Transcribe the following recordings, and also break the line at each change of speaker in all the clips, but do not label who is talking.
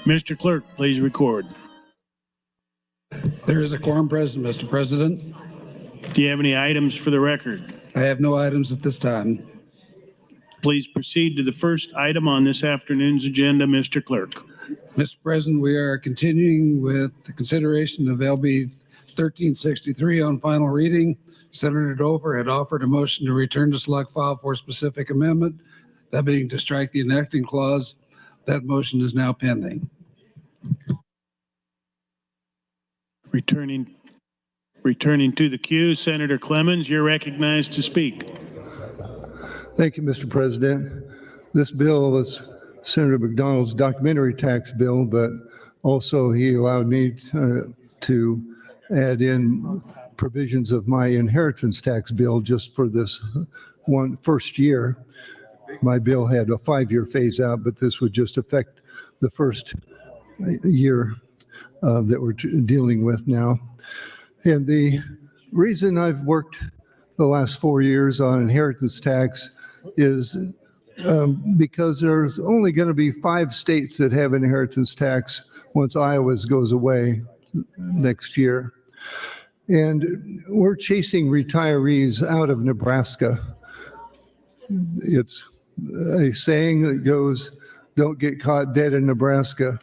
Mr. Clerk, please record.
There is a quorum present, Mr. President.
Do you have any items for the record?
I have no items at this time.
Please proceed to the first item on this afternoon's agenda, Mr. Clerk.
Mr. President, we are continuing with the consideration of LB 1363 on final reading. Senator Dover had offered a motion to return to select file for a specific amendment, that being to strike the enacting clause. That motion is now pending.
Returning to the queue, Senator Clemens, you're recognized to speak.
Thank you, Mr. President. This bill was Senator McDonald's documentary tax bill, but also he allowed me to add in provisions of my inheritance tax bill just for this first year. My bill had a 5-year phase out, but this would just affect the first year that we're dealing with now. And the reason I've worked the last 4 years on inheritance tax is because there's only going to be 5 states that have inheritance tax once Iowa's goes away next year. And we're chasing retirees out of Nebraska. It's a saying that goes, "Don't get caught dead in Nebraska."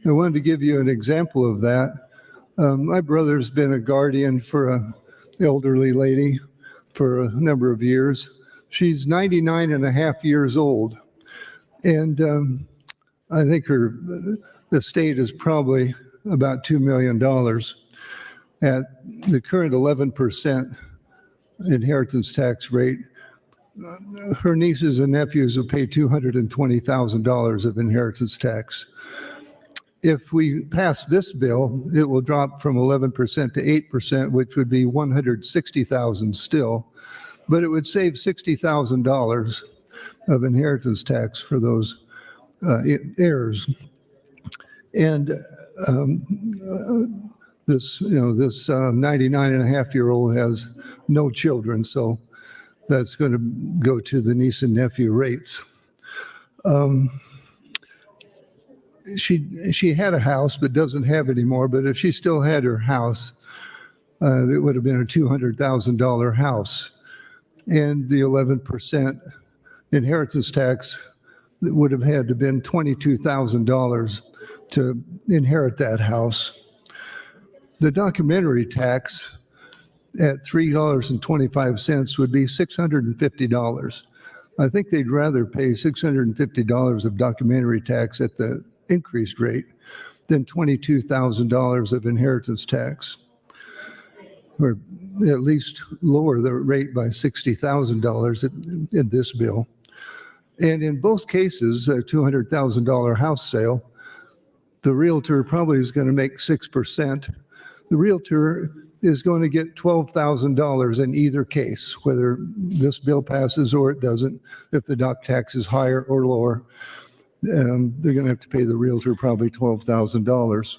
I wanted to give you an example of that. My brother's been a guardian for an elderly lady for a number of years. She's 99 and a half years old. And I think her estate is probably about $2 million. At the current 11% inheritance tax rate, her nieces and nephews will pay $220,000 of inheritance tax. If we pass this bill, it will drop from 11% to 8%, which would be $160,000 still, but it would save $60,000 of inheritance tax for those heirs. And this 99 and a half year old has no children, so that's going to go to the niece and nephew rates. She had a house but doesn't have anymore, but if she still had her house, it would have been a $200,000 house. And the 11% inheritance tax would have had to been $22,000 to inherit that house. The documentary tax at $3.25 would be $650. I think they'd rather pay $650 of documentary tax at the increased rate than $22,000 of inheritance tax, or at least lower the rate by $60,000 in this bill. And in both cases, a $200,000 house sale, the realtor probably is going to make 6%. The realtor is going to get $12,000 in either case, whether this bill passes or it doesn't. If the doc tax is higher or lower, they're going to have to pay the realtor probably $12,000.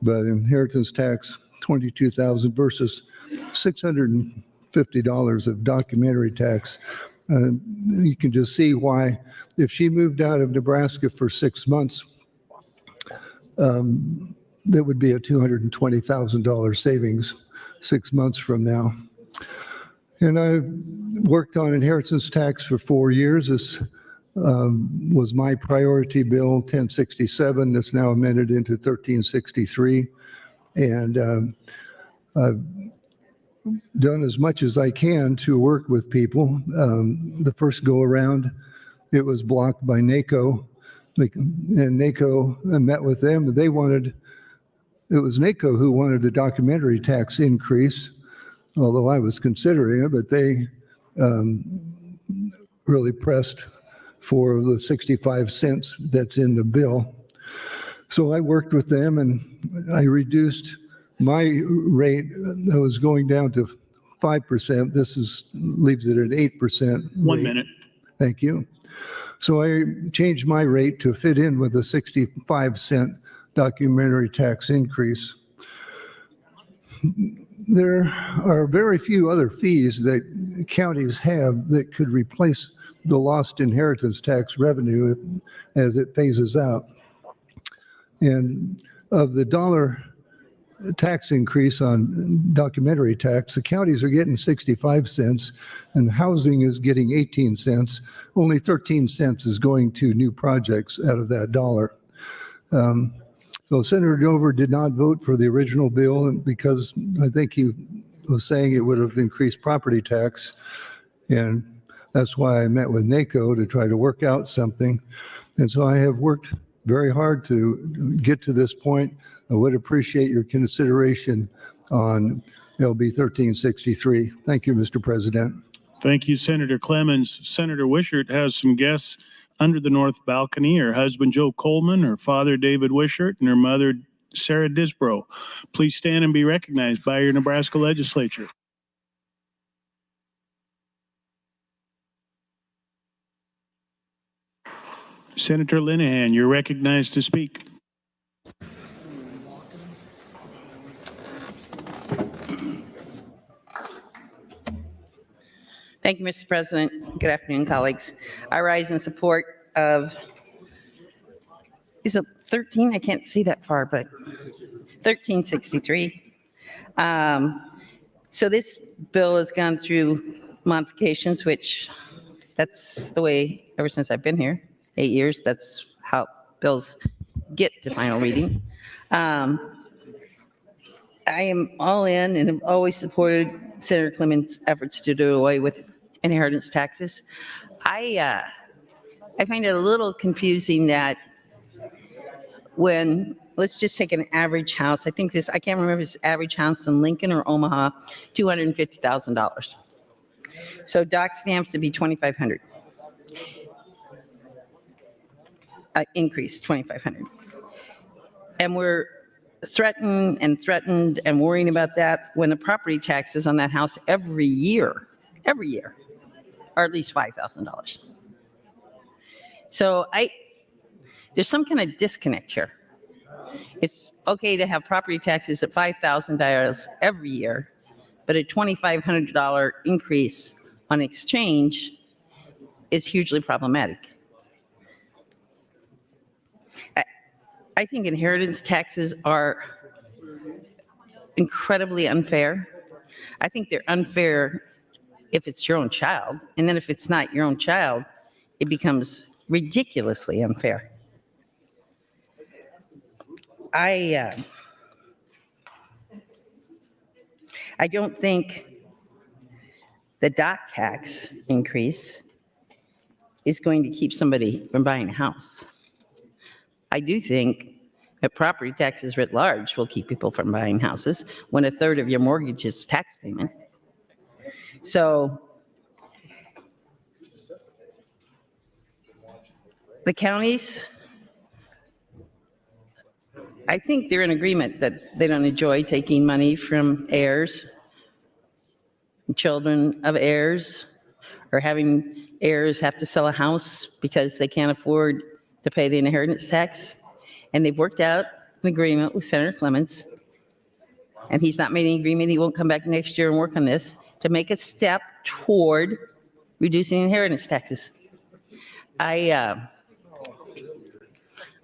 But inheritance tax, $22,000 versus $650 of documentary tax. You can just see why, if she moved out of Nebraska for 6 months, that would be a $220,000 savings 6 months from now. And I worked on inheritance tax for 4 years. This was my priority bill, 1067. That's now amended into 1363. And I've done as much as I can to work with people. The first go around, it was blocked by NACO. And NACO, I met with them. It was NACO who wanted the documentary tax increase, although I was considering it, but they really pressed for the 65 cents that's in the bill. So I worked with them and I reduced my rate that was going down to 5%. This leaves it at 8%.
1 minute.
Thank you. So I changed my rate to fit in with the 65-cent documentary tax increase. There are very few other fees that counties have that could replace the lost inheritance tax revenue as it phases out. And of the dollar tax increase on documentary tax, the counties are getting 65 cents and housing is getting 18 cents. Only 13 cents is going to new projects out of that dollar. So Senator Dover did not vote for the original bill because I think he was saying it would have increased property tax. And that's why I met with NACO to try to work out something. And so I have worked very hard to get to this point. I would appreciate your consideration on LB 1363. Thank you, Mr. President.
Thank you, Senator Clemens. Senator Wishart has some guests under the north balcony. Her husband, Joe Coleman, her father, David Wishart, and her mother, Sarah Disbrow. Please stand and be recognized by your Nebraska Legislature. Senator Linehan, you're recognized to speak.
Thank you, Mr. President. Good afternoon, colleagues. I rise in support of, is it 13? I can't see that far, but 1363. So this bill has gone through modifications, which that's the way ever since I've been here, 8 years, that's how bills get to final reading. I am all in and have always supported Senator Clemens' efforts to do away with inheritance taxes. I find it a little confusing that when, let's just take an average house. I can't remember if it's average house in Lincoln or Omaha, $250,000. So dock stamps would be $2,500. Increase $2,500. And we're threatened and worrying about that when the property taxes on that house every year are at least $5,000. So there's some kind of disconnect here. It's okay to have property taxes at $5,000 every year, but a $2,500 increase on exchange is hugely problematic. I think inheritance taxes are incredibly unfair. I think they're unfair if it's your own child, and then if it's not your own child, it becomes ridiculously unfair. I don't think the dock tax increase is going to keep somebody from buying a house. I do think that property taxes writ large will keep people from buying houses when a third of your mortgage is tax payment. So the counties, I think they're in agreement that they don't enjoy taking money from heirs, children of heirs, or having heirs have to sell a house because they can't afford to pay the inheritance tax. And they've worked out an agreement with Senator Clemens, and he's not made any agreement. He won't come back next year and work on this to make a step toward reducing inheritance taxes. I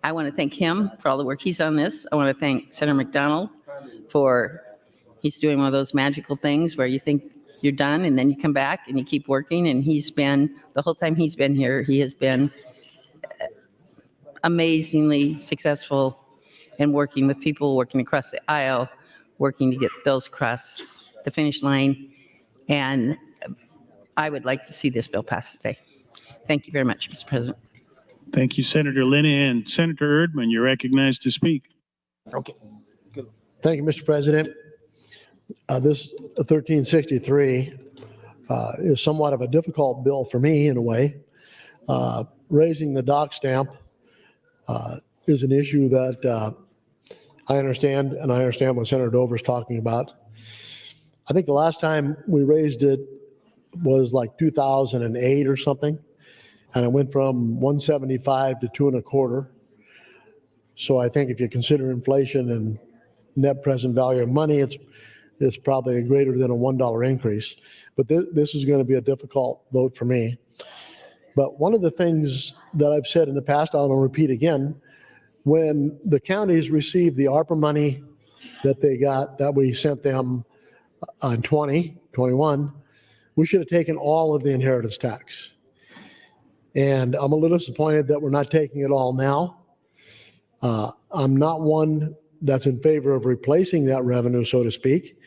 want to thank him for all the work he's on this. I want to thank Senator McDonald for, he's doing one of those magical things where you think you're done and then you come back and you keep working. And he's been, the whole time he's been here, he has been amazingly successful in working with people, working across the aisle, working to get bills across the finish line. And I would like to see this bill pass today. Thank you very much, Mr. President.
Thank you, Senator Linehan. Senator Erdman, you're recognized to speak.
Okay. Good. Thank you, Mr. President. This 1363 is somewhat of a difficult bill for me in a way. Raising the dock stamp is an issue that I understand, and I understand what Senator Dover is talking about. I think the last time we raised it was like 2008 or something, and it went from 175 to 2.25. So I think if you consider inflation and net present value of money, it's probably greater than a $1 increase. But this is going to be a difficult vote for me. But one of the things that I've said in the past, I'll repeat again, when the counties received the ARPA money that they got, that we sent them on 2021, we should have taken all of the inheritance tax. And I'm a little disappointed that we're not taking it all now. I'm not one that's in favor of replacing that revenue, so to speak,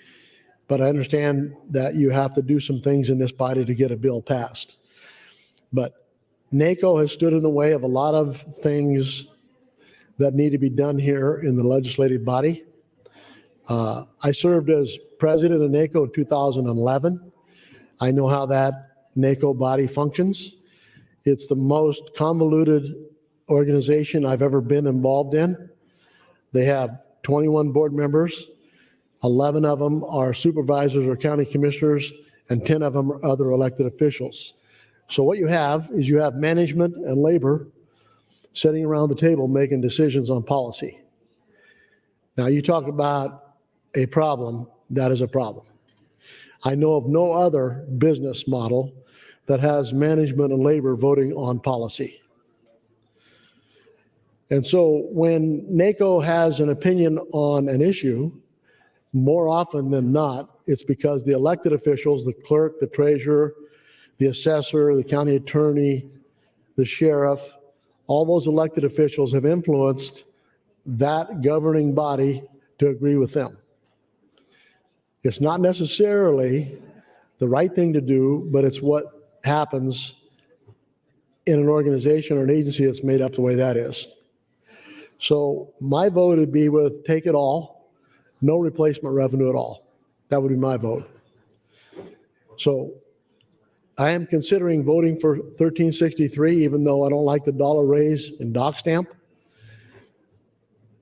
but I understand that you have to do some things in this body to get a bill passed. But NACO has stood in the way of a lot of things that need to be done here in the legislative body. I served as president of NACO in 2011. I know how that NACO body functions. It's the most convoluted organization I've ever been involved in. They have 21 board members. 11 of them are supervisors or county commissioners, and 10 of them are other elected officials. So what you have is you have management and labor sitting around the table making decisions on policy. Now you talk about a problem, that is a problem. I know of no other business model that has management and labor voting on policy. And so when NACO has an opinion on an issue, more often than not, it's because the elected officials, the clerk, the treasurer, the assessor, the county attorney, the sheriff, all those elected officials have influenced that governing body to agree with them. It's not necessarily the right thing to do, but it's what happens in an organization or an agency that's made up the way that is. So my vote would be with take it all, no replacement revenue at all. That would be my vote. So I am considering voting for 1363, even though I don't like the dollar raise in dock stamp.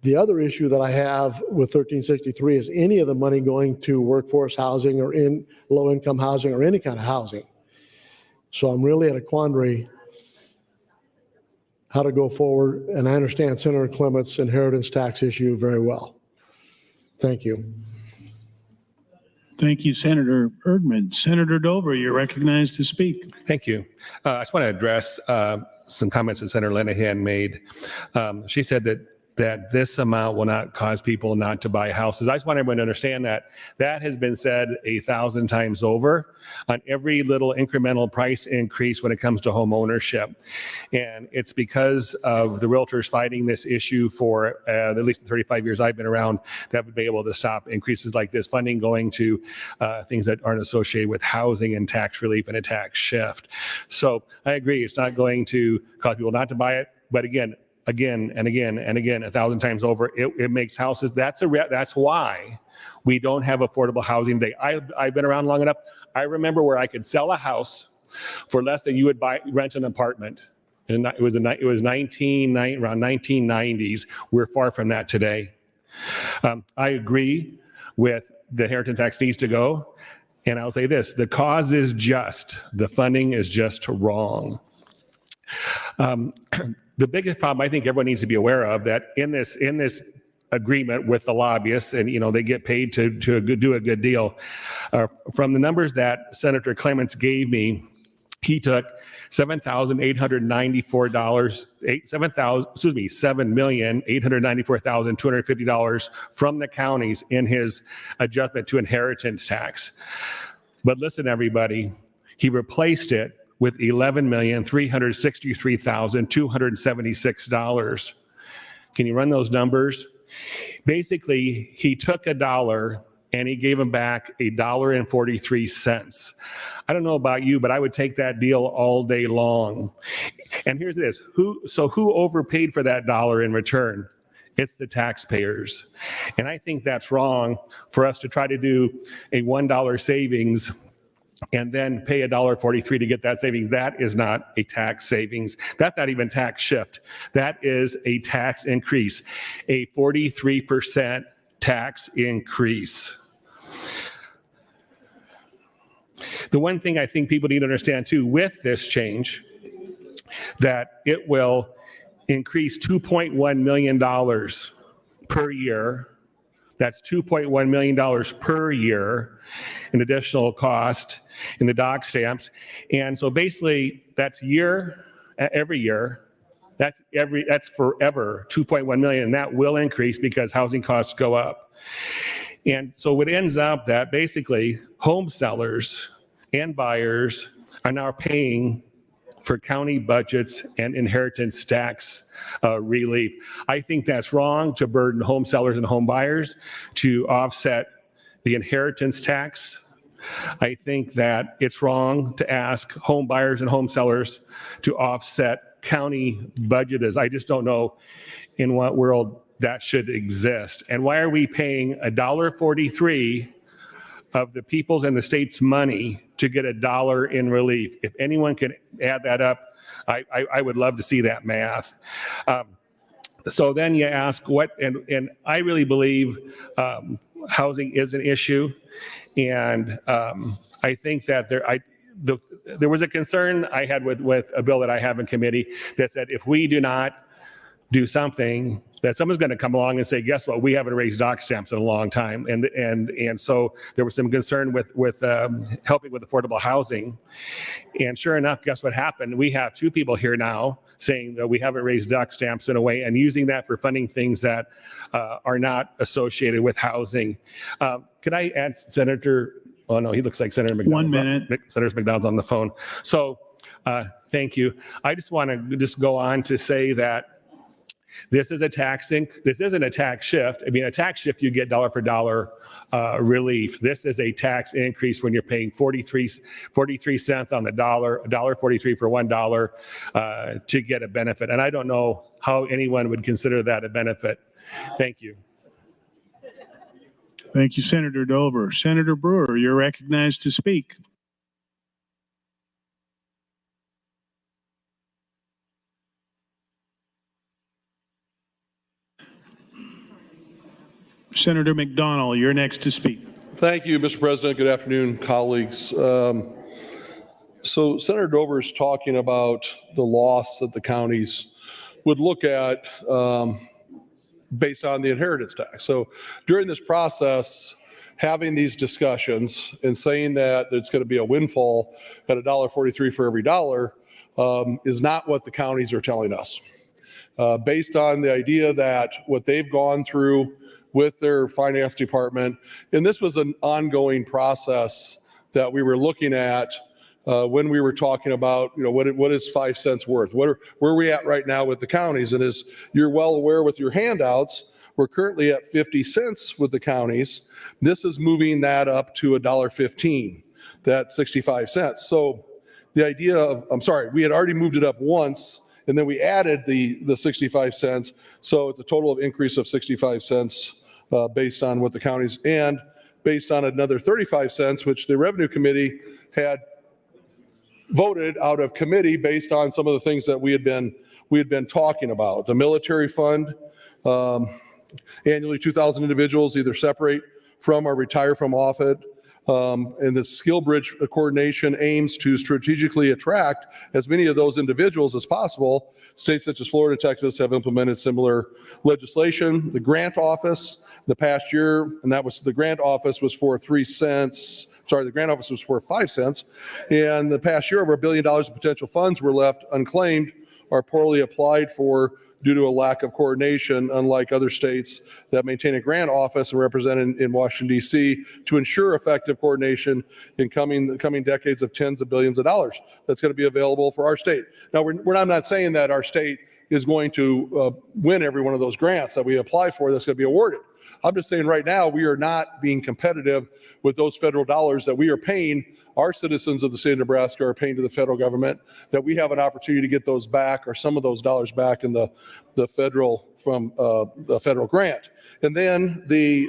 The other issue that I have with 1363 is any of the money going to workforce housing or in low-income housing or any kind of housing. So I'm really at a quandary how to go forward, and I understand Senator Clement's inheritance tax issue very well. Thank you.
Thank you, Senator Erdman. Senator Dover, you're recognized to speak.
Thank you. I just want to address some comments that Senator Linehan made. She said that this amount will not cause people not to buy houses. I just want everyone to understand that that has been said 1,000 times over on every little incremental price increase when it comes to home ownership. And it's because of the realtors fighting this issue for at least the 35 years I've been around that would be able to stop increases like this, funding going to things that aren't associated with housing and tax relief and a tax shift. So I agree, it's not going to cause people not to buy it, but again and again, 1,000 times over, it makes houses. That's why we don't have affordable housing today. I've been around long enough. I remember where I could sell a house for less than you would rent an apartment. And it was around 1990s. We're far from that today. I agree with the inheritance tax needs to go. And I'll say this, the cause is just, the funding is just wrong. The biggest problem I think everyone needs to be aware of that in this agreement with the lobbyists, and they get paid to do a good deal. From the numbers that Senator Clements gave me, he took $7,894,250 from the counties in his adjustment to inheritance tax. But listen, everybody, he replaced it with $11,363,276. Can you run those numbers? Basically, he took $1 and he gave him back $1.43. I don't know about you, but I would take that deal all day long. And here's this: who overpaid for that dollar in return? It's the taxpayers. And I think that's wrong for us to try to do a $1 savings and then pay $1.43 to get that savings. That is not a tax savings. That's not even tax shift. That is a tax increase, a 43% tax increase. The one thing I think people need to understand too with this change, that it will increase $2.1 million per year. That's $2.1 million per year in additional cost in the dock stamps. And so basically that's every year, That's forever, 2.1 million, and that will increase because housing costs go up. And so it ends up that basically home sellers and buyers are now paying for county budgets and inheritance tax relief. I think that's wrong to burden home sellers and home buyers to offset the inheritance tax. I think that it's wrong to ask home buyers and home sellers to offset county budgets. I just don't know in what world that should exist. And why are we paying $1.43 of the people's and the state's money to get $1 in relief? If anyone can add that up, I would love to see that math. So then you ask what, and I really believe housing is an issue. And I think that there was a concern I had with a bill that I have in committee that said if we do not do something, that someone's going to come along and say, guess what, we haven't raised dock stamps in a long time. And so there was some concern with helping with affordable housing. And sure enough, guess what happened? We have two people here now saying that we haven't raised dock stamps in a way and using that for funding things that are not associated with housing. Could I add Senator, oh no, he looks like Senator McDonald's.
1 minute.
Senator McDonald's on the phone. So thank you. I just want to just go on to say that this is a this isn't a tax shift. I mean, a tax shift, you get dollar for dollar relief. This is a tax increase when you're paying 43 cents on the dollar, $1.43 for $1 to get a benefit. And I don't know how anyone would consider that a benefit. Thank you.
Thank you, Senator Dover. Senator Brewer, you're recognized to speak. Senator McDonald, you're next to speak.
Thank you, Mr. President. Good afternoon, colleagues. So Senator Dover is talking about the loss that the counties would look at based on the inheritance tax. So during this process, having these discussions and saying that it's going to be a windfall at $1.43 for every dollar is not what the counties are telling us. Based on the idea that what they've gone through with their finance department, and this was an ongoing process that we were looking at when we were talking about, what is 5 cents worth? Where are we at right now with the counties? And as you're well aware with your handouts, we're currently at 50 cents with the counties. This is moving that up to $1.15, that's 65 cents. So the idea of, we had already moved it up once, and then we added the 65 cents. So it's a total of increase of 65 cents based on what the counties, and based on another 35 cents, which the Revenue Committee had voted out of committee based on some of the things that we had been talking about. The military fund, annually 2,000 individuals either separate from or retire from office. And the skill bridge coordination aims to strategically attract as many of those individuals as possible. States such as Florida and Texas have implemented similar legislation. The grant office, the past year, and the grant office was for 3 cents. The grant office was for 5 cents. And the past year, over $1 billion of potential funds were left unclaimed or poorly applied for due to a lack of coordination, unlike other states that maintain a grant office and represented in Washington, D.C., to ensure effective coordination in coming decades of tens of billions of dollars that's going to be available for our state. Now, I'm not saying that our state is going to win every one of those grants that we apply for that's going to be awarded. I'm just saying right now we are not being competitive with those federal dollars that we are paying. Our citizens of the state of Nebraska are paying to the federal government, that we have an opportunity to get those back, or some of those dollars back in the federal grant. And then the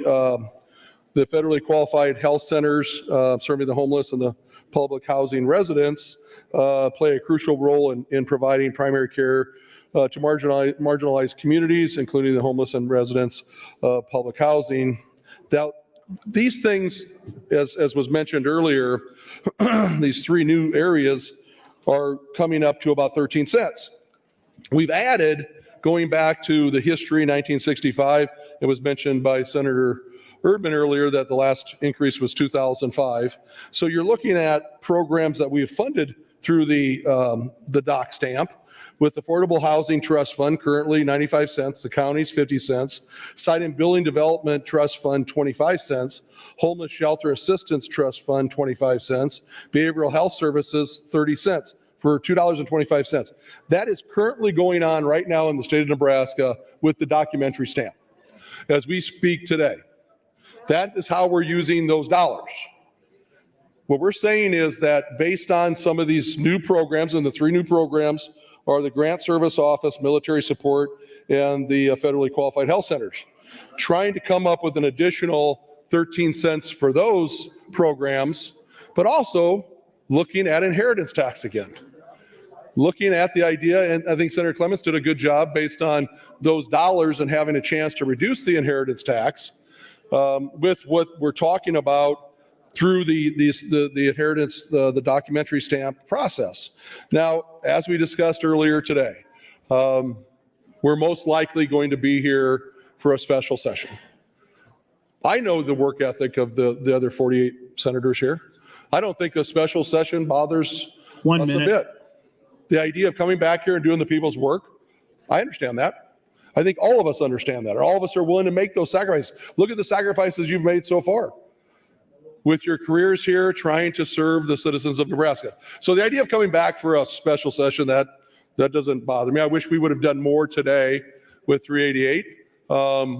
federally qualified health centers serving the homeless and the public housing residents play a crucial role in providing primary care to marginalized communities, including the homeless and residents of public housing. Now, these things, as was mentioned earlier, these 3 new areas are coming up to about 13 cents. We've added, going back to the history, 1965, it was mentioned by Senator Erdman earlier that the last increase was 2005. So you're looking at programs that we have funded through the dock stamp. With Affordable Housing Trust Fund, currently 95 cents, the county's 50 cents. Site and Building Development Trust Fund, 25 cents. Homeless Shelter Assistance Trust Fund, 25 cents. Behavioral Health Services, 30 cents for $2.25. That is currently going on right now in the state of Nebraska with the documentary stamp as we speak today. That is how we're using those dollars. What we're saying is that based on some of these new programs, and the 3 new programs are the Grant Service Office, Military Support, and the Federally Qualified Health Centers, trying to come up with an additional 13 cents for those programs, but also looking at inheritance tax again. Looking at the idea, and I think Senator Clements did a good job based on those dollars and having a chance to reduce the inheritance tax with what we're talking about through the inheritance, the documentary stamp process. Now, as we discussed earlier today, we're most likely going to be here for a special session. I know the work ethic of the other 48 senators here. I don't think a special session bothers us a bit. The idea of coming back here and doing the people's work, I understand that. I think all of us understand that, or all of us are willing to make those sacrifices. Look at the sacrifices you've made so far with your careers here trying to serve the citizens of Nebraska. So the idea of coming back for a special session, that doesn't bother me. I wish we would have done more today with 388.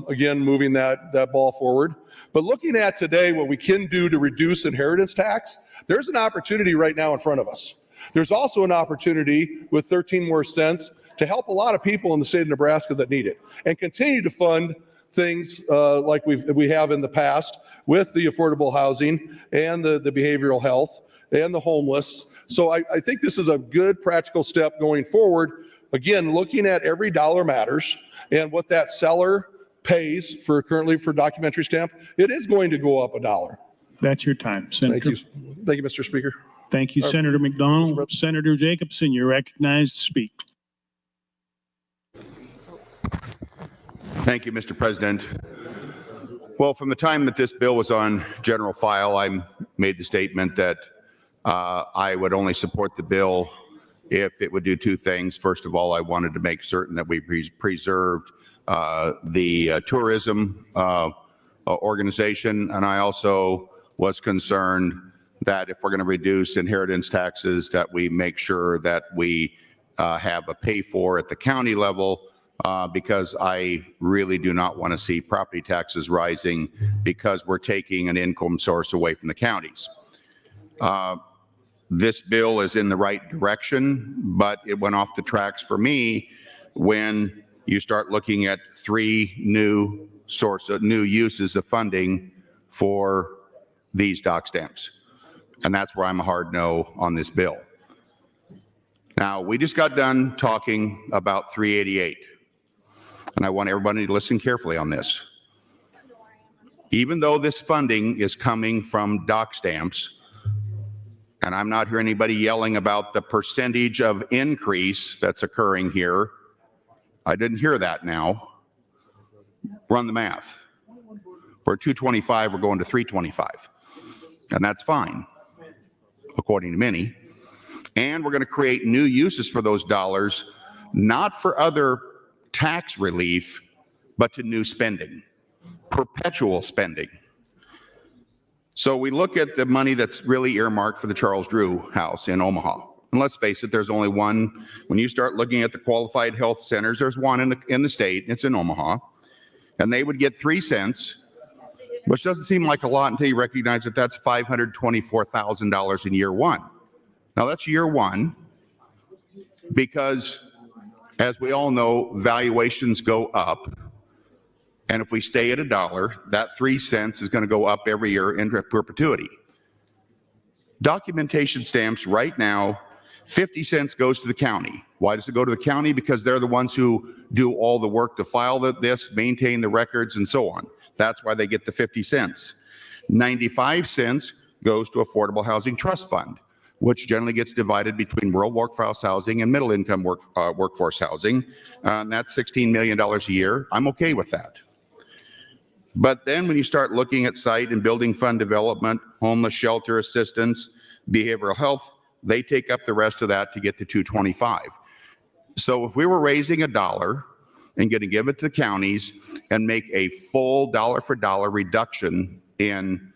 Again, moving that ball forward. But looking at today what we can do to reduce inheritance tax, there's an opportunity right now in front of us. There's also an opportunity with 13 more cents to help a lot of people in the state of Nebraska that need it, and continue to fund things like we have in the past with the affordable housing and the behavioral health and the homeless. So I think this is a good practical step going forward. Again, looking at every dollar matters, and what that seller pays currently for documentary stamp, it is going to go up $1.
That's your time, Senator.
Thank you. Thank you, Mr. Speaker.
Thank you, Senator McDonald. Senator Jacobson, you're recognized to speak.
Thank you, Mr. President. Well, from the time that this bill was on general file, I made the statement that I would only support the bill if it would do 2 things. First of all, I wanted to make certain that we preserved the tourism organization, and I also was concerned that if we're going to reduce inheritance taxes, that we make sure that we have a pay for at the county level, because I really do not want to see property taxes rising because we're taking an income source away from the counties. This bill is in the right direction, but it went off the tracks for me when you start looking at 3 new uses of funding for these dock stamps. And that's where I'm a hard no on this bill. Now, we just got done talking about 388. And I want everybody to listen carefully on this. Even though this funding is coming from dock stamps, and I'm not hearing anybody yelling about the percentage of increase that's occurring here. I didn't hear that now. Run the math. We're 225, we're going to 325. And that's fine, according to many. And we're going to create new uses for those dollars, not for other tax relief, but to new spending, perpetual spending. So we look at the money that's really earmarked for the Charles Drew House in Omaha. And let's face it, there's only one. When you start looking at the qualified health centers, there's one in the state, it's in Omaha. And they would get 3 cents, which doesn't seem like a lot until you recognize that that's $524,000 in year 1. Now that's year 1, because as we all know, valuations go up. And if we stay at $1, that 3 cents is going to go up every year into perpetuity. Documentation stamps right now, 50 cents goes to the county. Why does it go to the county? Because they're the ones who do all the work to file this, maintain the records, and so on. That's why they get the 50 cents. 95 cents goes to Affordable Housing Trust Fund, which generally gets divided between rural workforce housing and middle income workforce housing. And that's $16 million a year. I'm okay with that. But then when you start looking at site and building fund development, homeless shelter assistance, behavioral health they take up the rest of that to get to 225. So if we were raising $1 and going to give it to the counties and make a full dollar for dollar reduction in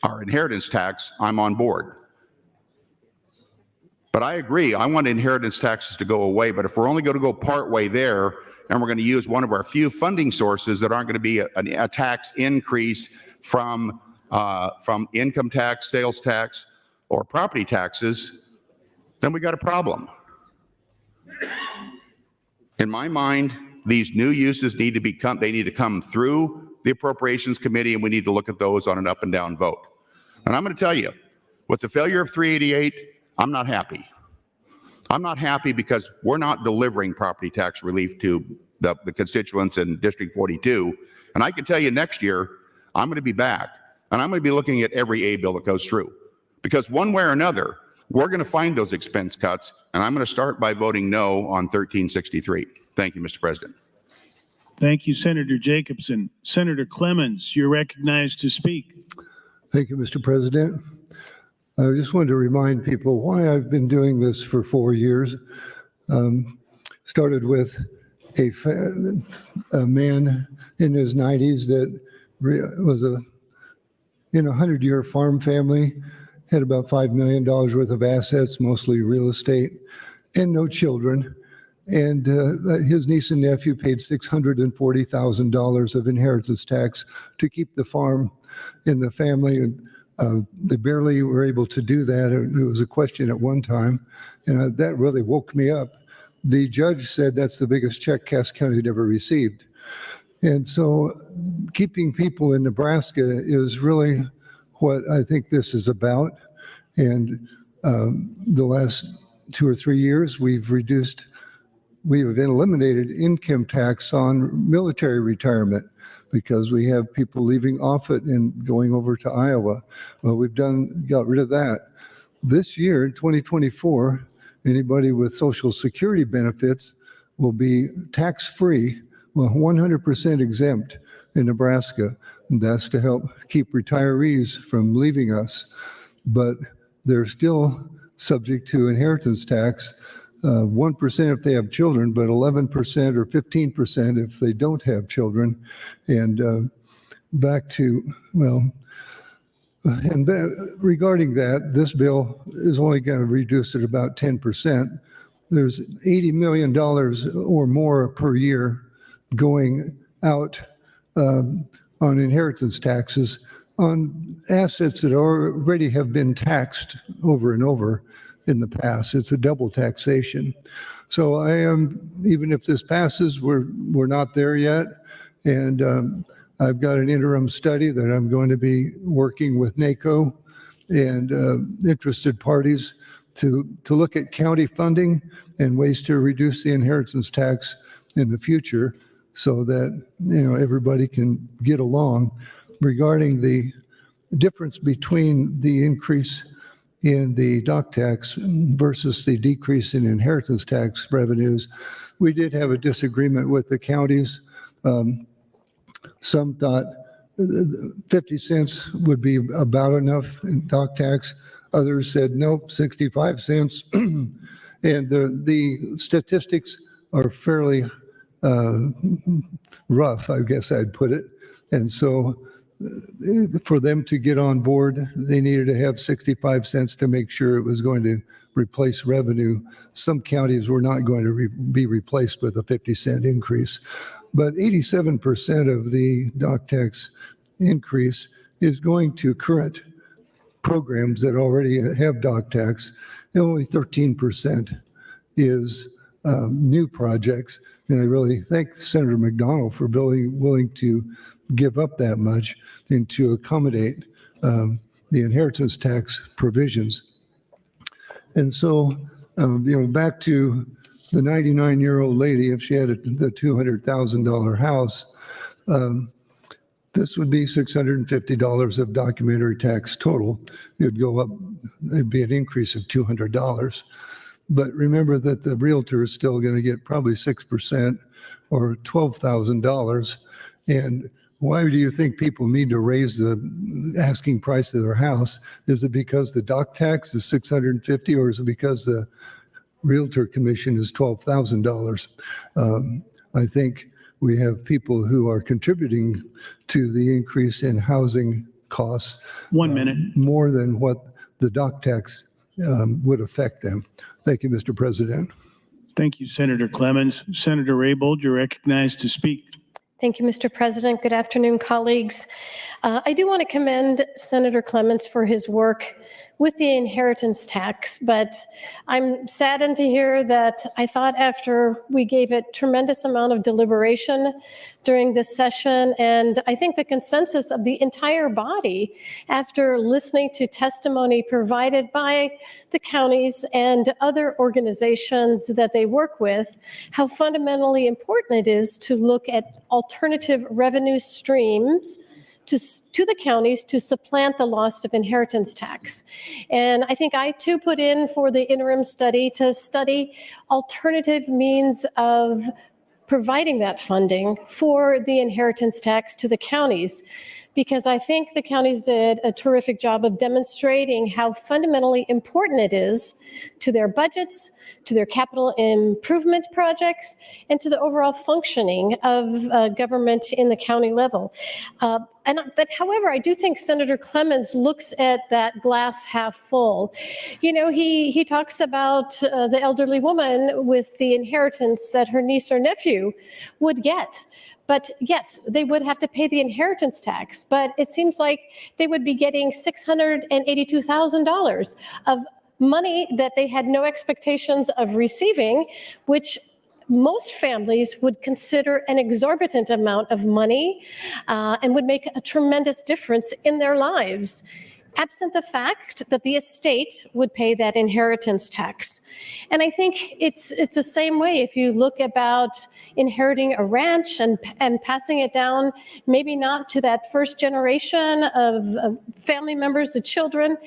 our inheritance tax, I'm on board. But I agree, I want inheritance taxes to go away, but if we're only going to go part way there, and we're going to use one of our few funding sources that aren't going to be a tax increase from income tax, sales tax, or property taxes, then we got a problem. In my mind, these new uses need to come through the Appropriations Committee, and we need to look at those on an up and down vote. And I'm going to tell you, with the failure of 388, I'm not happy. I'm not happy because we're not delivering property tax relief to the constituents in District 42. And I can tell you next year, I'm going to be back, and I'm going to be looking at every A bill that goes through. Because one way or another, we're going to find those expense cuts, and I'm going to start by voting no on 1363. Thank you, Mr. President.
Thank you, Senator Jacobson. Senator Clemens, you're recognized to speak.
Thank you, Mr. President. I just wanted to remind people why I've been doing this for 4 years. Started with a man in his 90s that was in a 100-year farm family, had about $5 million worth of assets, mostly real estate, and no children. And his niece and nephew paid $640,000 of inheritance tax to keep the farm in the family. And they barely were able to do that. It was a question at one time, and that really woke me up. The judge said that's the biggest check Cass County had ever received. And so keeping people in Nebraska is really what I think this is about. And the last 2 or 3 years, we have eliminated income tax on military retirement because we have people leaving Offutt and going over to Iowa. Well, got rid of that. This year, 2024, anybody with Social Security benefits will be tax-free, well, 100% exempt in Nebraska. And that's to help keep retirees from leaving us. But they're still subject to inheritance tax, 1% if they have children, but 11% or 15% if they don't have children. And regarding that, this bill is only going to reduce it about 10%. There's $80 million or more per year going out on inheritance taxes on assets that already have been taxed over and over in the past. It's a double taxation. So I am, even if this passes, we're not there yet. And I've got an interim study that I'm going to be working with NACO and interested parties to look at county funding and ways to reduce the inheritance tax in the future so that everybody can get along. Regarding the difference between the increase in the dock tax versus the decrease in inheritance tax revenues, we did have a disagreement with the counties. Some thought 50 cents would be about enough in dock tax. Others said, nope, 65 cents. And the statistics are fairly rough, I guess I'd put it. And so for them to get on board, they needed to have 65 cents to make sure it was going to replace revenue. Some counties were not going to be replaced with a 50-cent increase. But 87% of the dock tax increase is going to current programs that already have dock tax, and only 13% is new projects. And I really thank Senator McDonald for being willing to give up that much and to accommodate the inheritance tax provisions. And so, back to the 99-year-old lady, if she had the $200,000 house, this would be $650 of documentary tax total. It would go up, it'd be an increase of $200. But remember that the realtor is still going to get probably 6% or $12,000. And Why do you think people need to raise the asking price of their house? Is it because the dock tax is $650, or is it because the realtor commission is $12,000? I think we have people who are contributing to the increase in housing costs
1 minute.
more than what the dock tax would affect them. Thank you, Mr. President.
Thank you, Senator Clemens. Senator Raybold, you're recognized to speak.
Thank you, Mr. President. Good afternoon, colleagues. I do want to commend Senator Clemens for his work with the inheritance tax, but I'm saddened to hear that I thought after we gave it tremendous amount of deliberation during this session, and I think the consensus of the entire body after listening to testimony provided by the counties and other organizations that they work with, how fundamentally important it is to look at alternative revenue streams to the counties to supplant the loss of inheritance tax. And I think I too put in for the interim study to study alternative means of providing that funding for the inheritance tax to the counties, because I think the counties did a terrific job of demonstrating how fundamentally important it is to their budgets, to their capital improvement projects, and to the overall functioning of government in the county level. But however, I do think Senator Clemens looks at that glass half full. You know, he talks about the elderly woman with the inheritance that her niece or nephew would get. But yes, they would have to pay the inheritance tax, but it seems like they would be getting $682,000 of money that they had no expectations of receiving, which most families would consider an exorbitant amount of money and would make a tremendous difference in their lives, absent the fact that the estate would pay that inheritance tax. And I think it's the same way if you look about inheriting a ranch and passing it down, maybe not to that first generation of family members, the children,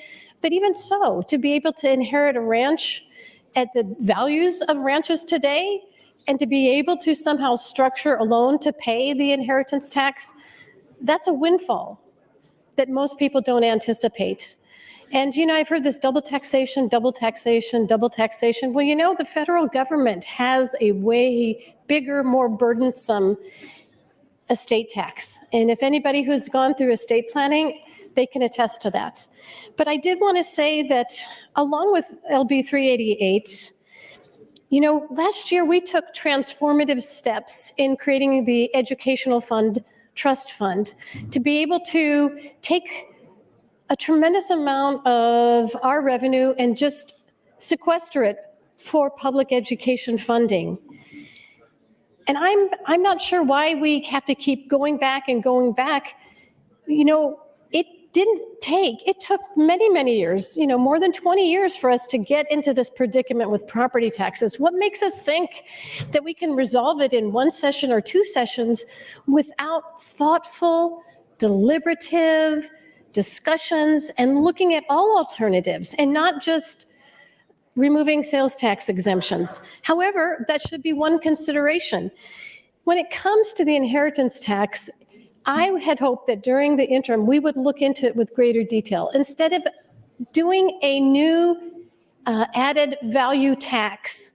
but even so, to be able to inherit a ranch at the values of ranches today, and to be able to somehow structure a loan to pay the inheritance tax, that's a windfall that most people don't anticipate. And, you know, I've heard this double taxation, double taxation, double taxation. Well, you know, the federal government has a way bigger, more burdensome estate tax. And if anybody who's gone through estate planning, they can attest to that. But I did want to say that along with LB 388, you know, last year we took transformative steps in creating the educational fund, trust fund, to be able to take a tremendous amount of our revenue and just sequester it for public education funding. And I'm not sure why we have to keep going back and going back. You know, it took many, many years, you know, more than 20 years for us to get into this predicament with property taxes. What makes us think that we can resolve it in one session or two sessions without thoughtful, deliberative discussions and looking at all alternatives and not just removing sales tax exemptions? However, that should be one consideration. When it comes to the inheritance tax, I had hoped that during the interim, we would look into it with greater detail. Instead of doing a new added value tax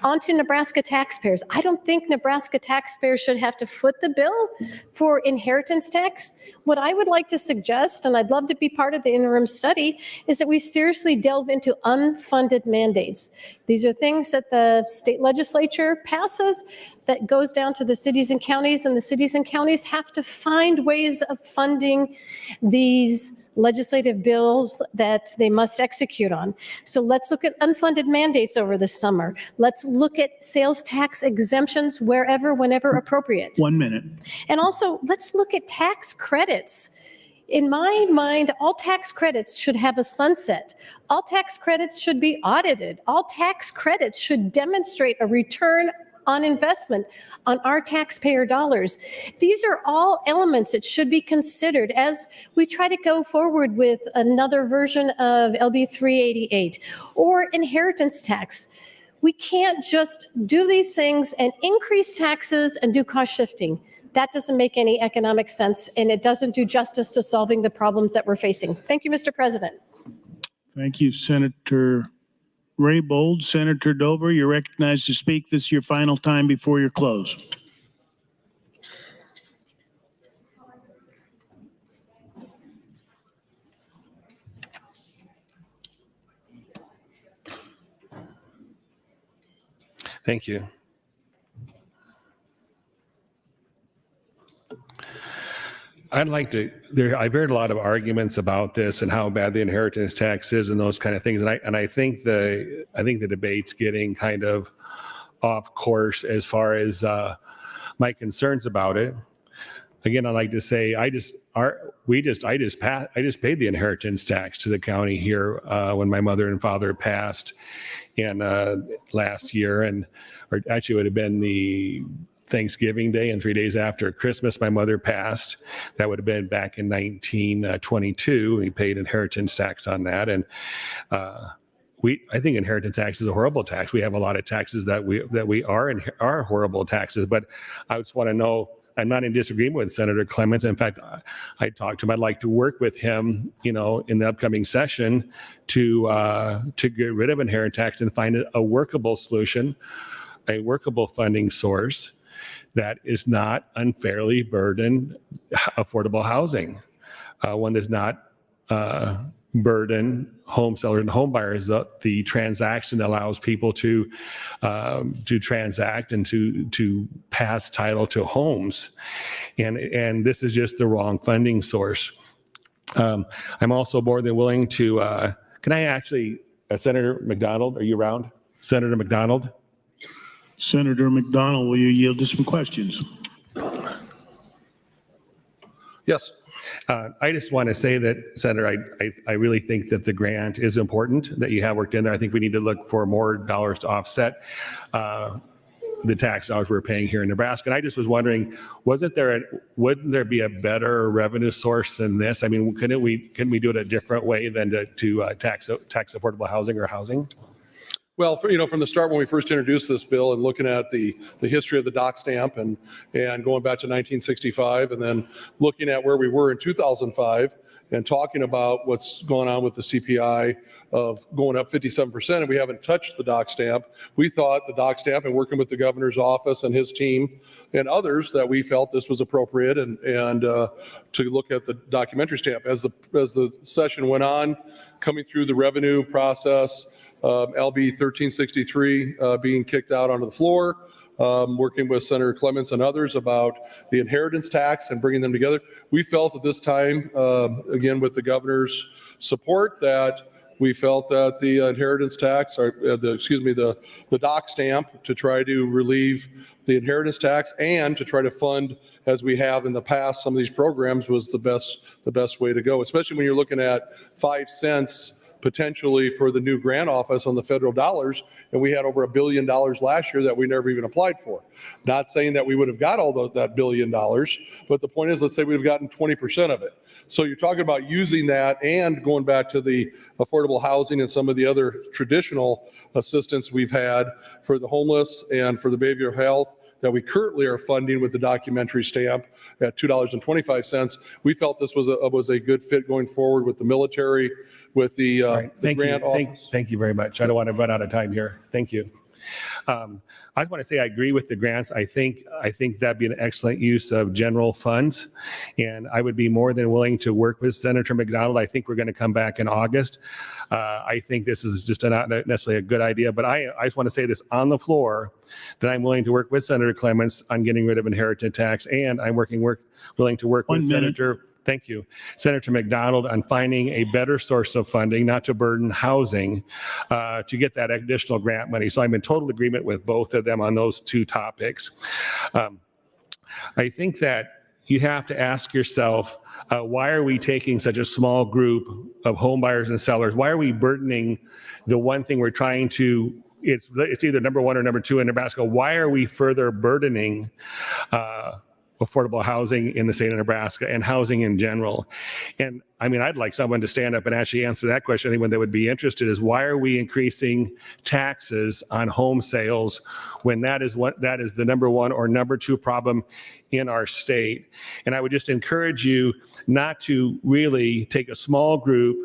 onto Nebraska taxpayers, I don't think Nebraska taxpayers should have to foot the bill for inheritance tax. What I would like to suggest, and I'd love to be part of the interim study, is that we seriously delve into unfunded mandates. These are things that the state legislature passes that goes down to the cities and counties, and the cities and counties have to find ways of funding these legislative bills that they must execute on. So let's look at unfunded mandates over the summer. Let's look at sales tax exemptions wherever, whenever appropriate.
1 minute.
And also, let's look at tax credits. In my mind, all tax credits should have a sunset. All tax credits should be audited. All tax credits should demonstrate a return on investment on our taxpayer dollars. These are all elements that should be considered as we try to go forward with another version of LB 388 or inheritance tax. We can't just do these things and increase taxes and do cost shifting. That doesn't make any economic sense, and it doesn't do justice to solving the problems that we're facing. Thank you, Mr. President.
Thank you, Senator Raybold. Senator Dover, you're recognized to speak. This is your final time before your close.
Thank you. I've heard a lot of arguments about this and how bad the inheritance tax is and those kind of things. And I think the debate's getting kind of off course as far as my concerns about it. Again, I'd like to say I just paid the inheritance tax to the county here when my mother and father passed in last year, or actually it would have been the Thanksgiving Day and 3 days after Christmas, my mother passed. That would have been back in 1922. We paid inheritance tax on that, and I think inheritance tax is a horrible tax. We have a lot of taxes that are horrible taxes, but I just want to know. I'm not in disagreement with Senator Clements. In fact, I talked to him. I'd like to work with him, in the upcoming session to get rid of inheritance tax and find a workable solution, a workable funding source that is not unfairly burden affordable housing. One does not burden home sellers and home buyers. The transaction allows people to transact and to pass title to homes, and this is just the wrong funding source. I'm also more than willing to. Can I actually, Senator McDonald, are you around? Senator McDonald.
Senator McDonald, will you yield to some questions?
Yes.
I just want to say that, Senator, I really think that the grant is important that you have worked in there. I think we need to look for more dollars to offset the tax dollars we're paying here in Nebraska. And I just was wondering, wouldn't there be a better revenue source than this? I mean, couldn't we do it a different way than to tax affordable housing or housing?
Well, from the start when we first introduced this bill and looking at the history of the dock stamp and going back to 1965 and then looking at where we were in 2005 and talking about what's going on with the CPI of going up 57%, and we haven't touched the dock stamp. We thought the dock stamp, and working with the governor's office and his team and others, that we felt this was appropriate and to look at the documentary stamp. As the session went on, coming through the revenue process, LB 1363 being kicked out onto the floor, working with Senator Clements and others about the inheritance tax and bringing them together. We felt at this time, again, with the governor's support, that we felt that the inheritance tax, or the dock stamp, to try to relieve the inheritance tax and to try to fund, as we have in the past, some of these programs, was the best way to go, especially when you're looking at 5 cents potentially for the new grant office on the federal dollars, and we had over $1 billion last year that we never even applied for. Not saying that we would have got all that $1 billion, but the point is, let's say we've gotten 20% of it. So you're talking about using that and going back to the affordable housing and some of the other traditional assistance we've had for the homeless and for the behavioral health that we currently are funding with the documentary stamp at $2.25. We felt this was a good fit going forward with the military, with the grant office.
Thank you very much. I don't want to run out of time here. Thank you. I just want to say I agree with the grants. I think that'd be an excellent use of general funds, and I would be more than willing to work with Senator McDonald. I think we're going to come back in August. I think this is just not necessarily a good idea, but I just want to say this on the floor, that I'm willing to work with Senator Clements on getting rid of inheritance tax, and I'm willing to work with Senator. Thank you, Senator McDonald, on finding a better source of funding, not to burden housing, to get that additional grant money. So I'm in total agreement with both of them on those two topics. I think that you have to ask yourself, why are we taking such a small group of home buyers and sellers? Why are we burdening the one thing we're trying to, it's either number one or number two in Nebraska. Why are we further burdening affordable housing in the state of Nebraska and housing in general. And I mean, I'd like someone to stand up and actually answer that question. Anyone that would be interested is, why are we increasing taxes on home sales when that is the number one or number two problem in our state? And I would just encourage you not to really take a small group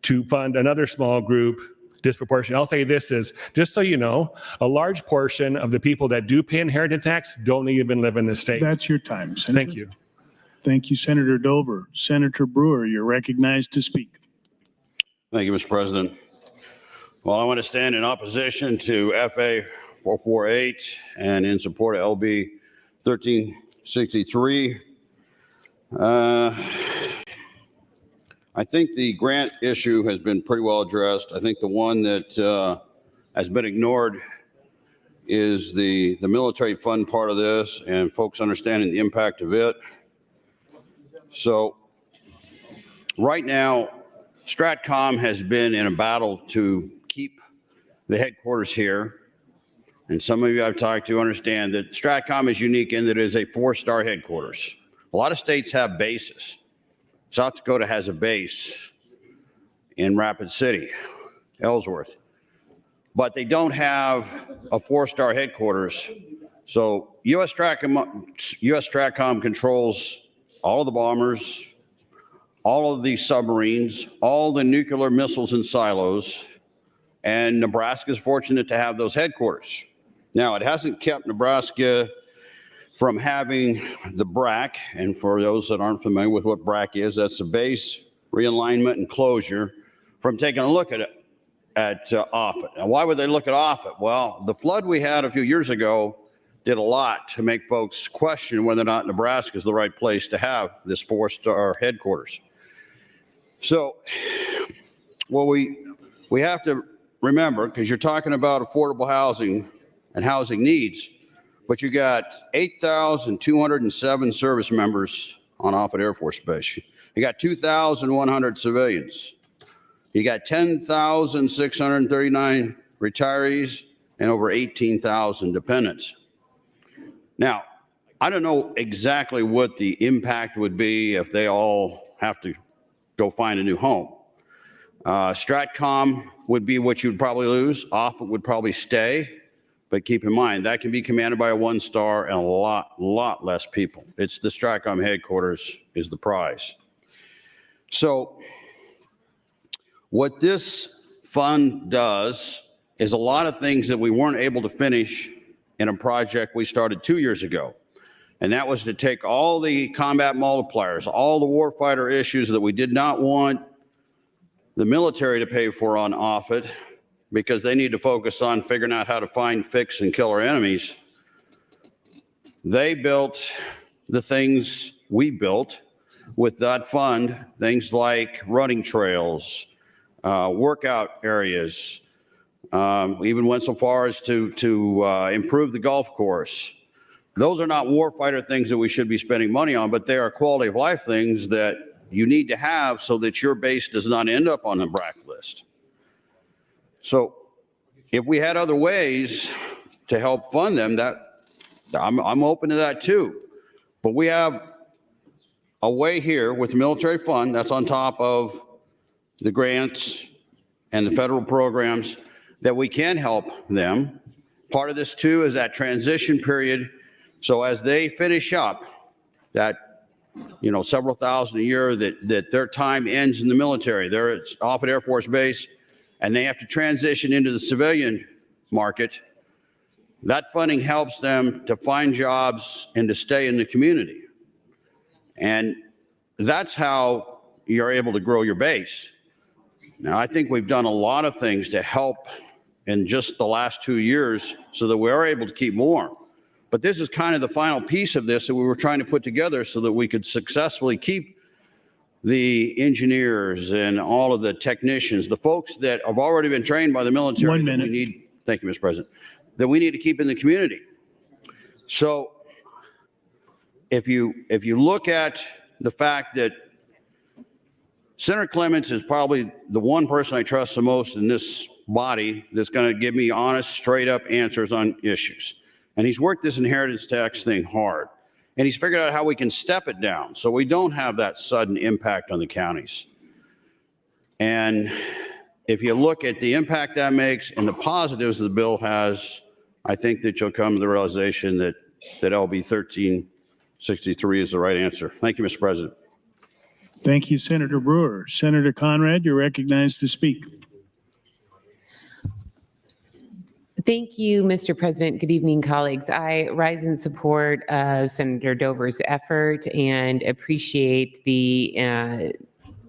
to fund another small group disproportionate. I'll say this is, just so you know, a large portion of the people that do pay inheritance tax don't even live in the state.
That's your time, Senator.
Thank you.
Thank you, Senator Dover. Senator Brewer, you're recognized to speak.
Thank you, Mr. President. Well, I want to stand in opposition to FA 448 and in support of LB 1363. I think the grant issue has been pretty well addressed. I think the one that has been ignored is the military fund part of this and folks understanding the impact of it. So right now, Stratcom has been in a battle to keep the headquarters here. And some of you I've talked to understand that Stratcom is unique in that it is a 4-star headquarters. A lot of states have bases. South Dakota has a base in Rapid City, Ellsworth, but they don't have a 4-star headquarters. So U.S. Stratcom controls all of the bombers, all of the submarines, all the nuclear missiles and silos, and Nebraska is fortunate to have those headquarters. Now, it hasn't kept Nebraska from having the BRAC, and for those that aren't familiar with what BRAC is, that's the base, realignment, and closure, from taking a look at Offutt. And why would they look at Offutt? Well, the flood we had a few years ago did a lot to make folks question whether or not Nebraska is the right place to have this 4-star headquarters. So, well, we have to remember, because you're talking about affordable housing and housing needs, but you got 8,207 service members on Offutt Air Force Base. You got 2,100 civilians. You got 10,639 retirees and over 18,000 dependents. Now, I don't know exactly what the impact would be if they all have to go find a new home. Stratcom would be what you'd probably lose. Offutt would probably stay. But keep in mind, that can be commanded by a 1-star and a lot less people. It's the Stratcom headquarters is the prize. So what this fund does is a lot of things that we weren't able to finish in a project we started 2 years ago. And that was to take all the combat multipliers, all the warfighter issues that we did not want the military to pay for on Offutt, because they need to focus on figuring out how to find, fix, and kill our enemies. They built the things we built with that fund, things like running trails, workout areas, even went so far as to improve the golf course. Those are not warfighter things that we should be spending money on, but they are quality of life things that you need to have so that your base does not end up on the BRAC list. So if we had other ways to help fund them, I'm open to that too. But we have a way here with the military fund that's on top of the grants and the federal programs that we can help them. Part of this too is that transition period. So as they finish up that, several thousand a year that their time ends in the military, they're at Offutt Air Force Base, and they have to transition into the civilian market, that funding helps them to find jobs and to stay in the community. And that's how you're able to grow your base. Now, I think we've done a lot of things to help in just the last 2 years so that we are able to keep more. But this is kind of the final piece of this that we were trying to put together so that we could successfully keep the engineers and all of the technicians, the folks that have already been trained by the military.
1 minute.
Thank you, Mr. President, that we need to keep in the community. So if you look at the fact that Senator Clements is probably the one person I trust the most in this body that's going to give me honest, straight up answers on issues. And he's worked this inheritance tax thing hard. And he's figured out how we can step it down so we don't have that sudden impact on the counties. And if you look at the impact that makes and the positives the bill has, I think that you'll come to the realization that LB 1363 is the right answer. Thank you, Mr. President.
Thank you, Senator Brewer. Senator Conrad, you're recognized to speak.
Thank you, Mr. President. Good evening, colleagues. I rise in support of Senator Dover's effort and appreciate the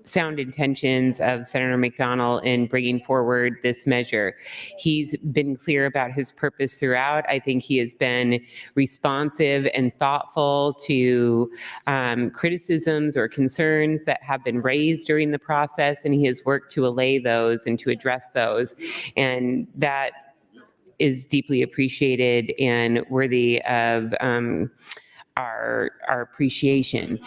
sound intentions of Senator McDonald in bringing forward this measure. He's been clear about his purpose throughout. I think he has been responsive and thoughtful to criticisms or concerns that have been raised during the process, and he has worked to allay those and to address those. And that is deeply appreciated and worthy of our appreciation.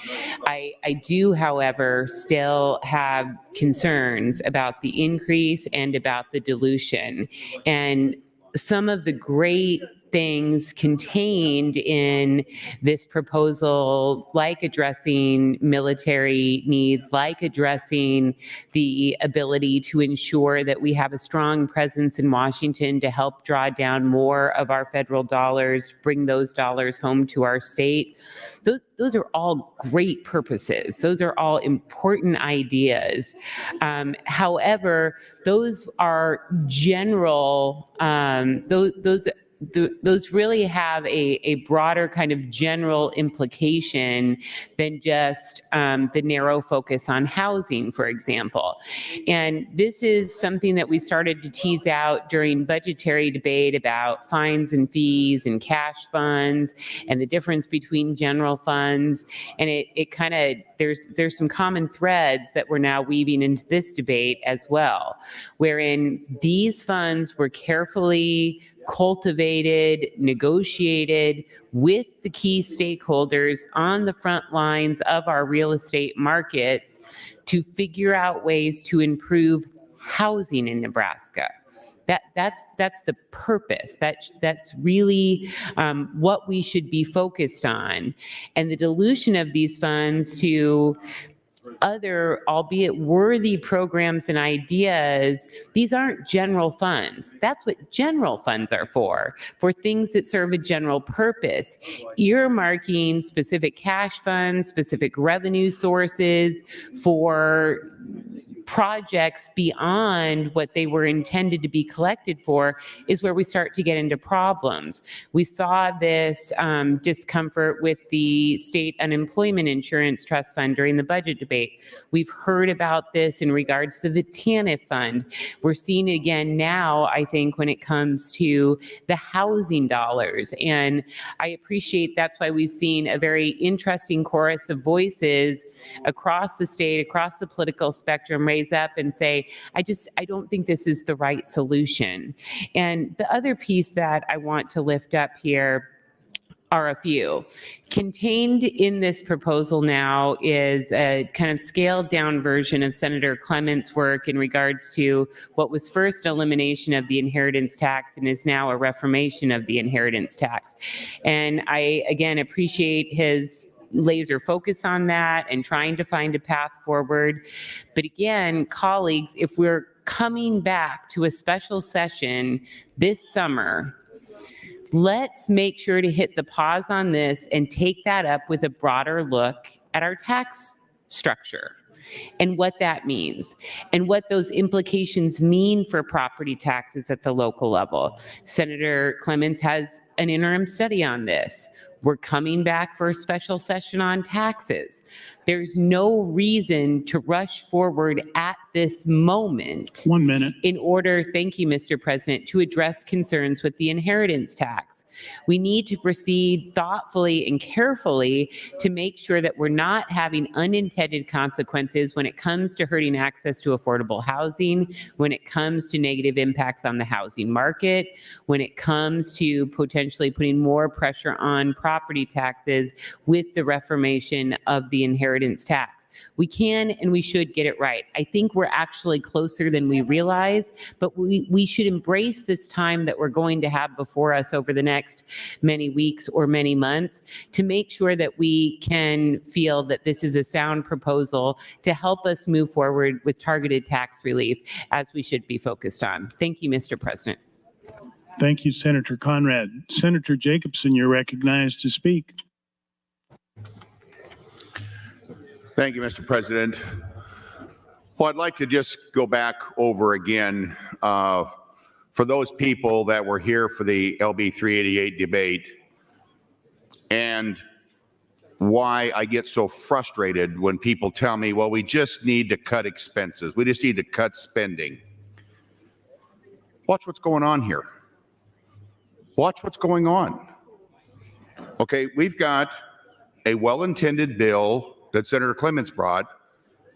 I do, however, still have concerns about the increase and about the dilution. And some of the great things contained in this proposal, like addressing military needs, like addressing the ability to ensure that we have a strong presence in Washington to help draw down more of our federal dollars, bring those dollars home to our state. Those are all great purposes. Those are all important ideas. However, those are general, those really have a broader kind of general implication than just the narrow focus on housing, for example. And this is something that we started to tease out during budgetary debate about fines and fees and cash funds and the difference between general funds. And it kind of, there's some common threads that we're now weaving into this debate as well, wherein these funds were carefully cultivated, negotiated with the key stakeholders on the front lines of our real estate markets to figure out ways to improve housing in Nebraska. That's the purpose. That's really what we should be focused on. And the dilution of these funds to other, albeit worthy programs and ideas, these aren't general funds. That's what general funds are for things that serve a general purpose. Earmarking specific cash funds, specific revenue sources for projects beyond what they were intended to be collected for is where we start to get into problems. We saw this discomfort with the state unemployment insurance trust fund during the budget debate. We've heard about this in regards to the TANF fund. We're seeing it again now, I think, when it comes to the housing dollars. And I appreciate that's why we've seen a very interesting chorus of voices across the state, across the political spectrum, raise up and say, I don't think this is the right solution. And the other piece that I want to lift up here are a few. Contained in this proposal now is a kind of scaled down version of Senator Clement's work in regards to what was first elimination of the inheritance tax and is now a reformation of the inheritance tax. And I, again, appreciate his laser focus on that and trying to find a path forward. But again, colleagues, if we're coming back to a special session this summer, let's make sure to hit the pause on this and take that up with a broader look at our tax structure and what that means and what those implications mean for property taxes at the local level. Senator Clements has an interim study on this. We're coming back for a special session on taxes. There's no reason to rush forward at this moment.
1 minute.
In order, thank you, Mr. President, to address concerns with the inheritance tax. We need to proceed thoughtfully and carefully to make sure that we're not having unintended consequences when it comes to hurting access to affordable housing, when it comes to negative impacts on the housing market, when it comes to potentially putting more pressure on property taxes with the reformation of the inheritance tax. We can and we should get it right. I think we're actually closer than we realize, but we should embrace this time that we're going to have before us over the next next many weeks or many months to make sure that we can feel that this is a sound proposal to help us move forward with targeted tax relief as we should be focused on. Thank you, Mr. President.
Thank you, Senator Conrad. Senator Jacobson, you're recognized to speak.
Thank you, Mr. President. Well, I'd like to just go back over again for those people that were here for the LB 388 debate and why I get so frustrated when people tell me, well, we just need to cut expenses. We just need to cut spending. Watch what's going on here. Watch what's going on. Okay, we've got a well-intended bill that Senator Clements brought,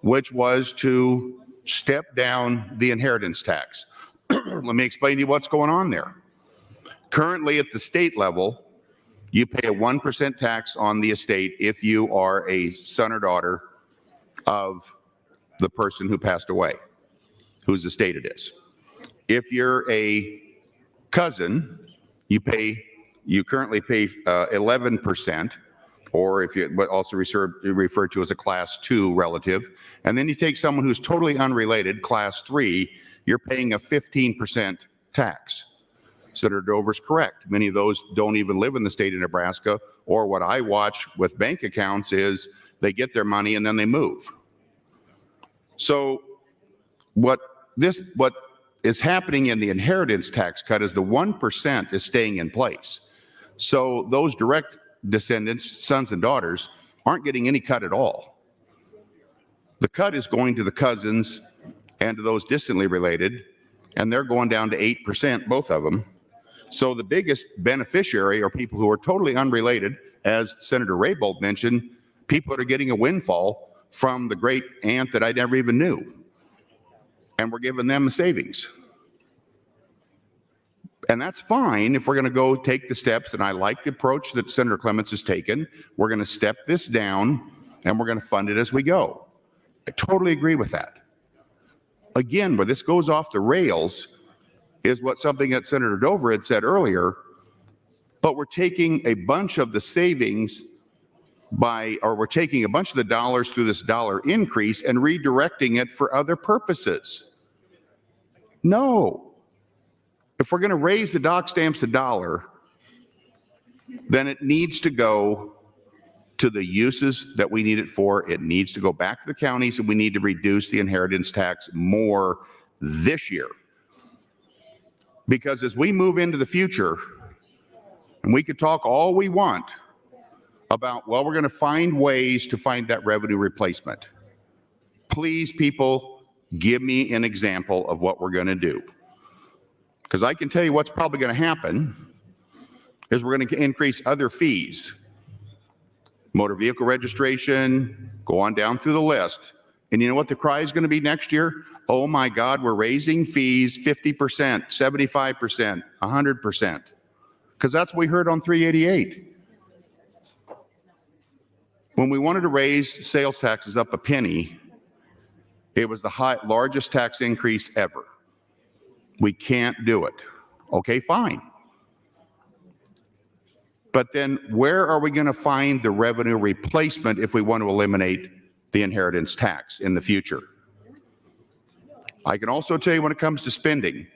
which was to step down the inheritance tax. Let me explain to you what's going on there. Currently at the state level, you pay a 1% tax on the estate if you are a son or daughter of the person who passed away, whose estate it is. If you're a cousin, you currently pay 11%, or if you also referred to as a class 2 relative. And then you take someone who's totally unrelated, class 3, you're paying a 15% tax. Senator Dover's correct. Many of those don't even live in the state of Nebraska, or what I watch with bank accounts is they get their money and then they move. So what is happening in the inheritance tax cut is the 1% is staying in place. So those direct descendants, sons and daughters, aren't getting any cut at all. The cut is going to the cousins and to those distantly related, and they're going down to 8%, both of them. So the biggest beneficiary are people who are totally unrelated. As Senator Raybould mentioned, people that are getting a windfall from the great aunt that I never even knew. And we're giving them the savings. And that's fine if we're going to go take the steps, and I like the approach that Senator Clements has taken. We're going to step this down, and we're going to fund it as we go. I totally agree with that. Again, where this goes off the rails is something that Senator Dover had said earlier, but we're taking a bunch of the savings we're taking a bunch of the dollars through this dollar increase and redirecting it for other purposes. No. If we're going to raise the dock stamps $1, then it needs to go to the uses that we need it for. It needs to go back to the counties, and we need to reduce the inheritance tax more this year. Because as we move into the future, and we could talk all we want about, well, we're going to find ways to find that revenue replacement. Please, people, give me an example of what we're going to do. Because I can tell you what's probably going to happen is we're going to increase other fees. Motor vehicle registration, go on down through the list. And you know what the cry is going to be next year? Oh my God, we're raising fees 50%, 75%, 100%. Because that's what we heard on 388. When we wanted to raise sales taxes up a penny, it was the largest tax increase ever. We can't do it. Okay, fine. But then where are we going to find the revenue replacement if we want to eliminate the inheritance tax in the future? I can also tell you when it comes to spending,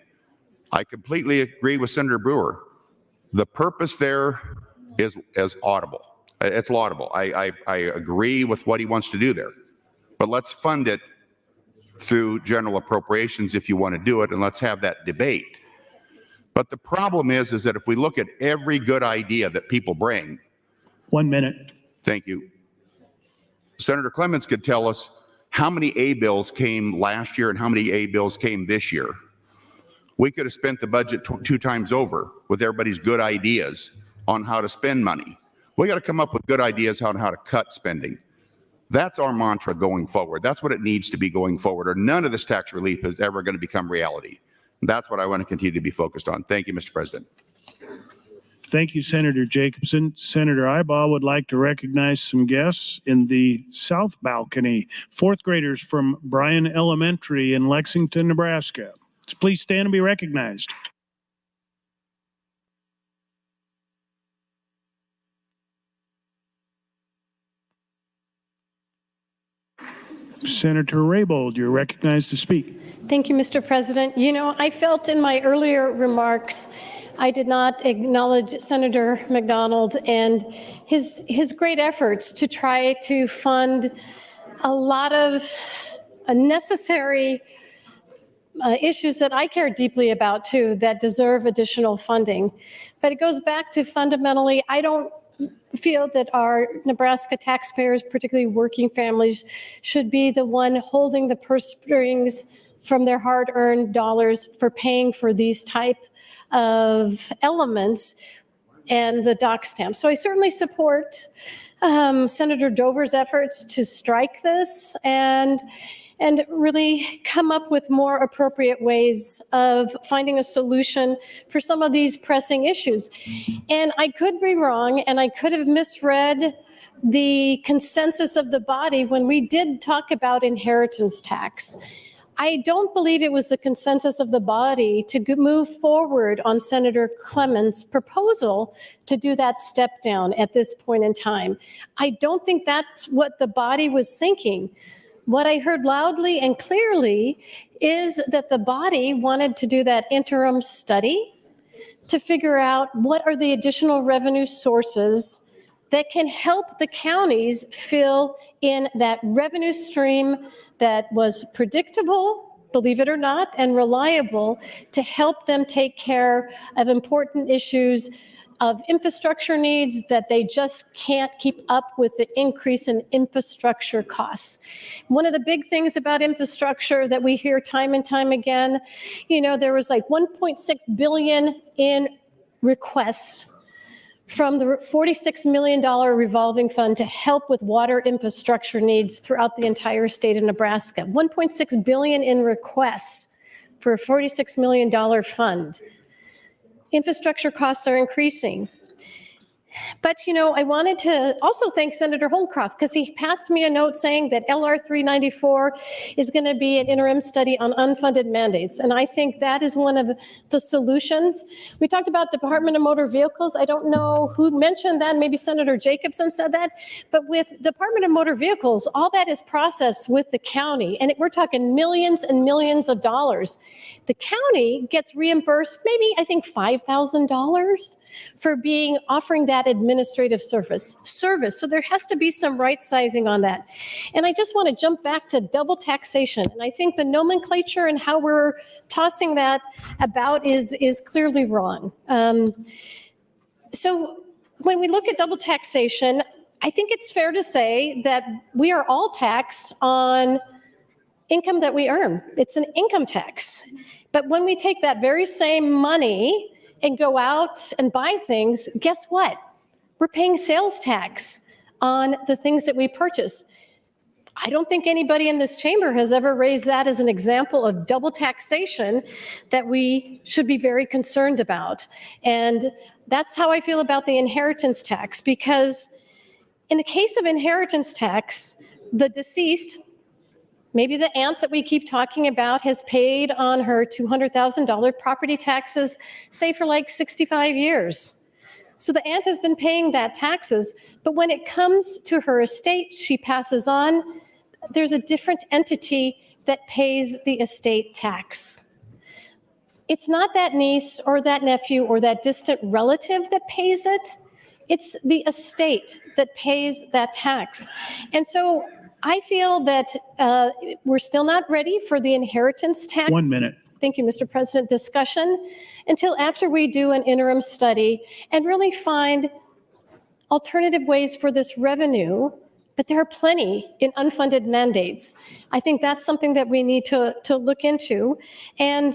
I completely agree with Senator Brewer. The purpose there is audible. It's laudable. I agree with what he wants to do there. But let's fund it through general appropriations if you want to do it, and let's have that debate. But the problem is that if we look at every good idea that people bring.
1 minute.
Thank you. Senator Clements could tell us how many A bills came last year and how many A bills came this year. We could have spent the budget 2 times over with everybody's good ideas on how to spend money. We got to come up with good ideas on how to cut spending. That's our mantra going forward. That's what it needs to be going forward, or none of this tax relief is ever going to become reality. That's what I want to continue to be focused on. Thank you, Mr. President.
Thank you, Senator Jacobson. Senator Ibaugh would like to recognize some guests in the South Balcony. 4th graders from Bryan Elementary in Lexington, Nebraska. Please stand and be recognized. Senator Raybold, you're recognized to speak.
Thank you, Mr. President. You know, I felt in my earlier remarks, I did not acknowledge Senator McDonald and his great efforts to try to fund a lot of necessary issues that I care deeply about too, that deserve additional funding. But it goes back to fundamentally, I don't feel that our Nebraska taxpayers, particularly working families, should be the one holding the purse strings from their hard-earned dollars for paying for these type of elements and the dock stamp. So I certainly support Senator Dover's efforts to strike this and really come up with more appropriate ways of finding a solution for some of these pressing issues. And I could be wrong, and I could have misread the consensus of the body when we did talk about inheritance tax. I don't believe it was the consensus of the body to move forward on Senator Clemens' proposal to do that step down at this point in time. I don't think that's what the body was thinking. What I heard loudly and clearly is that the body wanted to do that interim study to figure out what are the additional revenue sources that can help the counties fill in that revenue stream that was predictable, believe it or not, and reliable to help them take care of important issues of infrastructure needs that they just can't keep up with the increase in infrastructure costs. One of the big things about infrastructure that we hear time and time again, you know, there was like 1.6 billion in requests from the $46 million revolving fund to help with water infrastructure needs throughout the entire state of Nebraska. 1.6 billion in requests for a $46 million fund. Infrastructure costs are increasing. But, you know, I wanted to also thank Senator Holdcroft because he passed me a note saying that LR 394 is going to be an interim study on unfunded mandates. And I think that is one of the solutions. We talked about Department of Motor Vehicles. I don't know who mentioned that. Maybe Senator Jacobson said that. But with Department of Motor Vehicles, all that is processed with the county. And we're talking millions and millions of dollars. The county gets reimbursed maybe, I think, $5,000 for offering that administrative service. So there has to be some right sizing on that. And I just want to jump back to double taxation. And I think the nomenclature and how we're tossing that about is clearly wrong. So when we look at double taxation, I think it's fair to say that we are all taxed on income that we earn. It's an income tax. But when we take that very same money and go out and buy things, guess what? We're paying sales tax on the things that we purchase. I don't think anybody in this chamber has ever raised that as an example of double taxation that we should be very concerned about. And that's how I feel about the inheritance tax, because in the case of inheritance tax, the deceased, maybe the aunt that we keep talking about, has paid on her $200,000 property taxes, say for like 65 years. So the aunt has been paying that taxes, but when it comes to her estate, she passes on, there's a different entity that pays the estate tax. It's not that niece or that nephew or that distant relative that pays it. It's the estate that pays that tax. And so I feel that we're still not ready for the inheritance tax.
1 minute.
Thank you, Mr. President. Discussion until after we do an interim study and really find alternative ways for this revenue. But there are plenty in unfunded mandates. I think that's something that we need to look into. And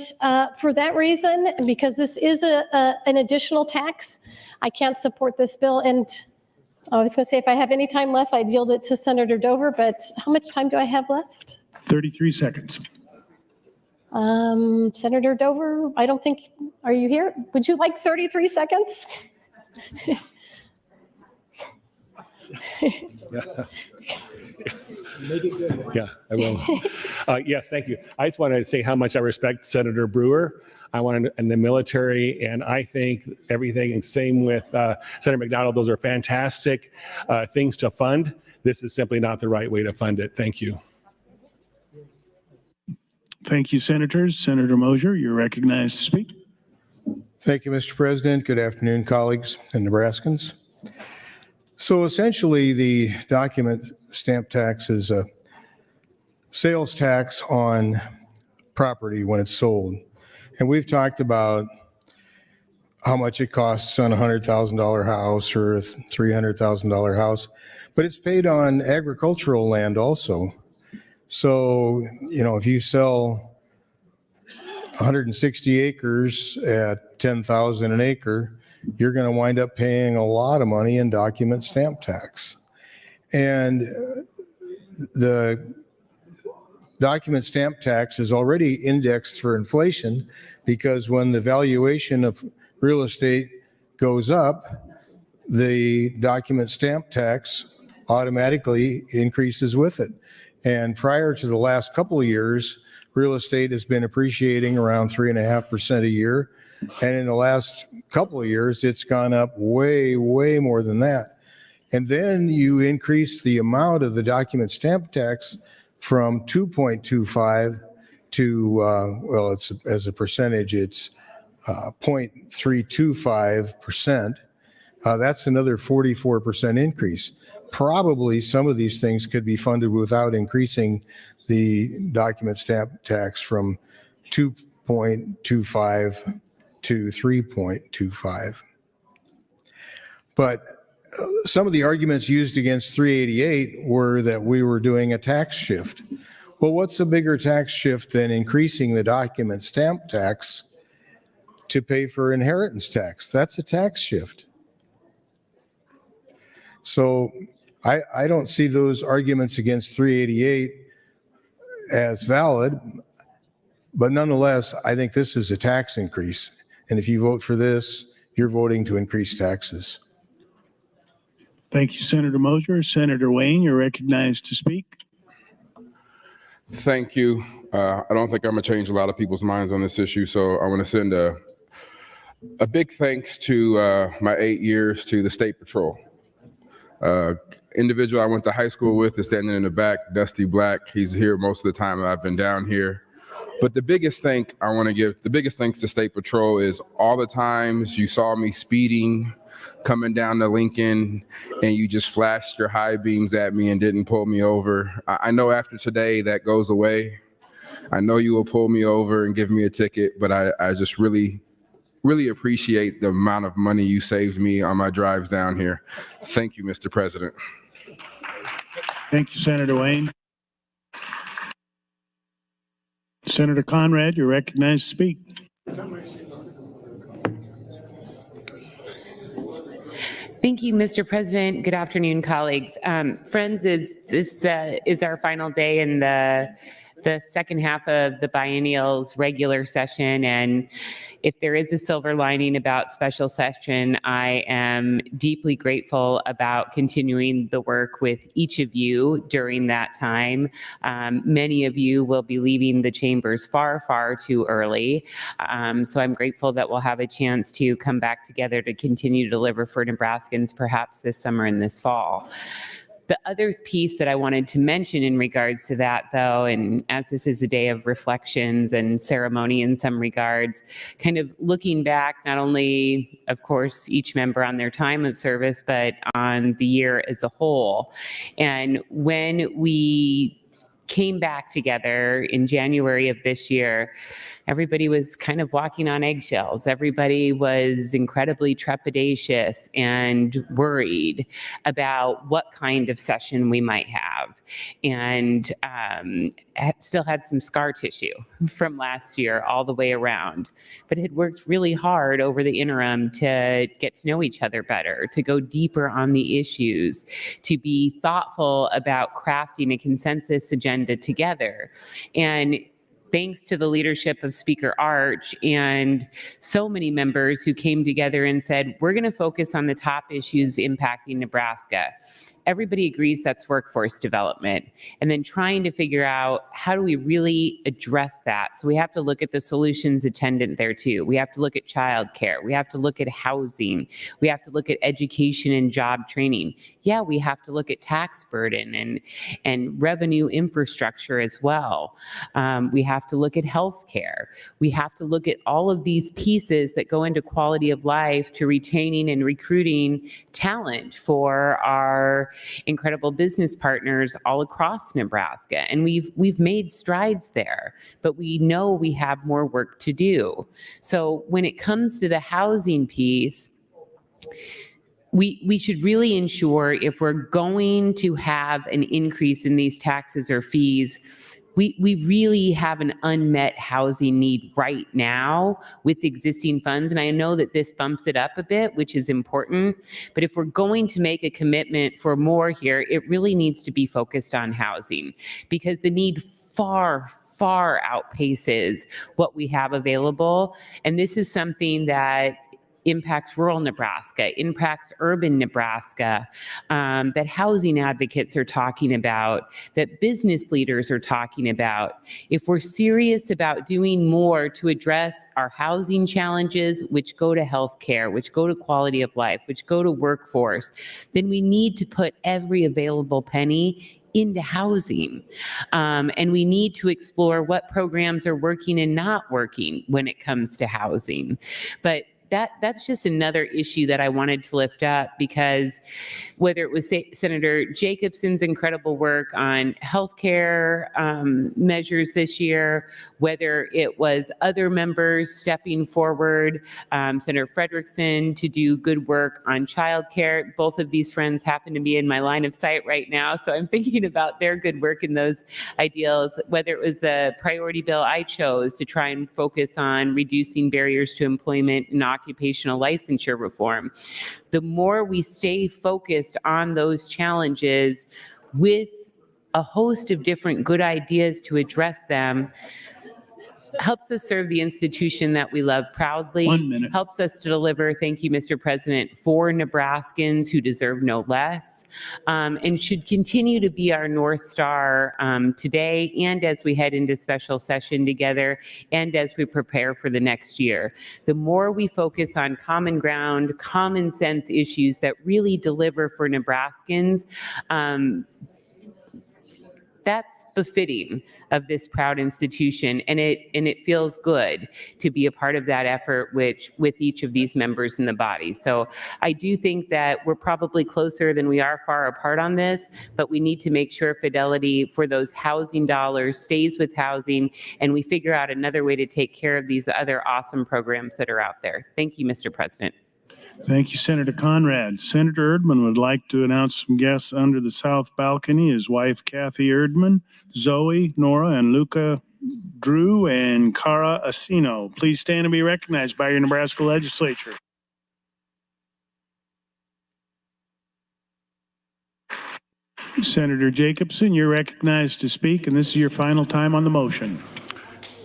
for that reason, because this is an additional tax, I can't support this bill. And I was going to say, if I have any time left, I'd yield it to Senator Dover, but how much time do I have left?
33 seconds.
Senator Dover, I don't think, are you here? Would you like 33 seconds?
Yeah, I will. Yes, thank you. I just wanted to say how much I respect Senator Brewer. I want to, and the military, and I think everything, and same with Senator McDonald, those are fantastic things to fund. This is simply not the right way to fund it. Thank you.
Thank you, Senators. Senator Mosier, you're recognized to speak.
Thank you, Mr. President. Good afternoon, colleagues and Nebraskans. So essentially, the document stamp tax is a sales tax on property when it's sold. And we've talked about how much it costs on a $100,000 house or a $300,000 house, but it's paid on agricultural land also. So, if you sell 160 acres at $10,000 an acre, you're going to wind up paying a lot of money in document stamp tax. And the document stamp tax is already indexed for inflation because when the valuation of real estate goes up, the document stamp tax automatically increases with it. And prior to the last couple of years, real estate has been appreciating around 3.5% a year. And in the last couple of years, it's gone up way, way more than that. And then you increase the amount of the document stamp tax from 2.25 to, it's as a percentage, it's 0.325%. That's another 44% increase. Probably some of these things could be funded without increasing the document stamp tax from 2.25 to 3.25. But some of the arguments used against 388 were that we were doing a tax shift. Well, what's a bigger tax shift than increasing the document stamp tax to pay for inheritance tax? That's a tax shift. So I don't see those arguments against 388 as valid, but nonetheless, I think this is a tax increase. And if you vote for this, you're voting to increase taxes.
Thank you, Senator Mosier. Senator Wayne, you're recognized to speak.
Thank you. I don't think I'm going to change a lot of people's minds on this issue, so I want to send a big thanks to my 8 years to the State Patrol. Individual I went to high school with is standing in the back, Dusty Black. He's here most of the time I've been down here. But the biggest thanks to State Patrol is all the times you saw me speeding, coming down to Lincoln, and you just flashed your high beams at me and didn't pull me over. I know after today that goes away. I know you will pull me over and give me a ticket, but I just really appreciate the amount of money you saved me on my drives down here. Thank you, Mr. President.
Thank you, Senator Wayne. Senator Conrad, you're recognized to speak.
Thank you, Mr. President. Good afternoon, colleagues. Friends, this is our final day in the second half of the biennial's regular session, and if there is a silver lining about special session, I am deeply grateful about continuing the work with each of you during that time. Many of you will be leaving the chambers far, far too early. So I'm grateful that we'll have a chance to come back together to continue to deliver for Nebraskans perhaps this summer and this fall. The other piece that I wanted to mention in regards to that, though, and as this is a day of reflections and ceremony in some regards, kind of looking back, not only, of course, each member on their time of service, but on the year as a whole. And when we came back together in January of this year, everybody was kind of walking on eggshells. Everybody was incredibly trepidatious and worried about what kind of session we might have. And still had some scar tissue from last year all the way around. But it had worked really hard over the interim to get to know each other better, to go deeper on the issues, to be thoughtful about crafting a consensus agenda together. And thanks to the leadership of Speaker Arch and so many members who came together and said, we're going to focus on the top issues impacting Nebraska. everybody agrees that's workforce development. And then trying to figure out how do we really address that? So we have to look at the solutions attendant there too. We have to look at childcare. We have to look at housing. We have to look at education and job training. Yeah, we have to look at tax burden and revenue infrastructure as well. We have to look at healthcare. We have to look at all of these pieces that go into quality of life to retaining and recruiting talent for our incredible business partners all across Nebraska. And we've made strides there, but we know we have more work to do. So when it comes to the housing piece, we should really ensure if we're going to have an increase in these taxes or fees, we really have an unmet housing need right now with existing funds. And I know that this bumps it up a bit, which is important. But if we're going to make a commitment for more here, it really needs to be focused on housing, because the need far outpaces what we have available. And this is something that impacts rural Nebraska, impacts urban Nebraska, that housing advocates are talking about, that business leaders are talking about. If we're serious about doing more to address our housing challenges, which go to healthcare, which go to quality of life, which go to workforce, then we need to put every available penny into housing. And we need to explore what programs are working and not working when it comes to housing. But that's just another issue that I wanted to lift up, because whether it was Senator Jacobson's incredible work on healthcare measures this year, whether it was other members stepping forward, Senator Frederickson to do good work on childcare. Both of these friends happen to be in my line of sight right now, so I'm thinking about their good work in those ideals, whether it was the priority bill I chose to try and focus on reducing barriers to employment and occupational licensure reform. The more we stay focused on those challenges with a host of different good ideas to address them, helps us serve the institution that we love proudly.
1 minute.
Helps us to deliver, thank you, Mr. President, for Nebraskans who deserve no less, and should continue to be our North Star today and as we head into special session together and as we prepare for the next year. The more we focus on common ground, common sense issues that really deliver for Nebraskans, that's befitting of this proud institution, and it feels good to be a part of that effort with each of these members in the body. So I do think that we're probably closer than we are far apart on this, but we need to make sure fidelity for those housing dollars stays with housing, and we figure out another way to take care of these other awesome programs that are out there. Thank you, Mr. President.
Thank you, Senator Conrad. Senator Erdman would like to announce some guests under the south balcony. His wife, Kathy Erdman, Zoe, Nora, and Luca Drew, and Cara Asino. Please stand and be recognized by your Nebraska Legislature. Senator Jacobson, you're recognized to speak, and this is your final time on the motion.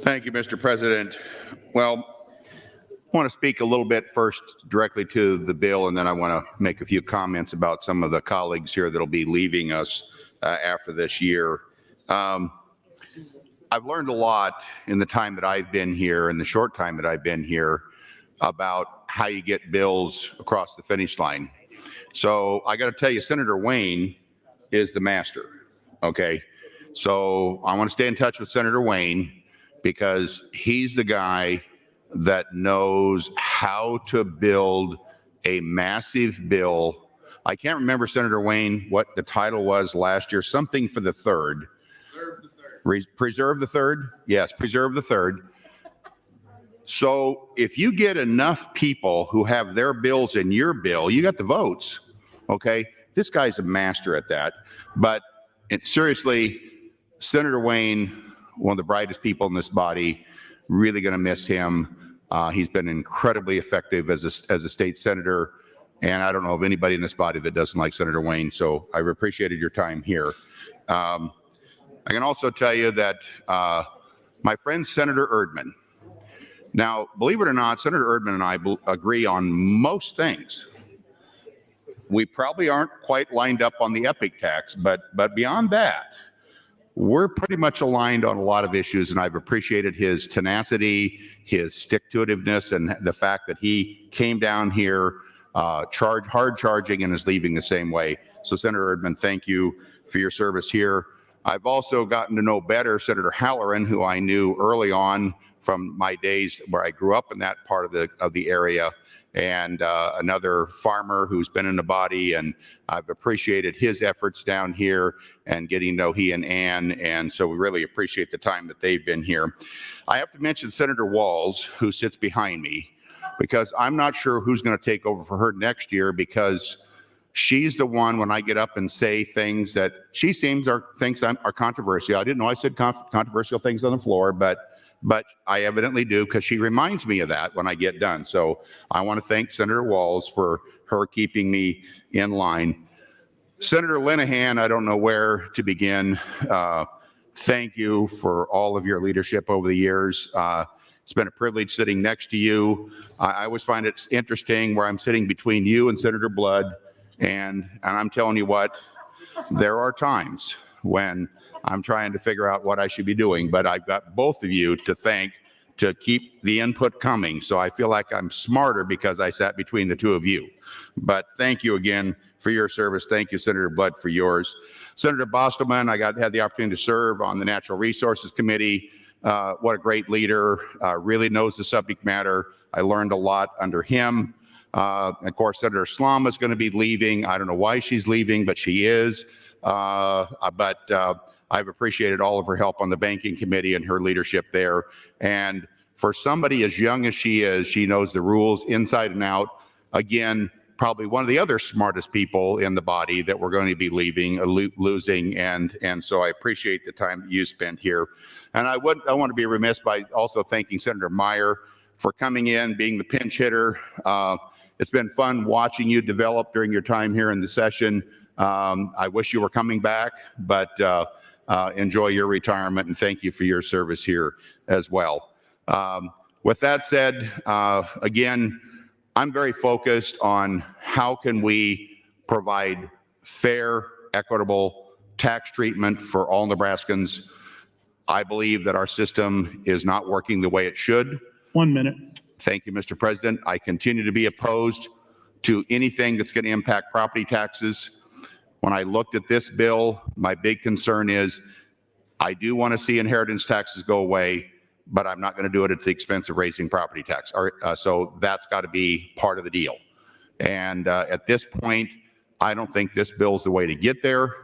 Thank you, Mr. President. Well, I want to speak a little bit first directly to the bill, and then I want to make a few comments about some of the colleagues here that'll be leaving us after this year. I've learned a lot in the time that I've been here, in the short time that I've been here, about how you get bills across the finish line. So I got to tell you, Senator Wayne is the master, okay? So I want to stay in touch with Senator Wayne, because he's the guy that knows how to build a massive bill. I can't remember, Senator Wayne, what the title was last year, something for the third. Preserve the third? Yes, preserve the third. So if you get enough people who have their bills in your bill, you got the votes, okay? This guy's a master at that. But seriously, Senator Wayne, one of the brightest people in this body, really going to miss him. He's been incredibly effective as a state senator, and I don't know of anybody in this body that doesn't like Senator Wayne, so I've appreciated your time here. I can also tell you that my friend Senator Erdman, now, believe it or not, Senator Erdman and I agree on most things. we probably aren't quite lined up on the epic tax, but beyond that, we're pretty much aligned on a lot of issues, and I've appreciated his tenacity, his stick-to-itiveness, and the fact that he came down here, hard charging, and is leaving the same way. So Senator Erdman, thank you for your service here. I've also gotten to know better Senator Halloran, who I knew early on from my days where I grew up in that part of the area, and another farmer who's been in the body, and I've appreciated his efforts down here and getting to know he and Ann, and so we really appreciate the time that they've been here. I have to mention Senator Walls, who sits behind me, because I'm not sure who's going to take over for her next year, because she's the one, when I get up and say things that she thinks are controversial. I didn't know I said controversial things on the floor, but I evidently do, because she reminds me of that when I get done. So I want to thank Senator Walls for her keeping me in line. Senator Linehan, I don't know where to begin. Thank you for all of your leadership over the years. It's been a privilege sitting next to you. I always find it interesting where I'm sitting between you and Senator Blood, and I'm telling you what, there are times when I'm trying to figure out what I should be doing, but I've got both of you to thank to keep the input coming. So I feel like I'm smarter because I sat between the two of you. But thank you again for your service. Thank you, Senator Blood, for yours. Senator Bostelman, I had the opportunity to serve on the Natural Resources Committee. What a great leader, really knows the subject matter. I learned a lot under him. Of course, Senator Slama is going to be leaving. I don't know why she's leaving, but she is. I've appreciated all of her help on the banking committee and her leadership there. And for somebody as young as she is, she knows the rules inside and out. Again, probably one of the other smartest people in the body that we're going to be losing. And so I appreciate the time that you spent here. And I want to be remiss by also thanking Senator Meyer for coming in, being the pinch hitter. It's been fun watching you develop during your time here in the session. I wish you were coming back, but enjoy your retirement, and thank you for your service here as well. With that said, again, I'm very focused on how can we provide fair, equitable tax treatment for all Nebraskans. I believe that our system is not working the way it should.
1 minute.
Thank you, Mr. President. I continue to be opposed to anything that's going to impact property taxes. When I looked at this bill, my big concern is I do want to see inheritance taxes go away, but I'm not going to do it at the expense of raising property tax. So that's got to be part of the deal. And at this point, I don't think this bill is the way to get there,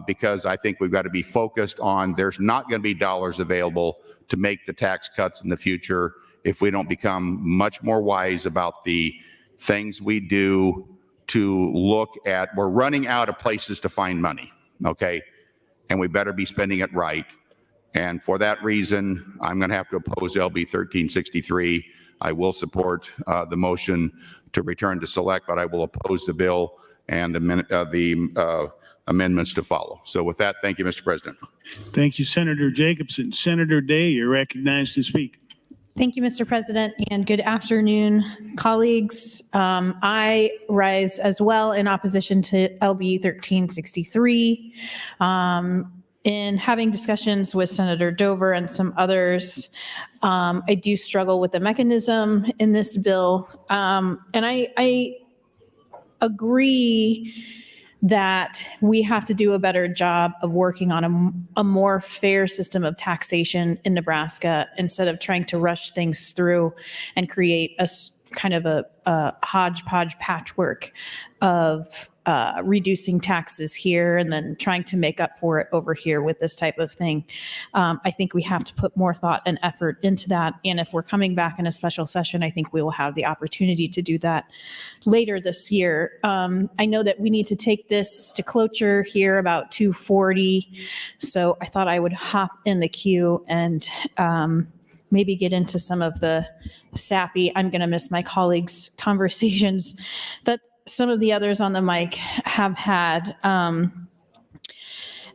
because I think we've got to be focused on there's not going to be dollars available to make the tax cuts in the future if we don't become much more wise about the things we do to look at. We're running out of places to find money, okay? And we better be spending it right. And for that reason, I'm going to have to oppose LB 1363. I will support the motion to return to select, but I will oppose the bill and the amendments to follow. So with that, thank you, Mr. President.
Thank you, Senator Jacobson. Senator Day, you're recognized to speak.
Thank you, Mr. President, and good afternoon, colleagues. I rise as well in opposition to LB 1363. In having discussions with Senator Dover and some others, I do struggle with the mechanism in this bill. And I agree that we have to do a better job of working on a more fair system of taxation in Nebraska instead of trying to rush things through and create a kind of a hodgepodge patchwork of reducing taxes here and then trying to make up for it over here with this type of thing. I think we have to put more thought and effort into that. And if we're coming back in a special session, I think we will have the opportunity to do that later this year. I know that we need to take this to cloture here about 2:40. So I thought I would hop in the queue and maybe get into some of the sappy, I'm going to miss my colleagues' conversations that some of the others on the mic have had.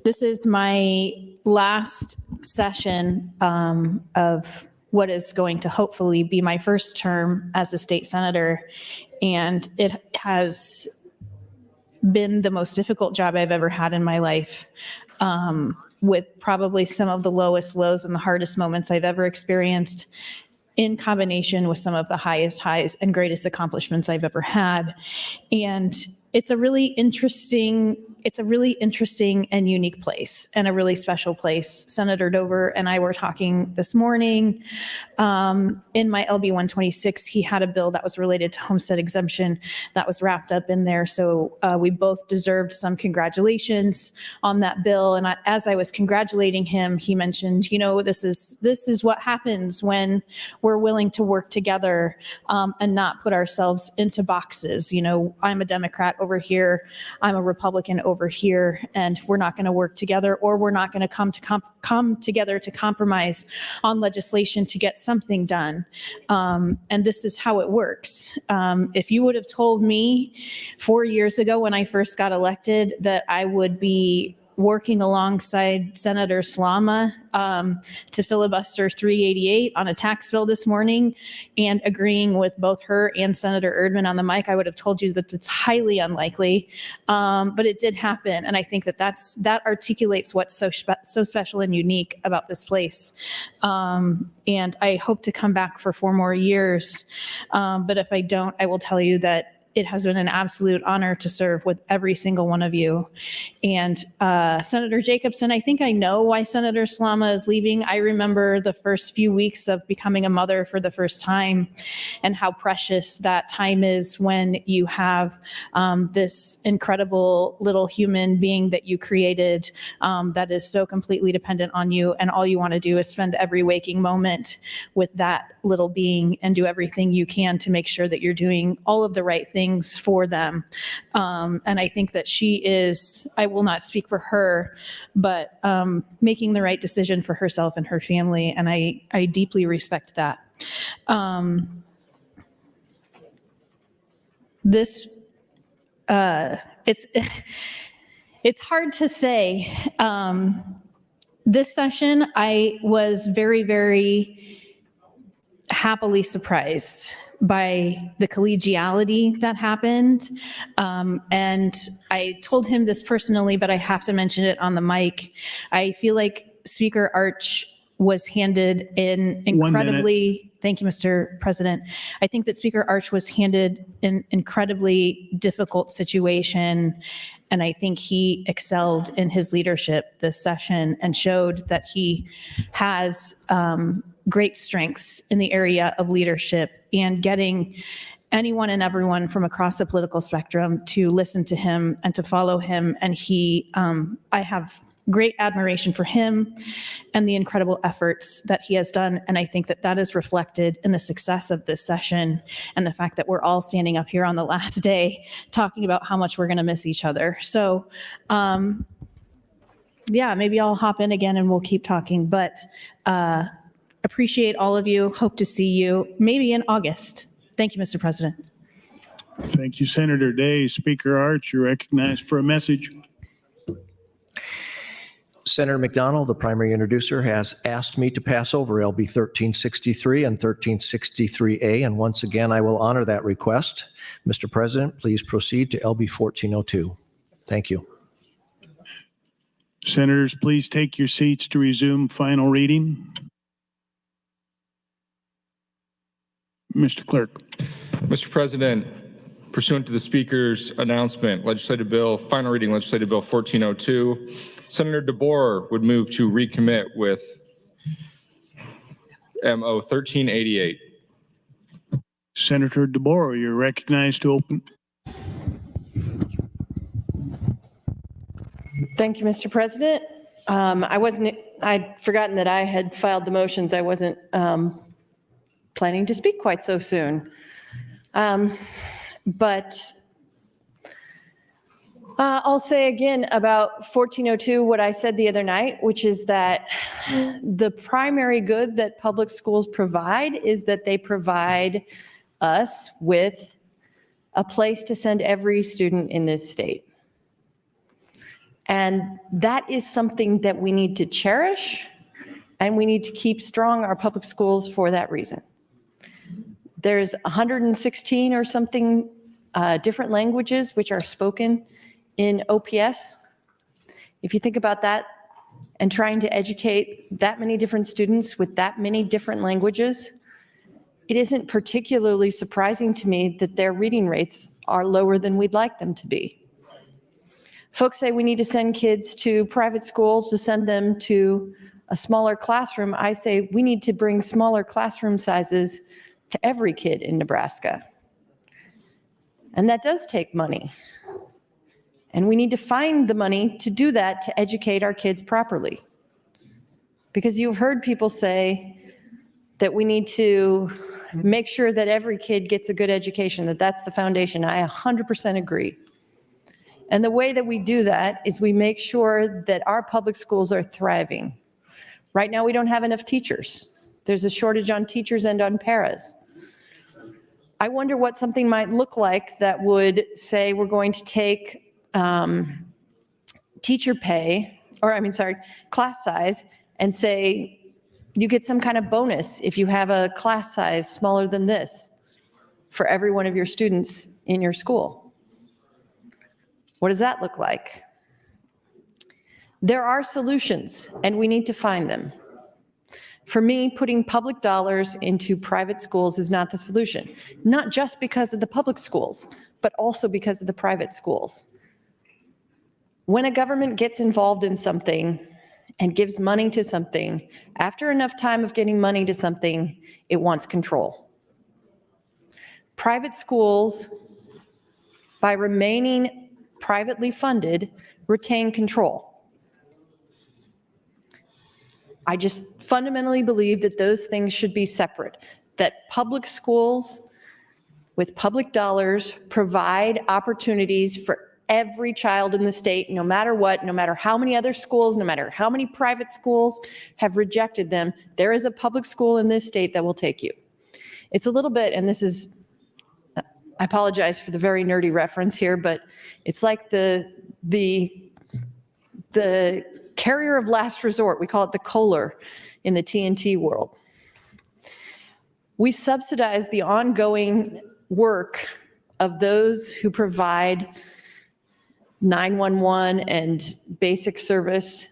This is my last session of what is going to hopefully be my first term as a state senator. And it has been the most difficult job I've ever had in my life, with probably some of the lowest lows and the hardest moments I've ever experienced, in combination with some of the highest highs and greatest accomplishments I've ever had. And it's a really interesting and unique place, and a really special place. Senator Dover and I were talking this morning. In my LB 126, he had a bill that was related to homestead exemption that was wrapped up in there. So we both deserved some congratulations on that bill. And as I was congratulating him, he mentioned, this is what happens when we're willing to work together and not put ourselves into boxes. I'm a Democrat over here, I'm a Republican over here, and we're not going to work together, or we're not going to come together to compromise on legislation to get something done. And this is how it works. If you would have told me 4 years ago when I first got elected that I would be working alongside Senator Slama to filibuster 388 on a tax bill this morning, and agreeing with both her and Senator Erdman on the mic, I would have told you that it's highly unlikely, but it did happen. And I think that articulates what's so special and unique about this place. And I hope to come back for 4 more years. But if I don't, I will tell you that it has been an absolute honor to serve with every single one of you. And Senator Jacobson, I think I know why Senator Slama is leaving. I remember the first few weeks of becoming a mother for the first time, and how precious that time is when you have this incredible little human being that you created that is so completely dependent on you, and all you want to do is spend every waking moment with that little being and do everything you can to make sure that you're doing all of the right things for them. And I think that she is, I will not speak for her, but making the right decision for herself and her family. And I deeply respect that. It's hard to say. This session, I was very, very happily surprised by the collegiality that happened. And I told him this personally, but I have to mention it on the mic. I feel like Speaker Arch was handed an incredibly, thank you, Mr. President. I think that Speaker Arch was handed an incredibly difficult situation. And I think he excelled in his leadership this session and showed that he has great strengths in the area of leadership and getting anyone and everyone from across the political spectrum to listen to him and to follow him. And I have great admiration for him and the incredible efforts that he has done. And I think that that is reflected in the success of this session and the fact that we're all standing up here on the last day talking about how much we're going to miss each other. So, yeah, maybe I'll hop in again and we'll keep talking, but appreciate all of you. Hope to see you maybe in August. Thank you, Mr. President.
Thank you, Senator Day. Speaker Arch, you're recognized for a message.
Senator McDonald, the primary introducer, has asked me to pass over LB 1363 and 1363A, and once again, I will honor that request. Mr. President, please proceed to LB 1402. Thank you.
Senators, please take your seats to resume final reading. Mr. Clerk.
Mr. President, pursuant to the Speaker's announcement, Legislative Bill, final reading Legislative Bill 1402, Senator DeBoer would move to recommit with MO 1388.
Senator DeBoer, you're recognized to open.
Thank you, Mr. President. I'd forgotten that I had filed the motions. I wasn't planning to speak quite so soon. But I'll say again about 1402 what I said the other night, which is that the primary good that public schools provide is that they provide us with a place to send every student in this state. And that is something that we need to cherish, and we need to keep strong our public schools for that reason. There's 116 or something different languages which are spoken in OPS, if you think about that, and trying to educate that many different students with that many different languages, it isn't particularly surprising to me that their reading rates are lower than we'd like them to be. Folks say we need to send kids to private schools, to send them to a smaller classroom. I say we need to bring smaller classroom sizes to every kid in Nebraska. And that does take money. And we need to find the money to do that, to educate our kids properly. Because you've heard people say that we need to make sure that every kid gets a good education, that that's the foundation. I 100% agree. And the way that we do that is we make sure that our public schools are thriving. Right now, we don't have enough teachers. There's a shortage on teachers and on paras. I wonder what something might look like that would say we're going to take teacher pay, class size, and say you get some kind of bonus if you have a class size smaller than this for every one of your students in your school. What does that look like? There are solutions, and we need to find them. For me, putting public dollars into private schools is not the solution, not just because of the public schools, but also because of the private schools. When a government gets involved in something and gives money to something, after enough time of getting money to something, it wants control. Private schools, by remaining privately funded, retain control. I just fundamentally believe that those things should be separate, that public schools with public dollars provide opportunities for every child in the state, no matter what, no matter how many other schools, no matter how many private schools have rejected them, there is a public school in this state that will take you. It's a little bit, and this is, I apologize for the very nerdy reference here, but it's like the carrier of last resort. We call it the Kohler in the TNT world. We subsidize the ongoing work of those who provide 911 and basic service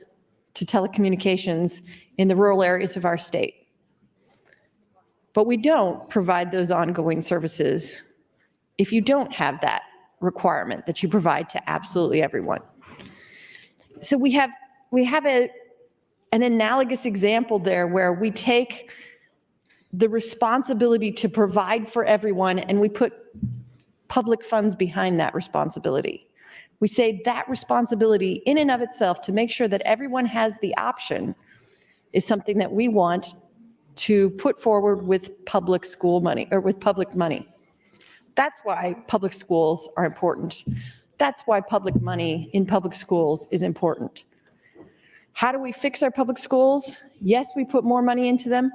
to telecommunications in the rural areas of our state. But we don't provide those ongoing services if you don't have that requirement that you provide to absolutely everyone. So we have an analogous example there where we take the responsibility to provide for everyone and we put public funds behind that responsibility. We say that responsibility in and of itself to make sure that everyone has the option is something that we want to put forward with public school money or with public money. That's why public schools are important. That's why public money in public schools is important. How do we fix our public schools? Yes, we put more money into them.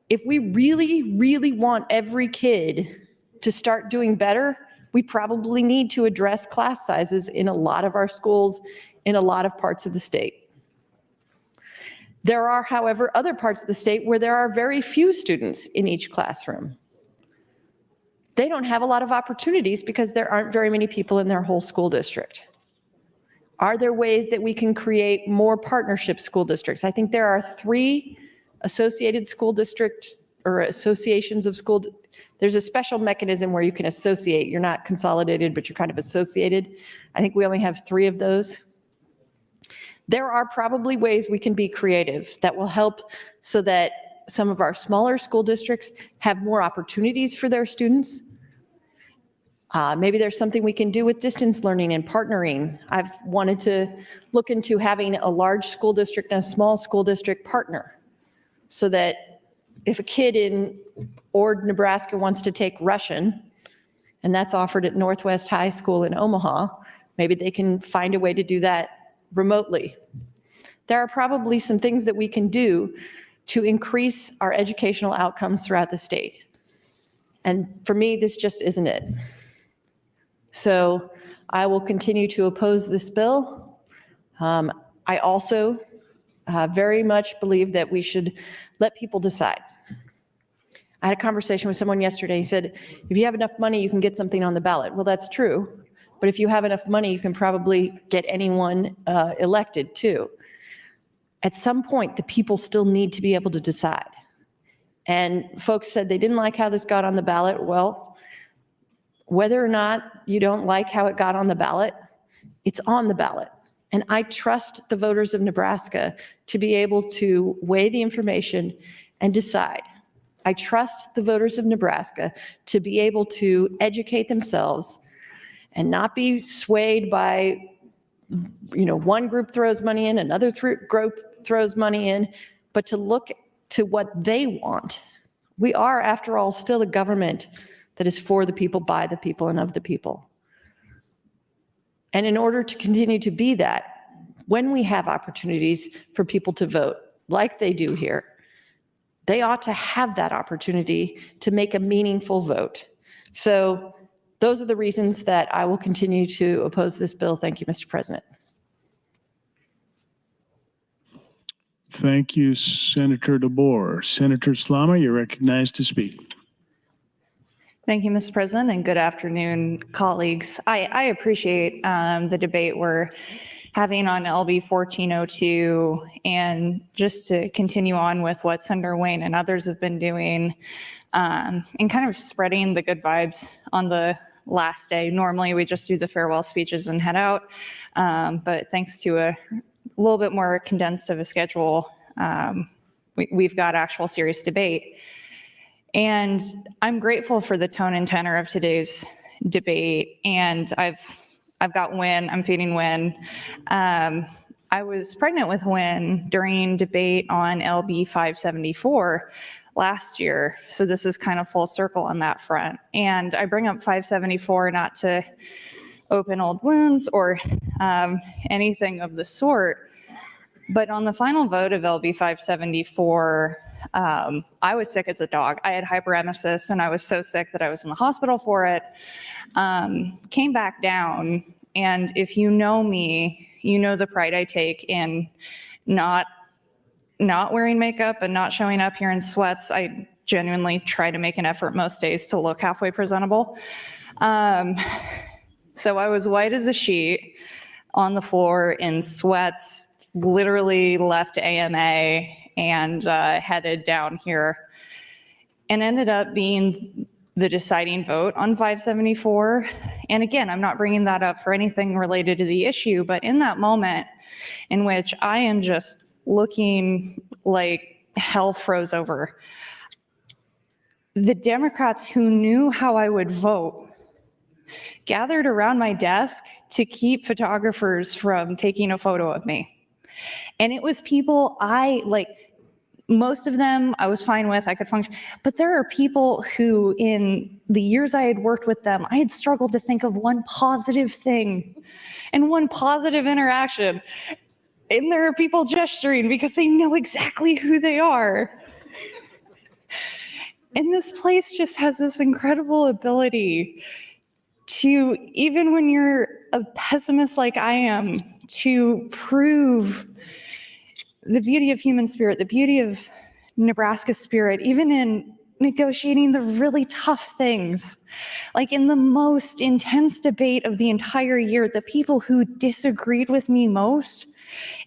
If we really, really want every kid to start doing better, we probably need to address class sizes in a lot of our schools in a lot of parts of the state. There are, however, other parts of the state where there are very few students in each classroom. They don't have a lot of opportunities because there aren't very many people in their whole school district. Are there ways that we can create more partnership school districts? I think there are 3 associated school districts or associations of school. There's a special mechanism where you can associate. You're not consolidated, but you're kind of associated. I think we only have 3 of those. There are probably ways we can be creative that will help so that some of our smaller school districts have more opportunities for their students. Maybe there's something we can do with distance learning and partnering. I've wanted to look into having a large school district and a small school district partner so that if a kid in Ord, Nebraska wants to take Russian, and that's offered at Northwest High School in Omaha, maybe they can find a way to do that remotely. There are probably some things that we can do to increase our educational outcomes throughout the state. And for me, this just isn't it. So I will continue to oppose this bill. I also very much believe that we should let people decide. I had a conversation with someone yesterday. He said, if you have enough money, you can get something on the ballot. Well, that's true. but if you have enough money, you can probably get anyone elected too. At some point, the people still need to be able to decide. And folks said they didn't like how this got on the ballot. Well, whether or not you don't like how it got on the ballot, it's on the ballot. And I trust the voters of Nebraska to be able to weigh the information and decide. I trust the voters of Nebraska to be able to educate themselves and not be swayed by, one group throws money in, another group throws money in, but to look to what they want. We are, after all, still a government that is for the people, by the people, and of the people. And in order to continue to be that, when we have opportunities for people to vote, like they do here, they ought to have that opportunity to make a meaningful vote. So those are the reasons that I will continue to oppose this bill. Thank you, Mr. President.
Thank you, Senator DeBoer. Senator Slama, you're recognized to speak.
Thank you, Mr. President, and good afternoon, colleagues. I appreciate the debate we're having on LB 1402, and just to continue on with what Senator Wayne and others have been doing, and kind of spreading the good vibes on the last day. Normally, we just do the farewell speeches and head out, but thanks to a little bit more condensed of a schedule, we've got actual serious debate. And I'm grateful for the tone and tenor of today's debate. And I've got Wynn, I'm feeding Wynn. I was pregnant with Wynn during debate on LB 574 last year. So this is kind of full circle on that front. And I bring up 574 not to open old wounds or anything of the sort. But on the final vote of LB 574, I was sick as a dog. I had hyperemesis and I was so sick that I was in the hospital for it. Came back down, and if you know me, you know the pride I take in not wearing makeup and not showing up here in sweats. I genuinely try to make an effort most days to look halfway presentable. So I was white as a sheet on the floor in sweats, literally left AMA and headed down here, and ended up being the deciding vote on 574. And again, I'm not bringing that up for anything related to the issue, but in that moment in which I am just looking like hell froze over, the Democrats who knew how I would vote gathered around my desk to keep photographers from taking a photo of me. And it was people most of them I was fine with, I could function. But there are people who, in the years I had worked with them, I had struggled to think of one positive thing and one positive interaction. And there are people gesturing because they know exactly who they are. And this place just has this incredible ability to, even when you're a pessimist like I am, to prove the beauty of human spirit, the beauty of Nebraska spirit, even in negotiating the really tough things. Like in the most intense debate of the entire year, the people who disagreed with me most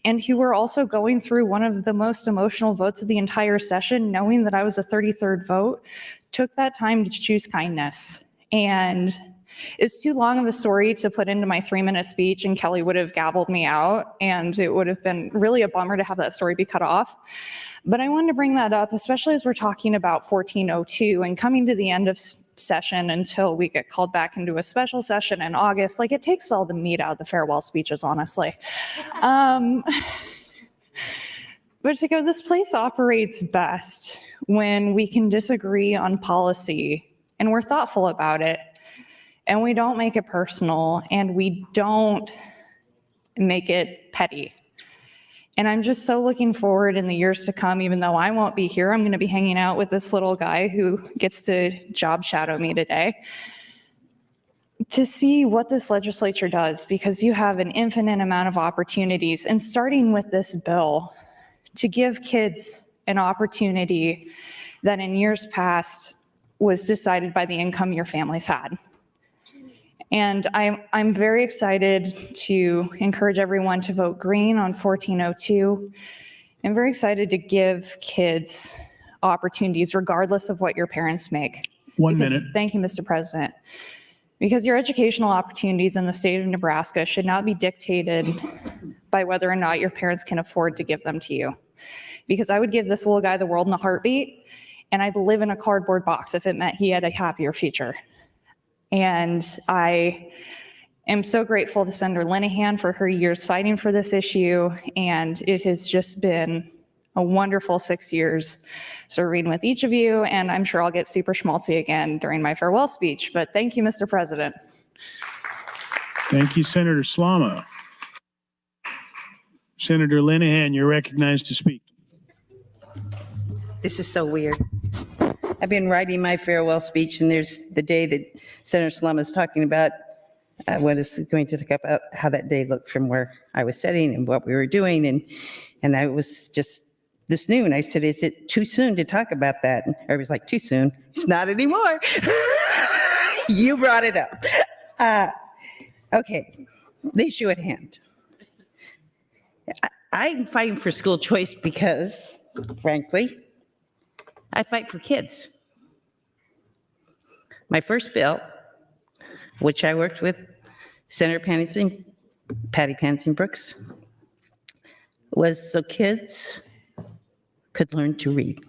and who were also going through one of the most emotional votes of the entire session, knowing that I was a 33rd vote, took that time to choose kindness. And it's too long of a story to put into my 3-minute speech, and Kelly would have gabbled me out, and it would have been really a bummer to have that story be cut off. But I wanted to bring that up, especially as we're talking about 1402 and coming to the end of session until we get called back into a special session in August. Like, it takes all the meat out of the farewell speeches, honestly. But to go, this place operates best when we can disagree on policy and we're thoughtful about it. And we don't make it personal, and we don't make it petty. And I'm just so looking forward in the years to come, even though I won't be here, I'm going to be hanging out with this little guy who gets to job shadow me today, to see what this legislature does, because you have an infinite amount of opportunities, and starting with this bill, to give kids an opportunity that in years past was decided by the income your families had. And I'm very excited to encourage everyone to vote green on 1402. I'm very excited to give kids opportunities regardless of what your parents make.
One minute.
Thank you, Mr. President. Because your educational opportunities in the state of Nebraska should not be dictated by whether or not your parents can afford to give them to you. Because I would give this little guy the world in a heartbeat, and I'd live in a cardboard box if it meant he had a happier future. And I am so grateful to Senator Linehan for her years fighting for this issue, and it has just been a wonderful 6 years serving with each of you, and I'm sure I'll get super schmaltzy again during my farewell speech, but thank you, Mr. President.
Thank you, Senator Slama. Senator Linehan, you're recognized to speak.
This is so weird. I've been writing my farewell speech, and there's the day that Senator Slama is talking about what is going to talk about how that day looked from where I was sitting and what we were doing, and I was just this noon, I said, is it too soon to talk about that? And everybody was like, too soon? It's not anymore. You brought it up. Okay, the issue at hand. I'm fighting for school choice because, frankly, I fight for kids. My first bill, which I worked with Senator Patty Pansing Brooks, was so kids could learn to read.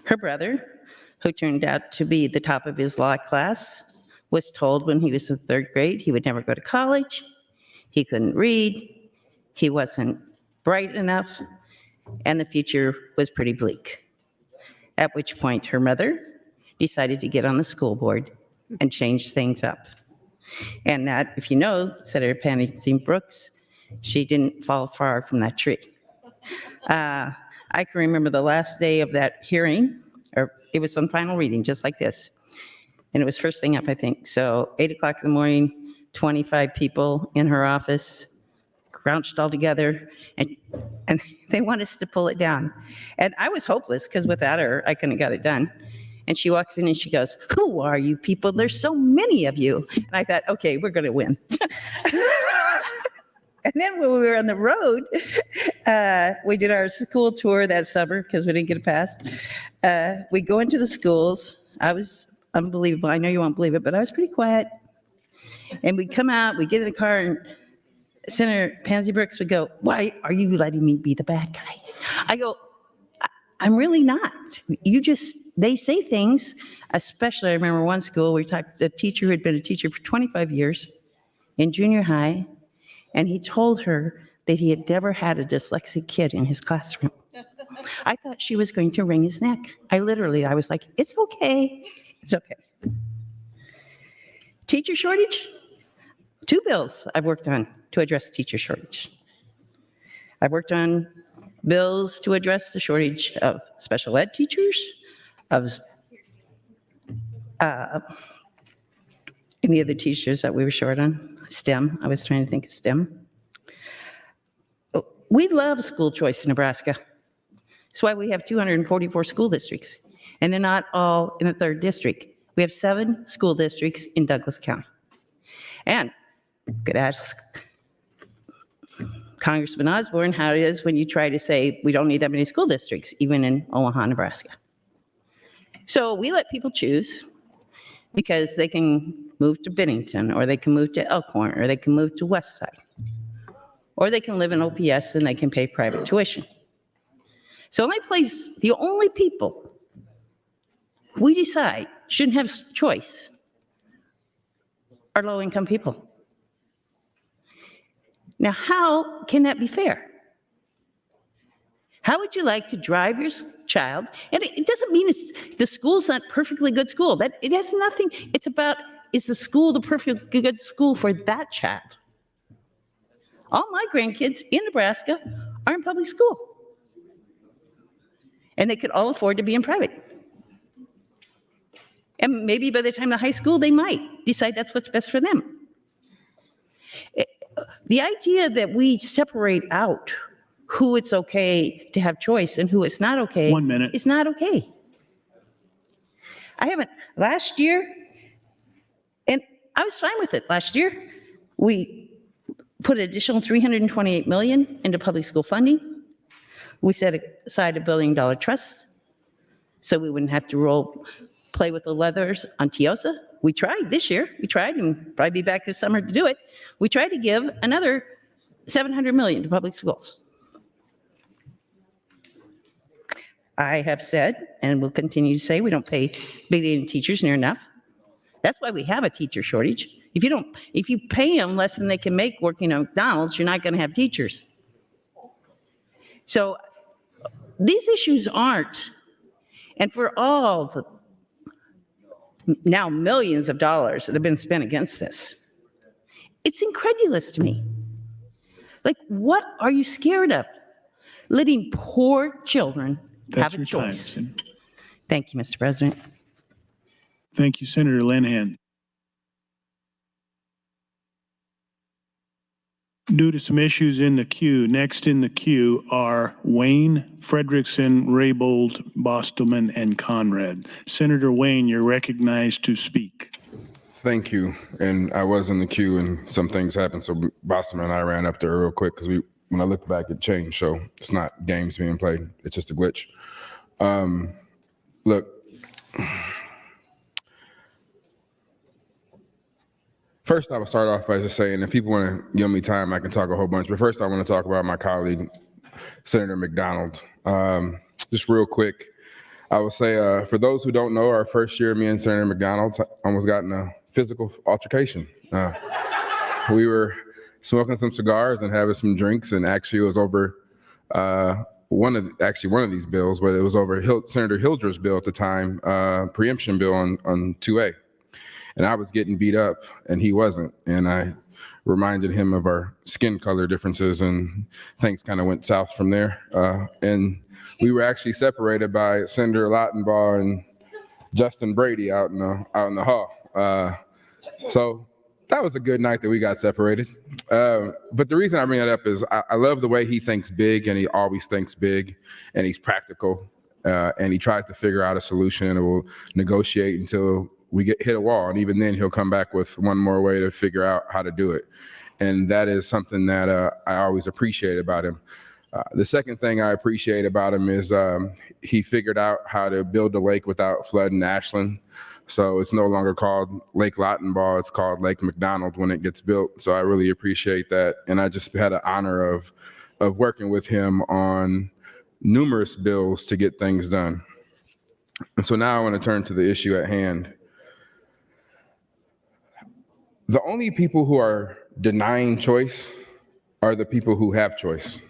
Her brother, who turned out to be the top of his law class, was told when he was in 3rd grade he would never go to college, he couldn't read, he wasn't bright enough, and the future was pretty bleak. At which point her mother decided to get on the school board and change things up. And that, if you know Senator Pansing Brooks, she didn't fall far from that tree. I can remember the last day of that hearing, or it was on final reading, just like this. And it was first thing up, I think. So 8 o'clock in the morning, 25 people in her office, crouched all together, and they want us to pull it down. And I was hopeless, because without her, I couldn't have got it done. And she walks in and she goes, who are you people? There's so many of you. And I thought, okay, we're going to win. And then when we were on the road, we did our school tour that summer because we didn't get it passed. We go into the schools. I was unbelievable. I know you won't believe it, but I was pretty quiet. And we come out, we get in the car, and Senator Pansy Brooks would go, why are you letting me be the bad guy? I go, I'm really not. They say things, especially I remember one school, we talked to a teacher who had been a teacher for 25 years in junior high, and he told her that he had never had a dyslexic kid in his classroom. I thought she was going to wring his neck. I was like, it's okay. It's okay. Teacher shortage? 2 bills I've worked on to address teacher shortage. I've worked on bills to address the shortage of special ed teachers, of any of the teachers that we were short on. STEM, I was trying to think of STEM. We love school choice in Nebraska. That's why we have 244 school districts, and they're not all in the 3rd district. We have 7 school districts in Douglas County. And you could ask Congressman Osborne how it is when you try to say we don't need that many school districts, even in Omaha, Nebraska. So we let people choose because they can move to Bennington, or they can move to Elkhorn, or they can move to Westside, or they can live in OPS and they can pay private tuition. So the only people we decide shouldn't have choice are low-income people. Now, how can that be fair? How would you like to drive your child? And it doesn't mean the school's not perfectly good school. That it has nothing. It's about, is the school the perfectly good school for that child? All my grandkids in Nebraska are in public school, and they could all afford to be in private. And maybe by the time they're high school, they might decide that's what's best for them. The idea that we separate out who it's okay to have choice and who it's not okay.
1 minute.
It's not okay. Last year, and I was fine with it last year. We put an additional $328 million into public school funding. We set aside $1 billion trust so we wouldn't have to play with the levers on TIOSA. We tried this year. We tried, and probably be back this summer to do it. We tried to give another $700 million to public schools. I have said, and will continue to say, we don't pay big data teachers near enough. That's why we have a teacher shortage. If you pay them less than they can make working at McDonald's, you're not going to have teachers. So these issues aren't, and for all the now millions of dollars that have been spent against this, it's incredulous to me. Like, what are you scared of? Letting poor children have a choice. Thank you, Mr. President.
Thank you, Senator Linehan. Due to some issues in the queue, next in the queue are Wayne, Frederickson, Raybold, Bostelman, and Conrad. Senator Wayne, you're recognized to speak.
Thank you. And I was in the queue and some things happened. So Bostelman and I ran up there real quick because when I looked back, it changed. So it's not games being played. It's just a glitch. Look, first I will start off by just saying, if people want to give me time, I can talk a whole bunch. But first I want to talk about my colleague, Senator McDonald. Just real quick, I will say, for those who don't know, our first year, me and Senator McDonald almost got in a physical altercation. We were smoking some cigars and having some drinks, and actually it was over one of these bills, but it was over Senator Hildreth's bill at the time, preemption bill on 2A. And I was getting beat up and he wasn't. And I reminded him of our skin color differences, and things kind of went south from there. And we were actually separated by Senator Lautenbaugh and Justin Brady out in the hall. So that was a good night that we got separated. But the reason I bring that up is I love the way he thinks big, and he always thinks big, and he's practical, and he tries to figure out a solution, and will negotiate until we hit a wall. And even then he'll come back with one more way to figure out how to do it. And that is something that I always appreciate about him. The second thing I appreciate about him is he figured out how to build a lake without flooding Ashland. So it's no longer called Lake Lautenbaugh, it's called Lake McDonald when it gets built. So I really appreciate that. And I just had an honor of working with him on numerous bills to get things done. And so now I want to turn to the issue at hand. The only people who are denying choice are the people who have choice.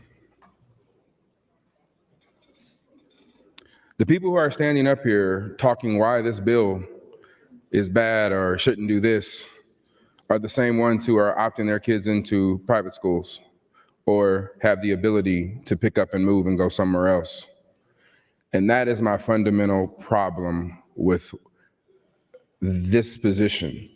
The people who are standing up here talking why this bill is bad or shouldn't do this are the same ones who are opting their kids into private schools or have the ability to pick up and move and go somewhere else. And that is my fundamental problem with this position.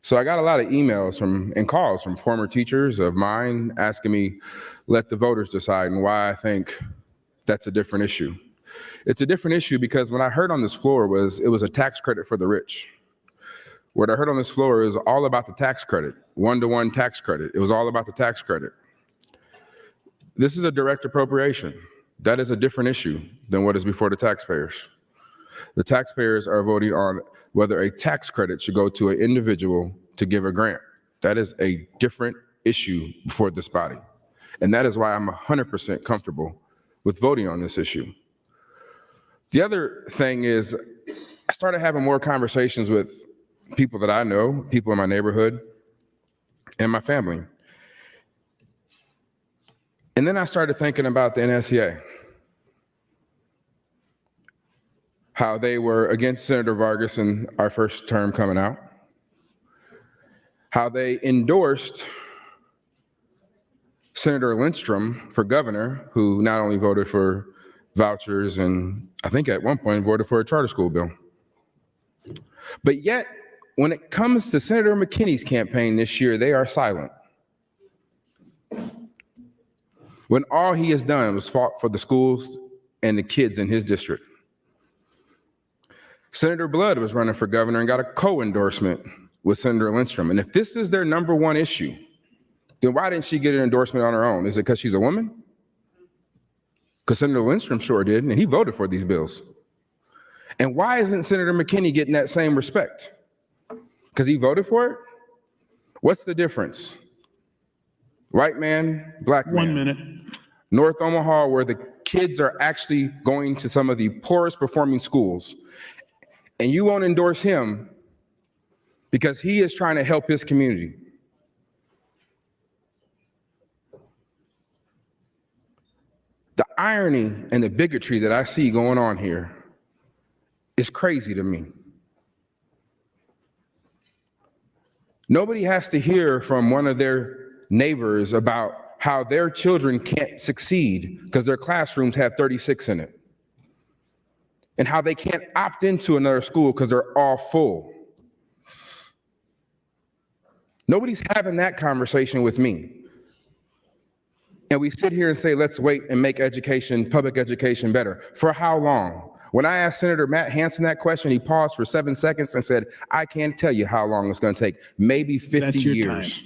So I got a lot of emails and calls from former teachers of mine asking me, let the voters decide, and why I think that's a different issue. It's a different issue because what I heard on this floor was it was a tax credit for the rich. What I heard on this floor is all about the tax credit, one-to-one tax credit. It was all about the tax credit. This is a direct appropriation. That is a different issue than what is before the taxpayers. The taxpayers are voting on whether a tax credit should go to an individual to give a grant. That is a different issue before this body. And that is why I'm 100% comfortable with voting on this issue. The other thing is I started having more conversations with people that I know, people in my neighborhood, and my family. And then I started thinking about the NSEA, how they were against Senator Vargas in our first term coming out, how they endorsed Senator Lindstrom for governor, who not only voted for vouchers and I think at one point voted for a charter school bill. But yet, when it comes to Senator McKinney's campaign this year, they are silent. When all he has done was fought for the schools and the kids in his district. Senator Blood was running for governor and got a co-endorsement with Senator Lindstrom. And if this is their number one issue, then why didn't she get an endorsement on her own? Is it because she's a woman? Because Senator Lindstrom sure did, and he voted for these bills. And why isn't Senator McKinney getting that same respect? Because he voted for it? What's the difference? White man, black man.
1 minute.
North Omaha, where the kids are actually going to some of the poorest performing schools. And you won't endorse him because he is trying to help his community. The irony and the bigotry that I see going on here is crazy to me. Nobody has to hear from one of their neighbors about how their children can't succeed because their classrooms have 36 in it, and how they can't opt into another school because they're all full. Nobody's having that conversation with me. And we sit here and say, let's wait and make education, public education better. For how long? When I asked Senator Matt Hansen that question, he paused for 7 seconds and said, I can't tell you how long it's going to take, maybe 50
That's your
years.
time.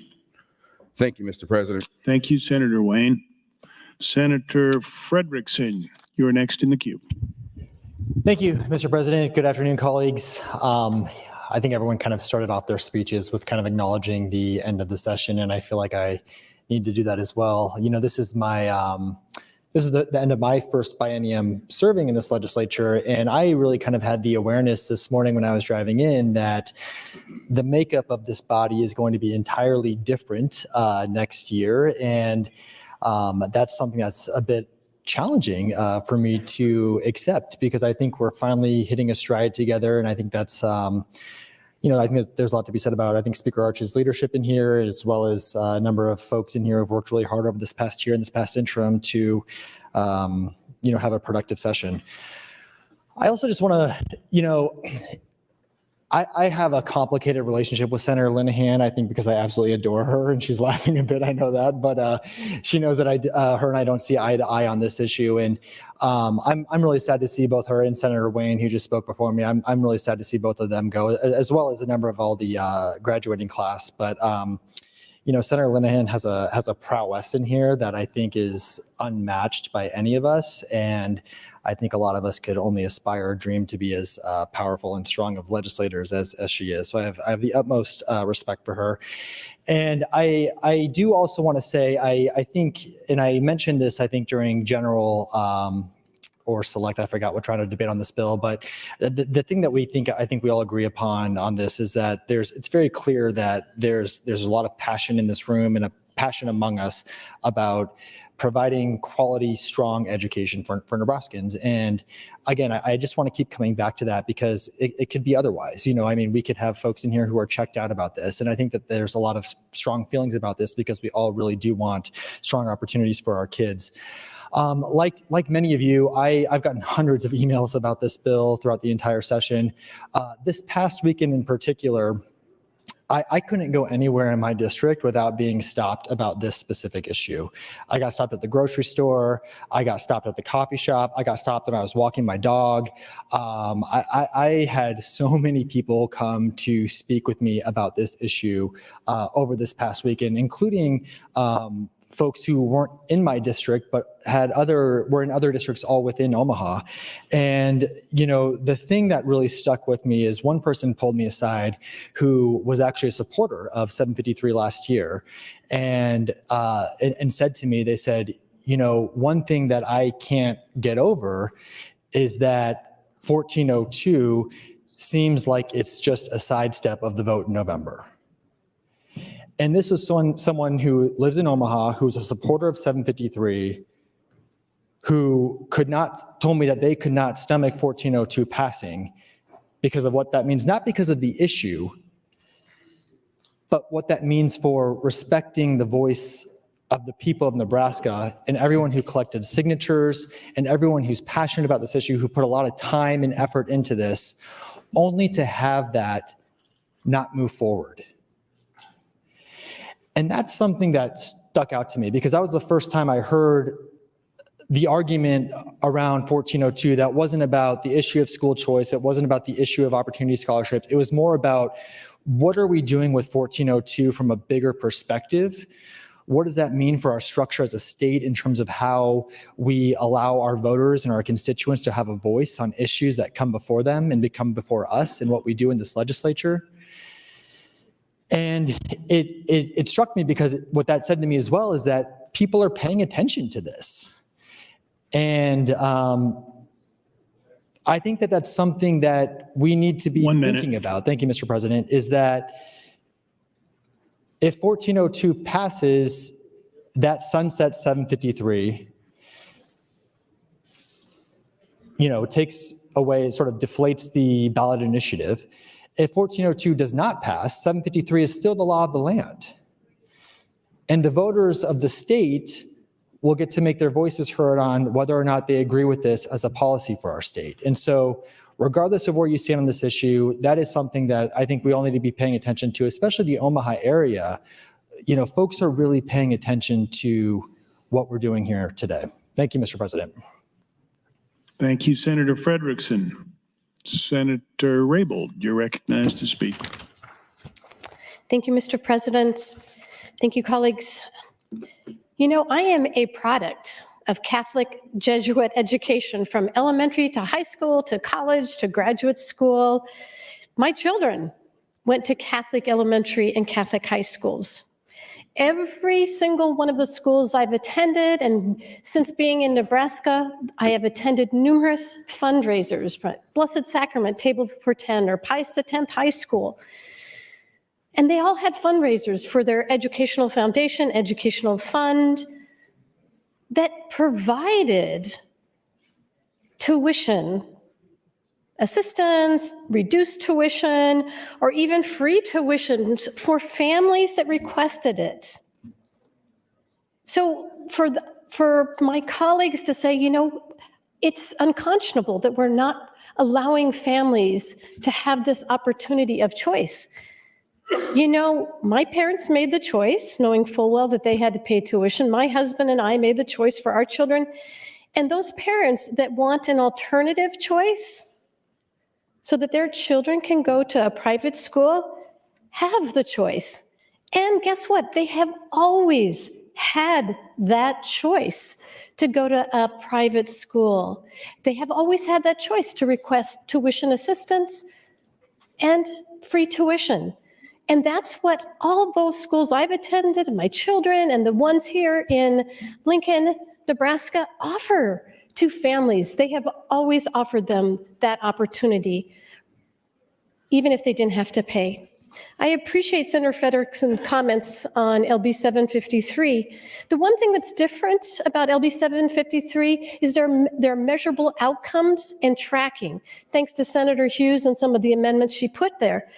Thank you, Mr. President.
Thank you, Senator Wayne. Senator Frederickson, you're next in the queue.
Thank you, Mr. President. Good afternoon, colleagues. I think everyone kind of started off their speeches with kind of acknowledging the end of the session, and I feel like I need to do that as well. You know, this is my this is the end of my first biennium serving in this legislature, and I really kind of had the awareness this morning when I was driving in that the makeup of this body is going to be entirely different next year, and that's something that's a bit challenging for me to accept, because I think we're finally hitting a stride together, and I think that's you know, I think there's a lot to be said about, I think, Speaker Arch's leadership in here, as well as a number of folks in here who've worked really hard over this past year and this past interim to, you know, have a productive session. I also just want to, you know, I have a complicated relationship with Senator Linehan, I think, because I absolutely adore her, and she's laughing a bit, I know that, but she knows that her and I don't see eye to eye on this issue, and I'm really sad to see both her and Senator Wayne, who just spoke before me, I'm really sad to see both of them go, as well as a number of all the graduating class, but you know, Senator Linehan has a prowess in here that I think is unmatched by any of us, and I think a lot of us could only aspire or dream to be as powerful and strong of legislators as she is. So I have the utmost respect for her. And I do also want to say, I think, and I mentioned this, I think, during general or select, I forgot, we're trying to debate on this bill, but the thing that I think we all agree upon on this is that it's very clear that there's a lot of passion in this room and a passion among us about providing quality, strong education for Nebraskans. And again, I just want to keep coming back to that, because it could be otherwise. You know, I mean, we could have folks in here who are checked out about this. And I think that there's a lot of strong feelings about this, because we all really do want strong opportunities for our kids. Like many of you, I've gotten hundreds of emails about this bill throughout the entire session. This past weekend in particular, I couldn't go anywhere in my district without being stopped about this specific issue. I got stopped at the grocery store. I got stopped at the coffee shop. I got stopped when I was walking my dog. I had so many people come to speak with me about this issue over this past weekend, including folks who weren't in my district, but were in other districts all within Omaha. And, you know, the thing that really stuck with me is one person pulled me aside who was actually a supporter of 753 last year, and said to me, they said, you know, one thing that I can't get over is that 1402 seems like it's just a sidestep of the vote in November. And this is someone who lives in Omaha, who's a supporter of 753, who told me that they could not stomach 1402 passing because of what that means, not because of the issue, but what that means for respecting the voice of the people of Nebraska and everyone who collected signatures and everyone who's passionate about this issue, who put a lot of time and effort into this, only to have that not move forward. And that's something that stuck out to me, because that was the first time I heard the argument around 1402 that wasn't about the issue of school choice. It wasn't about the issue of opportunity scholarships. It was more about what are we doing with 1402 from a bigger perspective? What does that mean for our structure as a state in terms of how we allow our voters and our constituents to have a voice on issues that come before them and become before us and what we do in this legislature? And it struck me because what that said to me as well is that people are paying attention to this. And I think that that's something that we need to be thinking about. Thank you, Mr. President, is that if 1402 passes, that sunsets 753, takes away, sort of deflates the ballot initiative. If 1402 does not pass, 753 is still the law of the land. And the voters of the state will get to make their voices heard on whether or not they agree with this as a policy for our state. And so regardless of where you stand on this issue, that is something that I think we all need to be paying attention to, especially the Omaha area. Folks are really paying attention to what we're doing here today. Thank you, Mr. President.
Thank you, Senator Frederickson. Senator Raybold, you're recognized to speak.
Thank you, Mr. President. Thank you, colleagues. I am a product of Catholic Jesuit education from elementary to high school to college to graduate school. My children went to Catholic elementary and Catholic high schools. Every single one of the schools I've attended, and since being in Nebraska, I have attended numerous fundraisers for Blessed Sacrament, Table for 10, or Pius X High School. And they all had fundraisers for their educational foundation, educational fund, that provided tuition assistance, reduced tuition, or even free tuition for families that requested it. So for my colleagues to say, it's unconscionable that we're not allowing families to have this opportunity of choice. My parents made the choice, knowing full well that they had to pay tuition. My husband and I made the choice for our children. And those parents that want an alternative choice so that their children can go to a private school have the choice. And guess what? They have always had that choice to go to a private school. They have always had that choice to request tuition assistance and free tuition. And that's what all those schools I've attended, my children, and the ones here in Lincoln, Nebraska, offer to families. They have always offered them that opportunity, even if they didn't have to pay. I appreciate Senator Frederickson's comments on LB 753. The one thing that's different about LB 753 is there are measurable outcomes and tracking, thanks to Senator Hughes and some of the amendments she put there.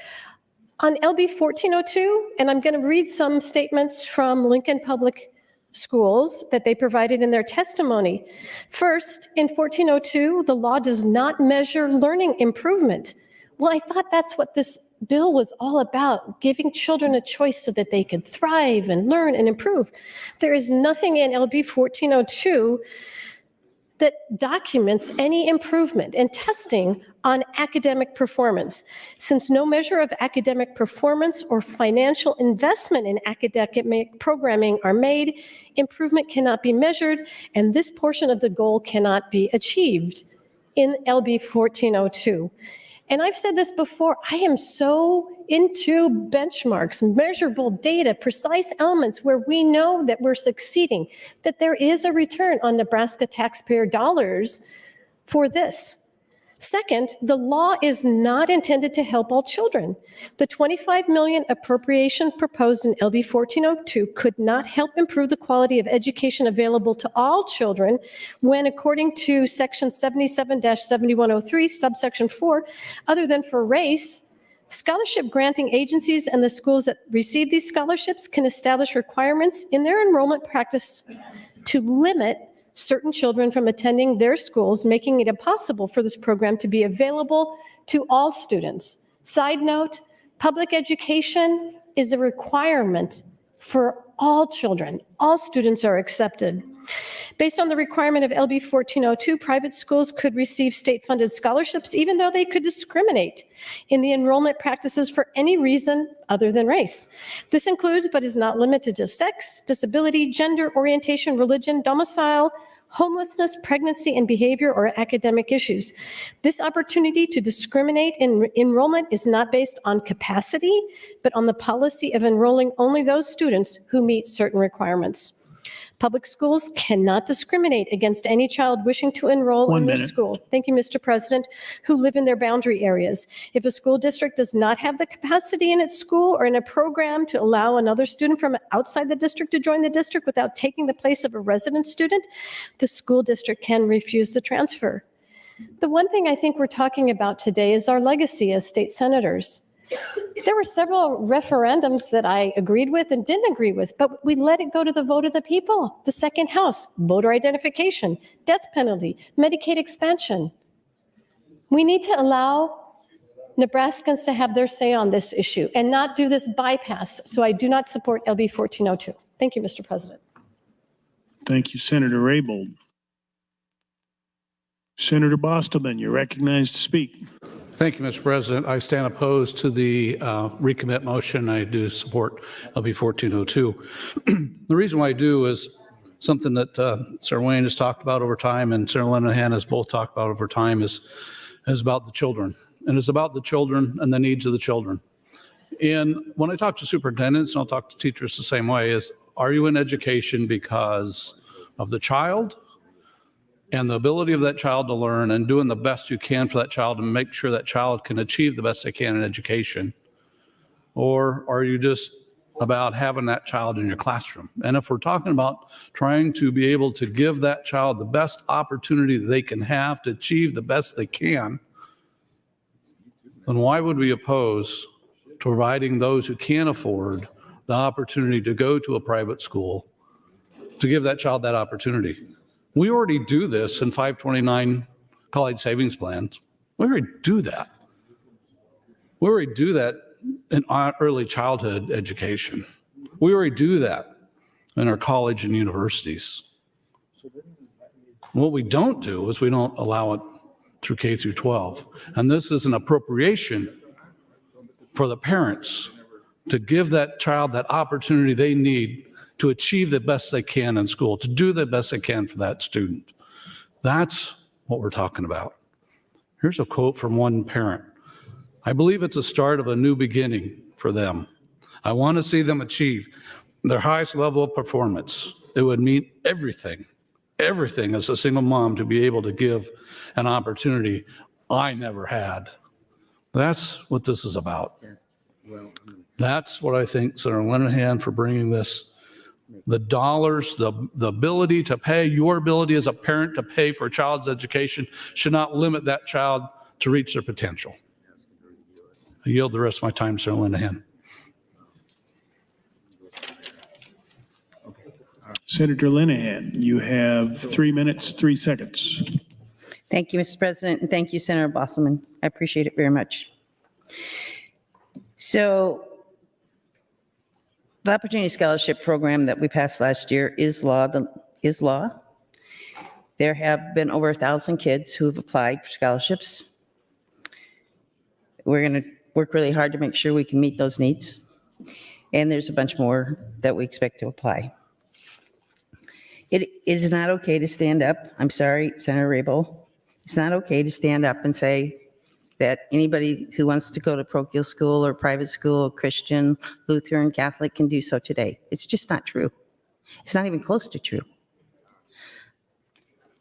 On LB 1402, and I'm going to read some statements from Lincoln Public Schools that they provided in their testimony. First, in 1402, the law does not measure learning improvement. Well, I thought that's what this bill was all about, giving children a choice so that they could thrive and learn and improve. There is nothing in LB 1402 that documents any improvement in testing on academic performance. Since no measure of academic performance or financial investment in academic programming are made, improvement cannot be measured, and this portion of the goal cannot be achieved in LB 1402. And I've said this before, I am so into benchmarks, measurable data, precise elements where we know that we're succeeding, that there is a return on Nebraska taxpayer dollars for this. Second, the law is not intended to help all children. The $25 million appropriation proposed in LB 1402 could not help improve the quality of education available to all children when, according to section 77-7103, subsection 4, other than for race, scholarship granting agencies and the schools that receive these scholarships can establish requirements in their enrollment practice to limit certain children from attending their schools, making it impossible for this program to be available to all students. Side note, public education is a requirement for all children. All students are accepted. Based on the requirement of LB 1402, private schools could receive state-funded scholarships even though they could discriminate in the enrollment practices for any reason other than race. This includes, but is not limited to, sex, disability, gender, orientation, religion, domicile, homelessness, pregnancy, and behavior or academic issues. This opportunity to discriminate in enrollment is not based on capacity, but on the policy of enrolling only those students who meet certain requirements. Public schools cannot discriminate against any child wishing to enroll in their school. Thank you, Mr. President, who live in their boundary areas. If a school district does not have the capacity in its school or in a program to allow another student from outside the district to join the district without taking the place of a resident student, the school district can refuse the transfer. The one thing I think we're talking about today is our legacy as state senators. There were several referendums that I agreed with and didn't agree with, but we let it go to the vote of the people. The second house, voter identification, death penalty, Medicaid expansion. We need to allow Nebraskans to have their say on this issue and not do this bypass. So I do not support LB 1402. Thank you, Mr. President.
Thank you, Senator Raybold. Senator Bostelman, you're recognized to speak.
Thank you, Mr. President. I stand opposed to the recommit motion. I do support LB 1402. The reason why I do is something that Senator Wayne has talked about over time and Senator Linehan has both talked about over time is about the children. And it's about the children and the needs of the children. And when I talk to superintendents, and I'll talk to teachers the same way, is are you in education because of the child and the ability of that child to learn and doing the best you can for that child and make sure that child can achieve the best they can in education? Or are you just about having that child in your classroom? And if we're talking about trying to be able to give that child the best opportunity that they can have to achieve the best they can, then why would we oppose providing those who can't afford the opportunity to go to a private school to give that child that opportunity? We already do this in 529 college savings plans. We already do that. We already do that in our early childhood education. We already do that in our college and universities. What we don't do is we don't allow it through K through 12. And this is an appropriation for the parents to give that child that opportunity they need to achieve the best they can in school, to do the best they can for that student. That's what we're talking about. Here's a quote from one parent. I believe it's a start of a new beginning for them. I want to see them achieve their highest level of performance. It would mean everything as a single mom to be able to give an opportunity I never had. That's what this is about. That's what I think, Senator Linehan, for bringing this. The dollars, the ability to pay, your ability as a parent to pay for a child's education should not limit that child to reach their potential. I yield the rest of my time, Senator Linehan.
Senator Linehan, you have 3 minutes, 3 seconds.
Thank you, Mr. President, and thank you, Senator Bostelman. I appreciate it very much. So the Opportunity Scholarship Program that we passed last year is law. There have been over 1,000 kids who have applied for scholarships. We're going to work really hard to make sure we can meet those needs. And there's a bunch more that we expect to apply. It is not okay to stand up. I'm sorry, Senator Raybold. It's not okay to stand up and say that anybody who wants to go to parochial school or private school, Christian, Lutheran, Catholic, can do so today. It's just not true. It's not even close to true.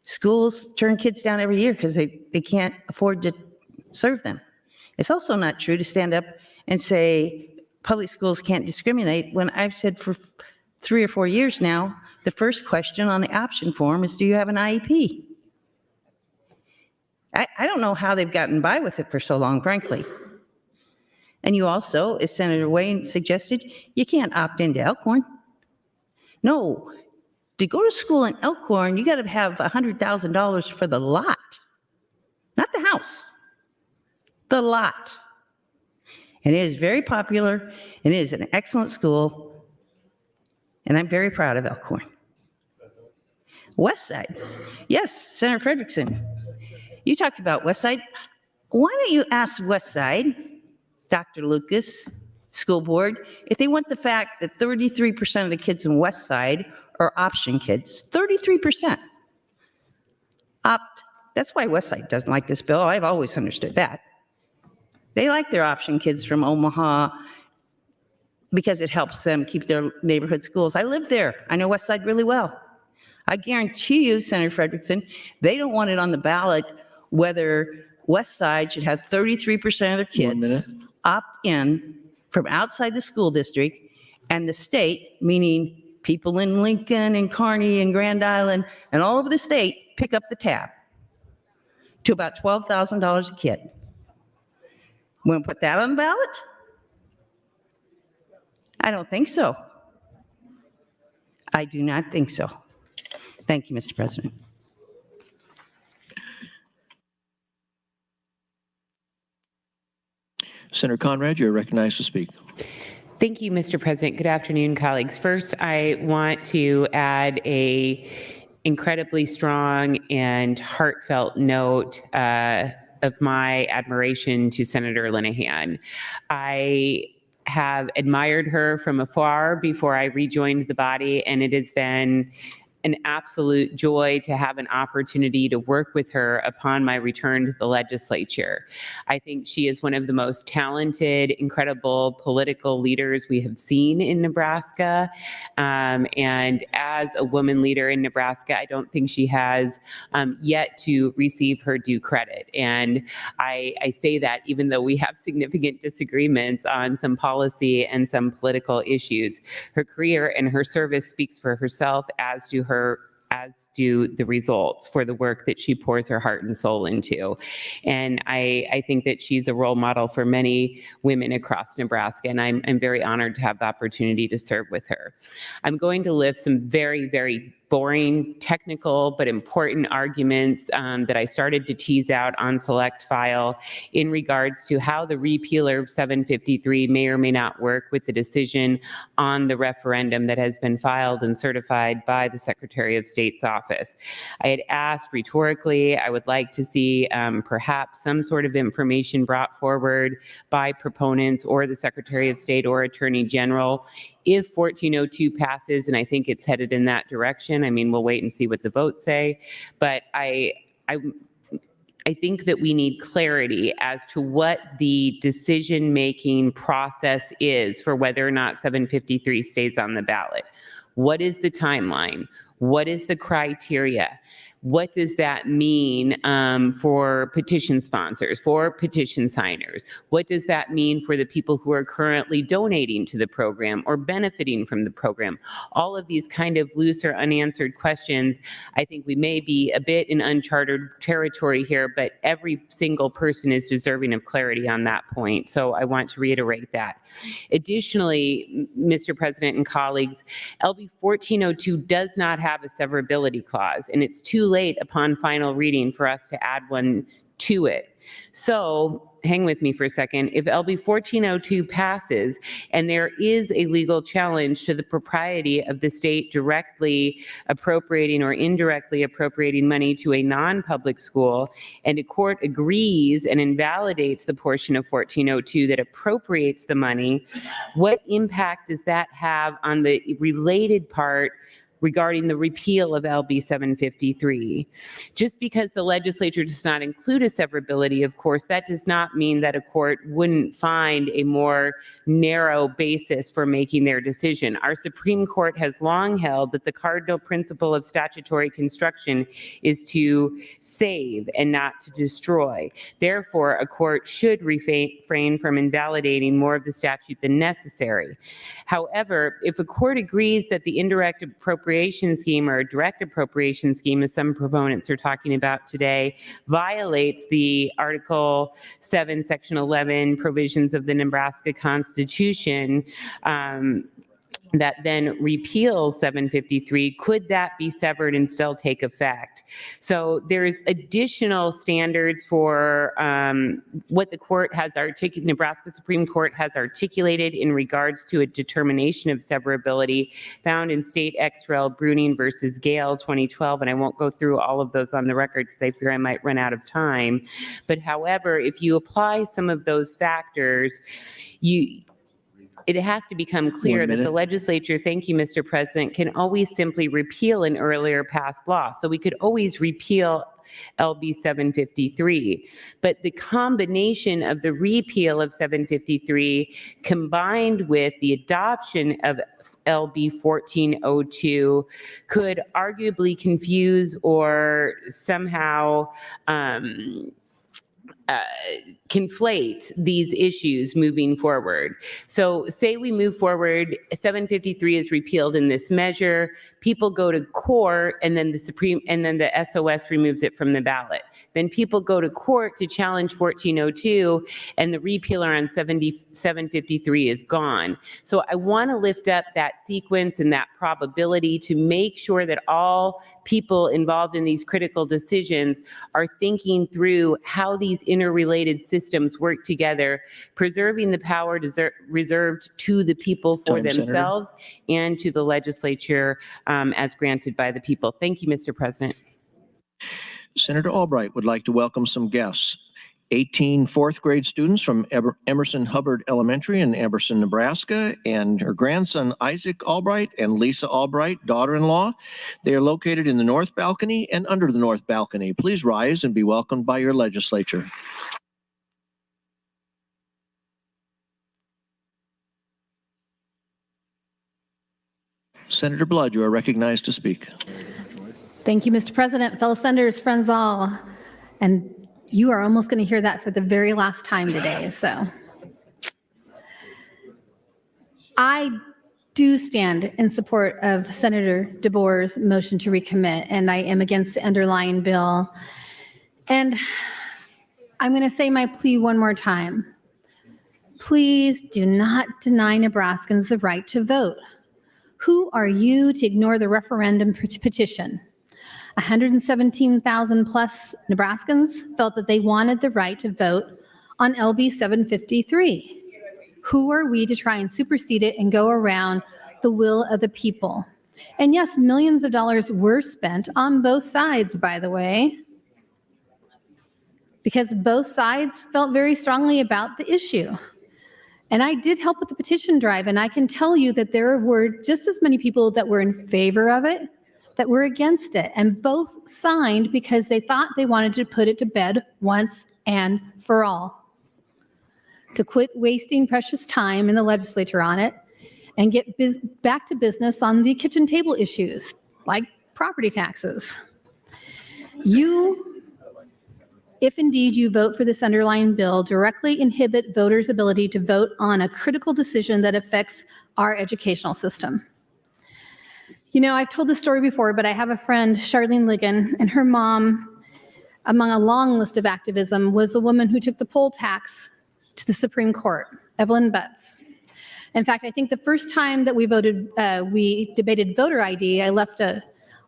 Schools turn kids down every year because they can't afford to serve them. It's also not true to stand up and say public schools can't discriminate when I've said for 3 or 4 years now, the first question on the option form is, do you have an IEP? I don't know how they've gotten by with it for so long, frankly. And you also, as Senator Wayne suggested, you can't opt into Elkhorn. No, to go to school in Elkhorn, you got to have $100,000 for the lot, not the house, the lot. And it is very popular, and it is an excellent school, and I'm very proud of Elkhorn. West Side. Yes, Senator Frederickson. You talked about West Side. Why don't you ask West Side, Dr. Lucas, school board, if they want the fact that 33% of the kids in West Side are option kids, 33%. That's why West Side doesn't like this bill. I've always understood that. They like their option kids from Omaha because it helps them keep their neighborhood schools. I live there. I know West Side really well. I guarantee you, Senator Frederickson, they don't want it on the ballot whether West Side should have 33% of their kids opt in from outside the school district, and the state, meaning people in Lincoln and Kearney and Grand Island and all over the state, pick up the tab to about $12,000 a kid. Want to put that on the ballot? I don't think so. I do not think so. Thank you, Mr. President.
Senator Conrad, you're recognized to speak.
Thank you, Mr. President. Good afternoon, colleagues. First, I want to add a incredibly strong and heartfelt note of my admiration to Senator Linehan. I have admired her from afar before I rejoined the body, and it has been an absolute joy to have an opportunity to work with her upon my return to the legislature. I think she is one of the most talented, incredible political leaders we have seen in Nebraska. And as a woman leader in Nebraska, I don't think she has yet to receive her due credit. And I say that even though we have significant disagreements on some policy and some political issues. Her career and her service speaks for herself, as do the results for the work that she pours her heart and soul into. And I think that she's a role model for many women across Nebraska, and I'm very honored to have the opportunity to serve with her. I'm going to lift some very, very boring, technical, but important arguments that I started to tease out on select file in regards to how the repealer of 753 may or may not work with the decision on the referendum that has been filed and certified by the Secretary of State's office. I had asked rhetorically, I would like to see perhaps some sort of information brought forward by proponents or the Secretary of State or Attorney General if 1402 passes, and I think it's headed in that direction. I mean, we'll wait and see what the votes say, but I think that we need clarity as to what the decision-making process is for whether or not 753 stays on the ballot. What is the timeline? What is the criteria? What does that mean for petition sponsors, for petition signers? What does that mean for the people who are currently donating to the program or benefiting from the program? All of these kind of loose or unanswered questions, I think we may be a bit in uncharted territory here, but every single person is deserving of clarity on that point. So I want to reiterate that. Additionally, Mr. President and colleagues, LB 1402 does not have a severability clause, and it's too late upon final reading for us to add one to it. So hang with me for a second. If LB 1402 passes and there is a legal challenge to the propriety of the state directly appropriating or indirectly appropriating money to a non-public school, and a court agrees and invalidates the portion of 1402 that appropriates the money, what impact does that have on the related part regarding the repeal of LB 753. Just because the legislature does not include a severability, of course, that does not mean that a court wouldn't find a more narrow basis for making their decision. Our Supreme Court has long held that the cardinal principle of statutory construction is to save and not to destroy. Therefore, a court should refrain from invalidating more of the statute than necessary. However, if a court agrees that the indirect appropriation scheme or a direct appropriation scheme, as some proponents are talking about today, violates the Article 7, Section 11 provisions of the Nebraska Constitution, that then repeals 753, could that be severed and still take effect? So there's additional standards for what the court has articulated, Nebraska Supreme Court has articulated in regards to a determination of severability found in State Ex Rel Bruning versus Gale 2012. And I won't go through all of those on the record because I fear I might run out of time. But however, if you apply some of those factors, it has to become clear that the legislature, thank you, Mr. President, can always simply repeal an earlier passed law. So we could always repeal LB 753. But the combination of the repeal of 753 combined with the adoption of LB 1402 could arguably confuse or somehow conflate these issues moving forward. So say we move forward, 753 is repealed in this measure, people go to court, and then the SOS removes it from the ballot. Then people go to court to challenge 1402, and the repealer on 753 is gone. So I want to lift up that sequence and that probability to make sure that all people involved in these critical decisions are thinking through how these interrelated systems work together, preserving the power reserved to the people for themselves and to the legislature as granted by the people. Thank you, Mr. President.
Senator Albright would like to welcome some guests. 18 fourth grade students from Emerson Hubbard Elementary in Emerson, Nebraska, and her grandson Isaac Albright and Lisa Albright, daughter-in-law. They are located in the north balcony and under the north balcony. Please rise and be welcomed by your legislature. Senator Blood, you are recognized to speak.
Thank you, Mr. President, fellow senators, friends all. And you are almost going to hear that for the very last time today. So I do stand in support of Senator DeBoer's motion to recommit, and I am against the underlying bill. And I'm going to say my plea one more time. Please do not deny Nebraskans the right to vote. Who are you to ignore the referendum petition? 117,000 plus Nebraskans felt that they wanted the right to vote on LB 753. Who are we to try and supersede it and go around the will of the people? And yes, millions of dollars were spent on both sides, by the way, because both sides felt very strongly about the issue. And I did help with the petition drive, and I can tell you that there were just as many people that were in favor of it that were against it, and both signed because they thought they wanted to put it to bed once and for all, to quit wasting precious time in the legislature on it and get back to business on the kitchen table issues like property taxes. You, if indeed you vote for this underlying bill, directly inhibit voters' ability to vote on a critical decision that affects our educational system. You know, I've told this story before, but I have a friend, Charlene Ligon, and her mom, among a long list of activism, was the woman who took the poll tax to the Supreme Court, Evelyn Butts. In fact, I think the first time that we debated voter ID, I left a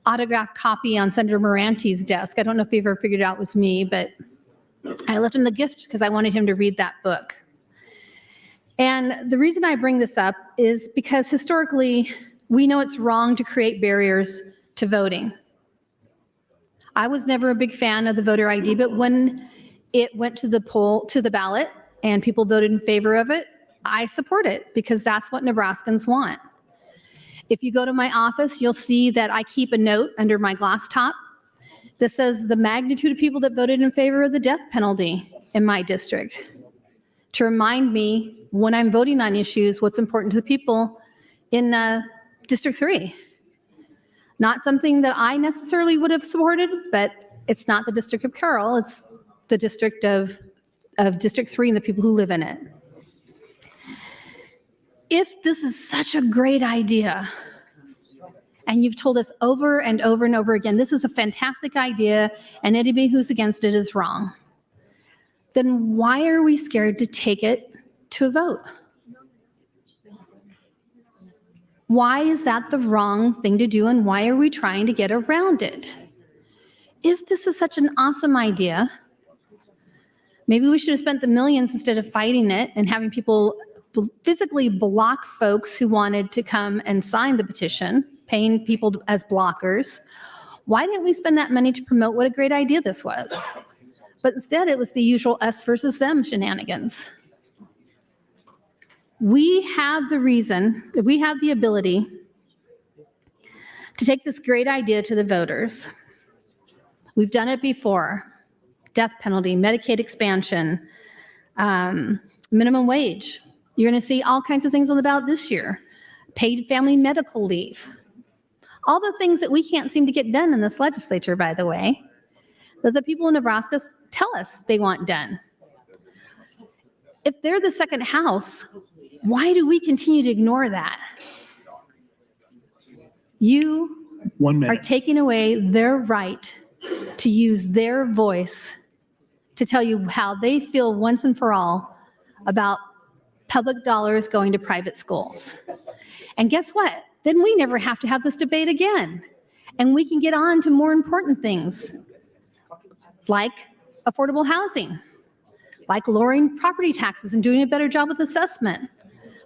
autographed copy on Senator Moranti's desk. I don't know if he ever figured out it was me, but I left him the gift because I wanted him to read that book. And the reason I bring this up is because historically, we know it's wrong to create barriers to voting. I was never a big fan of the voter ID, but when it went to the ballot and people voted in favor of it, I support it because that's what Nebraskans want. If you go to my office, you'll see that I keep a note under my glass top that says the magnitude of people that voted in favor of the death penalty in my district, to remind me when I'm voting on issues what's important to the people in District 3. Not something that I necessarily would have supported, but it's not the District of Carroll, it's the district of District 3 and the people who live in it. If this is such a great idea, and you've told us over and over and over again, this is a fantastic idea, and anybody who's against it is wrong, then why are we scared to take it to a vote? Why is that the wrong thing to do, and why are we trying to get around it? If this is such an awesome idea, maybe we should have spent the millions instead of fighting it and having people physically block folks who wanted to come and sign the petition, paying people as blockers. Why didn't we spend that money to promote what a great idea this was? But instead, it was the usual us versus them shenanigans. We have the reason, we have the ability to take this great idea to the voters. We've done it before. Death penalty, Medicaid expansion, minimum wage. You're going to see all kinds of things on the ballot this year. Paid family medical leave. All the things that we can't seem to get done in this legislature, by the way, that the people in Nebraska tell us they want done. If they're the second house, why do we continue to ignore that? You are taking away their right to use their voice to tell you how they feel once and for all about public dollars going to private schools. And guess what? Then we never have to have this debate again. And we can get on to more important things like affordable housing, like lowering property taxes and doing a better job with assessment,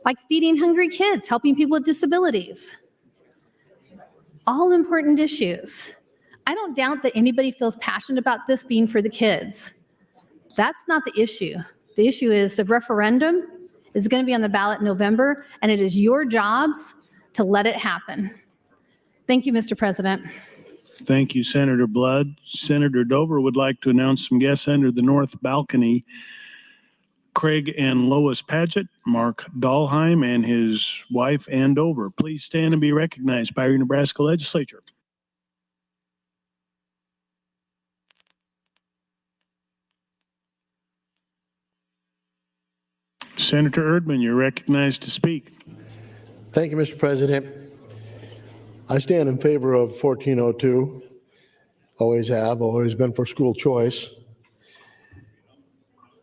like feeding hungry kids, helping people with disabilities. All important issues. I don't doubt that anybody feels passionate about this being for the kids. That's not the issue. The issue is the referendum is going to be on the ballot in November, and it is your jobs to let it happen. Thank you, Mr. President.
Thank you, Senator Blood. Senator Dover would like to announce some guests under the north balcony. Craig and Lois Paget, Mark Dahlheim, and his wife, Ann Dover. Please stand and be recognized by your Nebraska Legislature. Senator Erdman, you're recognized to speak.
Thank you, Mr. President. I stand in favor of 1402. Always have, always been for school choice.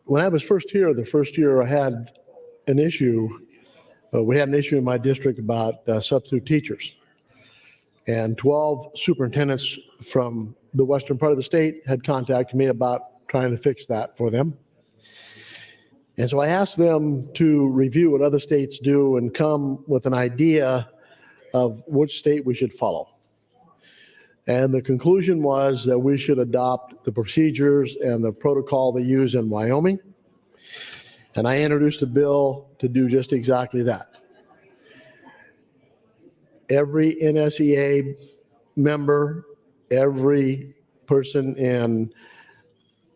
When I was first here, the first year I had an issue, we had an issue in my district about substitute teachers. And 12 superintendents from the western part of the state had contacted me about trying to fix that for them. And so I asked them to review what other states do and come with an idea of which state we should follow. And the conclusion was that we should adopt the procedures and the protocol they use in Wyoming. And I introduced a bill to do just exactly that. Every NSEA member, every person in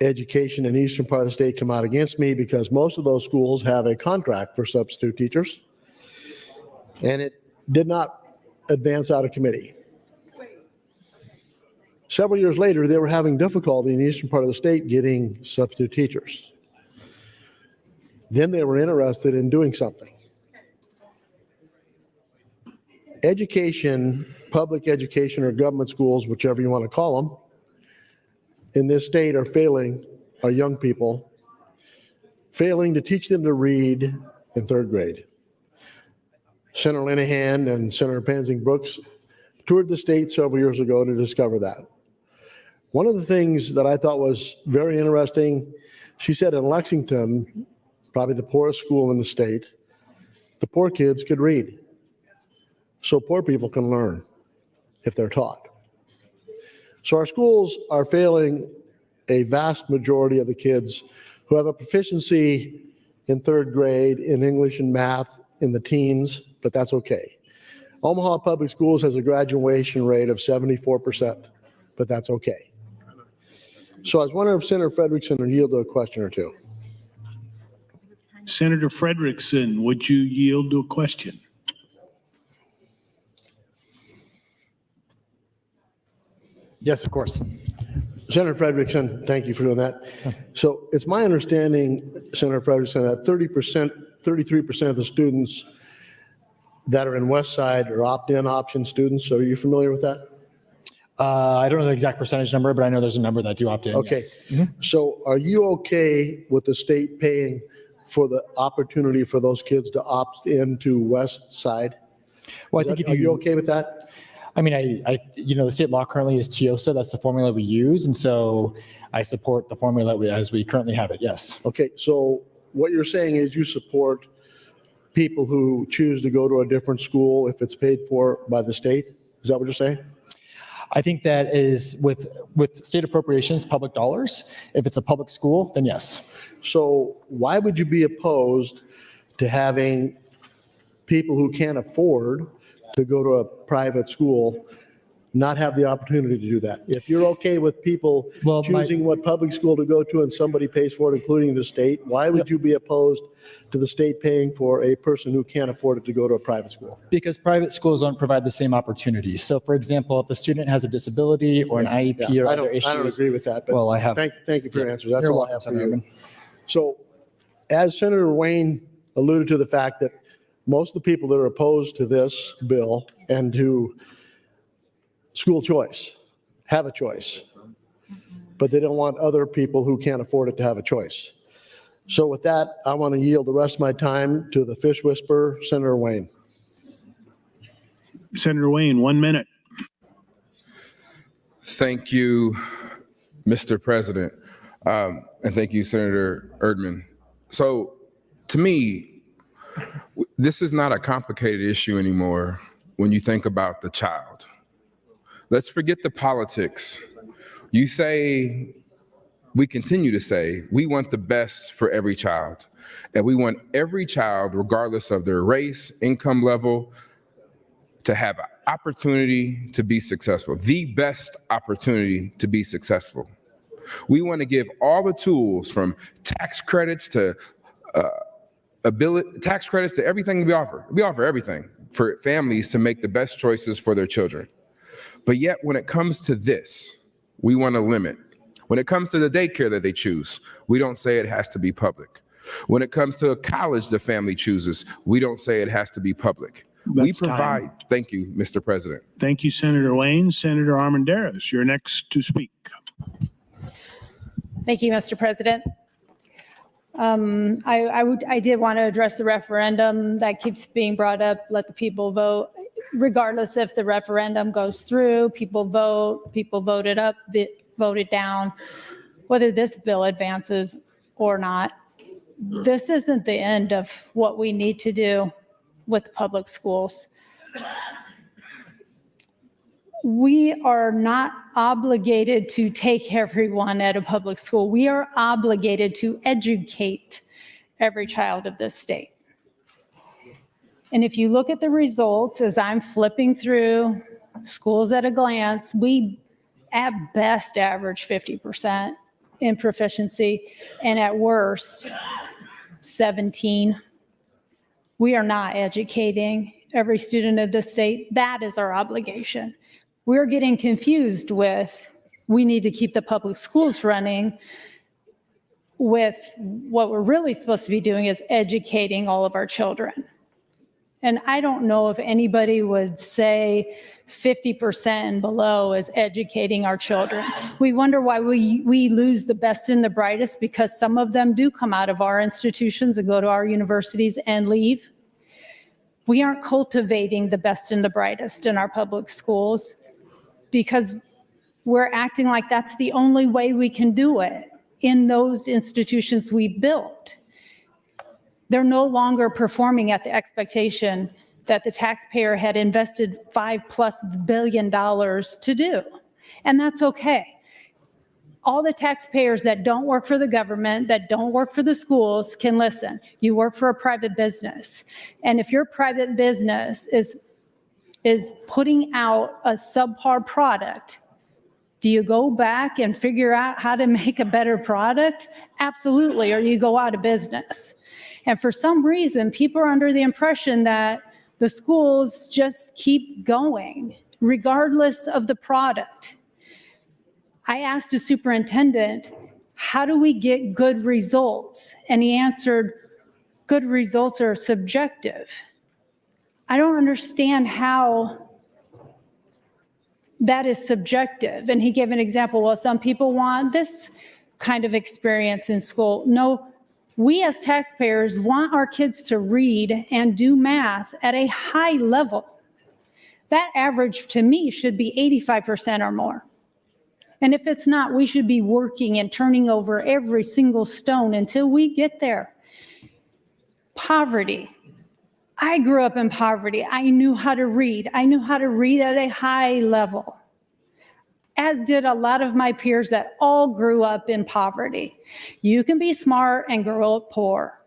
education in the eastern part of the state come out against me because most of those schools have a contract for substitute teachers. And it did not advance out of committee. Several years later, they were having difficulty in the eastern part of the state getting substitute teachers. Then they were interested in doing something. Education, public education or government schools, whichever you want to call them, in this state are failing our young people, failing to teach them to read in third grade. Senator Linehan and Senator Pansing Brooks toured the state several years ago to discover that. One of the things that I thought was very interesting, she said in Lexington, probably the poorest school in the state, the poor kids could read. So poor people can learn if they're taught. So our schools are failing a vast majority of the kids who have a proficiency in third grade in English and math in the teens, but that's okay. Omaha Public Schools has a graduation rate of 74%, but that's okay. So I was wondering if Senator Frederickson would yield to a question or two.
Senator Frederickson, would you yield to a question?
Yes, of course.
Senator Frederickson, thank you for doing that. So it's my understanding, Senator Frederickson, that 33% of the students that are in West Side are opt-in option students. So are you familiar with that?
I don't know the exact percentage number, but I know there's a number that do opt in.
Okay.
Yes.
So are you okay with the state paying for the opportunity for those kids to opt into West Side?
Well, I think if
Are you okay with that?
I mean, the state law currently is TIOSA. That's the formula we use. And so I support the formula as we currently have it. Yes.
Okay, so what you're saying is you support people who choose to go to a different school if it's paid for by the state? Is that what you're saying?
I think that is with state appropriations, public dollars. If it's a public school, then yes.
So why would you be opposed to having people who can't afford to go to a private school not have the opportunity to do that? If you're okay with people choosing what public school to go to and somebody pays for it, including the state, why would you be opposed to the state paying for a person who can't afford it to go to a private school?
Because private schools don't provide the same opportunities. So for example, if a student has a disability or an IEP or other issues.
I don't agree with that, but
well, I have.
Thank you for your answers. That's
You're
all I
welcome,
have for
Senator
you.
Erdman.
So as Senator Wayne alluded to the fact that most of the people that are opposed to this bill and to school choice have a choice, but they don't want other people who can't afford it to have a choice. So with that, I want to yield the rest of my time to the fish whisperer, Senator Wayne.
Senator Wayne, 1 minute.
Thank you, Mr. President. And thank you, Senator Erdman. So to me, this is not a complicated issue anymore when you think about the child. Let's forget the politics. You say, we continue to say, we want the best for every child. And we want every child, regardless of their race, income level, to have an opportunity to be successful, the best opportunity to be successful. We want to give all the tools from tax credits to tax credits to everything we offer. We offer everything for families to make the best choices for their children. But yet when it comes to this, we want to limit. When it comes to the daycare that they choose, we don't say it has to be public. When it comes to a college the family chooses, we don't say it has to be public. We provide. Thank you, Mr. President.
Thank you, Senator Wayne. Senator Armendariz, you're next to speak.
Thank you, Mr. President. I did want to address the referendum that keeps being brought up. Let the people vote. Regardless if the referendum goes through, people vote it up, vote it down, whether this bill advances or not. This isn't the end of what we need to do with public schools. We are not obligated to take everyone at a public school. We are obligated to educate every child of this state. And if you look at the results, as I'm flipping through schools at a glance, we at best average 50% in proficiency, and at worst, 17. We are not educating every student of the state. That is our obligation. We're getting confused with, we need to keep the public schools running, with what we're really supposed to be doing is educating all of our children. And I don't know if anybody would say 50% and below is educating our children. We wonder why we lose the best and the brightest, because some of them do come out of our institutions and go to our universities and leave. We aren't cultivating the best and the brightest in our public schools because we're acting like that's the only way we can do it in those institutions we've built. They're no longer performing at the expectation that the taxpayer had invested $5+ billion to do. And that's okay. All the taxpayers that don't work for the government, that don't work for the schools can listen. You work for a private business. And if your private business is putting out a subpar product, do you go back and figure out how to make a better product? Absolutely, or you go out of business. And for some reason, people are under the impression that the schools just keep going, regardless of the product. I asked the superintendent, how do we get good results? And he answered, good results are subjective. I don't understand how that is subjective. And he gave an example, well, some people want this kind of experience in school. No, we as taxpayers want our kids to read and do math at a high level. That average to me should be 85% or more. And if it's not, we should be working and turning over every single stone until we get there. Poverty. I grew up in poverty. I knew how to read. I knew how to read at a high level, as did a lot of my peers that all grew up in poverty. You can be smart and grow up poor.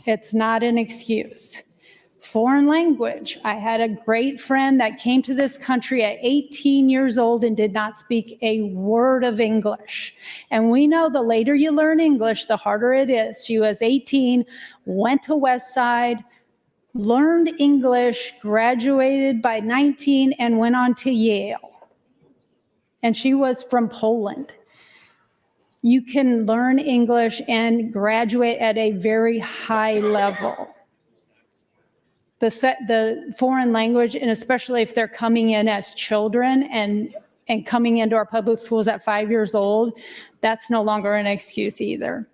It's not an excuse. Foreign language. I had a great friend that came to this country at 18 years old and did not speak a word of English. And we know the later you learn English, the harder it is. She was 18, went to West Side, learned English, graduated by 19, and went on to Yale. And she was from Poland. You can learn English and graduate at a very high level. The foreign language, and especially if they're coming in as children and coming into our public schools at 5 years old, that's no longer an excuse either.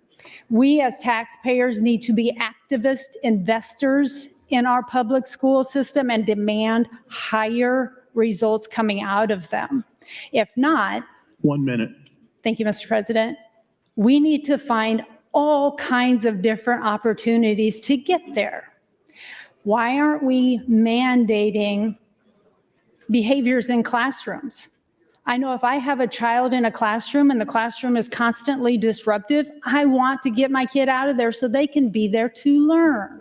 We as taxpayers need to be activist investors in our public school system and demand higher results coming out of them. If not,
1 minute.
thank you, Mr. President, we need to find all kinds of different opportunities to get there. Why aren't we mandating behaviors in classrooms? I know if I have a child in a classroom and the classroom is constantly disruptive, I want to get my kid out of there so they can be there to learn.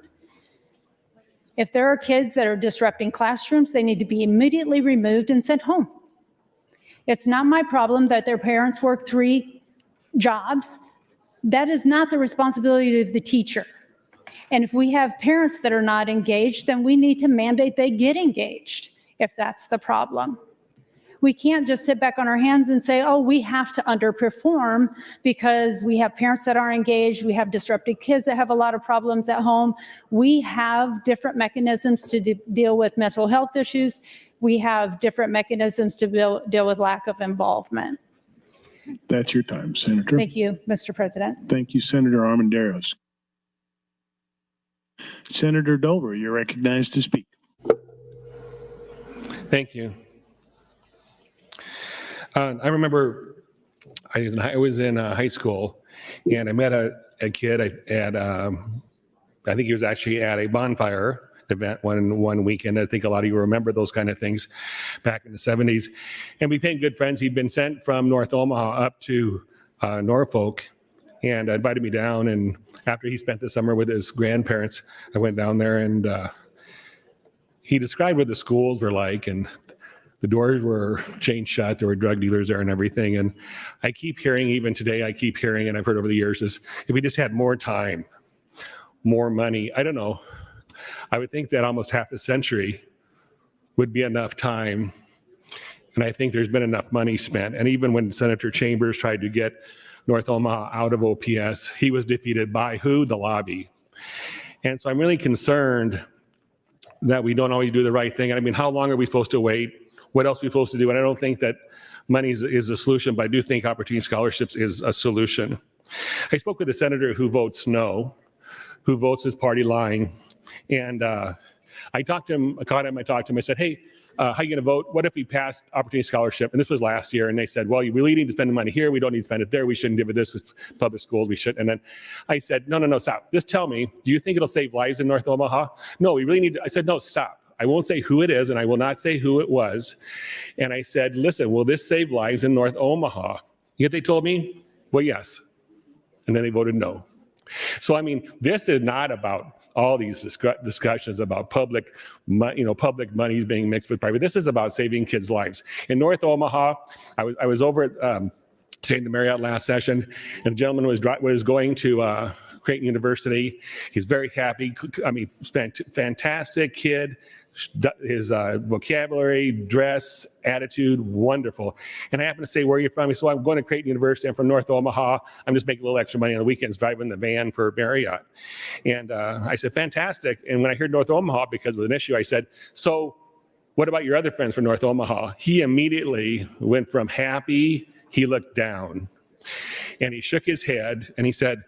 If there are kids that are disrupting classrooms, they need to be immediately removed and sent home. It's not my problem that their parents work 3 jobs. That is not the responsibility of the teacher. And if we have parents that are not engaged, then we need to mandate they get engaged if that's the problem. We can't just sit back on our hands and say, oh, we have to underperform because we have parents that aren't engaged, we have disrupted kids that have a lot of problems at home. We have different mechanisms to deal with mental health issues. We have different mechanisms to deal with lack of involvement.
That's your time, Senator.
Thank you, Mr. President.
Thank you, Senator Armendaros. Senator Dover, you're recognized to speak.
Thank you. I remember I was in high school and I met a kid at I think he was actually at a bonfire event one weekend. I think a lot of you remember those kind of things back in the 70s. And we became good friends. He'd been sent from North Omaha up to Norfolk and invited me down. And after he spent the summer with his grandparents, I went down there and he described what the schools were like, and the doors were chained shut. There were drug dealers there and everything. And I keep hearing, even today, I keep hearing, and I've heard over the years, is if we just had more time, more money, I don't know. I would think that almost half a century would be enough time. And I think there's been enough money spent. And even when Senator Chambers tried to get North Omaha out of OPS, he was defeated by who? The lobby. And so I'm really concerned that we don't always do the right thing. I mean, how long are we supposed to wait? What else are we supposed to do? And I don't think that money is a solution, but I do think opportunity scholarships is a solution. I spoke with a senator who votes no, who votes his party line. And I talked to him, I said, hey, how are you going to vote? What if we passed opportunity scholarship? And this was last year. And they said, well, you really need to spend the money here. We don't need to spend it there. We shouldn't give it this with public schools. We shouldn't. And then I said, no, stop. Just tell me, do you think it'll save lives in North Omaha? No, we really need to. I said, no, stop. I won't say who it is, and I will not say who it was. And I said, listen, will this save lives in North Omaha? You know what they told me? Well, yes. And then they voted no. So, I mean, this is not about all these discussions about public monies being mixed with private. This is about saving kids' lives. In North Omaha, I was over at staying in the Marriott last session, and a gentleman was going to Creighton University. He's very happy. I mean, fantastic kid. His vocabulary, dress, attitude, wonderful. And I happened to say, where are you from? He said, well, I'm going to Creighton University. I'm from North Omaha. I'm just making a little extra money on the weekends driving the van for Marriott. And I said, fantastic. And when I heard North Omaha, because of an issue, I said, so what about your other friends from North Omaha? He immediately went from happy, he looked down. And he shook his head and he said,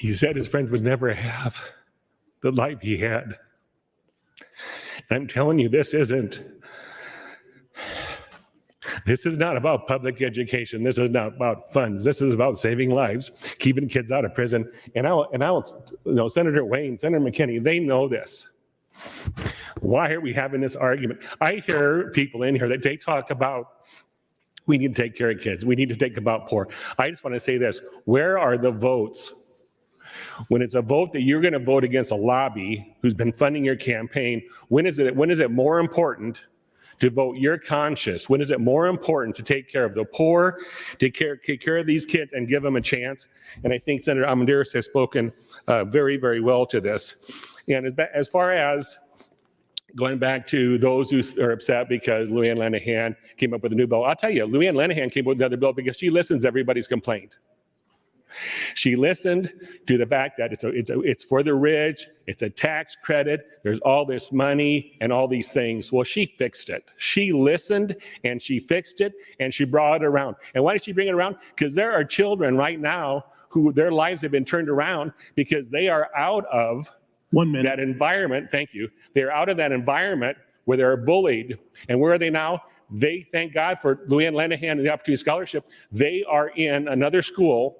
He said his friends would never have the life he had. And I'm telling you, this is not about public education. This is not about funds. This is about saving lives, keeping kids out of prison. And Senator Wayne, Senator McKinney, they know this. Why are we having this argument? I hear people in here that they talk about, we need to take care of kids. We need to think about poor. I just want to say this. Where are the votes? When it's a vote that you're going to vote against a lobby who's been funding your campaign, when is it more important to vote your conscience? When is it more important to take care of the poor, to take care of these kids and give them a chance? And I think Senator Almendarez has spoken very, very well to this. And as far as going back to those who are upset because Luann Lenahan came up with a new bill, I'll tell you, Luann Lenahan came up with another bill because she listens to everybody's complaint. She listened to the fact that it's for the rich, it's a tax credit, there's all this money and all these things. Well, she fixed it. She listened and she fixed it and she brought it around. And why did she bring it around? Because there are children right now who their lives have been turned around because they are out of that environment. Thank you. They're out of that environment where they're bullied. And where are they now? They, thank God for Luann Lenahan and the Opportunity Scholarship, they are in another school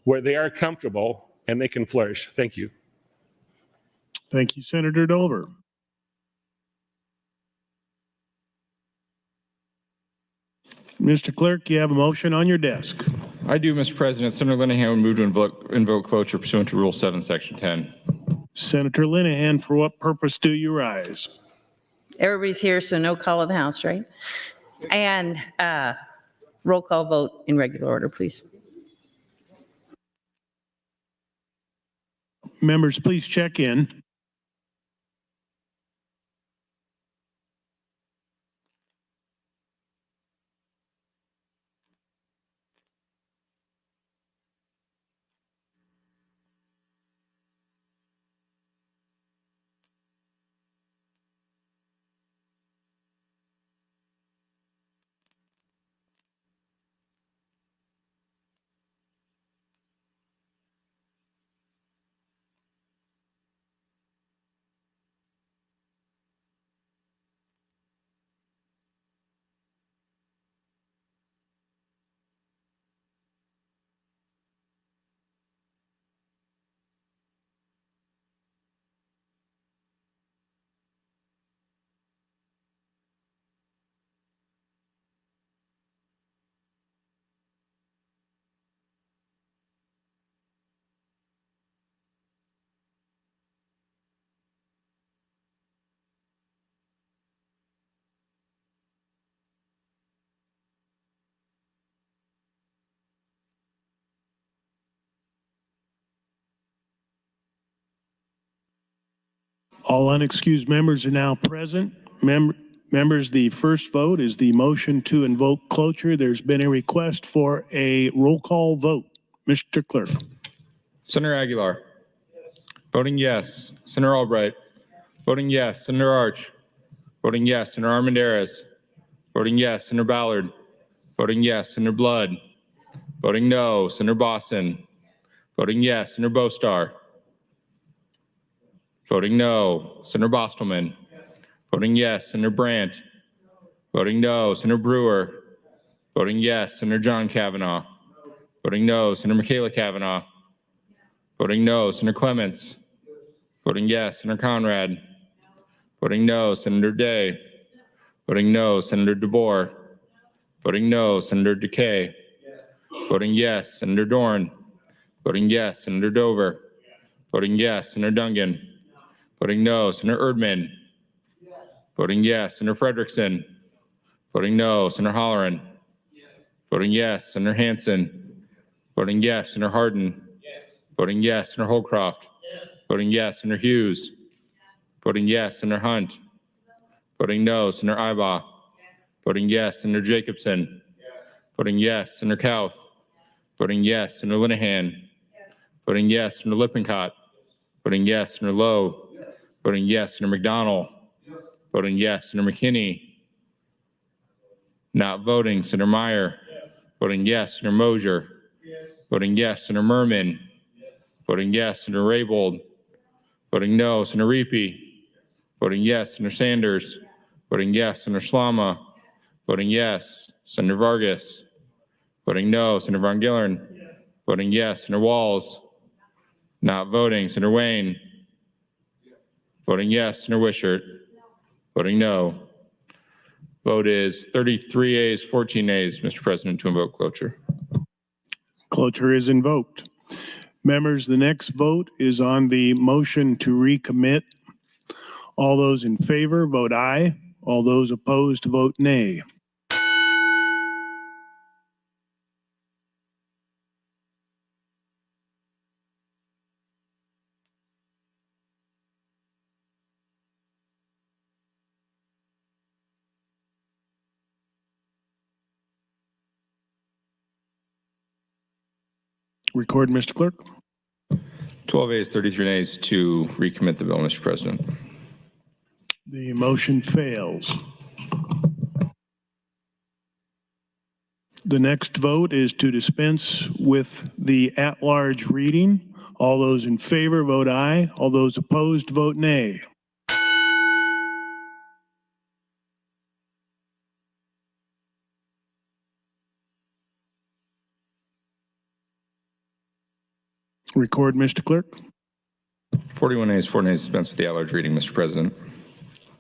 where they are comfortable and they can flourish. Thank you.
Thank you, Senator Dover. Mr. Clerk, you have a motion on your desk.
I do, Mr. President. Senator Lenahan would move to invoke cloture pursuant to Rule 7, Section 10.
Senator Lenahan, for what purpose do you rise?
Everybody's here, so no call of the House, right? And roll call vote in regular order, please.
Members, please check in. All unexcused members are now present. Members, the first vote is the motion to invoke cloture. There's been a request for a roll call vote. Mr. Clerk.
Senator Aguilar. Yes. Voting yes. Senator Albright. Voting yes. Senator Arch. Voting yes. Senator Armendariz. Voting yes. Senator Ballard. Voting yes. Senator Blood. Voting no. Senator Boston. Voting yes. Senator Bostar. Voting no. Senator Bostelman. Voting yes. Senator Brandt. Voting no. Senator Brewer. Voting yes. Senator John Kavanaugh. Voting no. Senator Michaela Kavanaugh. Voting no. Senator Clements. Voting yes. Senator Conrad. Voting no. Senator Day. Voting no. Senator DeBoer. Voting no. Senator DeKay. Voting yes. Senator Dorn. Voting yes. Senator Dover. Voting yes. Senator Dungan. Voting no. Senator Erdman. Voting yes. Senator Frederickson. Voting no. Senator Holleran. Voting yes. Senator Hansen. Voting yes. Senator Hardin. Voting yes. Senator Holcroft. Voting yes. Senator Hughes. Voting yes. Senator Hunt. Voting no. Senator Ibaugh. Voting yes. Senator Jacobson. Voting yes. Senator Kauth. Voting yes. Senator Linehan. Voting yes. Senator Lippincott. Voting yes. Senator Lowe. Voting yes. Senator McDonald. Voting yes. Senator McKinney. Not voting. Senator Meyer. Voting yes. Senator Mosier. Voting yes. Senator Merman. Voting yes, Senator Raybold. Voting no, Senator Reapy. Voting yes, Senator Sanders. Voting yes, Senator Slama. Voting yes, Senator Vargas. Voting no, Senator Von Gillern. Voting yes, Senator Walls. Not voting, Senator Wayne. Voting yes, Senator Wishart. Voting no. Vote is 33 ayes, 14 nays, Mr. President, to invoke cloture.
Cloture is invoked. Members, the next vote is on the motion to recommit. All those in favor, vote aye. All those opposed, vote nay. Record, Mr. Clerk.
12 ayes, 33 nays to recommit the bill, Mr. President.
The motion fails. The next vote is to dispense with the at-large reading. All those in favor, vote aye. All those opposed, vote nay. Record, Mr. Clerk.
41 ayes, 4 nays dispense with the at-large reading, Mr. President.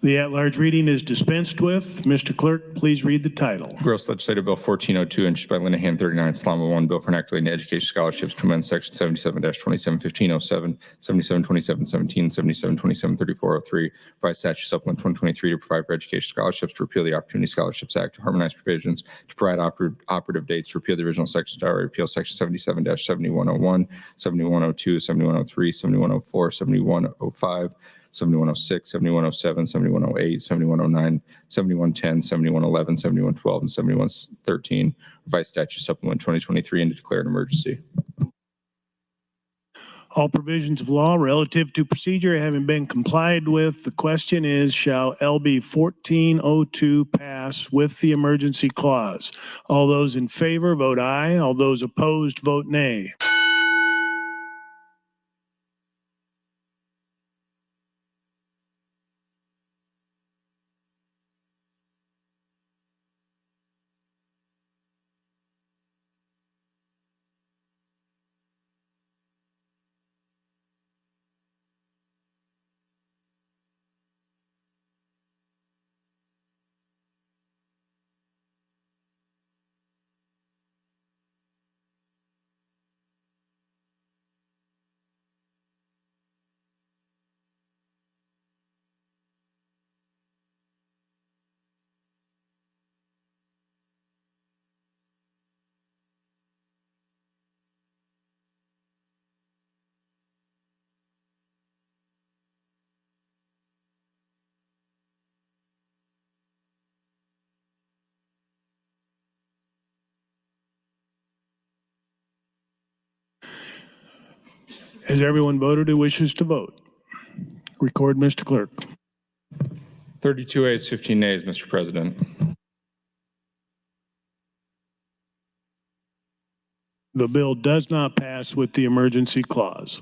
The at-large reading is dispensed with. Mr. Clerk, please read the title.
Gross Legislative Bill 1402, introduced by Linehan 39, Slama 1, Bill for enacting education scholarships to amend Section 77-271507, 772717, 77273403, revised statute supplement 2023 to provide for education scholarships, to repeal the Opportunity Scholarships Act, to harmonize provisions, to provide operative dates, to repeal the original section, to repeal Section 77-7101, 7102, 7103, 7104, 7105, 7106, 7107, 7108, 7109, 7110, 7111, 7112, and 7113, revised statute supplement 2023, and to declare an emergency.
All provisions of law relative to procedure having been complied with, the question is, shall LB 1402 pass with the emergency clause? All those in favor, vote aye. All those opposed, vote nay. Has everyone voted who wishes to vote? Record, Mr. Clerk.
32 ayes, 15 nays, Mr. President.
The bill does not pass with the emergency clause.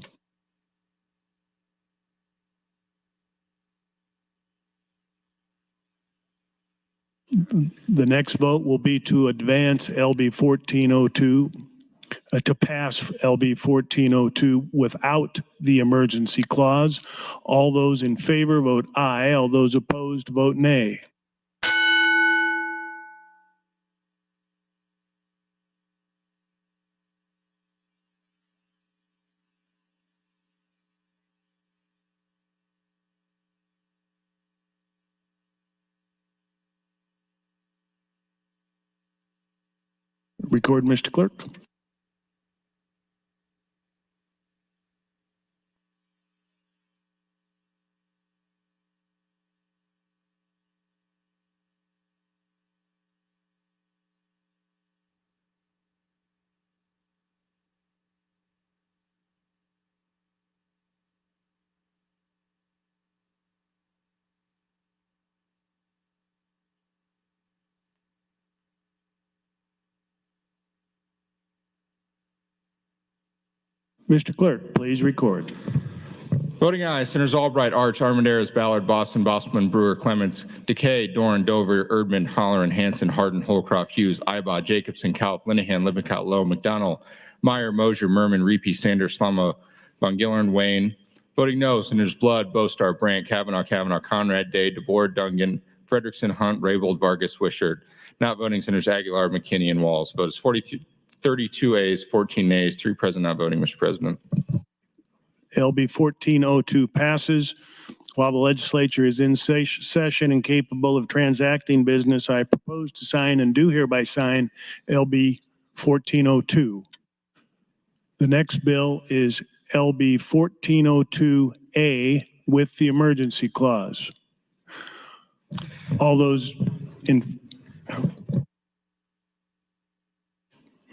The next vote will be to advance LB 1402, to pass LB 1402 without the emergency clause. All those in favor vote aye. All those opposed vote nay. Record, Mr. Clerk. Mr. Clerk, please record.
Voting aye, Senators Albright, Arch, Armendariz, Ballard, Boston, Bostelman, Brewer, Clements, Decay, Dorn, Dover, Erdman, Holleran, Hanson, Hardin, Holcroft, Hughes, Ibach, Jacobson, Kauth, Linehan, Lippincott, Lowe, McDonald, Meyer, Mosier, Merman, Reapy, Sanders, Slama, Von Gillern, Wayne. Voting no, Senators Blood, Bostar, Brandt, Kavanaugh, Conrad, Day, DeBoer, Dungan, Frederickson, Hunt, Raybold, Vargas, Wishart. Not voting, Senators Aguilar, McKinney, and Walls. Vote is 32 ayes, 14 nays, 3 present not voting, Mr. President.
LB 1402 passes. While the legislature is in session and capable of transacting business, I propose to sign and do hereby sign LB 1402. The next bill is LB 1402A with the emergency clause. All those in...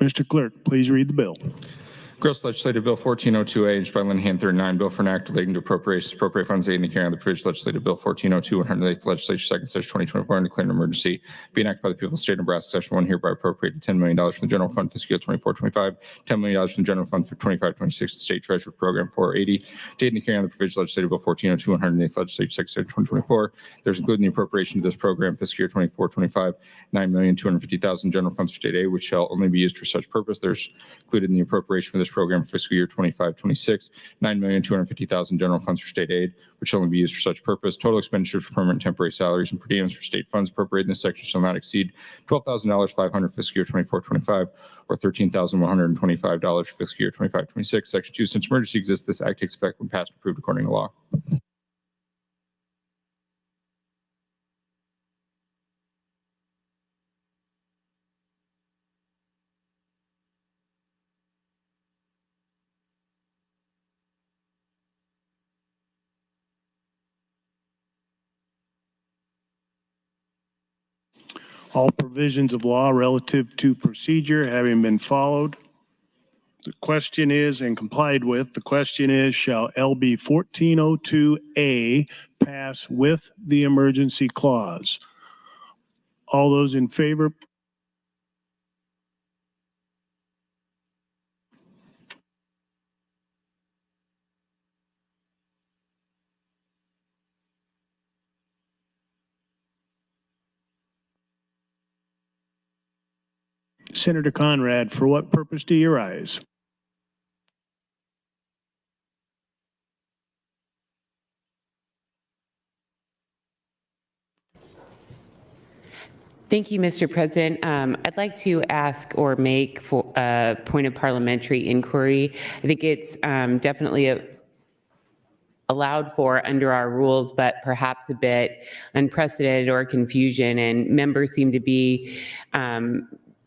Mr. Clerk, please read the bill.
Gross Legislative Bill 1402A, introduced by Linehan 39, bill for an act relating to appropriations, appropriate funds aid in the carrying of the provisions Legislative Bill 1402, 108th Legislature, second session 2024, and declaring an emergency. Be enacted by the people of the state of Nebraska, section 1, hereby appropriated $10 million from the general fund fiscal year 24-25, $10 million from the general fund for 25-26, the state treasurer program 480, date in the carrying of the provisions Legislative Bill 1402, 108th Legislature, second session 2024. There's including the appropriation to this program fiscal year 24-25, $9,250,000 general funds for state aid, which shall only be used for such purpose. There's included in the appropriation for this program for fiscal year 25-26, $9,250,000 general funds for state aid, which shall only be used for such purpose. Total expenditures for permanent and temporary salaries and per diems for state funds appropriated in this section shall not exceed $12,500 fiscal year 24-25 or $13,125 for fiscal year 25-26. Section 2, since emergency exists, this act takes effect when passed and approved according to law.
All provisions of law relative to procedure having been followed, the question is, and complied with, the question is, shall LB 1402A pass with the emergency clause? All those in favor? Senator Conrad, for what purpose do you rise?
Thank you, Mr. President. I'd like to ask or make a point of parliamentary inquiry. I think it's definitely allowed for under our rules, but perhaps a bit unprecedented or confusion, and members seem to be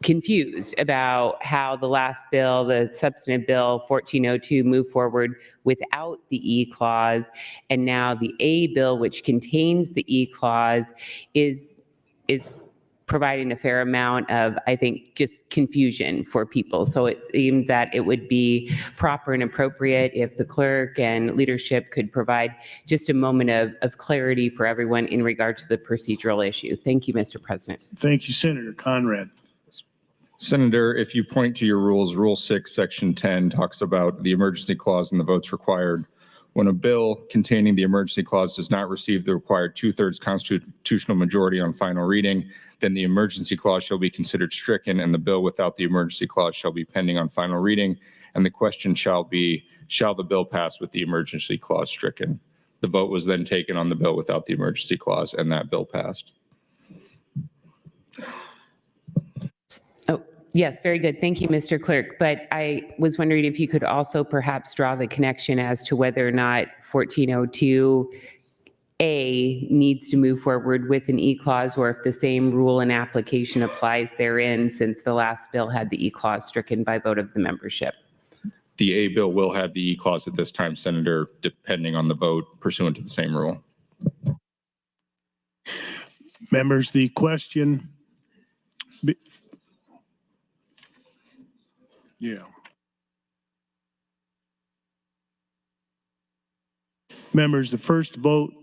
confused about how the last bill, the substantive bill 1402, moved forward without the E clause, and now the A bill, which contains the E clause, is providing a fair amount of, I think, just confusion for people. So it seems that it would be proper and appropriate if the clerk and leadership could provide just a moment of clarity for everyone in regards to the procedural issue. Thank you, Mr. President.
Thank you, Senator Conrad.
Senator, if you point to your rules, Rule 6, Section 10 talks about the emergency clause and the votes required. When a bill containing the emergency clause does not receive the required 2/3 constitutional majority on final reading, then the emergency clause shall be considered stricken, and the bill without the emergency clause shall be pending on final reading. And the question shall be, shall the bill pass with the emergency clause stricken? The vote was then taken on the bill without the emergency clause, and that bill passed.
Yes, very good. Thank you, Mr. Clerk. But I was wondering if you could also perhaps draw the connection as to whether or not 1402A needs to move forward with an E clause, or if the same rule and application applies therein, since the last bill had the E clause stricken by vote of the membership.
The A bill will have the E clause at this time, Senator, depending on the vote pursuant to the same rule.
Members, the question... Yeah. Members, the first vote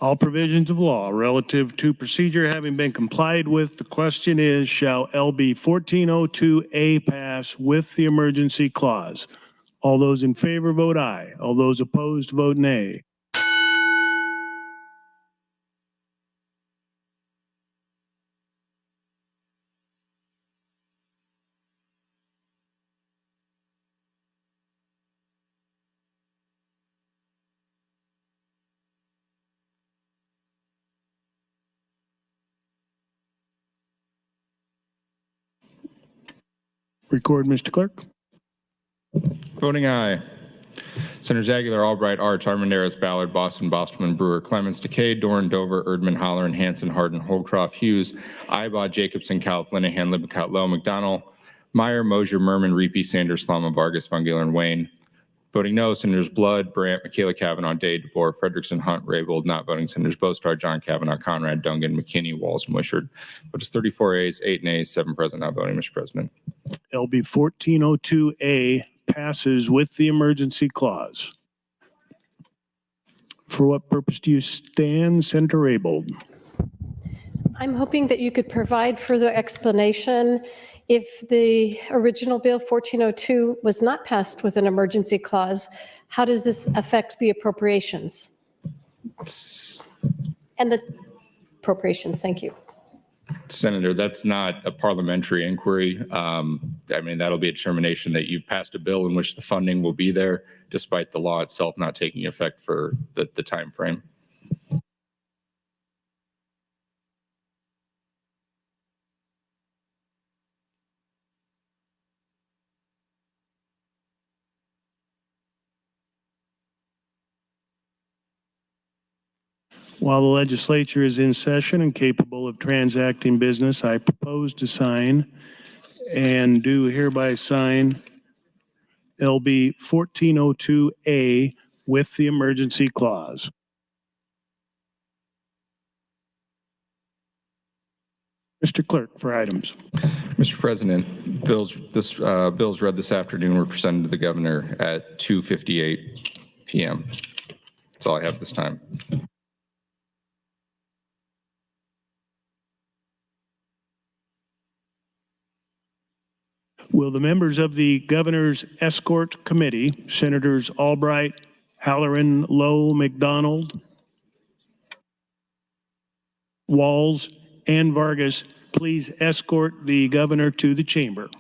All provisions of law relative to procedure having been complied with, the question is, shall LB 1402A pass with the emergency clause? All those in favor vote aye. All those opposed vote nay. Record, Mr. Clerk.
Voting aye. Senators Aguilar, Albright, Arch, Armandaris, Ballard, Boston, Bostelman, Brewer, Clemens, Decay, Dorn, Dover, Erdman, Holleran, Hanson, Hardin, Holcroft, Hughes, Ibach, Jacobson, Calif, Linehan, Lippincott, Lowe, McDonald, Meyer, Mosier, Merman, Reapy, Sanders, Slama, Vargas, Von Giller, and Wayne. Voting no, Senators Blood, Brandt, Michaela Kavanaugh, Day, DeBoer, Frederickson, Hunt, Raybold. Not voting, Senators Bostar, John Kavanaugh, Conrad, Dungan, McKinney, Walls, and Wishart. Vote is 34 A's, 8 nays, 7 present, not voting, Mr. President.
LB 1402A passes with the emergency clause. For what purpose do you stand, Senator Raybold?
I'm hoping that you could provide further explanation. If the original bill 1402 was not passed with an emergency clause, how does this affect the appropriations? And the appropriations, thank you.
Senator, that's not a parliamentary inquiry. I mean, that'll be a determination that you've passed a bill in which the funding will be there, despite the law itself not taking effect for the time frame.
While the legislature is in session and capable of transacting business, I propose to sign and do hereby sign LB 1402A with the emergency clause. Mr. Clerk, for items.
Mr. President, bills read this afternoon were presented to the governor at 2:58 p.m. That's all I have this time.
Will the members of the governor's escort committee, Senators Albright, Halloran, Lowe, McDonald, Walls, and Vargas, please escort the governor to the chamber?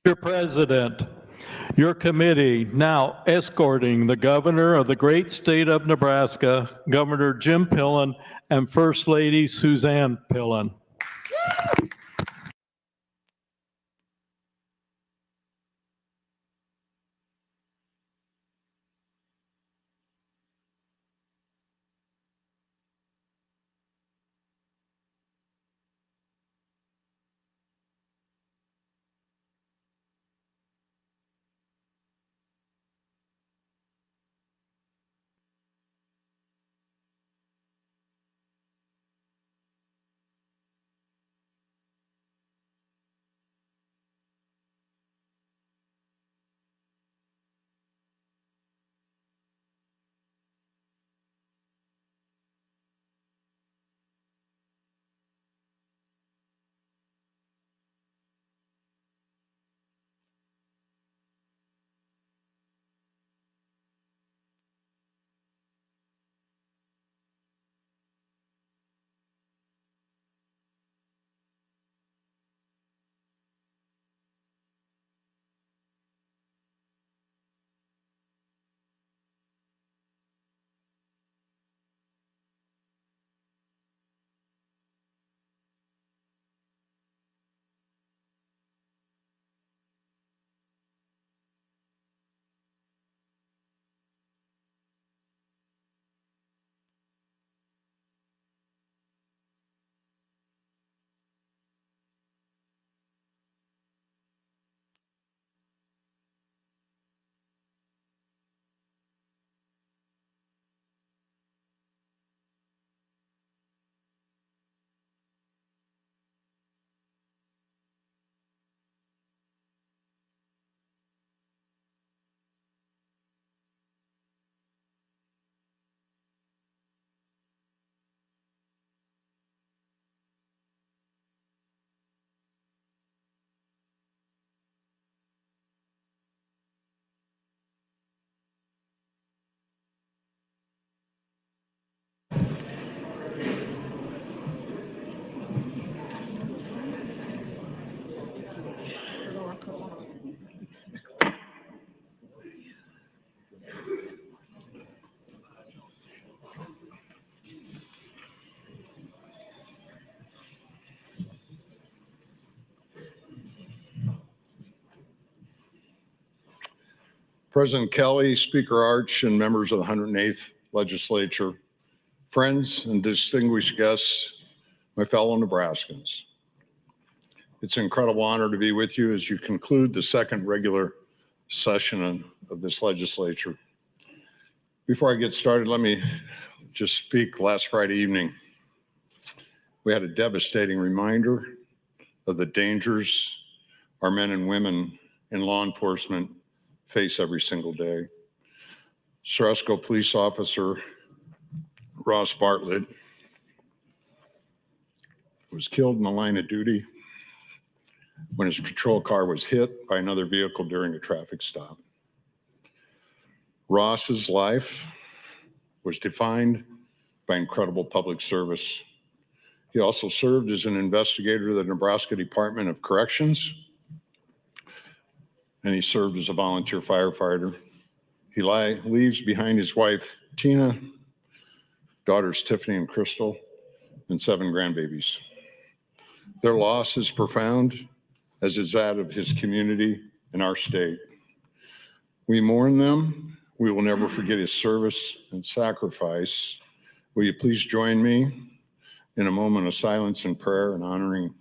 Mr. President, your committee now escorting the governor of the great state of Nebraska, Governor Jim Pillen, and First Lady Suzanne Pillen.
President Kelly, Speaker Arch, and members of the 108th Legislature, friends and distinguished guests, my fellow Nebraskans. It's an incredible honor to be with you as you conclude the second regular session of this legislature. Before I get started, let me just speak. Last Friday evening, we had a devastating reminder of the dangers our men and women in law enforcement face every single day. Ceresco police officer Ross Bartlett was killed in the line of duty when his patrol car was hit by another vehicle during a traffic stop. Ross's life was defined by incredible public service. He also served as an investigator of the Nebraska Department of Corrections, and he served as a volunteer firefighter. He leaves behind his wife, Tina, daughters Tiffany and Crystal, and 7 grandbabies. Their loss is profound, as is that of his community and our state. We mourn them. We will never forget his service and sacrifice. Will you please join me in a moment of silence and prayer in honoring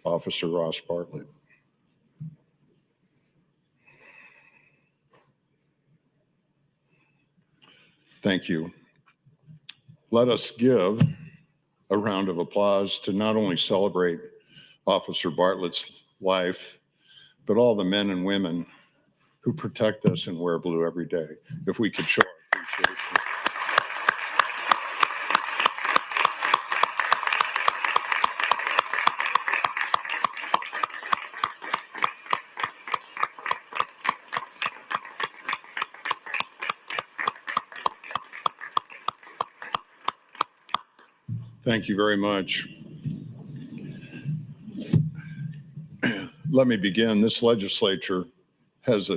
Officer Ross Bartlett? Thank you. Let us give a round of applause to not only celebrate Officer Bartlett's life, but all the men and women who protect us and wear blue every day. If we could show our appreciation. Thank you very much. let me begin. This legislature has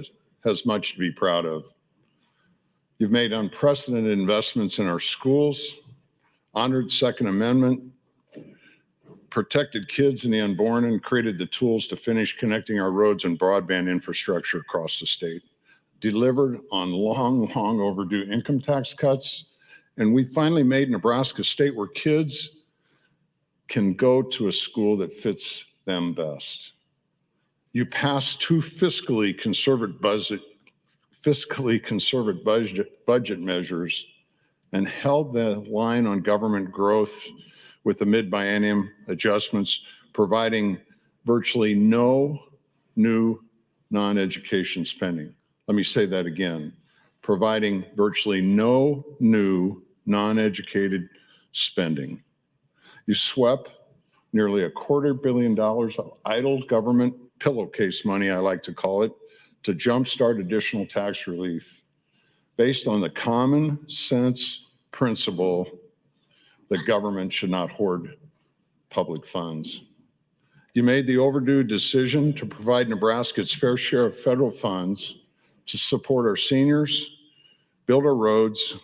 much to be proud of. You've made unprecedented investments in our schools, honored Second Amendment, protected kids and the unborn, and created the tools to finish connecting our roads and broadband infrastructure across the state. Delivered on long overdue income tax cuts, and we finally made Nebraska a state where kids can go to a school that fits them best. You passed two fiscally conservative budget measures and held the line on government growth with the mid-biennium adjustments, providing virtually no new non-education spending. Let me say that again, providing virtually no new non-educated spending. You swept nearly $250 million of idle government pillowcase money, I like to call it, to jumpstart additional tax relief based on the common sense principle that government should not hoard public funds. You made the overdue decision to provide Nebraska its fair share of federal funds to support our seniors, build our roads,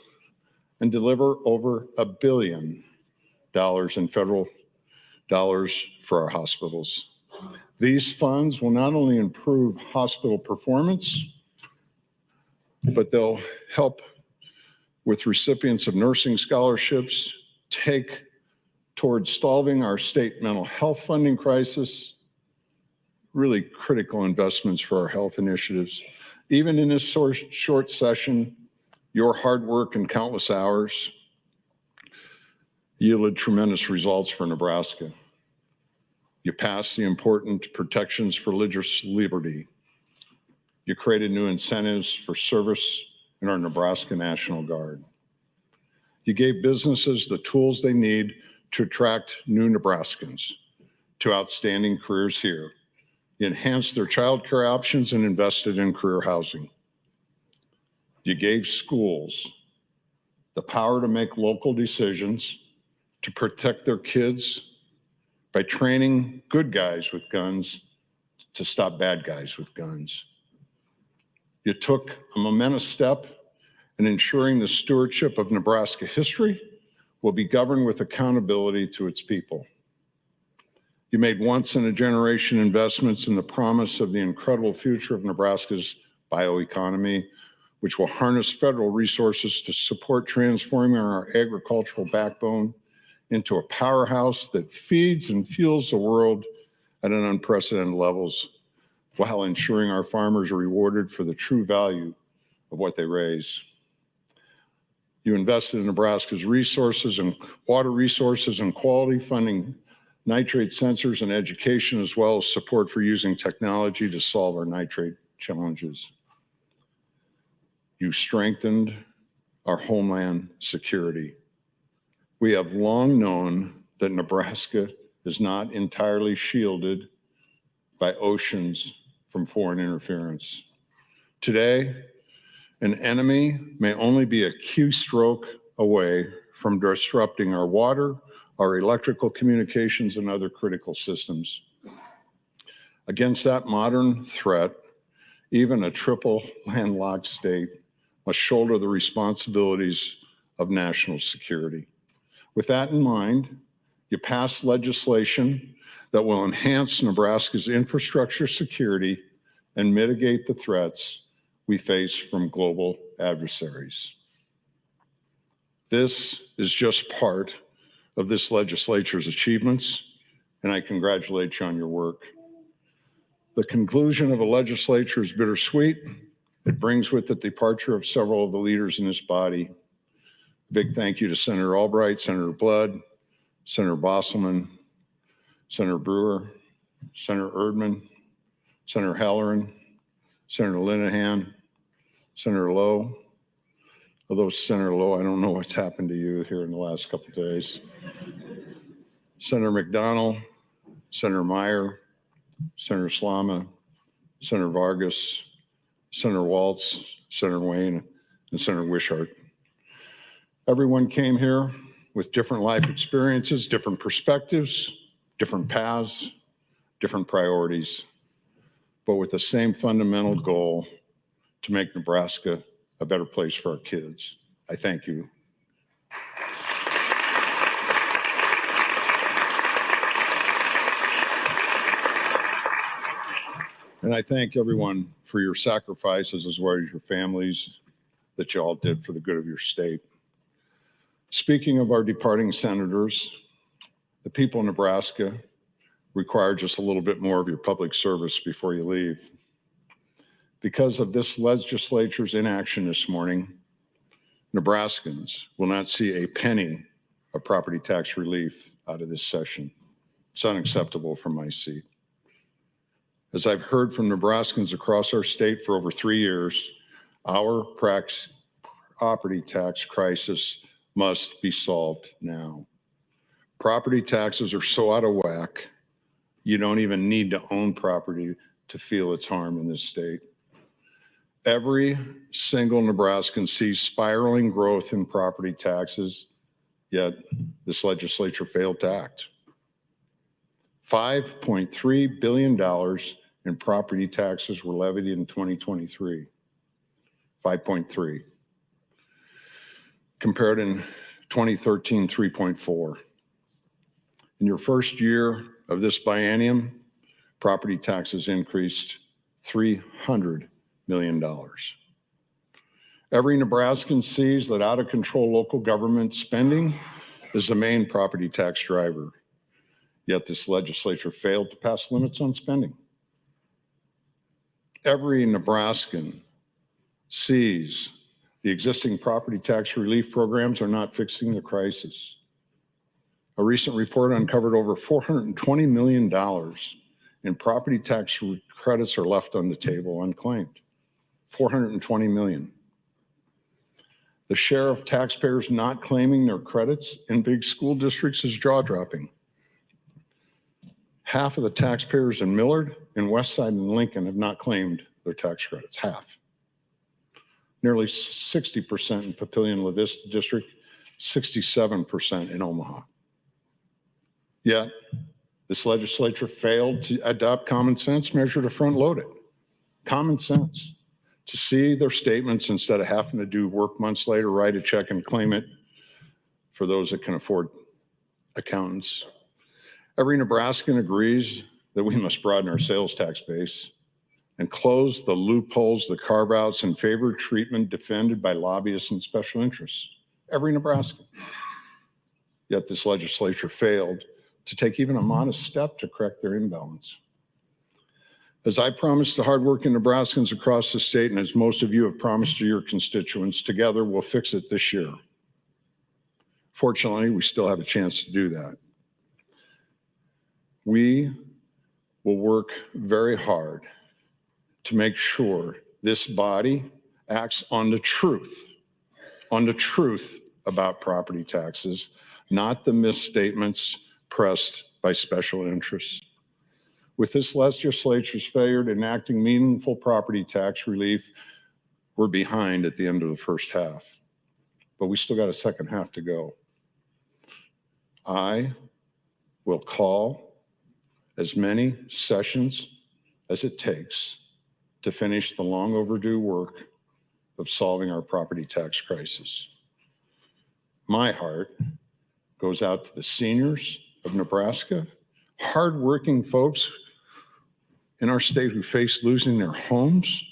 and deliver over $1 billion in federal dollars for our hospitals. These funds will not only improve hospital performance, but they'll help with recipients of nursing scholarships, take towards solving our state mental health funding crisis, really critical investments for our health initiatives. Even in this short session, your hard work and countless hours yielded tremendous results for Nebraska. You passed the important protections for religious liberty. You created new incentives for service in our Nebraska National Guard. You gave businesses the tools they need to attract new Nebraskans to outstanding careers here. You enhanced their childcare options and invested in career housing. You gave schools the power to make local decisions to protect their kids by training good guys with guns to stop bad guys with guns. You took a momentous step in ensuring the stewardship of Nebraska history will be governed with accountability to its people. You made once-in-a-generation investments in the promise of the incredible future of Nebraska's bioeconomy, which will harness federal resources to support transforming our agricultural backbone into a powerhouse that feeds and fuels the world at an unprecedented levels, while ensuring our farmers are rewarded for the true value of what they raise. You invested in Nebraska's resources and water resources and quality, funding nitrate sensors and education, as well as support for using technology to solve our nitrate challenges. You strengthened our homeland security. We have long known that Nebraska is not entirely shielded by oceans from foreign interference. Today, an enemy may only be a keystroke away from disrupting our water, our electrical communications, and other critical systems. Against that modern threat, even a triple landlocked state must shoulder the responsibilities of national security. With that in mind, you passed legislation that will enhance Nebraska's infrastructure security and mitigate the threats we face from global adversaries. This is just part of this legislature's achievements, and I congratulate you on your work. The conclusion of a legislature is bittersweet. It brings with it the departure of several of the leaders in this body. Big thank you to Senator Albright, Senator Blood, Senator Bosselman, Senator Brewer, Senator Erdman, Senator Halloran, Senator Linehan, Senator Lowe. Although Senator Lowe, I don't know what's happened to you here in the last couple of days. Senator McDonald, Senator Meyer, Senator Slama, Senator Vargas, Senator Waltz, Senator Wayne, and Senator Wishart. Everyone came here with different life experiences, different perspectives, different paths, different priorities. but with the same fundamental goal to make Nebraska a better place for our kids. I thank you. And I thank everyone for your sacrifices as well as your families that you all did for the good of your state. Speaking of our departing senators, the people of Nebraska require just a little bit more of your public service before you leave. Because of this legislature's inaction this morning, Nebraskans will not see a penny of property tax relief out of this session. It's unacceptable from my seat. As I've heard from Nebraskans across our state for over 3 years, our property tax crisis must be solved now. Property taxes are so out of whack, you don't even need to own property to feel its harm in this state. Every single Nebraskan sees spiraling growth in property taxes, yet this legislature failed to act. $5.3 billion in property taxes were levied in 2023. 5.3. Compared in 2013, 3.4. In your first year of this biennium, property taxes increased $300 million. Every Nebraskan sees that out of control local government spending is the main property tax driver. Yet this legislature failed to pass limits on spending. Every Nebraskan sees the existing property tax relief programs are not fixing the crisis. A recent report uncovered over $420 million in property tax credits are left on the table unclaimed. 420 million. The share of taxpayers not claiming their credits in big school districts is jaw-dropping. Half of the taxpayers in Millard, in Westside, and Lincoln have not claimed their tax credits, half. Nearly 60% in Papillion-La Vista District, 67% in Omaha. Yet, this legislature failed to adopt common sense measure to front load it. Common sense. To see their statements instead of having to do work months later, write a check and claim it for those that can afford accountants. Every Nebraskan agrees that we must broaden our sales tax base and close the loopholes, the carve-outs, and favored treatment defended by lobbyists and special interests. Every Nebraskan. Yet this legislature failed to take even a modest step to correct their imbalance. As I promised to hardworking Nebraskans across the state, and as most of you have promised to your constituents, together we'll fix it this year. Fortunately, we still have a chance to do that. We will work very hard to make sure this body acts on the truth about property taxes, not the misstatements pressed by special interests. With this legislature's failure to enacting meaningful property tax relief, we're behind at the end of the first half, but we still got a second half to go. I will call as many sessions as it takes to finish the long overdue work of solving our property tax crisis. My heart goes out to the seniors of Nebraska, hardworking folks in our state who face losing their homes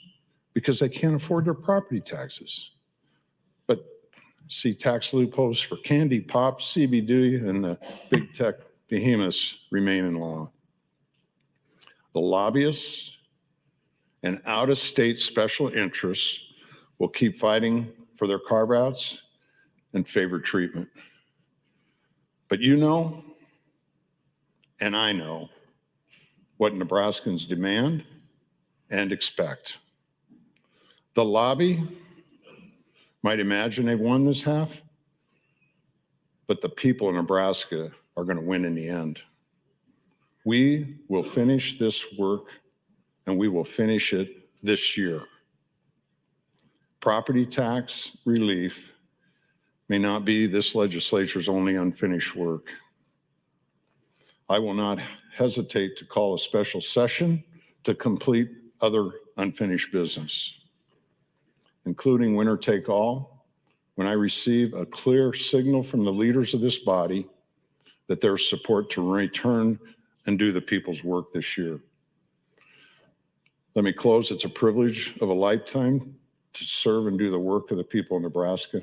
because they can't afford their property taxes, but see tax loopholes for candy, pop, CBD, and the big tech behemoths remain in law. The lobbyists and out-of-state special interests will keep fighting for their carve-outs and favored treatment. But you know, and I know, what Nebraskans demand and expect. The lobby might imagine they've won this half, but the people of Nebraska are going to win in the end. We will finish this work, and we will finish it this year. Property tax relief may not be this legislature's only unfinished work. I will not hesitate to call a special session to complete other unfinished business, including winner take all, when I receive a clear signal from the leaders of this body that there's support to return and do the people's work this year. Let me close. It's a privilege of a lifetime to serve and do the work of the people of Nebraska.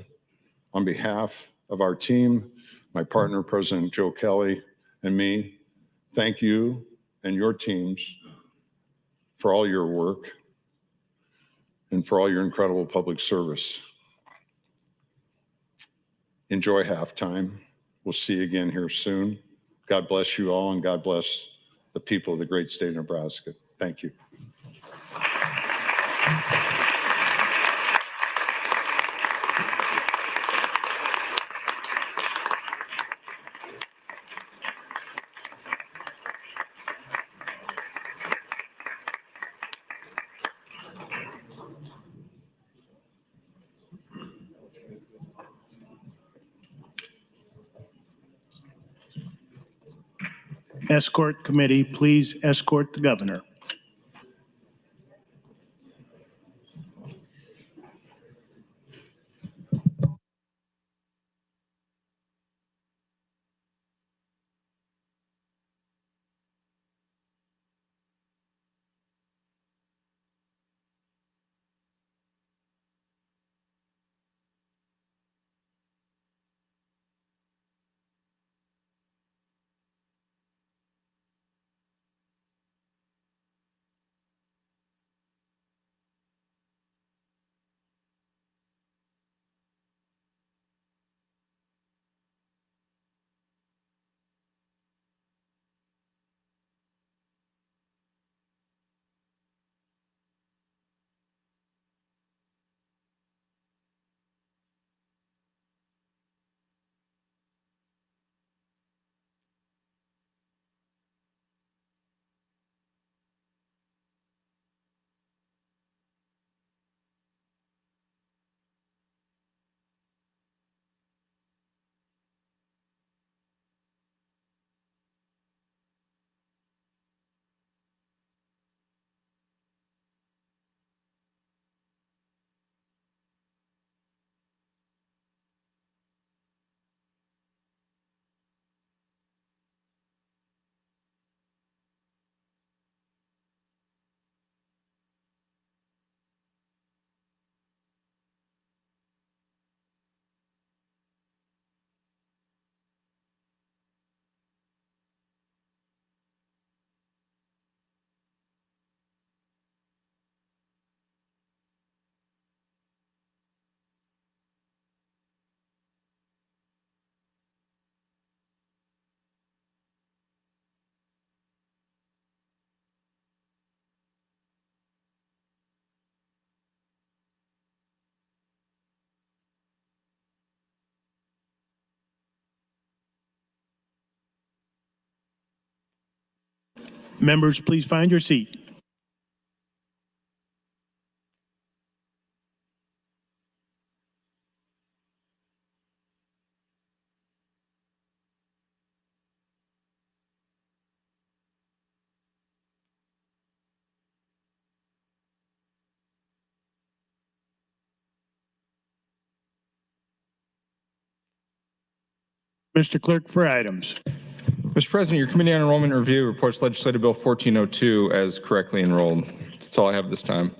On behalf of our team, my partner, President Joe Kelly, and me, thank you and your teams for all your work and for all your incredible public service. Enjoy halftime. We'll see you again here soon. God bless you all, and God bless the people of the great state of Nebraska. Thank you.
Escort committee, please escort the governor. Members, please find your seat. Mr. Clerk, for items.
Mr. President, your Committee on Enrollment and Review reports Legislative Bill 1402 as correctly enrolled. That's all I have this time.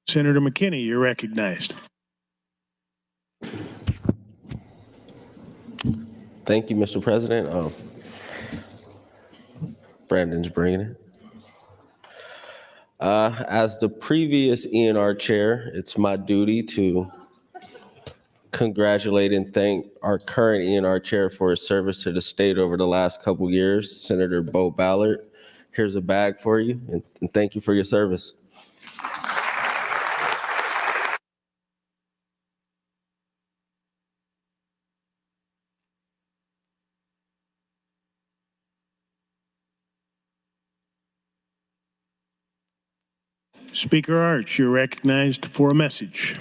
Senator McKinney, you're recognized.
Thank you, Mr. President. Brandon's bringing it. As the previous ENR chair, it's my duty to congratulate and thank our current ENR chair for his service to the state over the last couple years, Senator Bo Ballard. Here's a bag for you, and thank you for your service.
Speaker Arch, you're recognized for a message.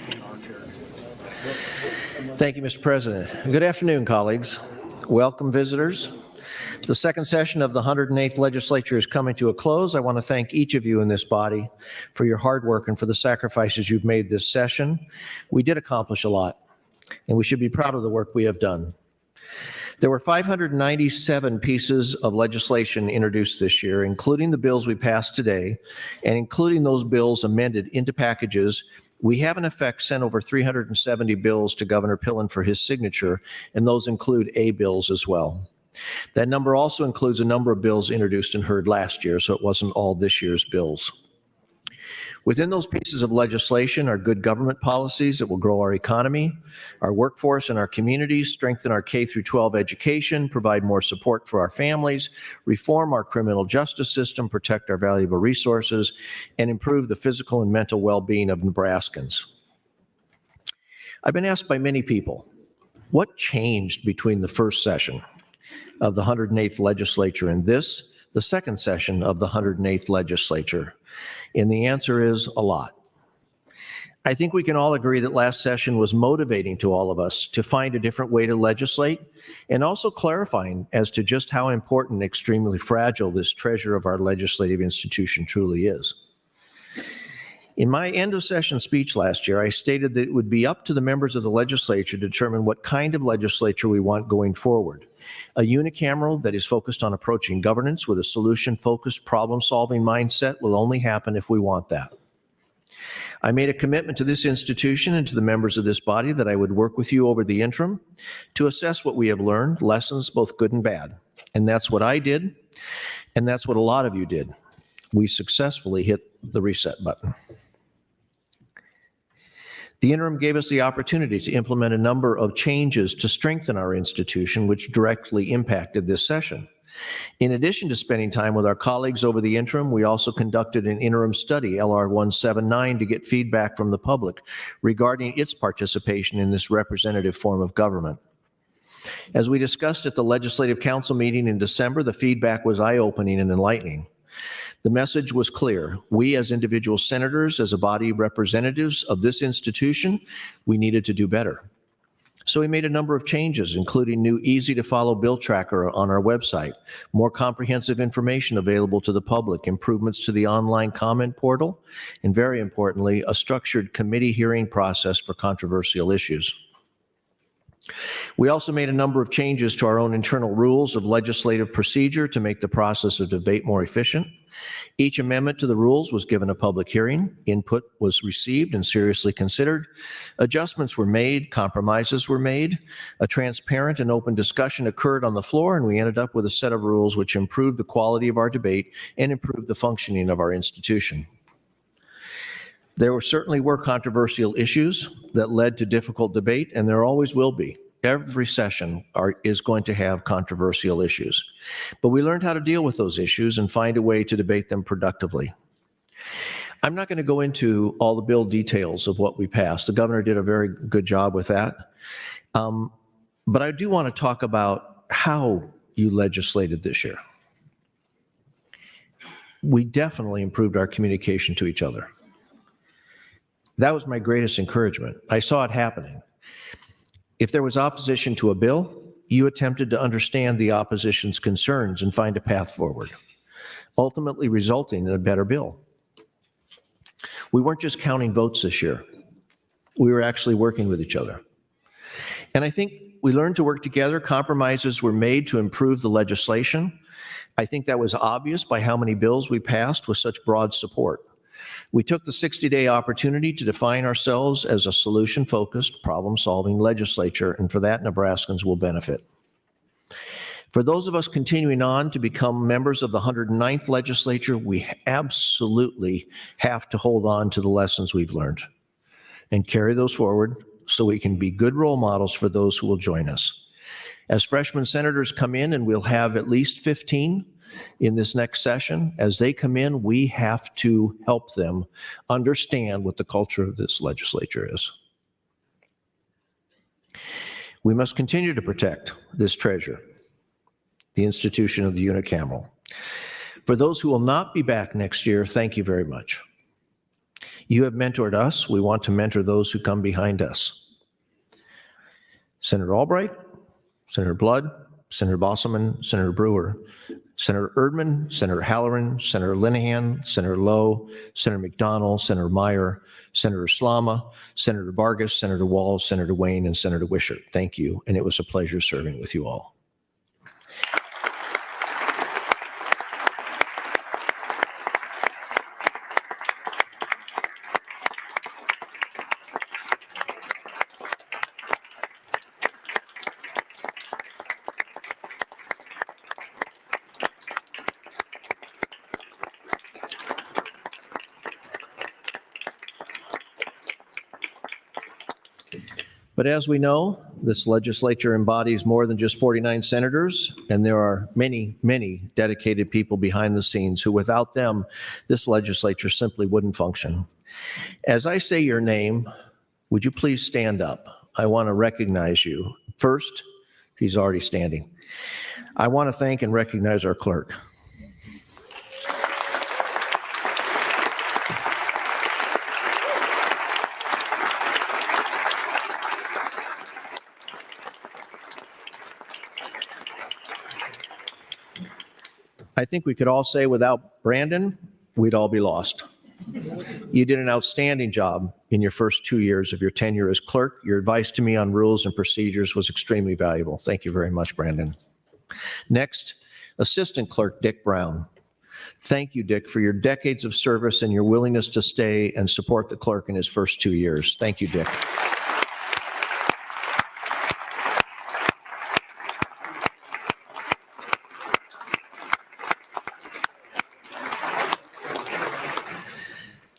Thank you, Mr. President. Good afternoon, colleagues. Welcome, visitors. The second session of the 108th Legislature is coming to a close. I want to thank each of you in this body for your hard work and for the sacrifices you've made this session. We did accomplish a lot, and we should be proud of the work we have done. There were 597 pieces of legislation introduced this year, including the bills we passed today, and including those bills amended into packages. We have in effect sent over 370 bills to Governor Pillen for his signature, and those include A bills as well. That number also includes a number of bills introduced and heard last year, so it wasn't all this year's bills. Within those pieces of legislation are good government policies that will grow our economy, our workforce, and our communities, strengthen our K-12 education, provide more support for our families, reform our criminal justice system, protect our valuable resources, and improve the physical and mental well-being of Nebraskans. I've been asked by many people, what changed between the first session of the 108th Legislature and this, the second session of the 108th Legislature? And the answer is a lot. I think we can all agree that last session was motivating to all of us to find a different way to legislate, and also clarifying as to just how important and extremely fragile this treasure of our legislative institution truly is. In my end of session speech last year, I stated that it would be up to the members of the legislature to determine what kind of legislature we want going forward. A unicameral that is focused on approaching governance with a solution-focused, problem-solving mindset will only happen if we want that. I made a commitment to this institution and to the members of this body that I would work with you over the interim to assess what we have learned, lessons both good and bad. And that's what I did, and that's what a lot of you did. We successfully hit the reset button. The interim gave us the opportunity to implement a number of changes to strengthen our institution, which directly impacted this session. In addition to spending time with our colleagues over the interim, we also conducted an interim study, LR 179, to get feedback from the public regarding its participation in this representative form of government. As we discussed at the Legislative Council meeting in December, the feedback was eye-opening and enlightening. The message was clear. We as individual senators, as a body of representatives of this institution, we needed to do better. So we made a number of changes, including new easy-to-follow bill tracker on our website, more comprehensive information available to the public, improvements to the online comment portal, and very importantly, a structured committee hearing process for controversial issues. We also made a number of changes to our own internal rules of legislative procedure to make the process of debate more efficient. Each amendment to the rules was given a public hearing. Input was received and seriously considered. Adjustments were made, compromises were made. A transparent and open discussion occurred on the floor, and we ended up with a set of rules which improved the quality of our debate and improved the functioning of our institution. There certainly were controversial issues that led to difficult debate, and there always will be. Every session is going to have controversial issues. But we learned how to deal with those issues and find a way to debate them productively. I'm not going to go into all the bill details of what we passed. The governor did a very good job with that. But I do want to talk about how you legislated this year. We definitely improved our communication to each other. That was my greatest encouragement. I saw it happening. If there was opposition to a bill, you attempted to understand the opposition's concerns and find a path forward, ultimately resulting in a better bill. We weren't just counting votes this year. We were actually working with each other. And I think we learned to work together. Compromises were made to improve the legislation. I think that was obvious by how many bills we passed with such broad support. We took the 60-day opportunity to define ourselves as a solution-focused, problem-solving legislature, and for that, Nebraskans will benefit. For those of us continuing on to become members of the 109th Legislature, we absolutely have to hold on to the lessons we've learned and carry those forward so we can be good role models for those who will join us. As freshman senators come in, and we'll have at least 15 in this next session, as they come in, we have to help them understand what the culture of this legislature is. We must continue to protect this treasure, the institution of the unicameral. For those who will not be back next year, thank you very much. You have mentored us. We want to mentor those who come behind us. Senator Albright, Senator Blood, Senator Bosselman, Senator Brewer, Senator Erdman, Senator Halloran, Senator Linehan, Senator Lowe, Senator McDonald, Senator Meyer, Senator Slama, Senator Vargas, Senator Walls, Senator Wayne, and Senator Wishart. Thank you, and it was a pleasure serving with you all. But as we know, this legislature embodies more than just 49 senators, and there are many, many dedicated people behind the scenes who, without them, this legislature simply wouldn't function. As I say your name, would you please stand up? I want to recognize you. First, he's already standing. I want to thank and recognize our clerk. I think we could all say without Brandon, we'd all be lost. You did an outstanding job in your first 2 years of your tenure as clerk. Your advice to me on rules and procedures was extremely valuable. Thank you very much, Brandon. Next, Assistant Clerk Dick Brown. Thank you, Dick, for your decades of service and your willingness to stay and support the clerk in his first 2 years. Thank you, Dick.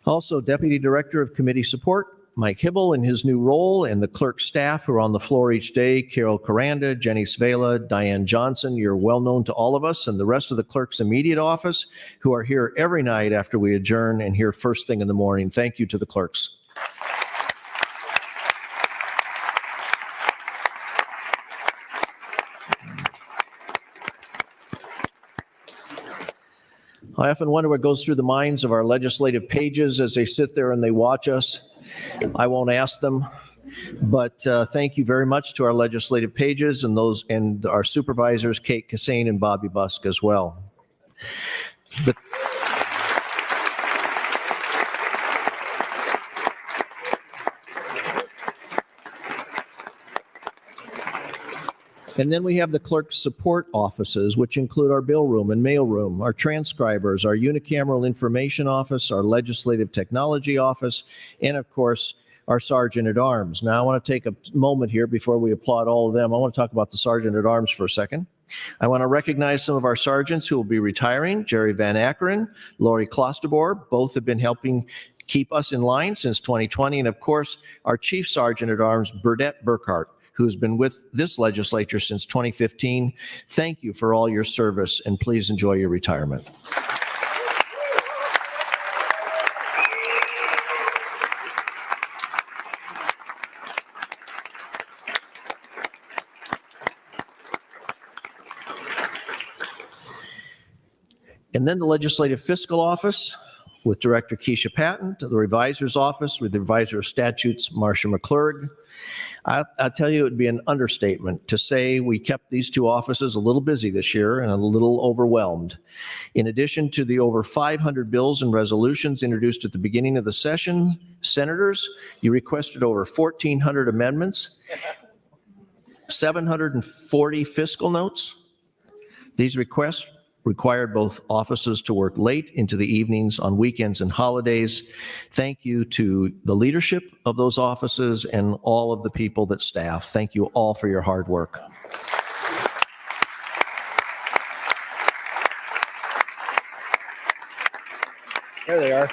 Also, Deputy Director of Committee Support, Mike Hibble in his new role, and the clerk staff who are on the floor each day, Carol Caranda, Jenny Svela, Diane Johnson, you're well known to all of us, and the rest of the clerk's immediate office who are here every night after we adjourn and here first thing in the morning. Thank you to the clerks. I often wonder what goes through the minds of our legislative pages as they sit there and they watch us. I won't ask them, but thank you very much to our legislative pages and our supervisors, Kate Cassane and Bobby Busk as well. And then we have the clerk's support offices, which include our bill room and mail room, our transcribers, our unicameral information office, our legislative technology office, and of course, our sergeant at arms. Now, I want to take a moment here before we applaud all of them. I want to talk about the sergeant at arms for a second. I want to recognize some of our sergeants who will be retiring. Jerry Van Akkeren, Lori Klosterboer, both have been helping keep us in line since 2020. And of course, our chief sergeant at arms, Burdette Burkhart, who's been with this legislature since 2015. Thank you for all your service, and please enjoy your retirement. And then the Legislative Fiscal Office with Director Keisha Patton, to the Revisor's Office with the Revisor of Statutes, Marcia McClurg. I'll tell you, it would be an understatement to say we kept these two offices a little busy this year and a little overwhelmed. In addition to the over 500 bills and resolutions introduced at the beginning of the session, senators, you requested over 1,400 amendments, 740 fiscal notes. These requests required both offices to work late into the evenings on weekends and holidays. Thank you to the leadership of those offices and all of the people that staff. Thank you all for your hard work. There they are.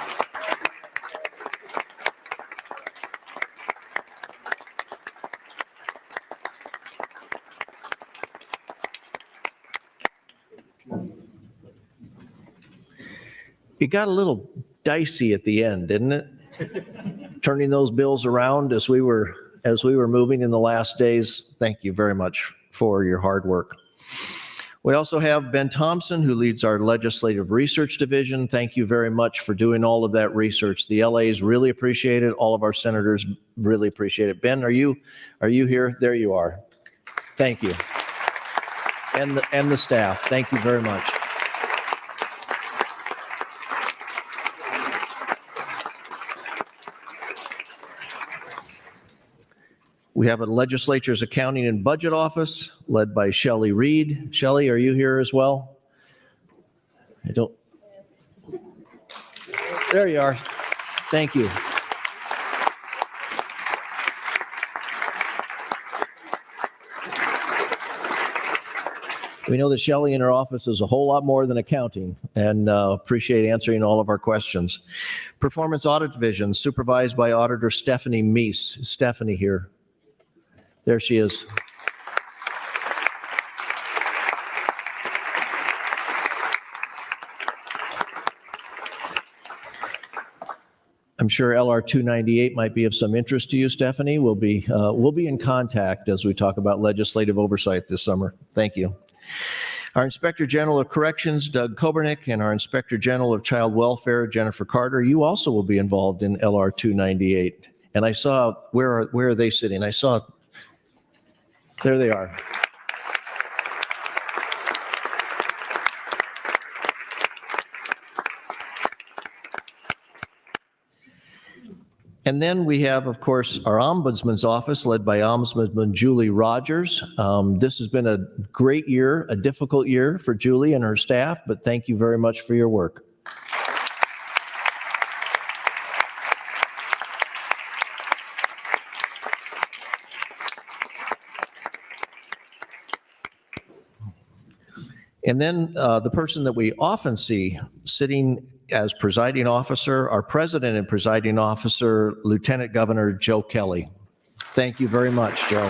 It got a little dicey at the end, didn't it? Turning those bills around as we were moving in the last days. Thank you very much for your hard work. We also have Ben Thompson, who leads our Legislative Research Division. Thank you very much for doing all of that research. The LAs really appreciate it. All of our senators really appreciate it. Ben, are you here? There you are. Thank you. and the staff. Thank you very much. We have a legislature's accounting and budget office led by Shelley Reed. Shelley, are you here as well? I don't. There you are. Thank you. We know that Shelley in her office is a whole lot more than accounting, and appreciate answering all of our questions. Performance Audit Division, supervised by Auditor Stephanie Meese. Is Stephanie here? There she is. I'm sure LR 298 might be of some interest to you, Stephanie. We'll be in contact as we talk about legislative oversight this summer. Thank you. Our Inspector General of Corrections, Doug Kobernick, and our Inspector General of Child Welfare, Jennifer Carter, you also will be involved in LR 298. And I saw, where are they sitting? I saw, there they are. And then we have, of course, our Ombudsman's office led by Ombudsman Julie Rogers. This has been a great year, a difficult year for Julie and her staff, but thank you very much for your work. And then the person that we often see sitting as presiding officer, our president and presiding officer, Lieutenant Governor Joe Kelly. Thank you very much, Joe.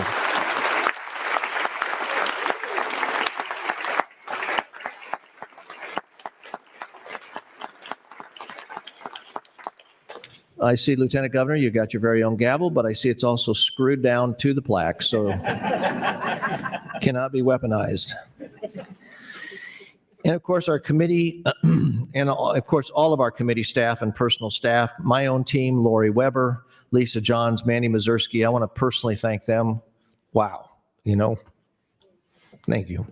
I see, Lieutenant Governor, you got your very own gavel, but I see it's also screwed down to the plaque, so cannot be weaponized. And of course, our committee, and of course, all of our committee staff and personal staff, my own team, Lori Weber, Lisa Johns, Manny Mazursky, I want to personally thank them. Wow, you know, thank you.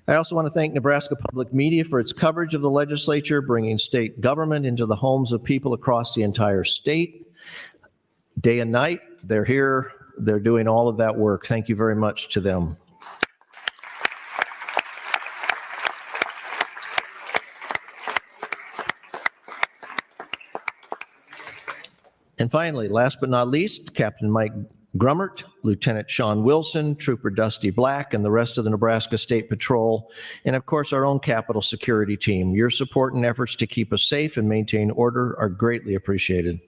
I also want to thank Nebraska Public Media for its coverage of the legislature, bringing state government into the homes of people across the entire state. Day and night, they're here, they're doing all of that work. Thank you very much to them. And finally, last but not least, Captain Mike Grummert, Lieutenant Sean Wilson, Trooper Dusty Black, and the rest of the Nebraska State Patrol, and of course our own Capitol Security Team. Your support and efforts to keep us safe and maintain order are greatly appreciated.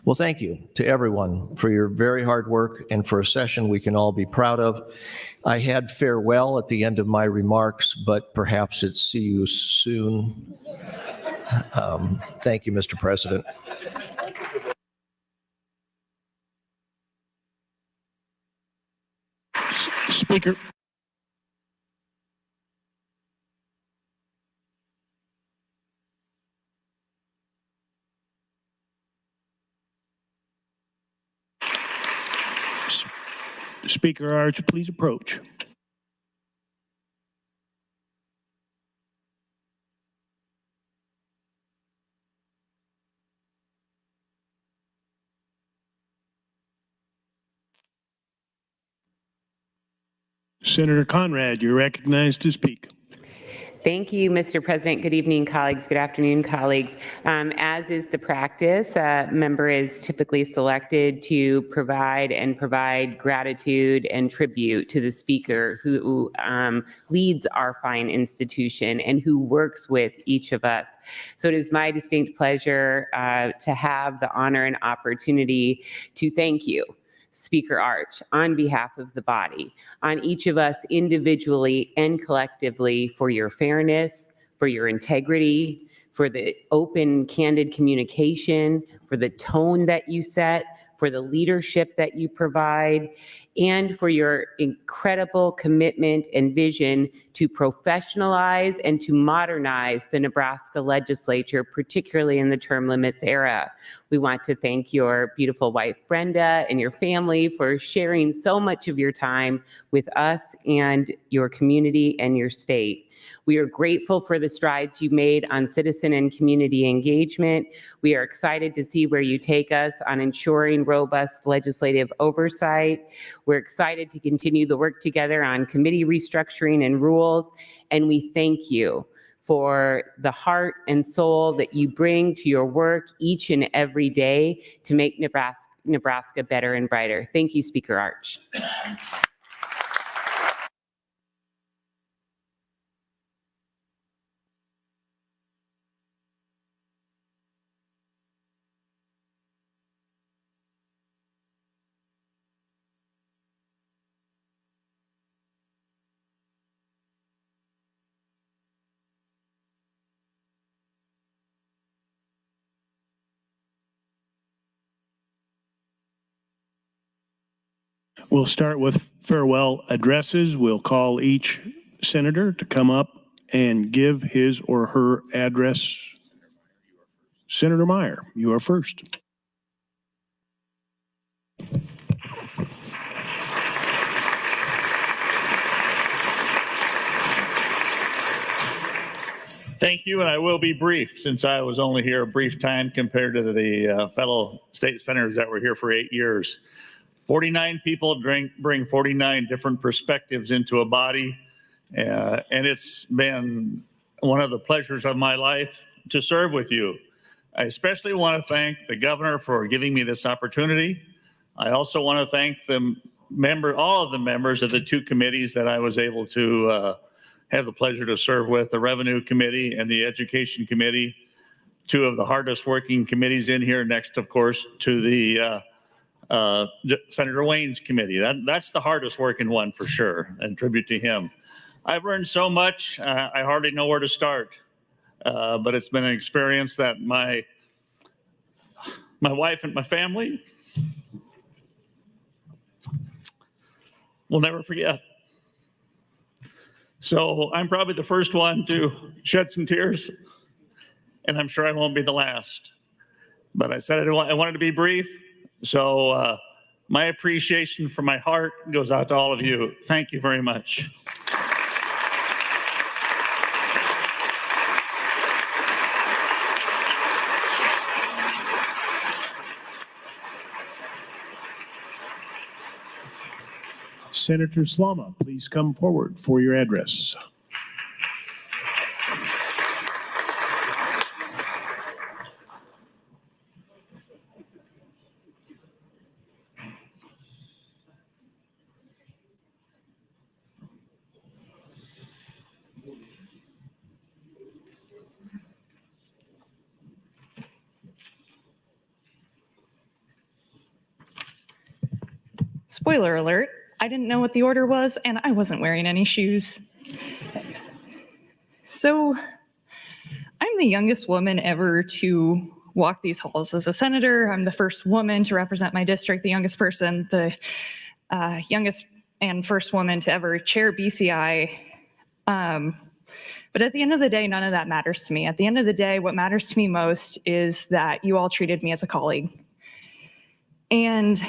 Well, thank you to everyone for your very hard work and for a session we can all be proud of. I had farewell at the end of my remarks, but perhaps it's see you soon. Thank you, Mr. President.
Speaker. Speaker Arch, please approach. Senator Conrad, you're recognized to speak.
Thank you, Mr. President. Good evening, colleagues. Good afternoon, colleagues. As is the practice, a member is typically selected to provide gratitude and tribute to the speaker who leads our fine institution and who works with each of us. So it is my distinct pleasure to have the honor and opportunity to thank you, Speaker Arch, on behalf of the body, on each of us individually and collectively, for your fairness, for your integrity, for the open, candid communication, for the tone that you set, for the leadership that you provide, and for your incredible commitment and vision to professionalize and to modernize the Nebraska Legislature, particularly in the term limits era. We want to thank your beautiful wife, Brenda, and your family for sharing so much of your time with us and your community and your state. We are grateful for the strides you made on citizen and community engagement. We are excited to see where you take us on ensuring robust legislative oversight. We're excited to continue the work together on committee restructuring and rules. And we thank you for the heart and soul that you bring to your work each and every day to make Nebraska better and brighter. Thank you, Speaker Arch.
We'll start with farewell addresses. We'll call each senator to come up and give his or her address. Senator Meyer, you are first.
Thank you, and I will be brief since I was only here a brief time compared to the fellow state senators that were here for 8 years. 49 people bring 49 different perspectives into a body, and it's been one of the pleasures of my life to serve with you. I especially want to thank the governor for giving me this opportunity. I also want to thank all of the members of the two committees that I was able to have the pleasure to serve with, the Revenue Committee and the Education Committee, two of the hardest working committees in here, next, of course, to the Senator Wayne's committee. That's the hardest working one for sure, and tribute to him. I've learned so much, I hardly know where to start, but it's been an experience that my wife and my family will never forget. So I'm probably the first one to shed some tears, and I'm sure I won't be the last. But I said I wanted to be brief. So my appreciation from my heart goes out to all of you. Thank you very much.
Senator Slama, please come forward for your address.
Spoiler alert, I didn't know what the order was and I wasn't wearing any shoes. So I'm the youngest woman ever to walk these halls as a senator. I'm the first woman to represent my district, the youngest person, the youngest and first woman to ever chair BCI. But at the end of the day, none of that matters to me. At the end of the day, what matters to me most is that you all treated me as a colleague. And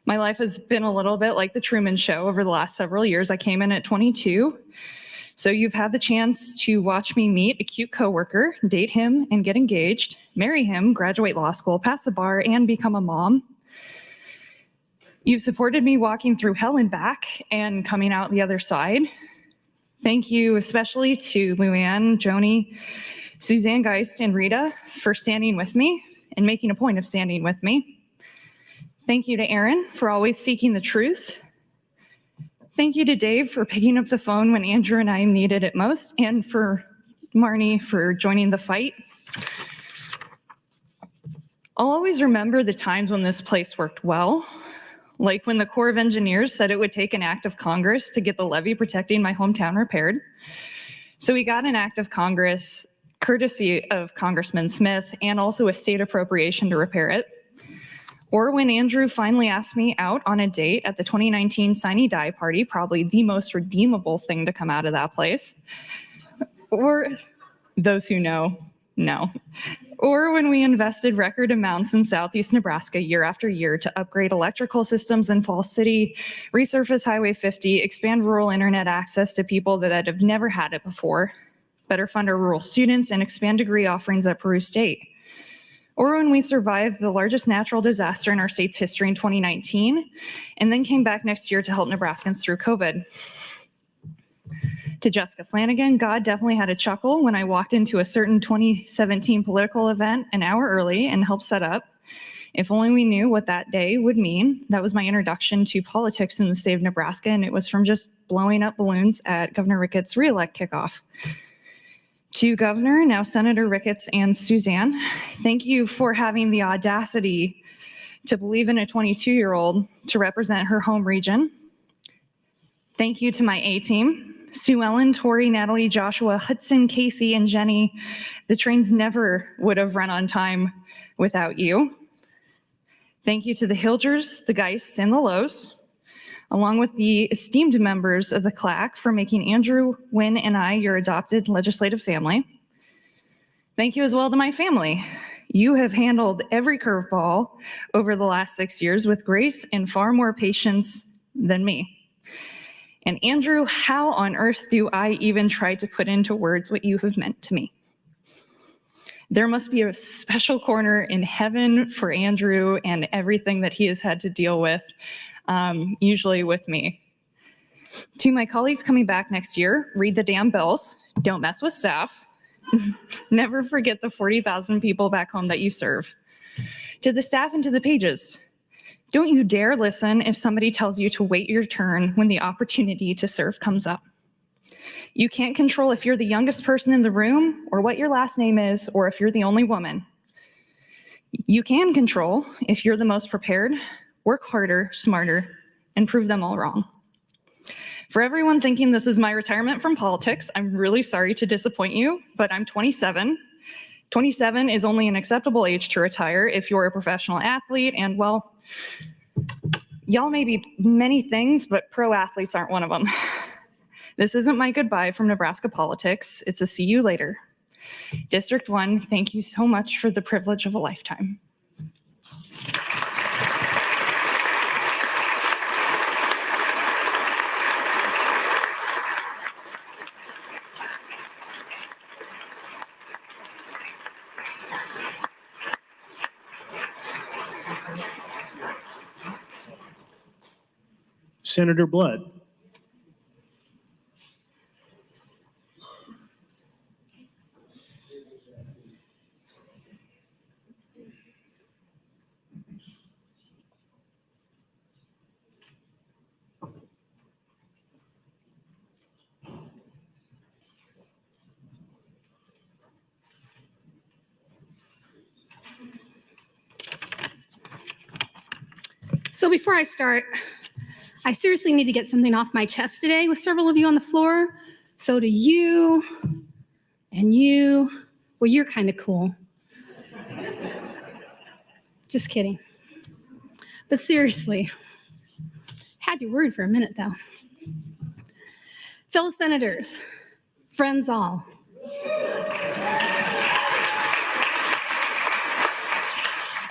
my life has been a little bit like the Truman Show over the last several years. I came in at 22. So you've had the chance to watch me meet a cute coworker, date him and get engaged, marry him, graduate law school, pass the bar, and become a mom. You've supported me walking through hell and back and coming out the other side. Thank you especially to Luann, Joni, Suzanne Geist, and Rita for standing with me and making a point of standing with me. Thank you to Aaron for always seeking the truth. Thank you to Dave for picking up the phone when Andrew and I needed it most, and for Marnie for joining the fight. I'll always remember the times when this place worked well, like when the Corps of Engineers said it would take an act of Congress to get the levee protecting my hometown repaired. So we got an act of Congress courtesy of Congressman Smith, and also a state appropriation to repair it. Or when Andrew finally asked me out on a date at the 2019 Sine Die party, probably the most redeemable thing to come out of that place. Or those who know. Or when we invested record amounts in Southeast Nebraska year after year to upgrade electrical systems in Falls City, resurface Highway 50, expand rural internet access to people that have never had it before, better fund our rural students, and expand degree offerings at Peru State. Or when we survived the largest natural disaster in our state's history in 2019, and then came back next year to help Nebraskans through COVID. To Jessica Flanagan, God definitely had a chuckle when I walked into a certain 2017 political event an hour early and helped set up. If only we knew what that day would mean. That was my introduction to politics in the state of Nebraska, and it was from just blowing up balloons at Governor Ricketts' reelect kickoff. To Governor, now Senator Ricketts and Suzanne, thank you for having the audacity to believe in a 22-year-old to represent her home region. Thank you to my A-team, Sue Ellen, Tori, Natalie, Joshua, Hudson, Casey, and Jenny. The trains never would have run on time without you. Thank you to the Hilgers, the Geists, and the Lows, along with the esteemed members of the CLAC for making Andrew, Wynn, and I your adopted legislative family. Thank you as well to my family. You have handled every curveball over the last 6 years with grace and far more patience than me. And Andrew, how on earth do I even try to put into words what you have meant to me? There must be a special corner in heaven for Andrew and everything that he has had to deal with, usually with me. To my colleagues coming back next year, read the damn bills, don't mess with staff, never forget the 40,000 people back home that you serve. To the staff and to the pages, don't you dare listen if somebody tells you to wait your turn when the opportunity to serve comes up. You can't control if you're the youngest person in the room or what your last name is or if you're the only woman. You can control if you're the most prepared, work harder, smarter, and prove them all wrong. For everyone thinking this is my retirement from politics, I'm really sorry to disappoint you, but I'm 27. 27 is only an acceptable age to retire if you're a professional athlete, and well, y'all may be many things, but pro athletes aren't one of them. This isn't my goodbye from Nebraska politics. It's a see you later. District 1, thank you so much for the privilege of a lifetime.
Senator Blood.
So before I start, I seriously need to get something off my chest today with several of you on the floor. So to you and you, well, you're kind of cool. Just kidding. But seriously, had you worried for a minute though. Fellow senators, friends all.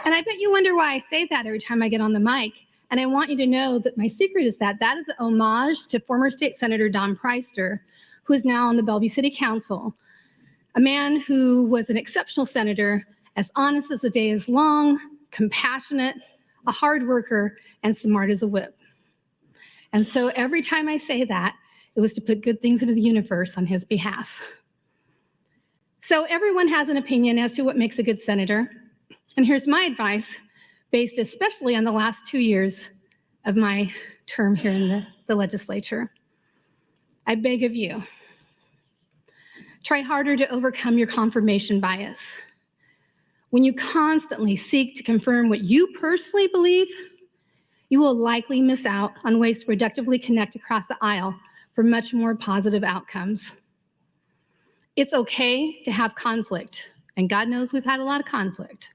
And I bet you wonder why I say that every time I get on the mic. And I want you to know that my secret is that is an homage to former State Senator Don Preister, who is now on the Bellevue City Council, a man who was an exceptional senator, as honest as the day is long, compassionate, a hard worker, and smart as a whip. And so every time I say that, it was to put good things into the universe on his behalf. So everyone has an opinion as to what makes a good senator. And here's my advice, based especially on the last 2 years of my term here in the legislature. I beg of you, try harder to overcome your confirmation bias. When you constantly seek to confirm what you personally believe, you will likely miss out on ways to productively connect across the aisle for much more positive outcomes. It's okay to have conflict, and God knows we've had a lot of conflict.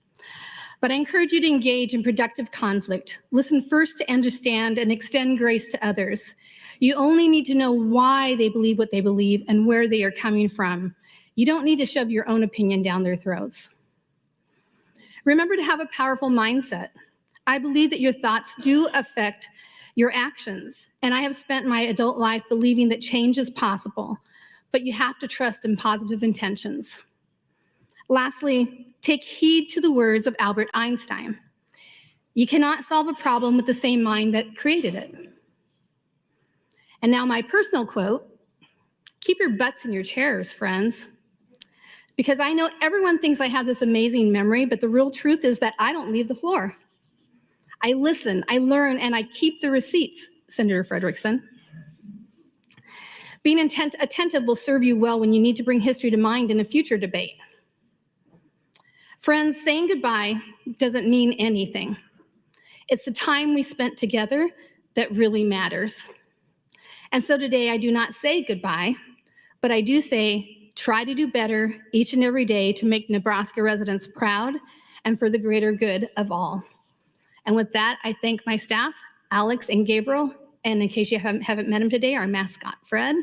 But I encourage you to engage in productive conflict. Listen first to understand and extend grace to others. You only need to know why they believe what they believe and where they are coming from. You don't need to shove your own opinion down their throats. Remember to have a powerful mindset. I believe that your thoughts do affect your actions, and I have spent my adult life believing that change is possible, but you have to trust in positive intentions. Lastly, take heed to the words of Albert Einstein. You cannot solve a problem with the same mind that created it. And now my personal quote, keep your butts in your chairs, friends. Because I know everyone thinks I have this amazing memory, but the real truth is that I don't leave the floor. I listen, I learn, and I keep the receipts, Senator Frederickson. Being attentive will serve you well when you need to bring history to mind in a future debate. Friends, saying goodbye doesn't mean anything. It's the time we spent together that really matters. And so today I do not say goodbye, but I do say try to do better each and every day to make Nebraska residents proud and for the greater good of all. And with that, I thank my staff, Alex and Gabriel, and in case you haven't met him today, our mascot, Fred.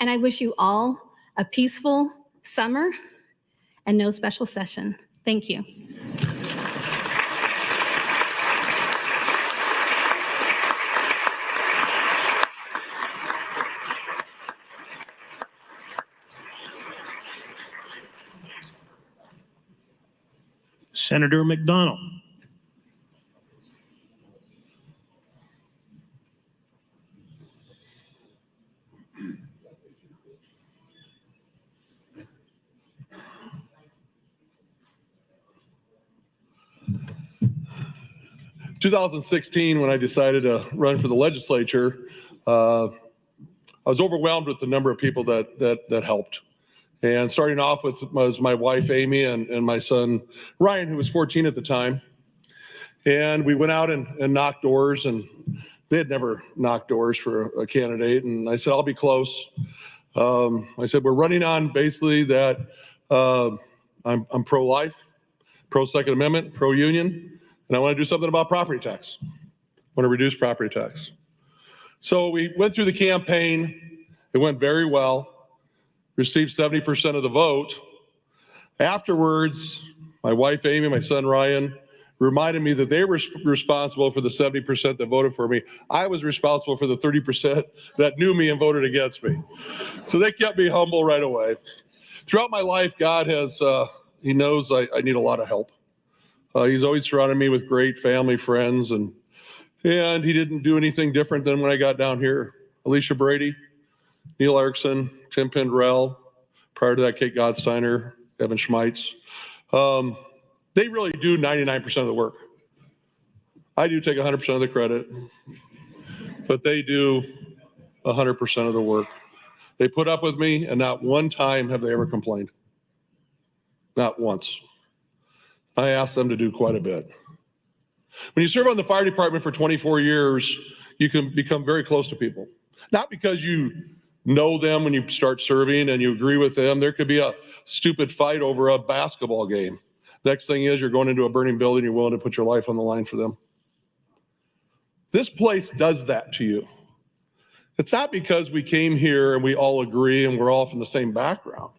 And I wish you all a peaceful summer and no special session. Thank you.
Senator McDonald.
2016, when I decided to run for the legislature, I was overwhelmed with the number of people that helped. And starting off with was my wife, Amy, and my son, Ryan, who was 14 at the time. And we went out and knocked doors, and they had never knocked doors for a candidate. And I said, I'll be close. I said, we're running on basically that I'm pro-life, pro-Second Amendment, pro-union, and I want to do something about property tax. I want to reduce property tax. So we went through the campaign. It went very well. Received 70% of the vote. Afterwards, my wife, Amy, my son, Ryan, reminded me that they were responsible for the 70% that voted for me. I was responsible for the 30% that knew me and voted against me. So they kept me humble right away. Throughout my life, God has, he knows I need a lot of help. He's always surrounded me with great family, friends, and he didn't do anything different than when I got down here. Alicia Brady, Neil Erickson, Tim Pendrell, prior to that, Kate Godsteiner, Evan Schmeitz. They really do 99% of the work. I do take 100% of the credit, but they do 100% of the work. They put up with me, and not one time have they ever complained. Not once. I asked them to do quite a bit. When you serve on the fire department for 24 years, you can become very close to people. Not because you know them when you start serving and you agree with them. There could be a stupid fight over a basketball game. Next thing is you're going into a burning building, you're willing to put your life on the line for them. This place does that to you. It's not because we came here and we all agree and we're all from the same background.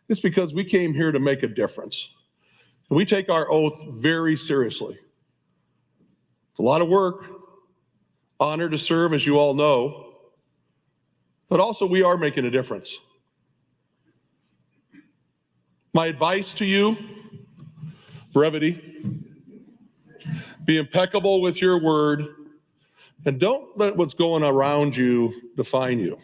It's because we came here to make a difference. And we take our oath very seriously. It's a lot of work, honor to serve, as you all know, but also we are making a difference. My advice to you, brevity, be impeccable with your word, and don't let what's going around you define you.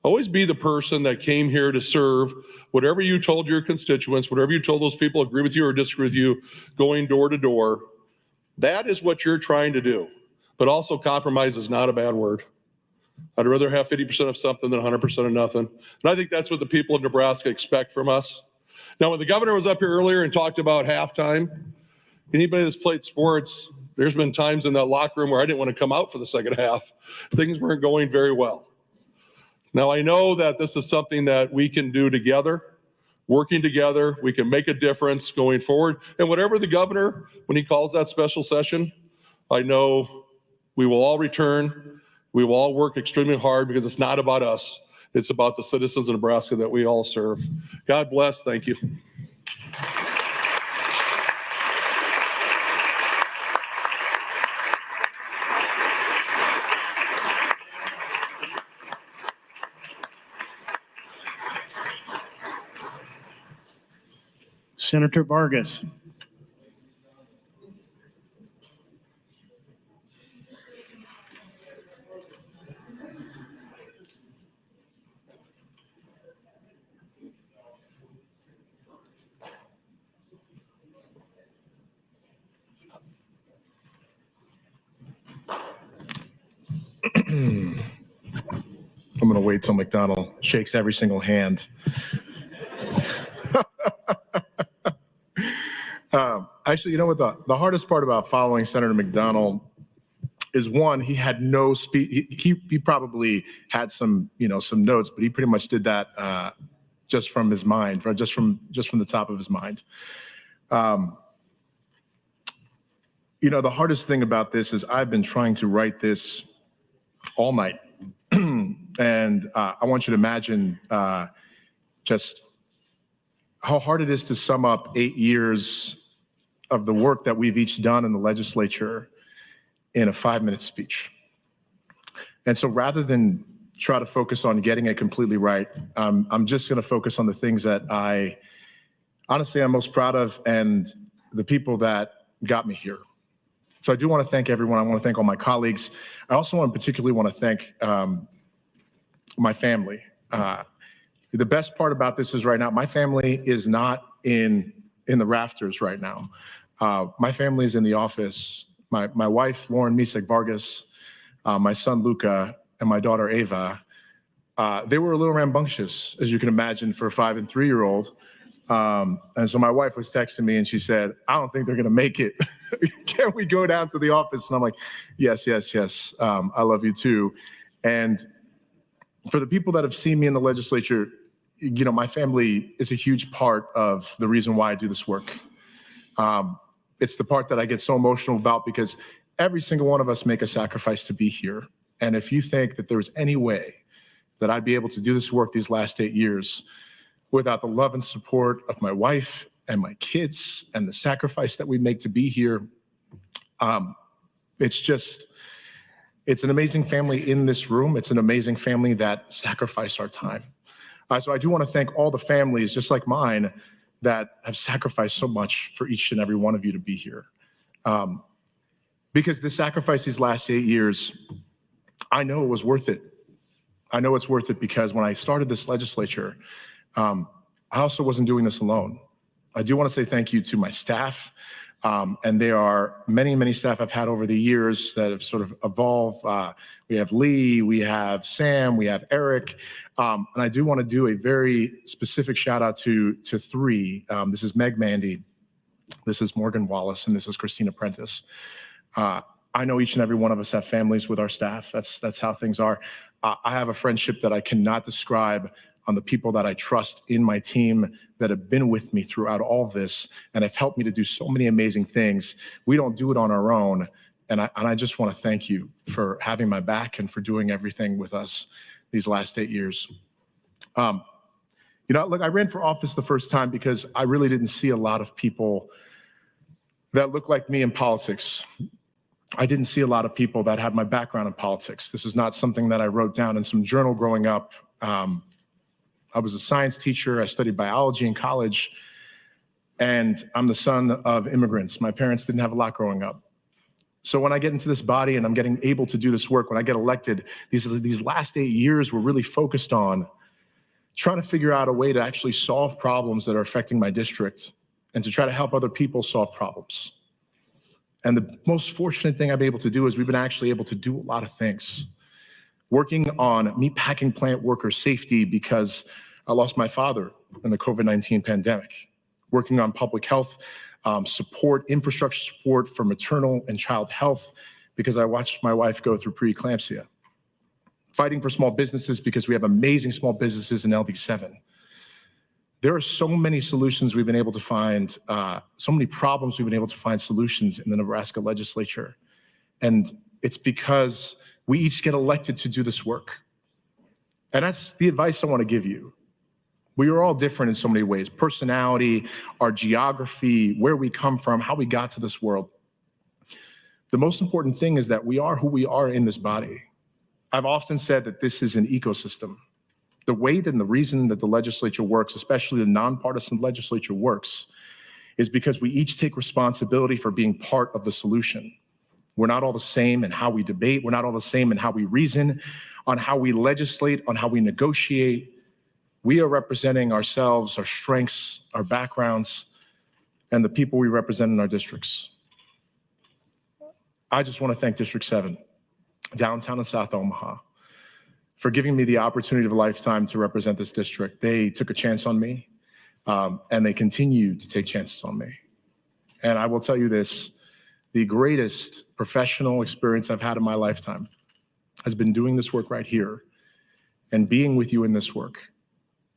Always be the person that came here to serve. Whatever you told your constituents, whatever you told those people agree with you or disagree with you, going door to door, that is what you're trying to do. But also compromise is not a bad word. I'd rather have 50% of something than 100% of nothing. And I think that's what the people of Nebraska expect from us. Now, when the governor was up here earlier and talked about halftime, anybody that's played sports, there's been times in that locker room where I didn't want to come out for the second half. Things weren't going very well. Now, I know that this is something that we can do together. Working together, we can make a difference going forward. And whatever the governor, when he calls that special session, I know we will all return. We will all work extremely hard because it's not about us. It's about the citizens of Nebraska that we all serve. God bless. Thank you.
Senator Vargas.
I'm going to wait till McDonald shakes every single hand. Actually, you know what the hardest part about following Senator McDonald is, one, he had no speech. He probably had some notes, but he pretty much did that just from his mind, right? Just from the top of his mind. The hardest thing about this is I've been trying to write this all night. And I want you to imagine just how hard it is to sum up 8 years of the work that we've each done in the legislature in a 5-minute speech. And so rather than try to focus on getting it completely right, I'm just going to focus on the things that I'm most proud of and the people that got me here. So I do want to thank everyone. I want to thank all my colleagues. I also particularly want to thank my family. The best part about this is right now, my family is not in the rafters right now. My family is in the office. My wife, Lauren Misek Vargas, my son, Luca, and my daughter, Ava, they were a little rambunctious, as you can imagine, for a 5- and 3-year-old. And so my wife was texting me and she said, I don't think they're going to make it. Can we go down to the office? And I'm like, yes. I love you too. And for the people that have seen me in the legislature, my family is a huge part of the reason why I do this work. It's the part that I get so emotional about because every single one of us make a sacrifice to be here. And if you think that there was any way that I'd be able to do this work these last 8 years without the love and support of my wife and my kids and the sacrifice that we make to be here, it's an amazing family in this room. It's an amazing family that sacrifice our time. So I do want to thank all the families, just like mine, that have sacrificed so much for each and every one of you to be here. Because the sacrifice these last 8 years, I know it was worth it. I know it's worth it because when I started this legislature, I also wasn't doing this alone. I do want to say thank you to my staff. And there are many, many staff I've had over the years that have sort of evolved. We have Lee, we have Sam, we have Eric. And I do want to do a very specific shout out to 3. This is Meg Mandy, this is Morgan Wallace, and this is Christina Prentice. I know each and every one of us have families with our staff. That's how things are. I have a friendship that I cannot describe on the people that I trust in my team that have been with me throughout all of this and have helped me to do so many amazing things. We don't do it on our own. And I just want to thank you for having my back and for doing everything with us these last 8 years. Look, I ran for office the first time because I really didn't see a lot of people that look like me in politics. I didn't see a lot of people that had my background in politics. This is not something that I wrote down in some journal growing up. I was a science teacher. I studied biology in college, and I'm the son of immigrants. My parents didn't have a lot growing up. So when I get into this body and I'm getting able to do this work, when I get elected, these last 8 years were really focused on trying to figure out a way to actually solve problems that are affecting my district and to try to help other people solve problems. And the most fortunate thing I've been able to do is we've been actually able to do a lot of things. Working on meatpacking plant worker safety because I lost my father in the COVID-19 pandemic. Working on public health support, infrastructure support for maternal and child health because I watched my wife go through preeclampsia. fighting for small businesses because we have amazing small businesses in LD7. There are so many solutions we've been able to find, so many problems we've been able to find solutions in the Nebraska legislature. And it's because we each get elected to do this work. And that's the advice I want to give you. We are all different in so many ways: personality, our geography, where we come from, how we got to this world. The most important thing is that we are who we are in this body. I've often said that this is an ecosystem. The way and the reason that the legislature works, especially the nonpartisan legislature works, is because we each take responsibility for being part of the solution. We're not all the same in how we debate. We're not all the same in how we reason, on how we legislate, on how we negotiate. We are representing ourselves, our strengths, our backgrounds, and the people we represent in our districts. I just want to thank District 7, downtown and South Omaha, for giving me the opportunity of a lifetime to represent this district. They took a chance on me, and they continue to take chances on me. And I will tell you this, the greatest professional experience I've had in my lifetime has been doing this work right here and being with you in this work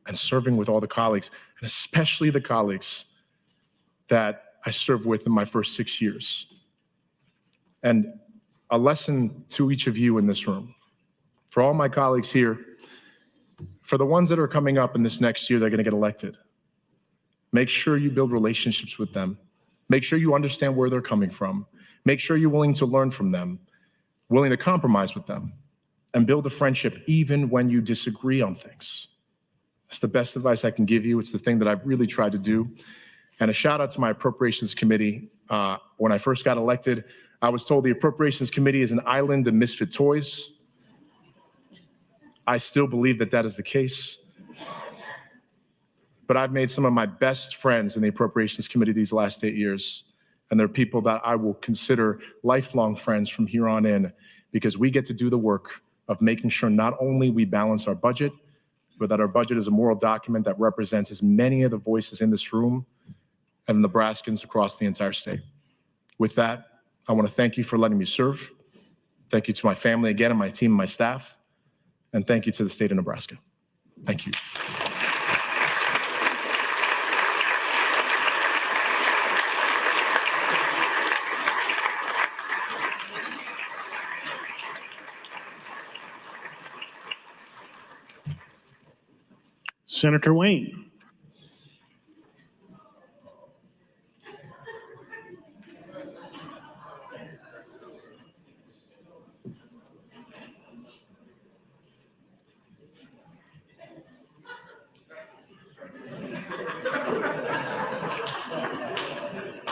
and serving with all the colleagues, and especially the colleagues that I served with in my first 6 years. And a lesson to each of you in this room, for all my colleagues here, for the ones that are coming up in this next year, they're going to get elected. Make sure you build relationships with them. Make sure you understand where they're coming from. Make sure you're willing to learn from them, willing to compromise with them, and build a friendship even when you disagree on things. It's the best advice I can give you. It's the thing that I've really tried to do. And a shout out to my Appropriations Committee. When I first got elected, I was told the Appropriations Committee is an island of misfit toys. I still believe that that is the case. But I've made some of my best friends in the Appropriations Committee these last 8 years. And they're people that I will consider lifelong friends from here on in, because we get to do the work of making sure not only we balance our budget, but that our budget is a moral document that represents as many of the voices in this room and Nebraskans across the entire state. With that, I want to thank you for letting me serve. Thank you to my family again, and my team and my staff. And thank you to the state of Nebraska. Thank you.
Senator Wayne.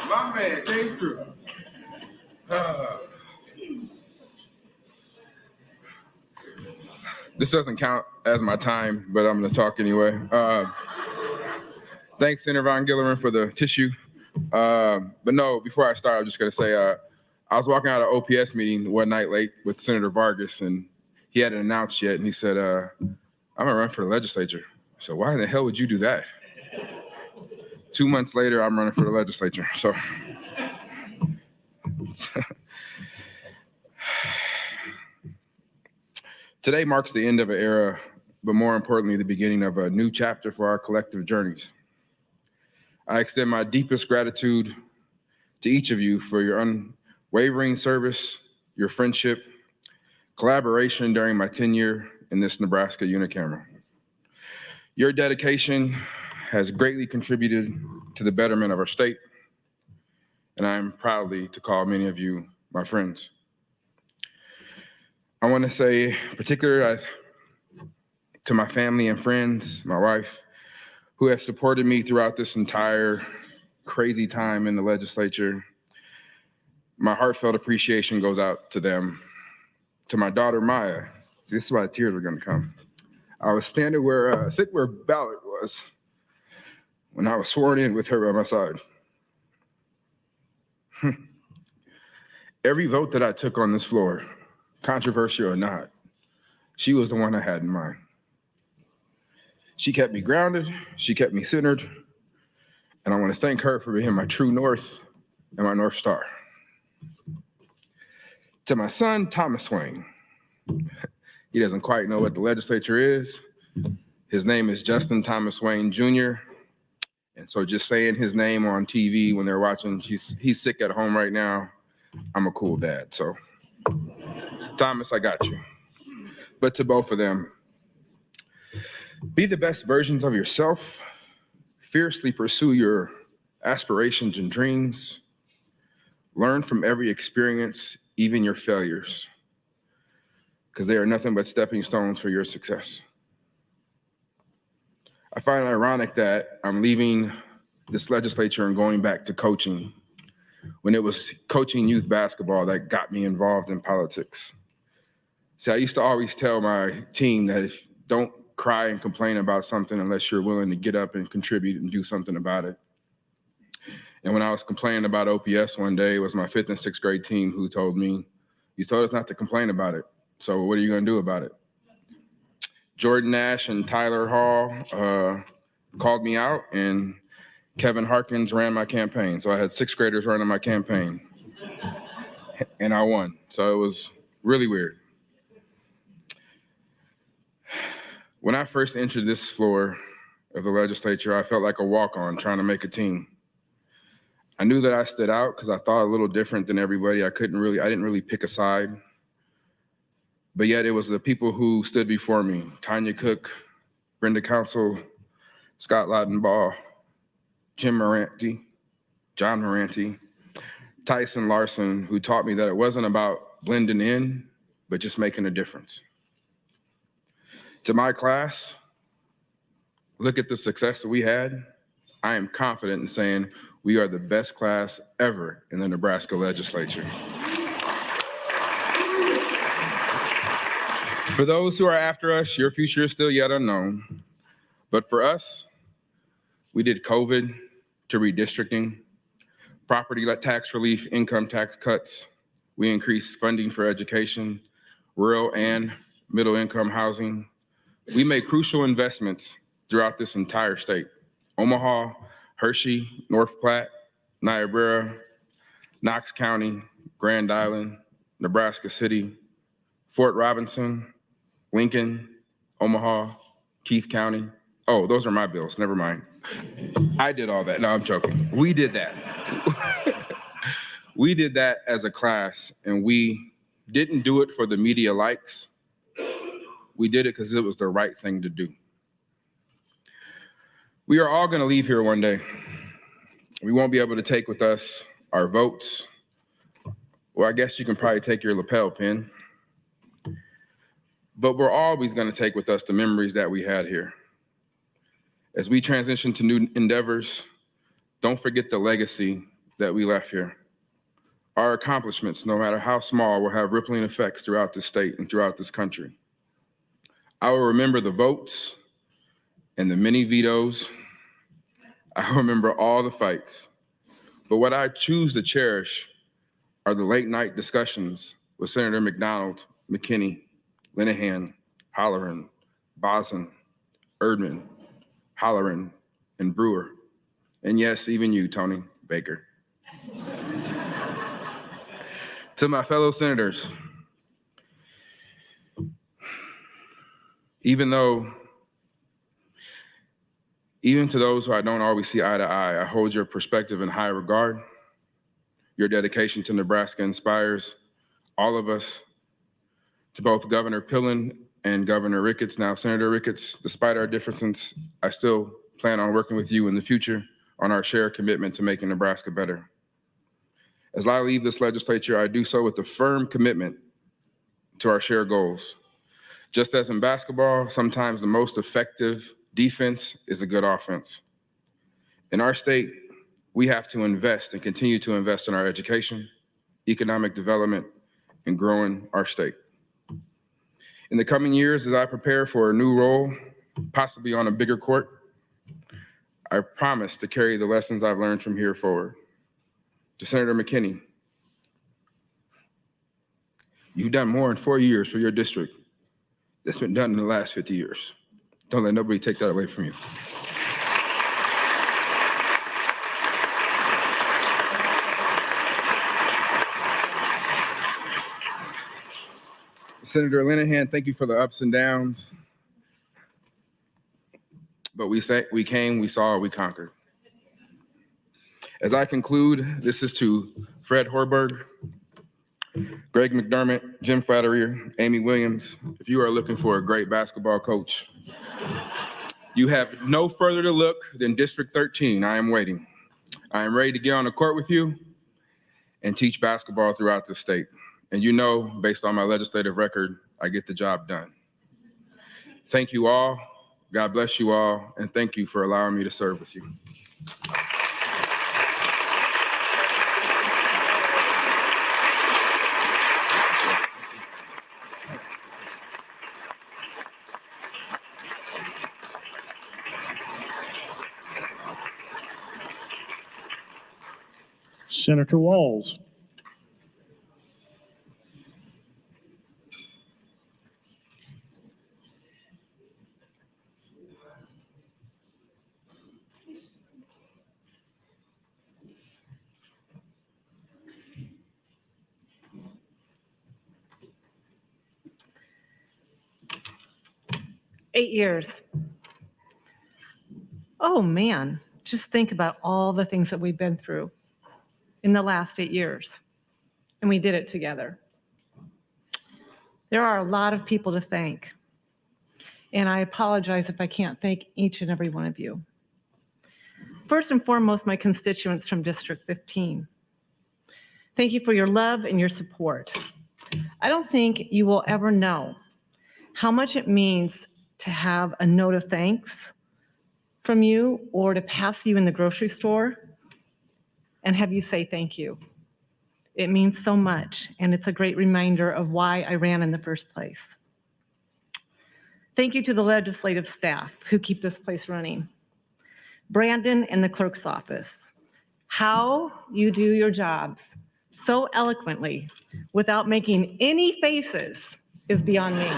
My man came through. This doesn't count as my time, but I'm going to talk anyway. Thanks, Senator Von Gilliran, for the tissue. But no, before I start, I'm just going to say, I was walking out of OPS meeting one night late with Senator Vargas, and he hadn't announced yet, and he said, I'm going to run for the legislature. So why in the hell would you do that? 2 months later, I'm running for the legislature. So today marks the end of an era, but more importantly, the beginning of a new chapter for our collective journeys. I extend my deepest gratitude to each of you for your unwavering service, your friendship, collaboration during my tenure in this Nebraska unicameral. Your dedication has greatly contributed to the betterment of our state, and I am proudly to call many of you my friends. I want to say particularly to my family and friends, my wife, who have supported me throughout this entire crazy time in the legislature. My heartfelt appreciation goes out to them. To my daughter, Maya. See, this is why the tears are going to come. I was standing sitting where ballot was when I was sworn in with her by my side. Every vote that I took on this floor, controversial or not, she was the one I had in mind. She kept me grounded, she kept me centered, and I want to thank her for being my true north and my North Star. To my son, Thomas Swain. He doesn't quite know what the legislature is. His name is Justin Thomas Wayne Jr. And so just saying his name on TV when they're watching, he's sick at home right now. I'm a cool dad. So Thomas, I got you. But to both of them, be the best versions of yourself. Fiercely pursue your aspirations and dreams. Learn from every experience, even your failures, because they are nothing but stepping stones for your success. I find it ironic that I'm leaving this legislature and going back to coaching when it was coaching youth basketball that got me involved in politics. See, I used to always tell my team that if don't cry and complain about something unless you're willing to get up and contribute and do something about it. And when I was complaining about OPS one day, it was my 5th and 6th grade team who told me, "You told us not to complain about it. So what are you going to do about it?" Jordan Nash and Tyler Hall called me out, and Kevin Harkins ran my campaign. So I had 6th graders running my campaign, and I won. So it was really weird. When I first entered this floor of the legislature, I felt like a walk-on trying to make a team. I knew that I stood out because I thought a little different than everybody. I didn't really pick a side. But yet it was the people who stood before me: Tanya Cook, Brenda Council, Scott Laudenbaugh, Jim Moranti, John Moranti, Tyson Larson, who taught me that it wasn't about blending in, but just making a difference. To my class, look at the success that we had. I am confident in saying we are the best class ever in the Nebraska Legislature. For those who are after us, your future is still yet unknown. But for us, we did COVID to redistricting, property tax relief, income tax cuts. We increased funding for education, rural and middle income housing. We made crucial investments throughout this entire state: Omaha, Hershey, North Platte, Niobrara, Knox County, Grand Island, Nebraska City, Fort Robinson, Lincoln, Omaha, Keith County. Oh, those are my bills, never mind. I did all that. No, I'm joking. We did that. We did that as a class, and we didn't do it for the media likes. We did it because it was the right thing to do. We are all going to leave here one day. We won't be able to take with us our votes. Well, I guess you can probably take your lapel pin. But we're always going to take with us the memories that we had here. As we transition to new endeavors, don't forget the legacy that we left here. Our accomplishments, no matter how small, will have rippling effects throughout the state and throughout this country. I will remember the votes and the many vetoes. I remember all the fights. But what I choose to cherish are the late night discussions with Senator McDonald, McKinney, Linehan, Holloran, Boson, Erdman, Holloran, and Brewer. And yes, even you, Tony Baker. To my fellow senators, even to those who I don't always see eye to eye, I hold your perspective in high regard. Your dedication to Nebraska inspires all of us. To both Governor Pillen and Governor Ricketts, now Senator Ricketts, despite our differences, I still plan on working with you in the future on our shared commitment to making Nebraska better. As I leave this legislature, I do so with a firm commitment to our shared goals. Just as in basketball, sometimes the most effective defense is a good offense. In our state, we have to invest and continue to invest in our education, economic development, and growing our state. In the coming years, as I prepare for a new role, possibly on a bigger court, I promise to carry the lessons I've learned from here forward. To Senator McKinney, you've done more in 4 years for your district that's been done in the last 50 years. Don't let nobody take that away from you. Senator Linehan, thank you for the ups and downs. But we came, we saw, we conquered. As I conclude, this is to Fred Horberg, Greg McDermott, Jim Flattery, Amy Williams. If you are looking for a great basketball coach, you have no further to look than District 13. I am waiting. I am ready to get on the court with you and teach basketball throughout the state. And you know, based on my legislative record, I get the job done. Thank you all. God bless you all. And thank you for allowing me to serve with you.
Senator Walls.
Eight years. Oh man, just think about all the things that we've been through in the last 8 years, and we did it together. There are a lot of people to thank, and I apologize if I can't thank each and every one of you. First and foremost, my constituents from District 15. Thank you for your love and your support. I don't think you will ever know how much it means to have a note of thanks from you or to pass you in the grocery store and have you say thank you. It means so much, and it's a great reminder of why I ran in the first place. Thank you to the legislative staff who keep this place running. Brandon and the clerk's office. How you do your jobs so eloquently without making any faces is beyond me.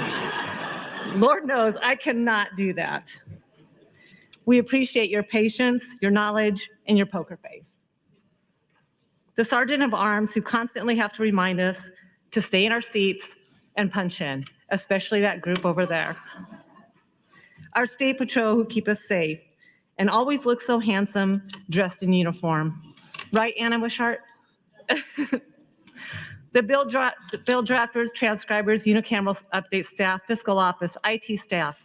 Lord knows I cannot do that. We appreciate your patience, your knowledge, and your poker face. The Sergeant of Arms who constantly have to remind us to stay in our seats and punch in, especially that group over there. Our State Patrol who keep us safe and always look so handsome dressed in uniform. Right, Anna Wishart? The bill drafters, transcribers, unicameral update staff, fiscal office, IT staff,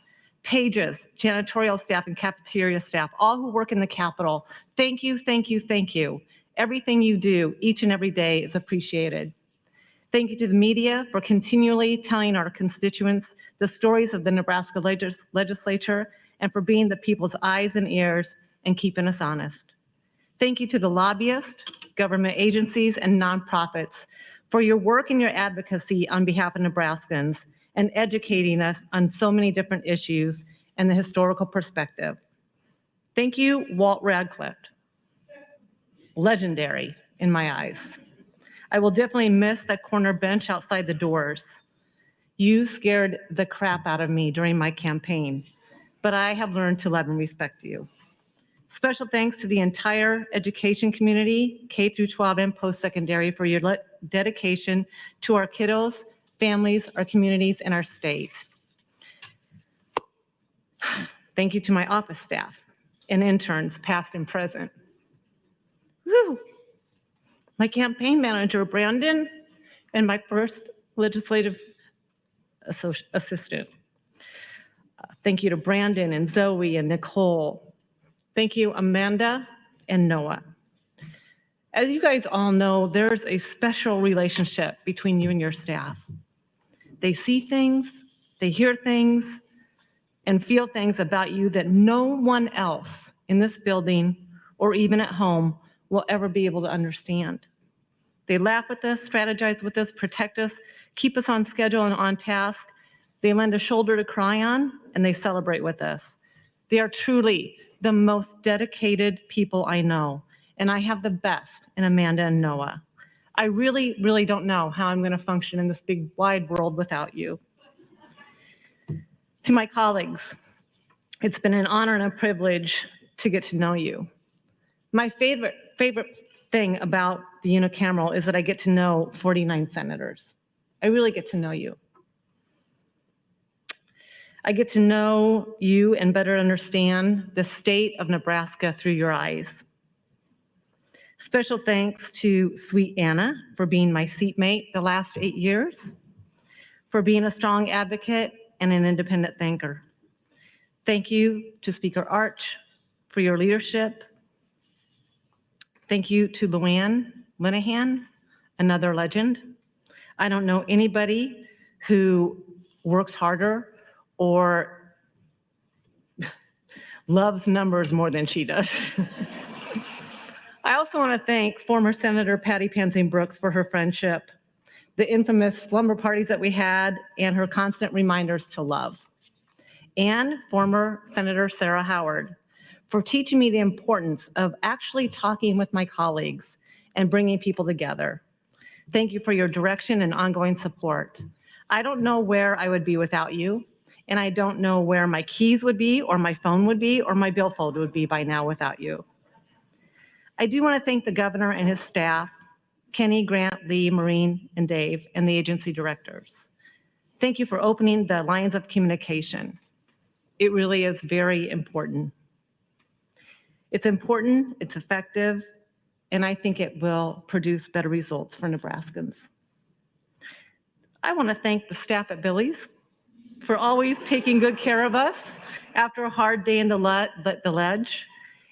pages, janitorial staff, and cafeteria staff, all who work in the Capitol. Thank you, thank you, thank you. Everything you do each and every day is appreciated. Thank you to the media for continually telling our constituents the stories of the Nebraska Legislature and for being the people's eyes and ears and keeping us honest. Thank you to the lobbyists, government agencies, and nonprofits for your work and your advocacy on behalf of Nebraskans and educating us on so many different issues and the historical perspective. Thank you, Walt Radcliffe. Legendary in my eyes. I will definitely miss that corner bench outside the doors. You scared the crap out of me during my campaign, but I have learned to love and respect you. Special thanks to the entire education community, K through 12 and post-secondary, for your dedication to our kiddos, families, our communities, and our state. Thank you to my office staff and interns, past and present. Woo. My campaign manager, Brandon, and my first legislative assistant. Thank you to Brandon and Zoe and Nicole. Thank you, Amanda and Noah. As you guys all know, there's a special relationship between you and your staff. They see things, they hear things, and feel things about you that no one else in this building or even at home will ever be able to understand. They laugh with us, strategize with us, protect us, keep us on schedule and on task. They lend a shoulder to cry on, and they celebrate with us. They are truly the most dedicated people I know, and I have the best in Amanda and Noah. I really, really don't know how I'm going to function in this big, wide world without you. To my colleagues, it's been an honor and a privilege to get to know you. My favorite thing about the unicameral is that I get to know 49 senators. I really get to know you. I get to know you and better understand the state of Nebraska through your eyes. Special thanks to sweet Anna for being my seatmate the last 8 years, for being a strong advocate and an independent thinker. Thank you to Speaker Arch for your leadership. Thank you to Luann Linehan, another legend. I don't know anybody who works harder or loves numbers more than she does. I also want to thank former Senator Patty Pansing Brooks for her friendship, the infamous slumber parties that we had, and her constant reminders to love. And former Senator Sarah Howard for teaching me the importance of actually talking with my colleagues and bringing people together. Thank you for your direction and ongoing support. I don't know where I would be without you, and I don't know where my keys would be, or my phone would be, or my billfold would be by now without you. I do want to thank the governor and his staff, Kenny, Grant, Lee, Maureen, and Dave, and the agency directors. Thank you for opening the lines of communication. It really is very important. It's important, it's effective, and I think it will produce better results for Nebraskans. I want to thank the staff at Billy's for always taking good care of us after a hard day in the ledge,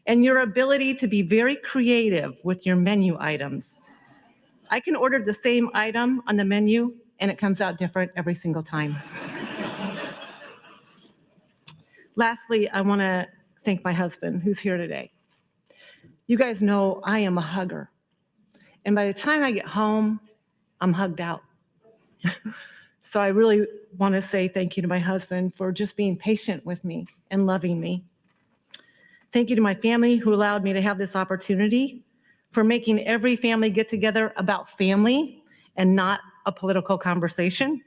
and your ability to be very creative with your menu items. I can order the same item on the menu, and it comes out different every single time. Lastly, I want to thank my husband, who's here today. You guys know I am a hugger, and by the time I get home, I'm hugged out. So I really want to say thank you to my husband for just being patient with me and loving me. Thank you to my family who allowed me to have this opportunity, for making every family get together about family and not a political conversation.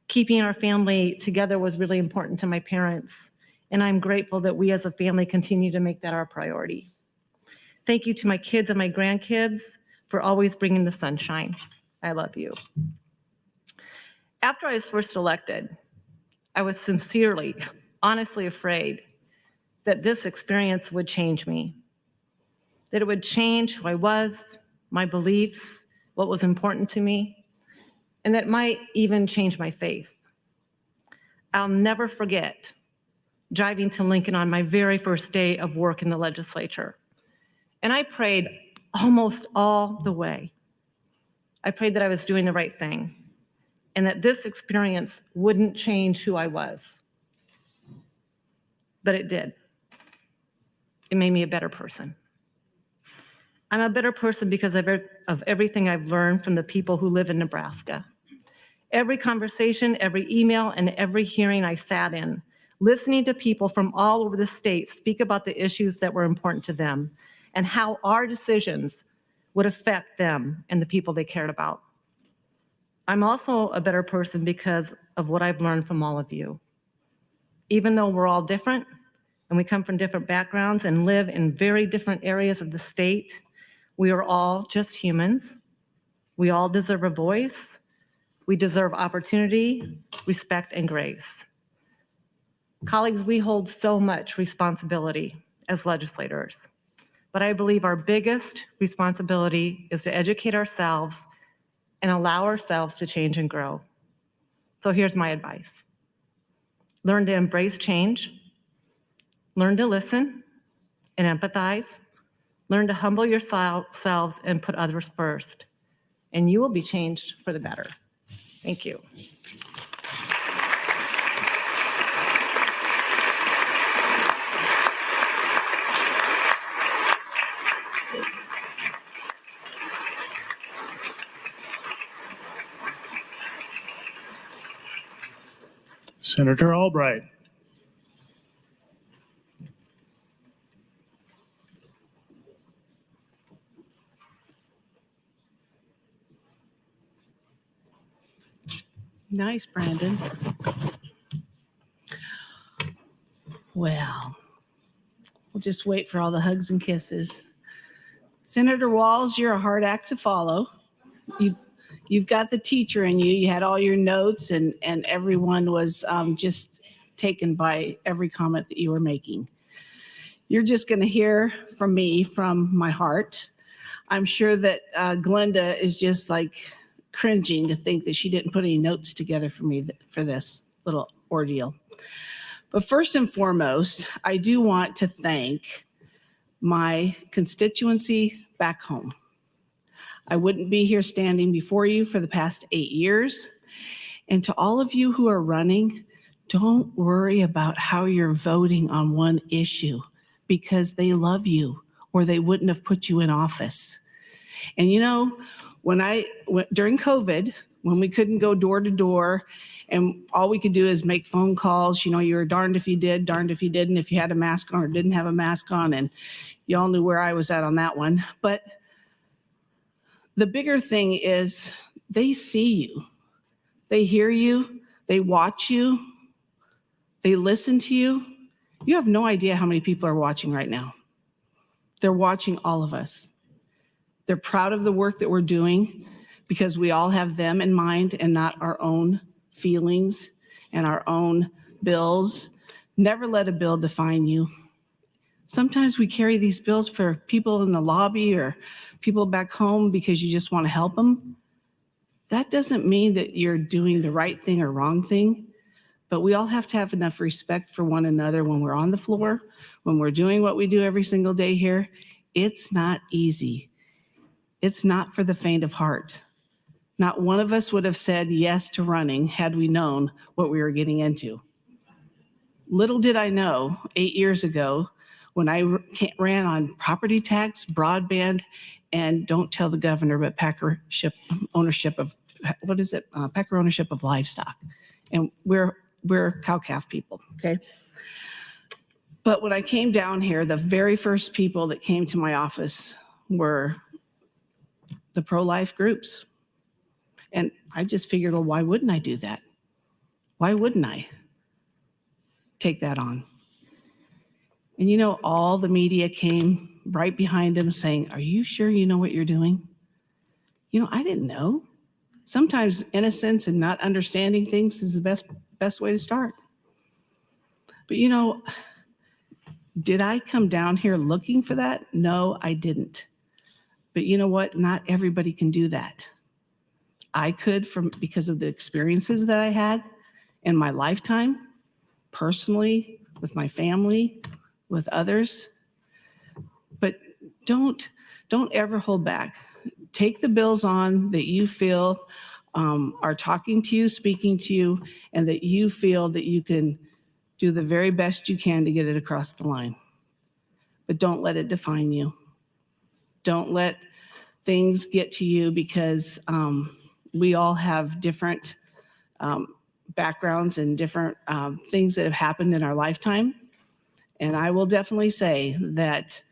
Keeping our family together was really important to my parents, and I'm grateful that we as a family continue to make that our priority. Thank you to my kids and my grandkids for always bringing the sunshine. I love you. After I was first elected, I was sincerely, honestly afraid that this experience would change me, that it would change who I was, my beliefs, what was important to me, and that it might even change my faith. I'll never forget driving to Lincoln on my very first day of work in the legislature. And I prayed almost all the way. I prayed that I was doing the right thing and that this experience wouldn't change who I was. But it did. It made me a better person. I'm a better person because of everything I've learned from the people who live in Nebraska. Every conversation, every email, and every hearing I sat in, listening to people from all over the state speak about the issues that were important to them and how our decisions would affect them and the people they cared about. I'm also a better person because of what I've learned from all of you. Even though we're all different and we come from different backgrounds and live in very different areas of the state, we are all just humans. We all deserve a voice. We deserve opportunity, respect, and grace. Colleagues, we hold so much responsibility as legislators, but I believe our biggest responsibility is to educate ourselves and allow ourselves to change and grow. So here's my advice. Learn to embrace change, learn to listen and empathize, learn to humble yourselves and put others first, and you will be changed for the better. Thank you.
Senator Albright.
Nice, Brandon. Well, we'll just wait for all the hugs and kisses. Senator Walls, you're a hard act to follow. You've got the teacher in you. You had all your notes, and everyone was just taken by every comment that you were making. You're just going to hear from me, from my heart. I'm sure that Glenda is just like cringing to think that she didn't put any notes together for me for this little ordeal. But first and foremost, I do want to thank my constituency back home. I wouldn't be here standing before you for the past 8 years. And to all of you who are running, don't worry about how you're voting on one issue, because they love you or they wouldn't have put you in office. And you know, during COVID, when we couldn't go door to door and all we could do is make phone calls, you know, you were darned if you did, darned if you didn't, if you had a mask on or didn't have a mask on, and you all knew where I was at on that one. But the bigger thing is they see you, they hear you, they watch you, they listen to you. You have no idea how many people are watching right now. They're watching all of us. They're proud of the work that we're doing because we all have them in mind and not our own feelings and our own bills. Never let a bill define you. Sometimes we carry these bills for people in the lobby or people back home because you just want to help them. That doesn't mean that you're doing the right thing or wrong thing, but we all have to have enough respect for one another when we're on the floor, when we're doing what we do every single day here. It's not easy. It's not for the faint of heart. Not one of us would have said yes to running had we known what we were getting into. Little did I know 8 years ago when I ran on property tax, broadband, and don't tell the governor, but Packer ownership of, what is it? Packer ownership of livestock. And we're cow-calf people, okay? But when I came down here, the very first people that came to my office were the pro-life groups. And I just figured, well, why wouldn't I do that? Why wouldn't I take that on? And you know, all the media came right behind him saying, are you sure you know what you're doing? You know, I didn't know. Sometimes innocence and not understanding things is the best way to start. But you know, did I come down here looking for that? No, I didn't. But you know what? Not everybody can do that. I could because of the experiences that I had in my lifetime, personally, with my family, with others. But don't ever hold back. Take the bills on that you feel are talking to you, speaking to you, and that you feel that you can do the very best you can to get it across the line. But don't let it define you. Don't let things get to you because we all have different backgrounds and different things that have happened in our lifetime. And I will definitely say that,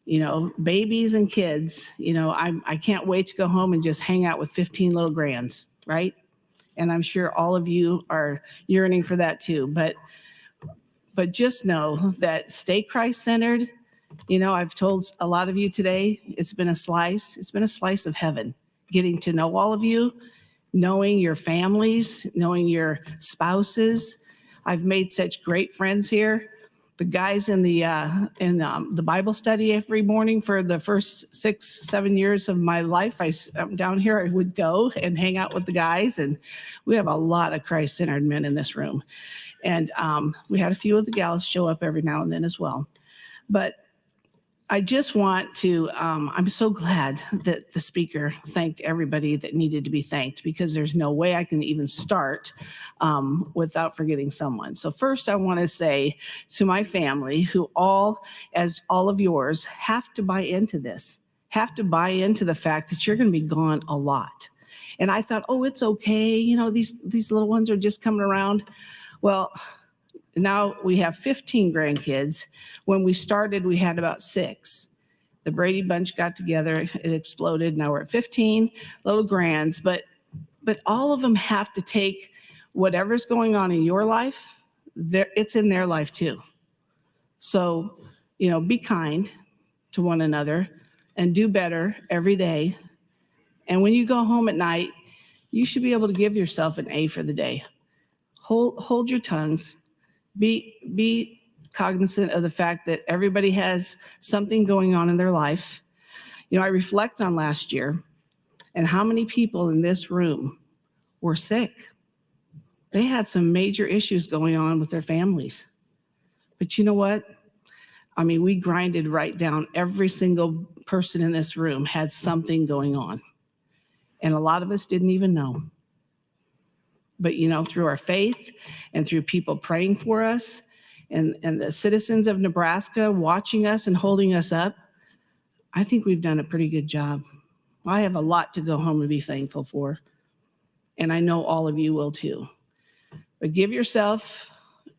you know, babies and kids, you know, I can't wait to go home and just hang out with 15 little grands, right? And I'm sure all of you are yearning for that too. But just know that stay Christ-centered. You know, I've told a lot of you today, it's been a slice of heaven, getting to know all of you, knowing your families, knowing your spouses. I've made such great friends here. The guys in the Bible study every morning for the first 6-7 years of my life, I'm down here, I would go and hang out with the guys, and we have a lot of Christ-centered men in this room. And we had a few of the gals show up every now and then as well. But I just want to, I'm so glad that the speaker thanked everybody that needed to be thanked, because there's no way I can even start without forgetting someone. So first I want to say to my family, who all, as all of yours, have to buy into this, have to buy into the fact that you're going to be gone a lot. And I thought, oh, it's okay. You know, these little ones are just coming around. Well, now we have 15 grandkids. When we started, we had about 6. The Brady bunch got together, it exploded. Now we're at 15 little grands, but all of them have to take whatever's going on in your life, it's in their life too. So, you know, be kind to one another and do better every day. And when you go home at night, you should be able to give yourself an A for the day. Hold your tongues. Be cognizant of the fact that everybody has something going on in their life. You know, I reflect on last year and how many people in this room were sick. They had some major issues going on with their families. But you know what? I mean, we grinded right down. Every single person in this room had something going on. And a lot of us didn't even know. But, you know, through our faith and through people praying for us and the citizens of Nebraska watching us and holding us up, I think we've done a pretty good job. I have a lot to go home and be thankful for. And I know all of you will too. But give yourself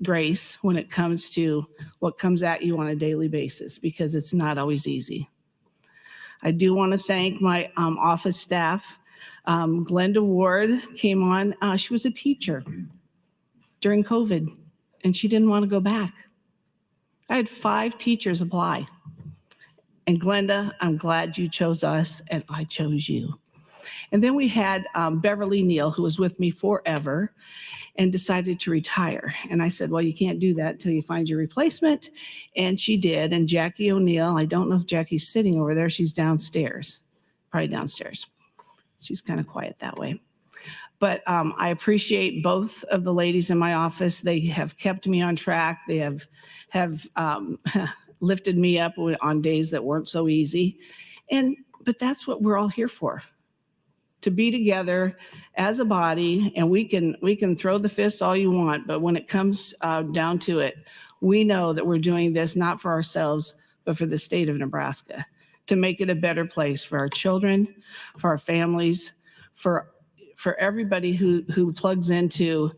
grace when it comes to what comes at you on a daily basis, because it's not always easy. I do want to thank my office staff. Glenda Ward came on. She was a teacher during COVID, and she didn't want to go back. I had 5 teachers apply. And Glenda, I'm glad you chose us, and I chose you. And then we had Beverly Neal, who was with me forever and decided to retire. And I said, well, you can't do that until you find your replacement. And she did. And Jackie O'Neill, I don't know if Jackie's sitting over there. She's downstairs, probably downstairs. She's kind of quiet that way. But I appreciate both of the ladies in my office. They have kept me on track. They have lifted me up on days that weren't so easy. But that's what we're all here for, to be together as a body. And we can throw the fists all you want, but when it comes down to it, we know that we're doing this not for ourselves, but for the state of Nebraska, to make it a better place for our children, for our families, for everybody who plugs into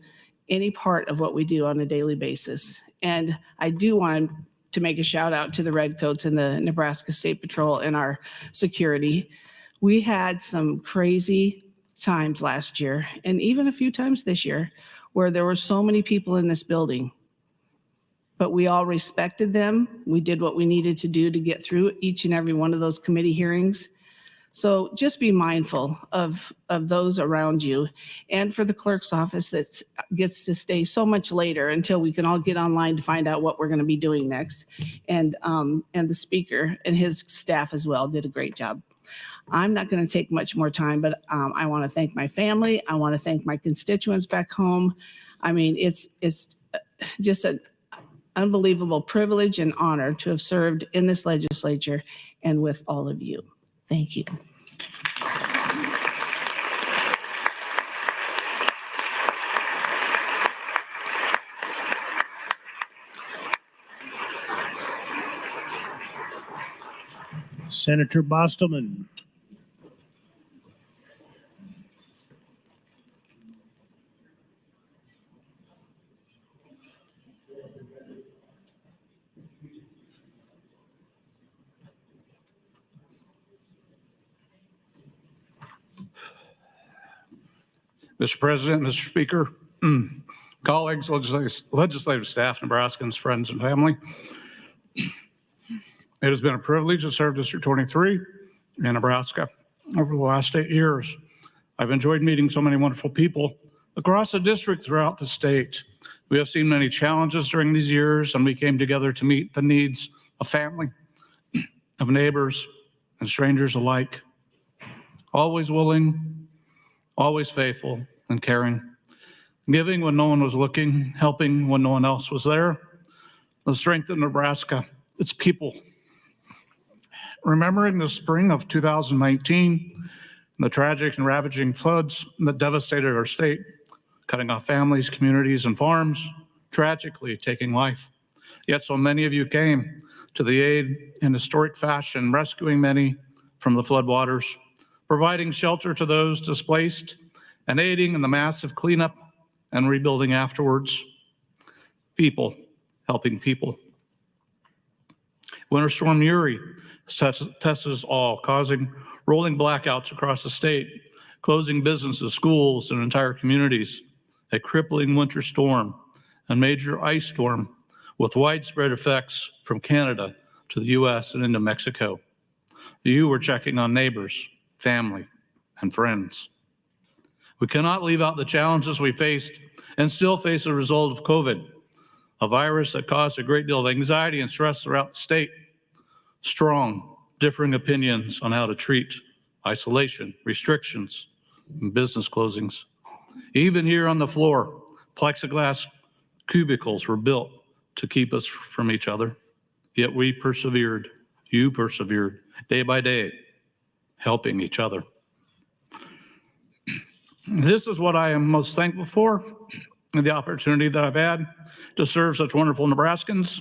any part of what we do on a daily basis. And I do want to make a shout out to the Redcoats and the Nebraska State Patrol and our security. We had some crazy times last year, and even a few times this year, where there were so many people in this building. But we all respected them. We did what we needed to do to get through each and every one of those committee hearings. So just be mindful of those around you. And for the clerk's office that gets to stay so much later until we can all get online to find out what we're going to be doing next. And the speaker and his staff as well did a great job. I'm not going to take much more time, but I want to thank my family. I want to thank my constituents back home. I mean, it's just an unbelievable privilege and honor to have served in this legislature and with all of you. Thank you.
Senator Bostelman.
Mr. President, Mr. Speaker, colleagues, legislative staff, Nebraskans, friends, and family. It has been a privilege to serve District 23 in Nebraska over the last 8 years. I've enjoyed meeting so many wonderful people across the district throughout the state. We have seen many challenges during these years, and we came together to meet the needs of family, of neighbors, and strangers alike. Always willing, always faithful, and caring. Giving when no one was looking, helping when no one else was there. The strength of Nebraska, its people. Remembering the spring of 2019, the tragic and ravaging floods that devastated our state, cutting off families, communities, and farms, tragically taking life. Yet so many of you came to the aid in historic fashion, rescuing many from the floodwaters, providing shelter to those displaced, and aiding in the massive cleanup and rebuilding afterwards. People helping people. Winter Storm Uri tested us all, causing rolling blackouts across the state, closing businesses, schools, and entire communities. A crippling winter storm, a major ice storm with widespread effects from Canada to the US and into Mexico. You were checking on neighbors, family, and friends. We cannot leave out the challenges we faced and still face as a result of COVID. a virus that caused a great deal of anxiety and stress throughout the state. Strong, differing opinions on how to treat isolation, restrictions, and business closings. Even here on the floor, plexiglass cubicles were built to keep us from each other. Yet we persevered, you persevered, day by day, helping each other. This is what I am most thankful for, and the opportunity that I've had to serve such wonderful Nebraskans,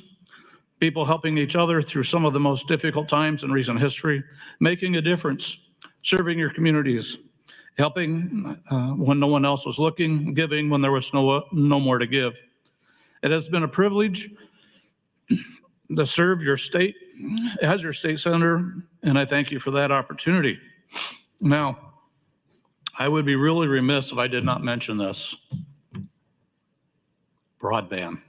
people helping each other through some of the most difficult times in recent history, making a difference, serving your communities, helping when no one else was looking, giving when there was no more to give. It has been a privilege to serve your state as your state senator, and I thank you for that opportunity. Now, I would be really remiss if I did not mention this. Broadband.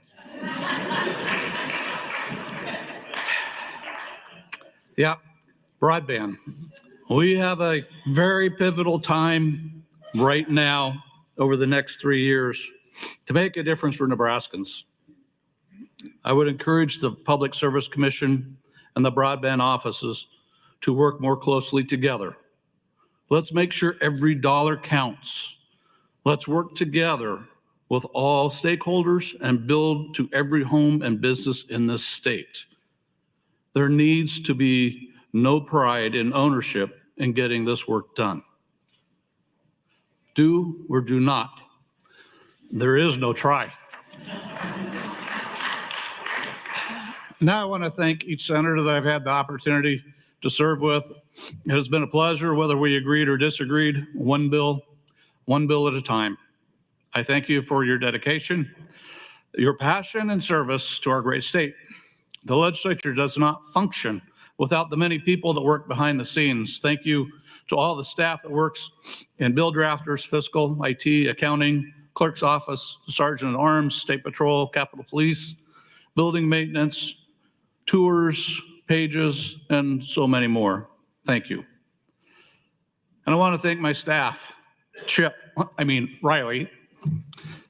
Yeah, broadband. We have a very pivotal time right now over the next 3 years to make a difference for Nebraskans. I would encourage the Public Service Commission and the broadband offices to work more closely together. Let's make sure every dollar counts. Let's work together with all stakeholders and build to every home and business in this state. There needs to be no pride in ownership in getting this work done. Do or do not. There is no try. Now I want to thank each senator that I've had the opportunity to serve with. It has been a pleasure, whether we agreed or disagreed, one bill at a time. I thank you for your dedication, your passion and service to our great state. The legislature does not function without the many people that work behind the scenes. Thank you to all the staff that works in bill drafters, fiscal, IT, accounting, clerk's office, sergeant at arms, state patrol, Capitol Police, building maintenance, tours, pages, and so many more. Thank you. And I want to thank my staff, Riley,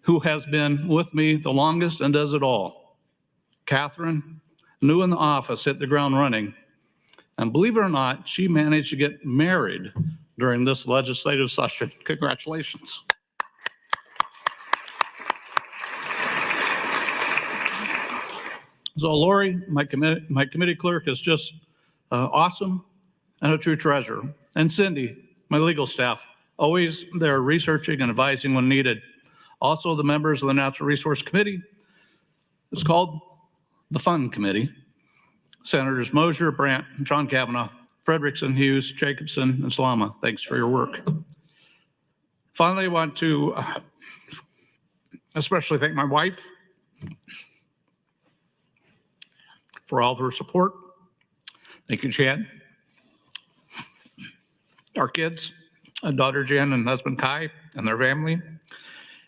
who has been with me the longest and does it all. Catherine, new in the office, hit the ground running. And believe it or not, she managed to get married during this legislative session. Congratulations. So Lori, my committee clerk, is just awesome and a true treasure. And Cindy, my legal staff, always there researching and advising when needed. Also the members of the Natural Resource Committee. It's called the Fun Committee. Senators Mosier, Brandt, John Kavanaugh, Frederickson, Hughes, Jacobson, and Salama. Thanks for your work. Finally, I want to especially thank my wife for all of her support. Thank you, Chad. Our kids, daughter Jen and husband Kai and their family,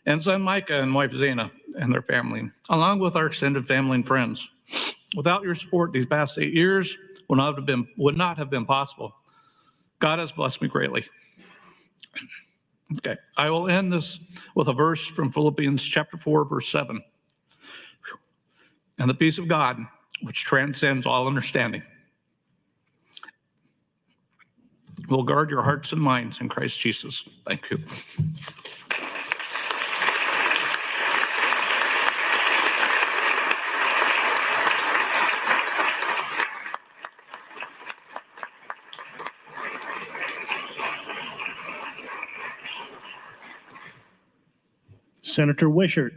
and son Micah and wife Zena and their family, along with our extended family and friends. Without your support these past 8 years would not have been possible. God has blessed me greatly. Okay, I will end this with a verse from Philippians chapter 4, verse 7. And the peace of God, which transcends all understanding, will guard your hearts and minds in Christ Jesus. Thank you.
Senator Wishart.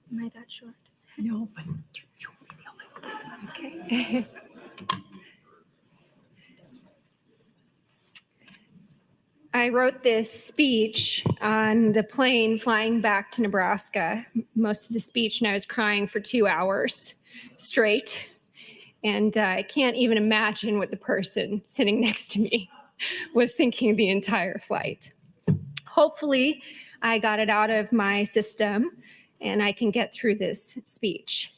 Am I that short? No, but you won't be the only one. Okay. I wrote this speech on the plane flying back to Nebraska, most of the speech, and I was crying for 2 hours straight. And I can't even imagine what the person sitting next to me was thinking the entire flight. Hopefully, I got it out of my system and I can get through this speech.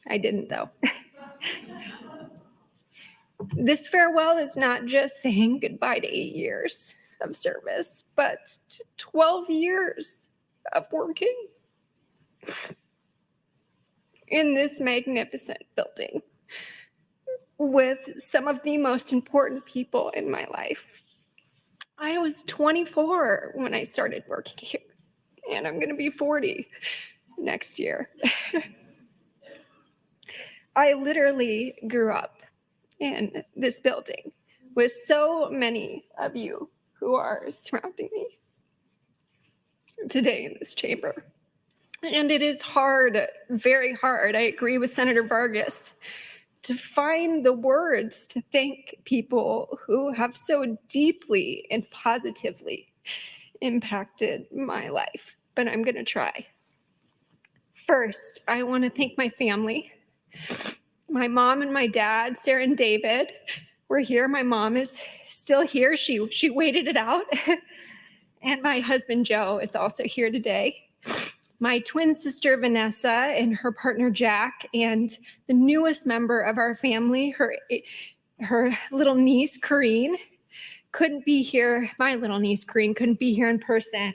I didn't though. This farewell is not just saying goodbye to 8 years of service, but to 12 years of working in this magnificent building with some of the most important people in my life. I was 24 when I started working here, and I'm going to be 40 next year. I literally grew up in this building with so many of you who are surrounding me today in this chamber. And it is hard, very hard, I agree with Senator Vargas, to find the words to thank people who have so deeply and positively impacted my life, but I'm going to try. First, I want to thank my family. My mom and my dad, Sarah and David, were here. My mom is still here. She waited it out. And my husband, Joe, is also here today. My twin sister, Vanessa, and her partner, Jack, and the newest member of our family, her little niece, Corrine, couldn't be here. My little niece, Corrine, couldn't be here in person.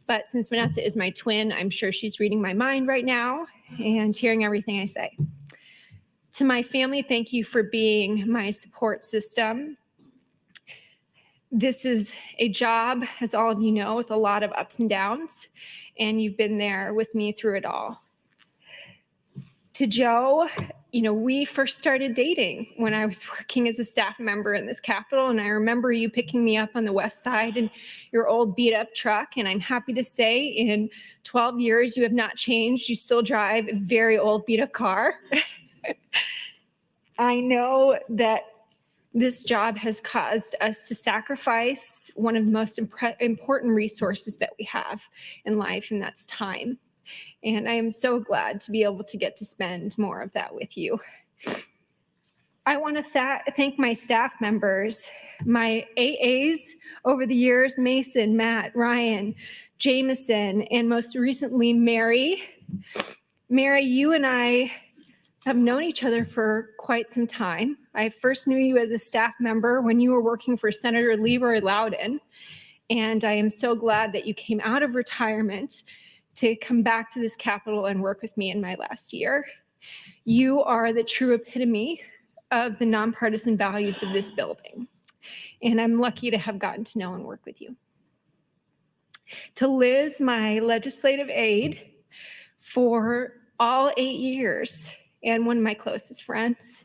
But since Vanessa is my twin, I'm sure she's reading my mind right now and hearing everything I say. To my family, thank you for being my support system. This is a job, as all of you know, with a lot of ups and downs, and you've been there with me through it all. To Joe, we first started dating when I was working as a staff member in this Capitol, and I remember you picking me up on the west side in your old beat-up truck, and I'm happy to say in 12 years you have not changed. You still drive a very old beat-up car. I know that this job has caused us to sacrifice one of the most important resources that we have in life, and that's time. And I am so glad to be able to get to spend more of that with you. I want to thank my staff members, my AAs over the years, Mason, Matt, Ryan, Jameson, and most recently, Mary. Mary, you and I have known each other for quite some time. I first knew you as a staff member when you were working for Senator Leroy Loudon, and I am so glad that you came out of retirement to come back to this Capitol and work with me in my last year. You are the true epitome of the nonpartisan values of this building, and I'm lucky to have gotten to know and work with you. To Liz, my legislative aide for all 8 years, and one of my closest friends.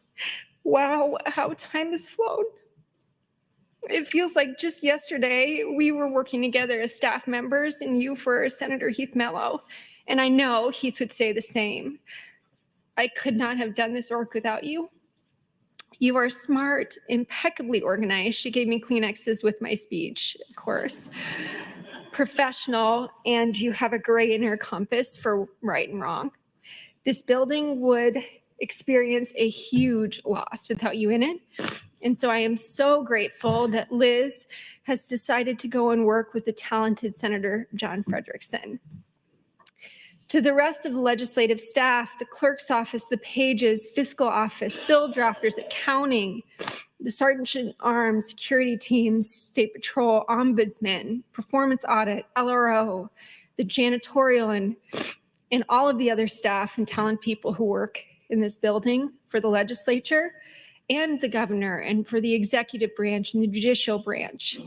Wow, how time has flown. It feels like just yesterday we were working together as staff members, and you for Senator Heath Mello. And I know Heath would say the same. I could not have done this work without you. You are smart, impeccably organized. She gave me Kleenexes with my speech, of course. Professional, and you have a great inner compass for right and wrong. This building would experience a huge loss without you in it. And so I am so grateful that Liz has decided to go and work with the talented Senator John Frederickson. To the rest of the legislative staff, the clerk's office, the pages, fiscal office, bill drafters, accounting, the sergeant at arms, security teams, state patrol, ombudsman, performance audit, LRO, the janitorial, and all of the other staff and talent people who work in this building for the legislature and the governor and for the executive branch and the judicial branch.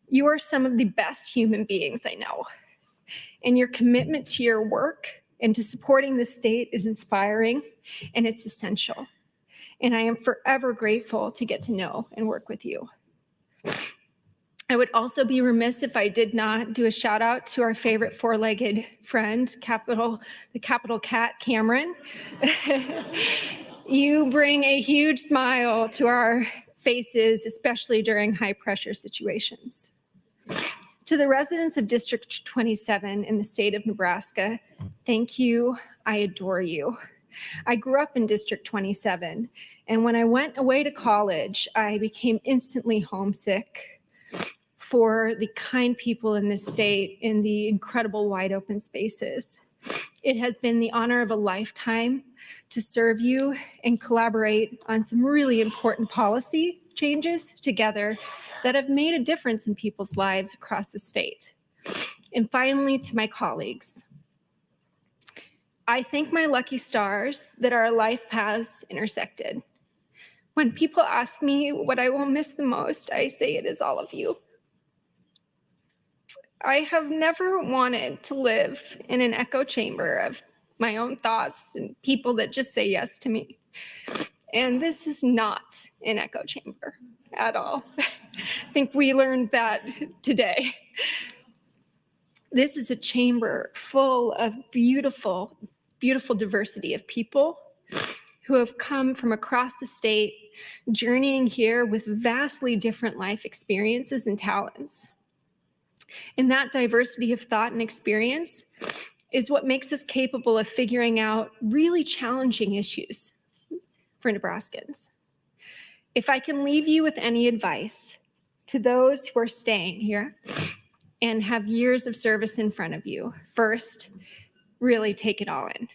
You are some of the best human beings I know. And your commitment to your work and to supporting the state is inspiring, and it's essential. And I am forever grateful to get to know and work with you. I would also be remiss if I did not do a shout out to our favorite four-legged friend, the Capitol cat, Cameron. You bring a huge smile to our faces, especially during high pressure situations. To the residents of District 27 in the state of Nebraska, thank you. I adore you. I grew up in District 27, and when I went away to college, I became instantly homesick. for the kind people in this state in the incredible wide open spaces. It has been the honor of a lifetime to serve you and collaborate on some really important policy changes together that have made a difference in people's lives across the state. And finally, to my colleagues, I thank my lucky stars that our life paths intersected. When people ask me what I will miss the most, I say it is all of you. I have never wanted to live in an echo chamber of my own thoughts and people that just say yes to me. And this is not an echo chamber at all. I think we learned that today. This is a chamber full of beautiful, beautiful diversity of people who have come from across the state, journeying here with vastly different life experiences and talents. And that diversity of thought and experience is what makes us capable of figuring out really challenging issues for Nebraskans. If I can leave you with any advice to those who are staying here and have years of service in front of you, first, really take it all in.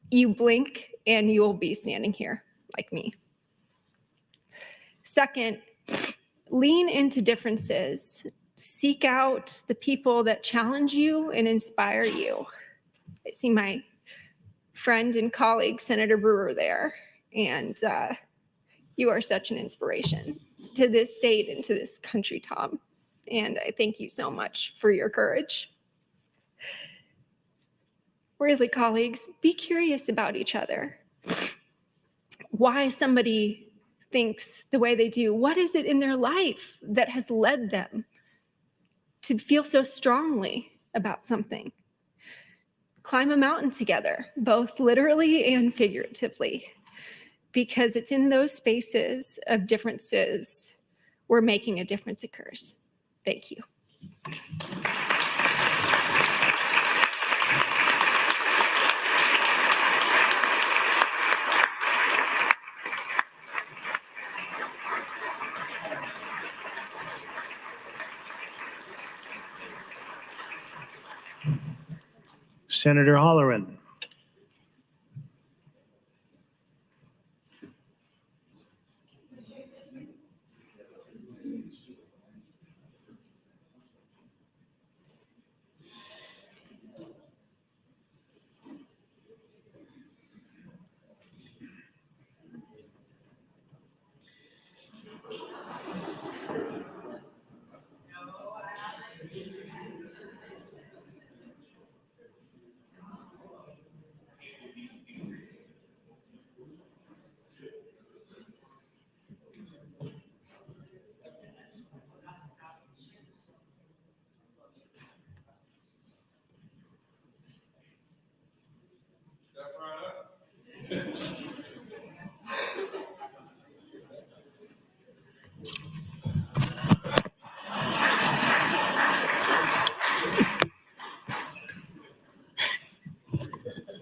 You blink and you will be standing here like me. Second, lean into differences. Seek out the people that challenge you and inspire you. I see my friend and colleague, Senator Brewer, there, and you are such an inspiration to this state and to this country, Tom. And I thank you so much for your courage. Really, colleagues, be curious about each other. Why somebody thinks the way they do. What is it in their life that has led them to feel so strongly about something? Climb a mountain together, both literally and figuratively, because it's in those spaces of differences where making a difference occurs. Thank you.
Senator Holleran.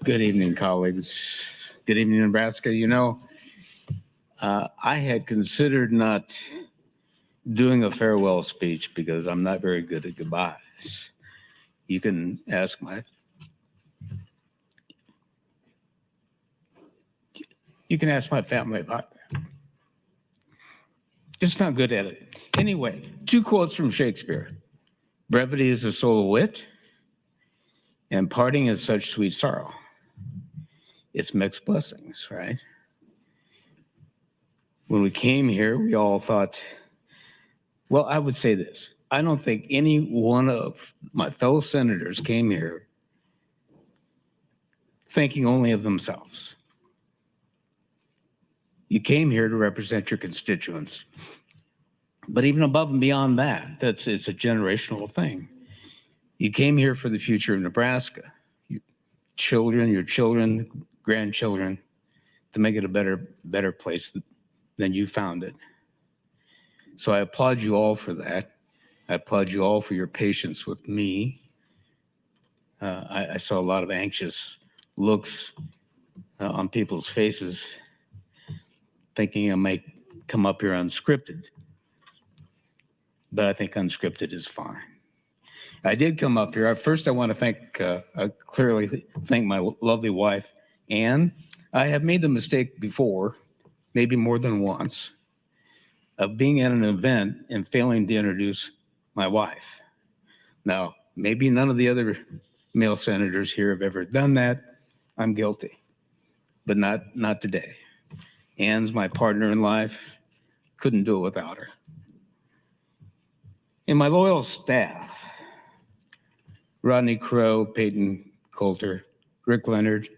Good evening, colleagues. Good evening, Nebraska. You know, I had considered not doing a farewell speech because I'm not very good at goodbyes. You can ask my family about that. Just not good at it. Anyway, 2 quotes from Shakespeare. Brevity is the soul of wit, and parting is such sweet sorrow. It's mixed blessings, right? When we came here, we all thought, well, I would say this. I don't think any one of my fellow senators came here thinking only of themselves. You came here to represent your constituents. But even above and beyond that, it's a generational thing. You came here for the future of Nebraska. Your children, grandchildren, to make it a better place than you found it. So I applaud you all for that. I applaud you all for your patience with me. I saw a lot of anxious looks on people's faces, thinking I might come up here unscripted. but I think unscripted is fine. I did come up here. First, I want to clearly thank my lovely wife, Ann. I have made the mistake before, maybe more than once, of being at an event and failing to introduce my wife. Now, maybe none of the other male senators here have ever done that. I'm guilty, but not today. Ann's my partner in life. Couldn't do it without her. And my loyal staff, Rodney Crow, Peyton Cloture, Rick Leonard,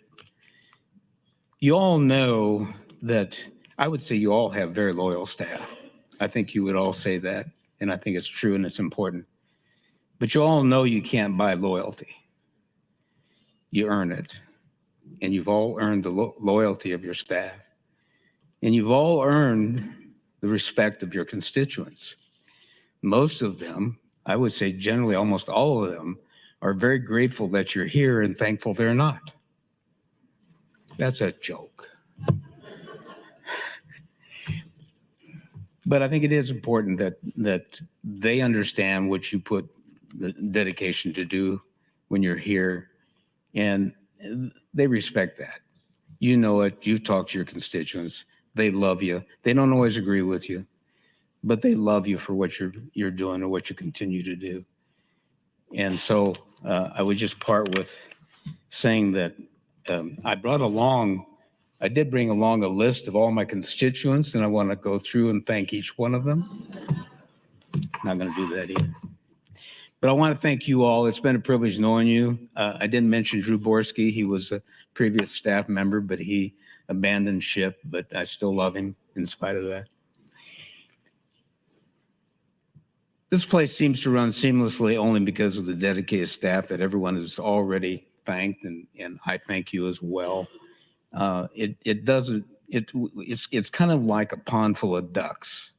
you all know that, I would say you all have very loyal staff. I think you would all say that, and I think it's true and it's important. But you all know you can't buy loyalty. You earn it. And you've all earned the loyalty of your staff. And you've all earned the respect of your constituents. Most of them, I would say generally almost all of them, are very grateful that you're here and thankful they're not. That's a joke. But I think it is important that they understand what you put the dedication to do when you're here, and they respect that. You know it. You talk to your constituents. They love you. They don't always agree with you, but they love you for what you're doing or what you continue to do. And so I would just part with saying that I did bring along a list of all my constituents, and I want to go through and thank each one of them. Not going to do that either. But I want to thank you all. It's been a privilege knowing you. I didn't mention Drew Borski. He was a previous staff member, but he abandoned ship, but I still love him in spite of that. This place seems to run seamlessly only because of the dedicated staff that everyone has already thanked, and I thank you as well. It's kind of like a pond full of ducks,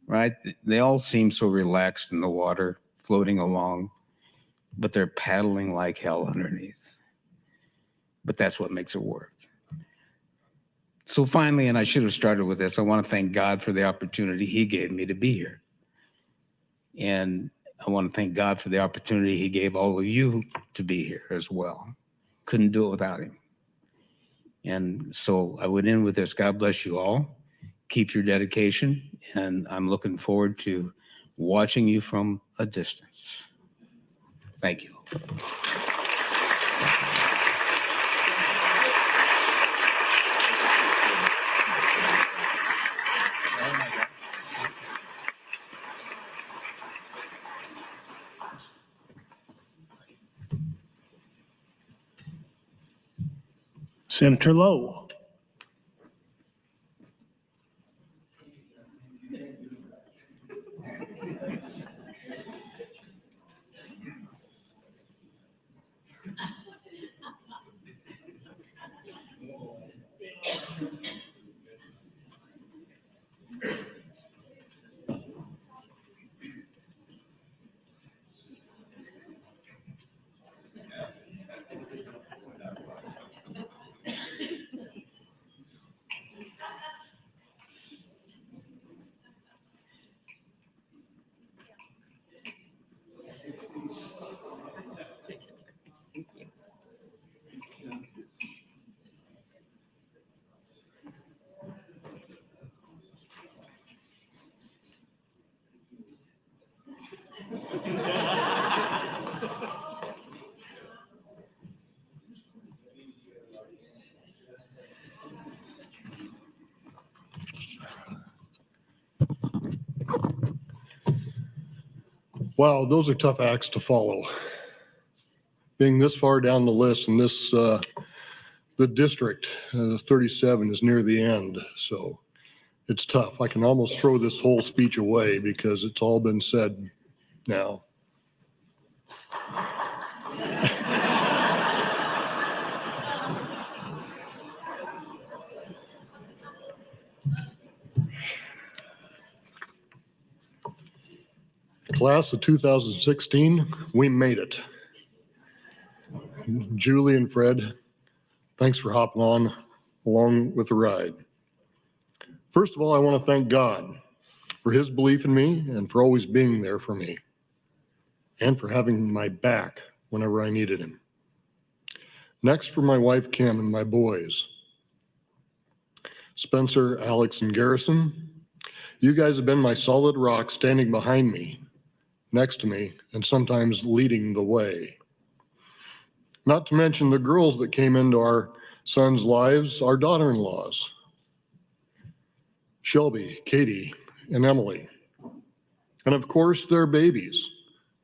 right? They all seem so relaxed in the water, floating along, but they're paddling like hell underneath. But that's what makes it work. So finally, and I should have started with this, I want to thank God for the opportunity he gave me to be here. And I want to thank God for the opportunity he gave all of you to be here as well. Couldn't do it without him. And so I would end with this. God bless you all. Keep your dedication. And I'm looking forward to watching you from a distance. Thank you.
Senator Lowe.
Wow, those are tough acts to follow. Being this far down the list, and this, the district, 37 is near the end, so it's tough. I can almost throw this whole speech away because it's all been said now. Class of 2016, we made it. Julie and Fred, thanks for hopping on along with the ride. First of all, I want to thank God for his belief in me and for always being there for me and for having my back whenever I needed him. Next, for my wife, Kim, and my boys, Spencer, Alex, and Garrison. You guys have been my solid rock, standing behind me, next to me, and sometimes leading the way. Not to mention the girls that came into our sons' lives, our daughter-in-laws, Shelby, Katie, and Emily. And of course, their babies,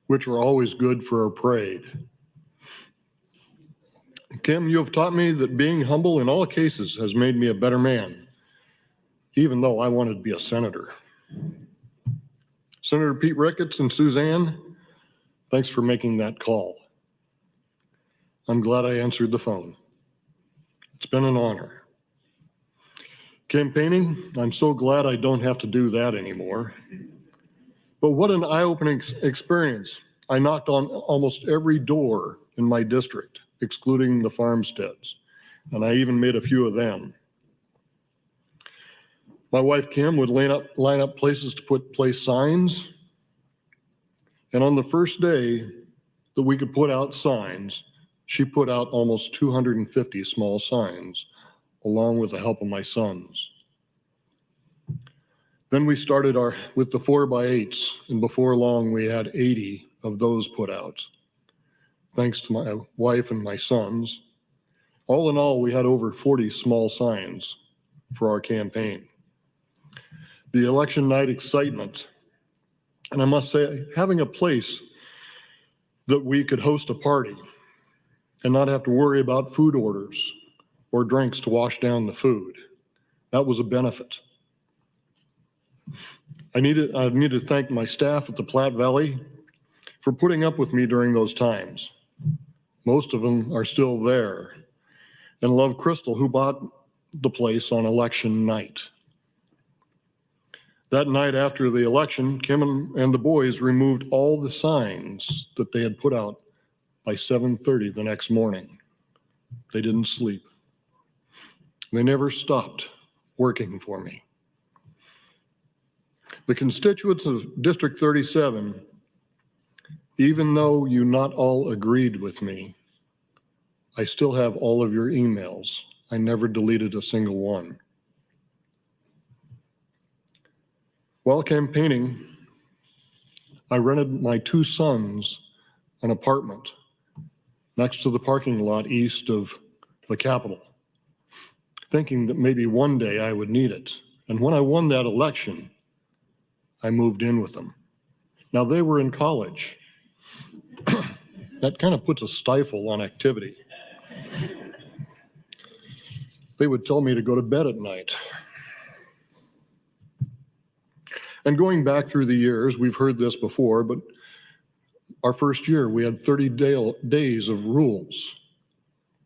which are always good for a parade. Kim, you have taught me that being humble in all cases has made me a better man, even though I wanted to be a senator. Senator Pete Ricketts and Suzanne, thanks for making that call. I'm glad I answered the phone. It's been an honor. Campaigning, I'm so glad I don't have to do that anymore. But what an eye-opening experience. I knocked on almost every door in my district, excluding the farmsteads, and I even made a few of them. My wife, Kim, would line up places to place signs. And on the first day that we could put out signs, she put out almost 250 small signs, along with the help of my sons. Then we started with the 4x8s, and before long we had 80 of those put out. Thanks to my wife and my sons. All in all, we had over 40 small signs for our campaign. The election night excitement, and I must say, having a place that we could host a party and not have to worry about food orders or drinks to wash down the food, that was a benefit. I need to thank my staff at the Platte Valley for putting up with me during those times. Most of them are still there, and love Crystal, who bought the place on election night. That night after the election, Kim and the boys removed all the signs that they had put out by 7:30 the next morning. They didn't sleep. They never stopped working for me. The constituents of District 37, even though you not all agreed with me, I still have all of your emails. I never deleted a single one. While campaigning, I rented my two sons an apartment next to the parking lot east of the Capitol, thinking that maybe one day I would need it. And when I won that election, I moved in with them. Now they were in college. That kind of puts a stifle on activity. They would tell me to go to bed at night. And going back through the years, we've heard this before, but our first year, we had 30 days of rules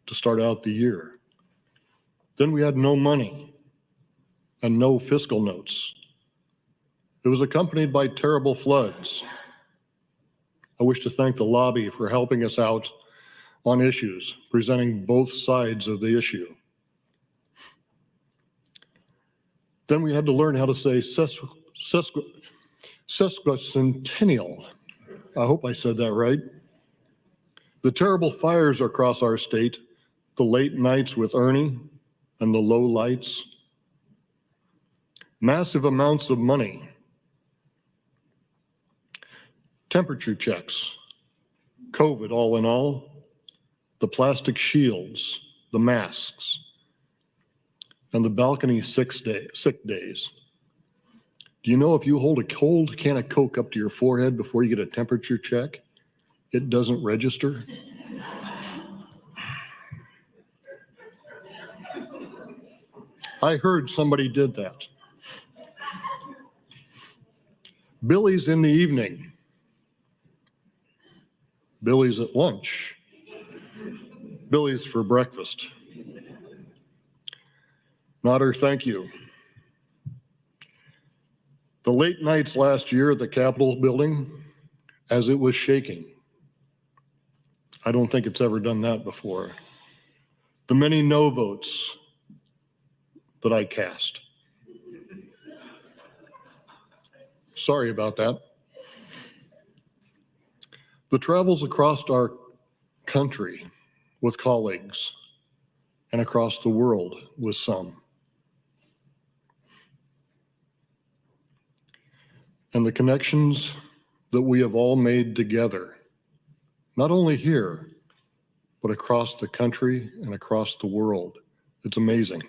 to start out the year. Then we had no money and no fiscal notes. It was accompanied by terrible floods. I wish to thank the lobby for helping us out on issues, presenting both sides of the issue. Then we had to learn how to say sesquicentennial. I hope I said that right. The terrible fires across our state, the late nights with Ernie, and the low lights. Massive amounts of money. Temperature checks. COVID, all in all. The plastic shields, the masks, and the balcony sick days. Do you know if you hold a cold can of Coke up to your forehead before you get a temperature check, it doesn't register? I heard somebody did that. Billy's in the evening. Billy's at lunch. Billy's for breakfast. Nodder, thank you. The late nights last year at the Capitol building, as it was shaking. I don't think it's ever done that before. The many no votes that I cast. Sorry about that. The travels across our country with colleagues and across the world with some. And the connections that we have all made together, not only here, but across the country and across the world. It's amazing.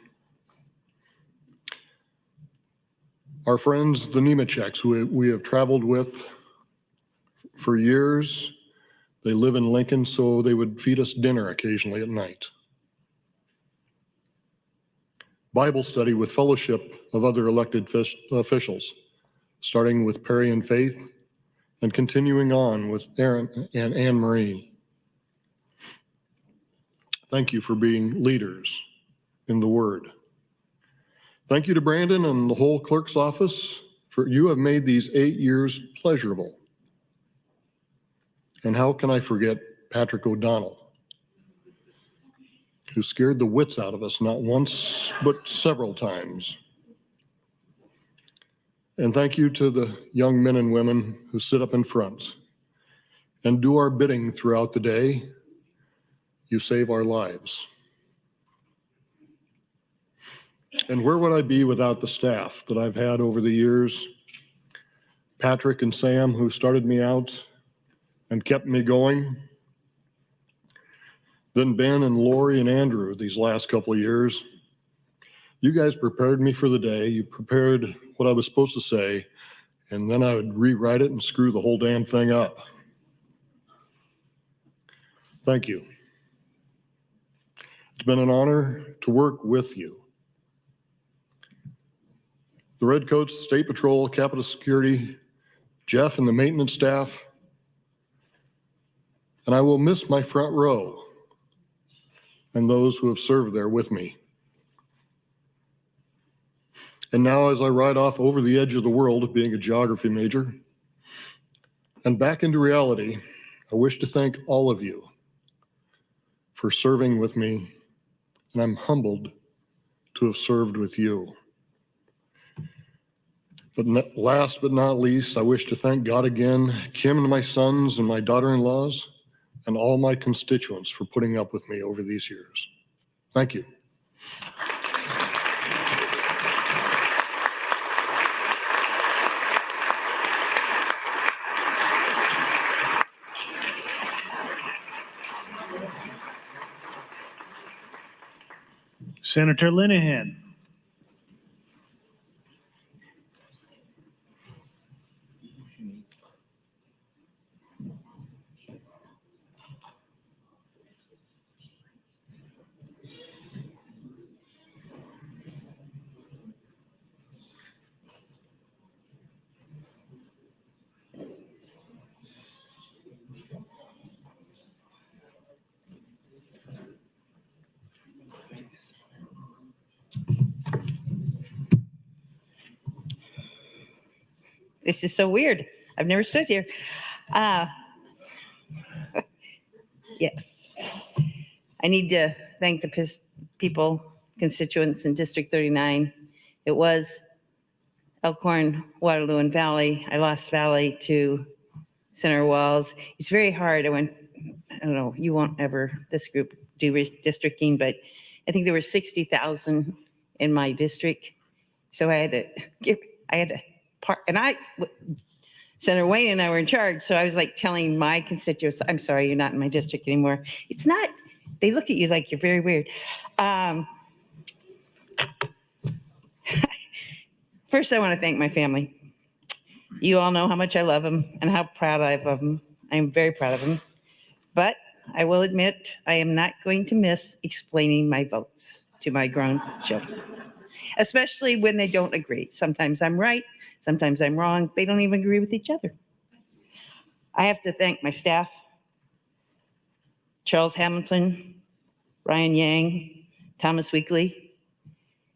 Our friends, the Nemecheks, who we have traveled with for years, they live in Lincoln, so they would feed us dinner occasionally at night. Bible study with fellowship of other elected officials, starting with Perry and Faith and continuing on with Aaron and Anne Marie. Thank you for being leaders in the Word. Thank you to Brandon and the whole clerk's office for you have made these 8 years pleasurable. And how can I forget Patrick O'Donnell, who scared the wits out of us not once, but several times. And thank you to the young men and women who sit up in front and do our bidding throughout the day. You save our lives. And where would I be without the staff that I've had over the years? Patrick and Sam, who started me out and kept me going. Then Ben and Lori and Andrew these last couple of years. You guys prepared me for the day. You prepared what I was supposed to say, and then I would rewrite it and screw the whole damn thing up. Thank you. It's been an honor to work with you. The Redcoats, State Patrol, Capitol Security, Jeff and the maintenance staff, and I will miss my front row and those who have served there with me. And now as I ride off over the edge of the world, being a geography major, and back into reality, I wish to thank all of you for serving with me, and I'm humbled to have served with you. But last but not least, I wish to thank God again, Kim and my sons and my daughter-in-laws, and all my constituents for putting up with me over these years. Thank you.
Senator Linehan.
This is so weird. I've never stood here. Yes. I need to thank the people, constituents in District 39. It was Elkhorn, Waterloo, and Valley. I lost Valley to Senator Walls. It's very hard. I don't know, you won't ever, this group, do redistricting, but I think there were 60,000 in my district. So I had to Senator Wayne and I were in charge. So I was like telling my constituents, I'm sorry, you're not in my district anymore. It's not, they look at you like you're very weird. First, I want to thank my family. You all know how much I love them and how proud I am of them. I am very proud of them. But I will admit, I am not going to miss explaining my votes to my grown children, especially when they don't agree. Sometimes I'm right, sometimes I'm wrong. They don't even agree with each other. I have to thank my staff, Charles Hamilton, Ryan Yang, Thomas Weekly.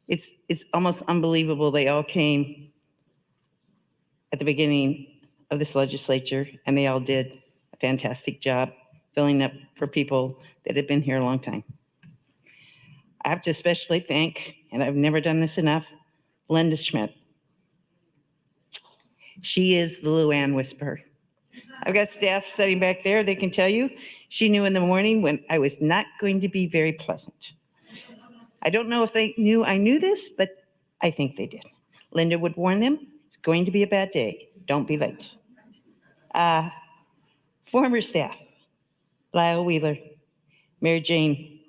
It's almost unbelievable they all came at the beginning of this legislature, and they all did a fantastic job filling up for people that have been here a long time. I have to especially thank, and I've never done this enough, Linda Schmidt.
She is the Luann Whisperer. I've got staff sitting back there. They can tell you she knew in the morning when I was not going to be very pleasant. I don't know if they knew I knew this, but I think they did. Linda would warn them, it's going to be a bad day. Don't be late. Former staff, Lyle Wheeler, Mary Jane,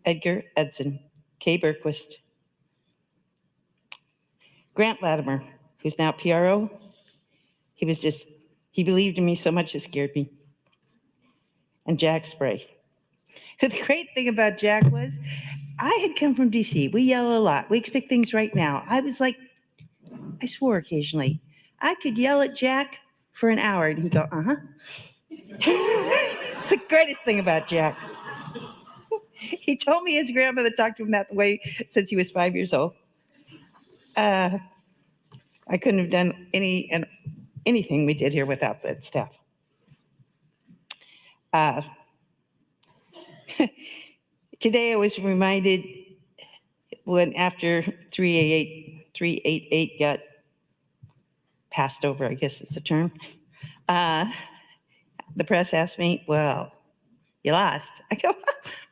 Edgar Edson, Kay Berquist, Grant Latimer, who's now PRO. He believed in me so much it scared me. And Jack Spray. The great thing about Jack was I had come from DC. We yell a lot. We expect things right now. I was like, I swore occasionally. I could yell at Jack for an hour and he'd go, uh-huh. It's the greatest thing about Jack. He told me his grandmother talked to him that way since he was 5 years old. I couldn't have done anything we did here without that staff. Today I was reminded when after 388 got passed over, I guess it's the term, the press asked me, well, you lost. I go,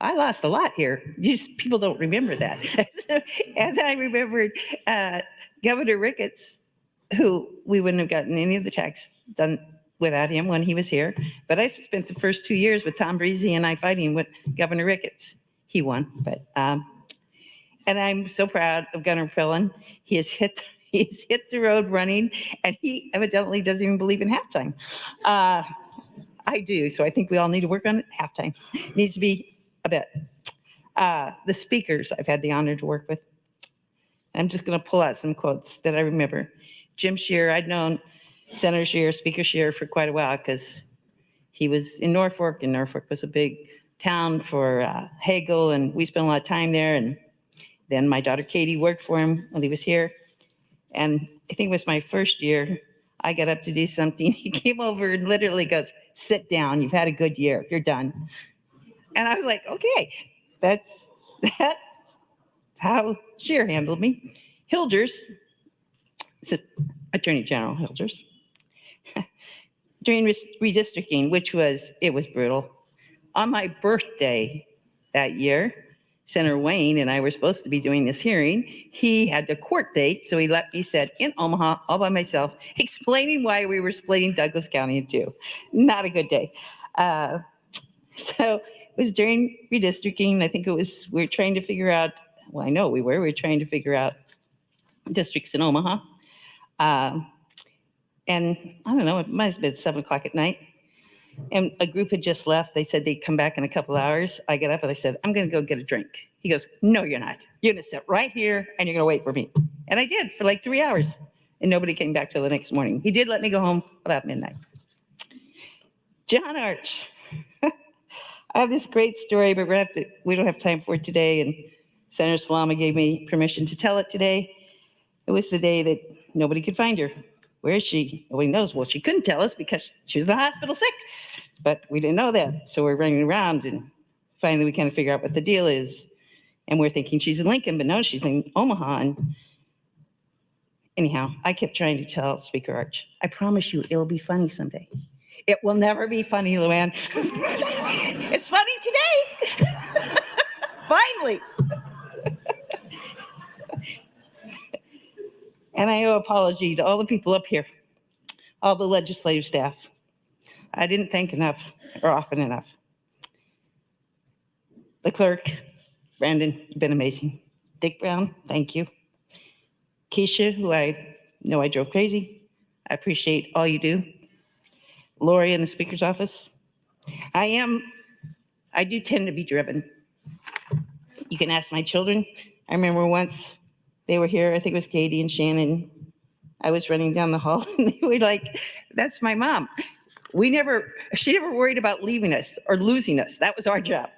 I lost a lot here. People don't remember that. And then I remembered Governor Ricketts, who we wouldn't have gotten any of the tax done without him when he was here. But I spent the first 2 years with Tom Breezy and I fighting with Governor Ricketts. He won, but and I'm so proud of Governor Pillen. He's hit the road running, and he evidently doesn't even believe in halftime. I do, so I think we all need to work on it. Halftime needs to be a bit. The speakers I've had the honor to work with. I'm just going to pull out some quotes that I remember. Jim Scheer, I'd known Senator Scheer, Speaker Scheer for quite a while because he was in Norfolk, and Norfolk was a big town for Hagel, and we spent a lot of time there. And then my daughter Katie worked for him when he was here. And I think it was my first year, I got up to do something. He came over and literally goes, sit down, you've had a good year, you're done. And I was like, okay, that's how Scheer handled me. Hilgers, it's Attorney General Hilgers, during redistricting, it was brutal. On my birthday that year, Senator Wayne and I were supposed to be doing this hearing. He had a court date, so he let me sit in Omaha all by myself, explaining why we were splitting Douglas County in two. Not a good day. So it was during redistricting. I think we were trying to figure out, well, I know we were trying to figure out districts in Omaha. And I don't know, it might have been 7 o'clock at night. And a group had just left. They said they'd come back in a couple hours. I got up and I said, I'm going to go get a drink. He goes, no, you're not. You're going to sit right here and you're going to wait for me. And I did for like 3 hours. And nobody came back till the next morning. He did let me go home about midnight. John Arch. I have this great story, but we don't have time for it today. And Senator Salama gave me permission to tell it today. It was the day that nobody could find her. Where is she? Nobody knows. Well, she couldn't tell us because she was in the hospital sick, but we didn't know that. So we're running around, and finally we kind of figure out what the deal is. And we're thinking she's in Lincoln, but no, she's in Omaha. And anyhow, I kept trying to tell Speaker Arch, I promise you it'll be funny someday. It will never be funny, Luann. It's funny today. Finally. And I owe apology to all the people up here, all the legislative staff. I didn't thank enough or often enough. The clerk, Brandon, you've been amazing. Dick Brown, thank you. Keisha, who I know I drove crazy. I appreciate all you do. Lori in the speaker's office. I do tend to be driven. You can ask my children. I remember once they were here, I think it was Katie and Shannon. I was running down the hall and they were like, that's my mom. She never worried about leaving us or losing us. That was our job.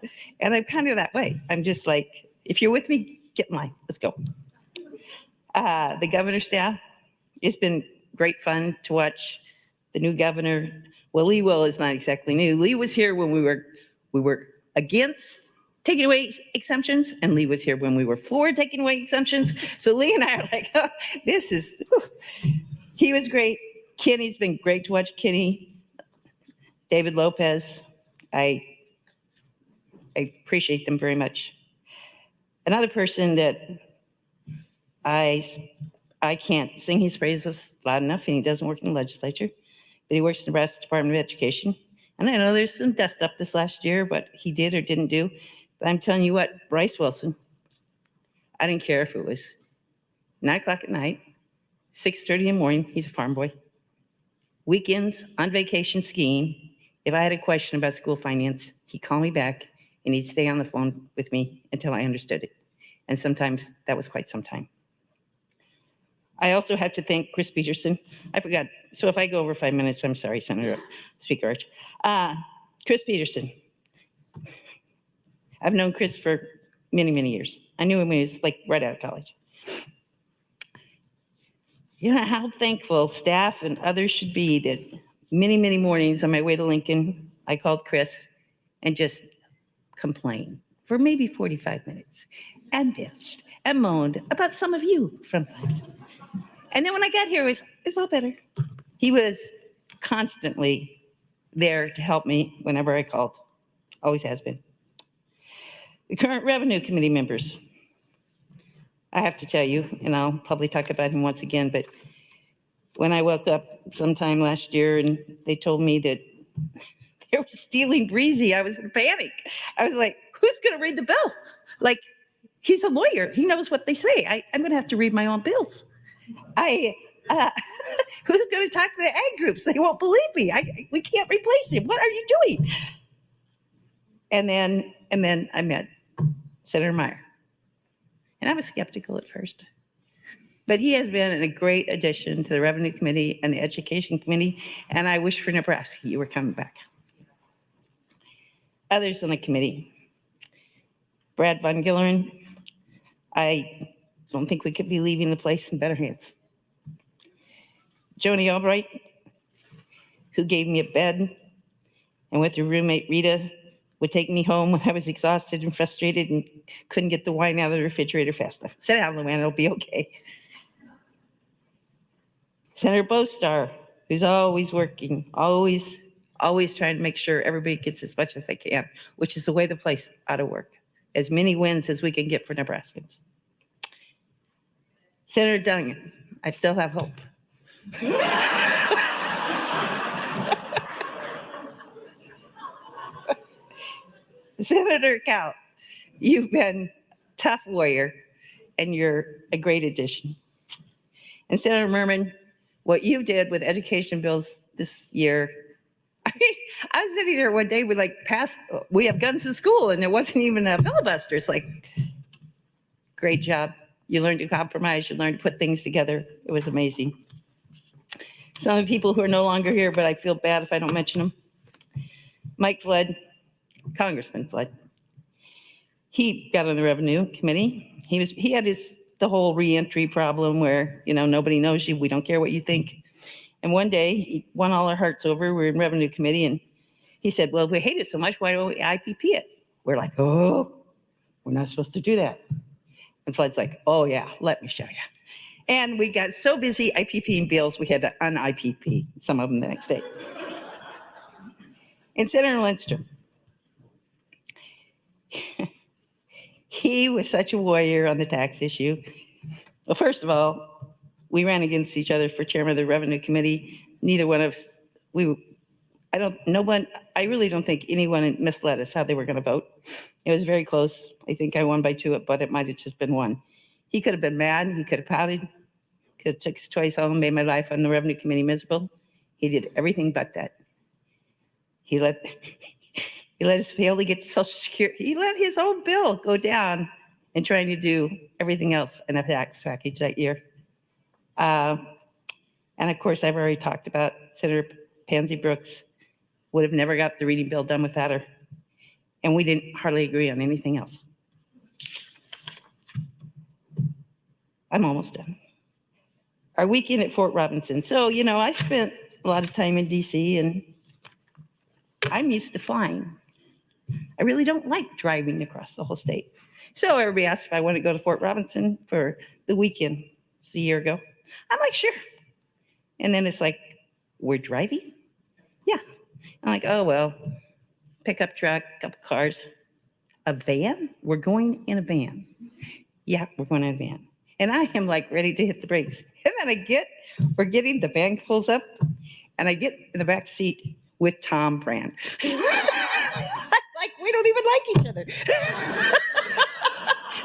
And I'm kind of that way. I'm just like, if you're with me, get in line, let's go. The governor's staff, it's been great fun to watch the new governor. Well, Lee Will is not exactly new. Lee was here when we were against taking away exemptions, and Lee was here when we were for taking away exemptions. So Lee and I are like, oh, he was great. Kenny's been great to watch. Kenny, David Lopez, I appreciate them very much. Another person that I can't sing his praises loud enough, and he doesn't work in the legislature, but he works in the Nebraska Department of Education. And I know there's some dust up this last year, what he did or didn't do. But I'm telling you what, Bryce Wilson, I didn't care if it was 9 o'clock at night, 6:30 in the morning, he's a farm boy. Weekends, on vacation skiing, if I had a question about school finance, he'd call me back and he'd stay on the phone with me until I understood it. And sometimes that was quite some time. I also have to thank Chris Peterson. I forgot. So if I go over 5 minutes, I'm sorry, Speaker Arch. Chris Peterson. I've known Chris for many, many years. I knew him when he was like right out of college. You know how thankful staff and others should be that many, many mornings on my way to Lincoln, I called Chris and just complained for maybe 45 minutes and bitched and moaned about some of you sometimes. And then when I got here, it was all better. He was constantly there to help me whenever I called. Always has been. The current Revenue Committee members. I have to tell you, and I'll probably talk about him once again, but when I woke up sometime last year and they told me that they were stealing Breezy, I was in panic. I was like, who's going to read the bill? Like, he's a lawyer. He knows what they say. I'm going to have to read my own bills. Who's going to talk to the ag groups? They won't believe me. We can't replace him. What are you doing? And then I met Senator Meyer. And I was skeptical at first. But he has been a great addition to the Revenue Committee and the Education Committee. And I wish for Nebraska you were coming back. Others on the committee. Brad Von Gilleren. I don't think we could be leaving the place in better hands. Joni Albright, who gave me a bed, and with her roommate Rita, would take me home when I was exhausted and frustrated and couldn't get the wine out of the refrigerator fast enough. Sit down, Luann, it'll be okay. Senator Bostar, who's always working, always trying to make sure everybody gets as much as they can, which is the way the place ought to work. As many wins as we can get for Nebraskans. Senator Dungan, I still have hope. Senator Cow, you've been a tough warrior and you're a great addition. And Senator Merman, what you did with education bills this year, I mean, I was sitting there one day with we have guns in school and there wasn't even a filibuster. It's like, great job. You learned to compromise, you learned to put things together. It was amazing. Some of the people who are no longer here, but I feel bad if I don't mention them. Mike Flood, Congressman Flood. He got on the Revenue Committee. He had the whole reentry problem where, nobody knows you. We don't care what you think. And one day he won all our hearts over. We're in Revenue Committee and he said, well, if we hate it so much, why don't we IPP it? We're like, oh, we're not supposed to do that. And Flood's like, oh yeah, let me show you. And we got so busy IPPing bills, we had to un-IPP some of them the next day. And Senator Lindstrom, he was such a warrior on the tax issue. Well, first of all, we ran against each other for chairman of the Revenue Committee. Neither one of us, I really don't think anyone misled us how they were going to vote. It was very close. I think I won by 2, but it might have just been 1. He could have been mad. He could have pouted. Could have took his toys home, made my life on the Revenue Committee miserable. He did everything but that. He let us fail to get Social Security. He let his own bill go down in trying to do everything else in a tax package that year. And of course, I've already talked about Senator Pansy Brooks. Would have never got the reading bill done without her. And we didn't hardly agree on anything else. I'm almost done. Our weekend at Fort Robinson. So, I spent a lot of time in DC and I'm used to flying. I really don't like driving across the whole state. So everybody asked if I want to go to Fort Robinson for the weekend. It's a year ago. I'm like, sure. And then it's like We're driving? Yeah. I'm like, oh, well, pickup truck, couple cars. A van? We're going in a van. Yeah, we're going in a van. And I am like ready to hit the brakes. And then the van pulls up, and I get in the back seat with Tom Brand. Like, we don't even like each other.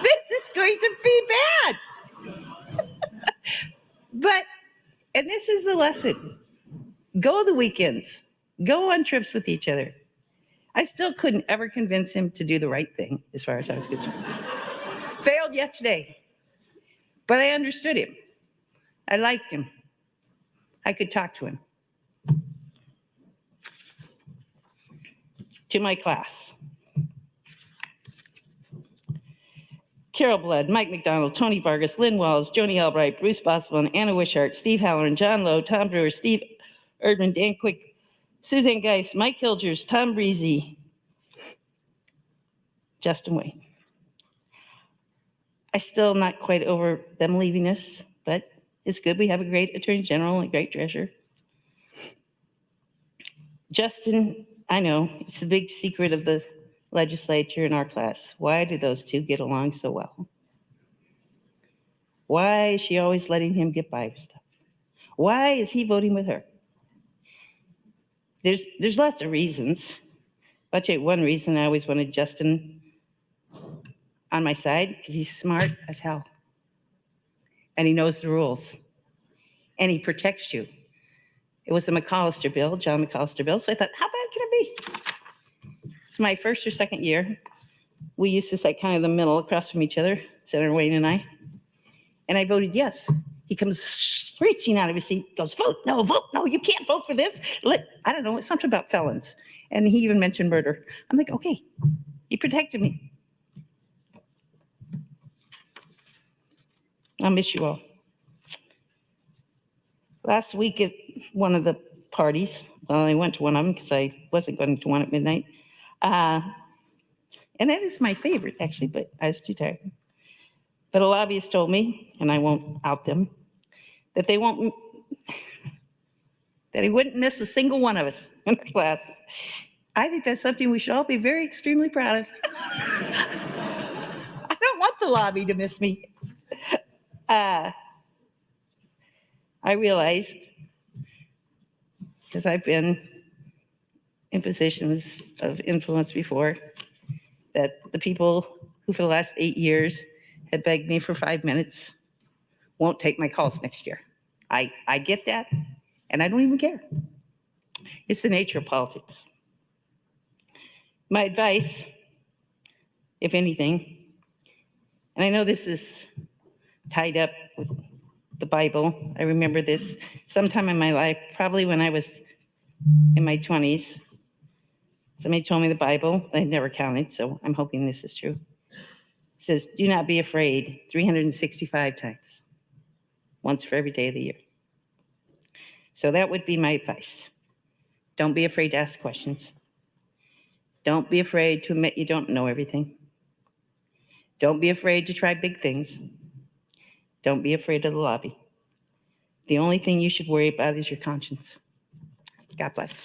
This is going to be bad. And this is the lesson. Go the weekends. Go on trips with each other. I still couldn't ever convince him to do the right thing as far as I was concerned. Failed yet today. But I understood him. I liked him. I could talk to him. To my class. Carol Blood, Mike McDonald, Tony Vargas, Lynn Walls, Joni Albright, Bruce Bosselman, Anna Wishart, Steve Halloran, John Lowe, Tom Brewer, Steve Erdman, Dan Quick, Suzanne Geis, Mike Hilgers, Tom Breezy, Justin Wayne. I still not quite over them leaving us, but it's good. We have a great Attorney General and a great treasurer. Justin, I know, it's the big secret of the legislature in our class. Why do those two get along so well? Why is she always letting him get by with stuff? Why is he voting with her? There's lots of reasons. I'll tell you one reason I always wanted Justin on my side, because he's smart as hell. And he knows the rules. And he protects you. It was a McAllister bill, John McAllister bill, so I thought, how bad can it be? It's my first or second year. We used to sit kind of in the middle across from each other, Senator Wayne and I. And I voted yes. He comes screeching out of his seat, goes, vote no, you can't vote for this. I don't know, it's something about felons. And he even mentioned murder. I'm like, okay, he protected me. I'll miss you all. Last week at one of the parties, well, I went to one of them because I wasn't going to one at midnight. And that is my favorite, actually, but I was too tired. But a lobbyist told me, and I won't out them, that he wouldn't miss a single one of us in our class. I think that's something we should all be very extremely proud of. I don't want the lobby to miss me. I realized, because I've been in positions of influence before, that the people who for the last 8 years had begged me for 5 minutes won't take my calls next year. I get that, and I don't even care. It's the nature of politics. My advice, if anything, and I know this is tied up with the Bible. I remember this sometime in my life, probably when I was in my 20s. Somebody told me the Bible. I never counted, so I'm hoping this is true. It says, do not be afraid 365 times, once for every day of the year. So that would be my advice. Don't be afraid to ask questions. Don't be afraid to admit you don't know everything. Don't be afraid to try big things. Don't be afraid of the lobby. The only thing you should worry about is your conscience. God bless.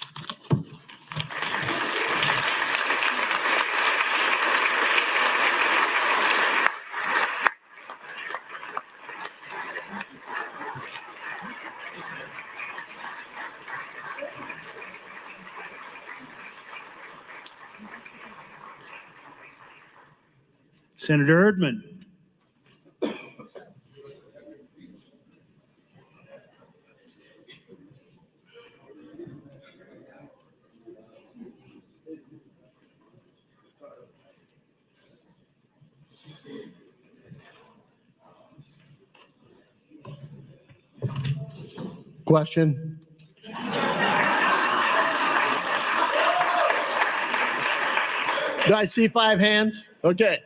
Senator Erdman.
Question? Do I see 5 hands? Okay.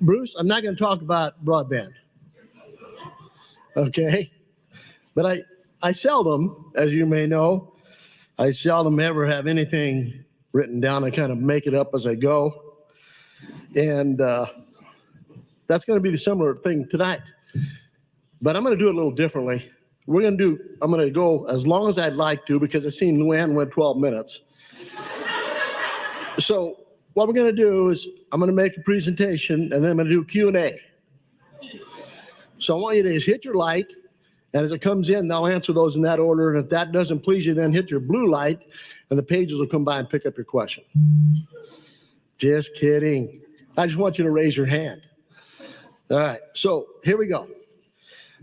Bruce, I'm not going to talk about broadband. Okay. But I seldom, as you may know, I seldom ever have anything written down. I kind of make it up as I go. And that's going to be the similar thing tonight. But I'm going to do it a little differently. I'm going to go as long as I'd like to because I seen Luann went 12 minutes. So what we're going to do is I'm going to make a presentation and then I'm going to do Q&A. So I want you to just hit your light, and as it comes in, I'll answer those in that order. And if that doesn't please you, then hit your blue light, and the pages will come by and pick up your question. Just kidding. I just want you to raise your hand. All right, so here we go.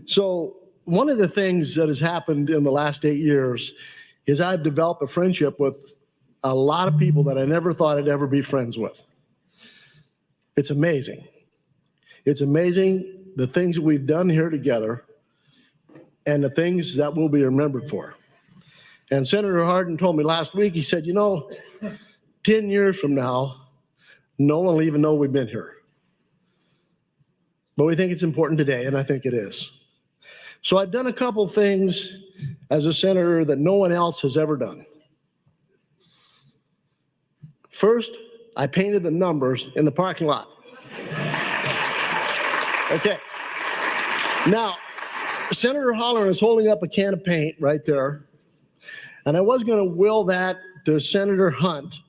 So one of the things that has happened in the last 8 years is I've developed a friendship with a lot of people that I never thought I'd ever be friends with. It's amazing. It's amazing the things that we've done here together and the things that we'll be remembered for. And Senator Hardin told me last week, he said, 10 years from now, no one will even know we've been here. But we think it's important today, and I think it is. So I've done a couple things as a senator that no one else has ever done. First, I painted the numbers in the parking lot. Okay. Now, Senator Holler is holding up a can of paint right there. And I was going to will that to Senator Hunt,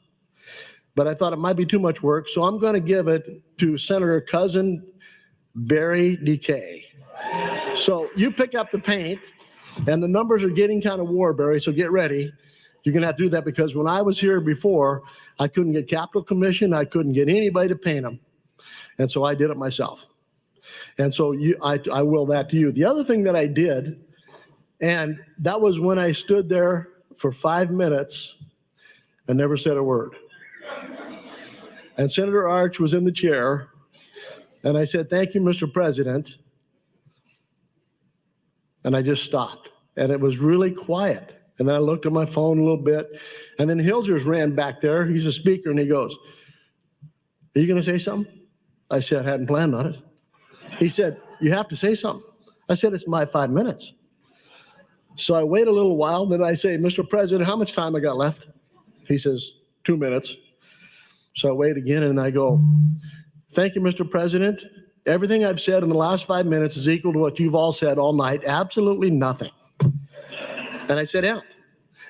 but I thought it might be too much work. So I'm going to give it to Senator Cousin Barry DK. So you pick up the paint, and the numbers are getting kind of Barry, so get ready. You're going to have to do that because when I was here before, I couldn't get Capital Commission. I couldn't get anybody to paint them. And so I did it myself. And so I will that to you. The other thing that I did, and that was when I stood there for 5 minutes and never said a word. And Senator Arch was in the chair, and I said, "Thank you, Mr. President." And I just stopped, and it was really quiet. And then I looked at my phone a little bit, and then Hilgers ran back there. He's a speaker, and he goes, "Are you going to say something?" I said, "I hadn't planned on it." He said, "You have to say something." I said, "It's my 5 minutes." So I wait a little while, then I say, "Mr. President, how much time I got left?" He says, 2 minutes. So I wait again, and I go, "Thank you, Mr. President. Everything I've said in the last 5 minutes is equal to what you've all said all night. Absolutely nothing." And I sat down.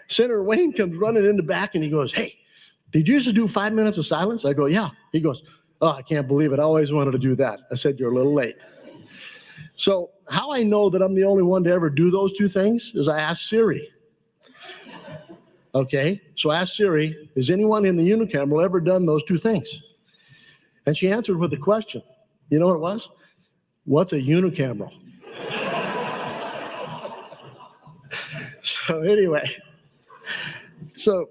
Senator Wayne comes running in the back, and he goes, "Hey, did you used to do 5 minutes of silence?" I go, "Yeah." He goes, "Oh, I can't believe it. I always wanted to do that." I said, "You're a little late." So how I know that I'm the only one to ever do those two things is I asked Siri. Okay, so I asked Siri, "Has anyone in the unicameral ever done those two things?" And she answered with a question. You know what it was? What's a unicameral? So anyway, so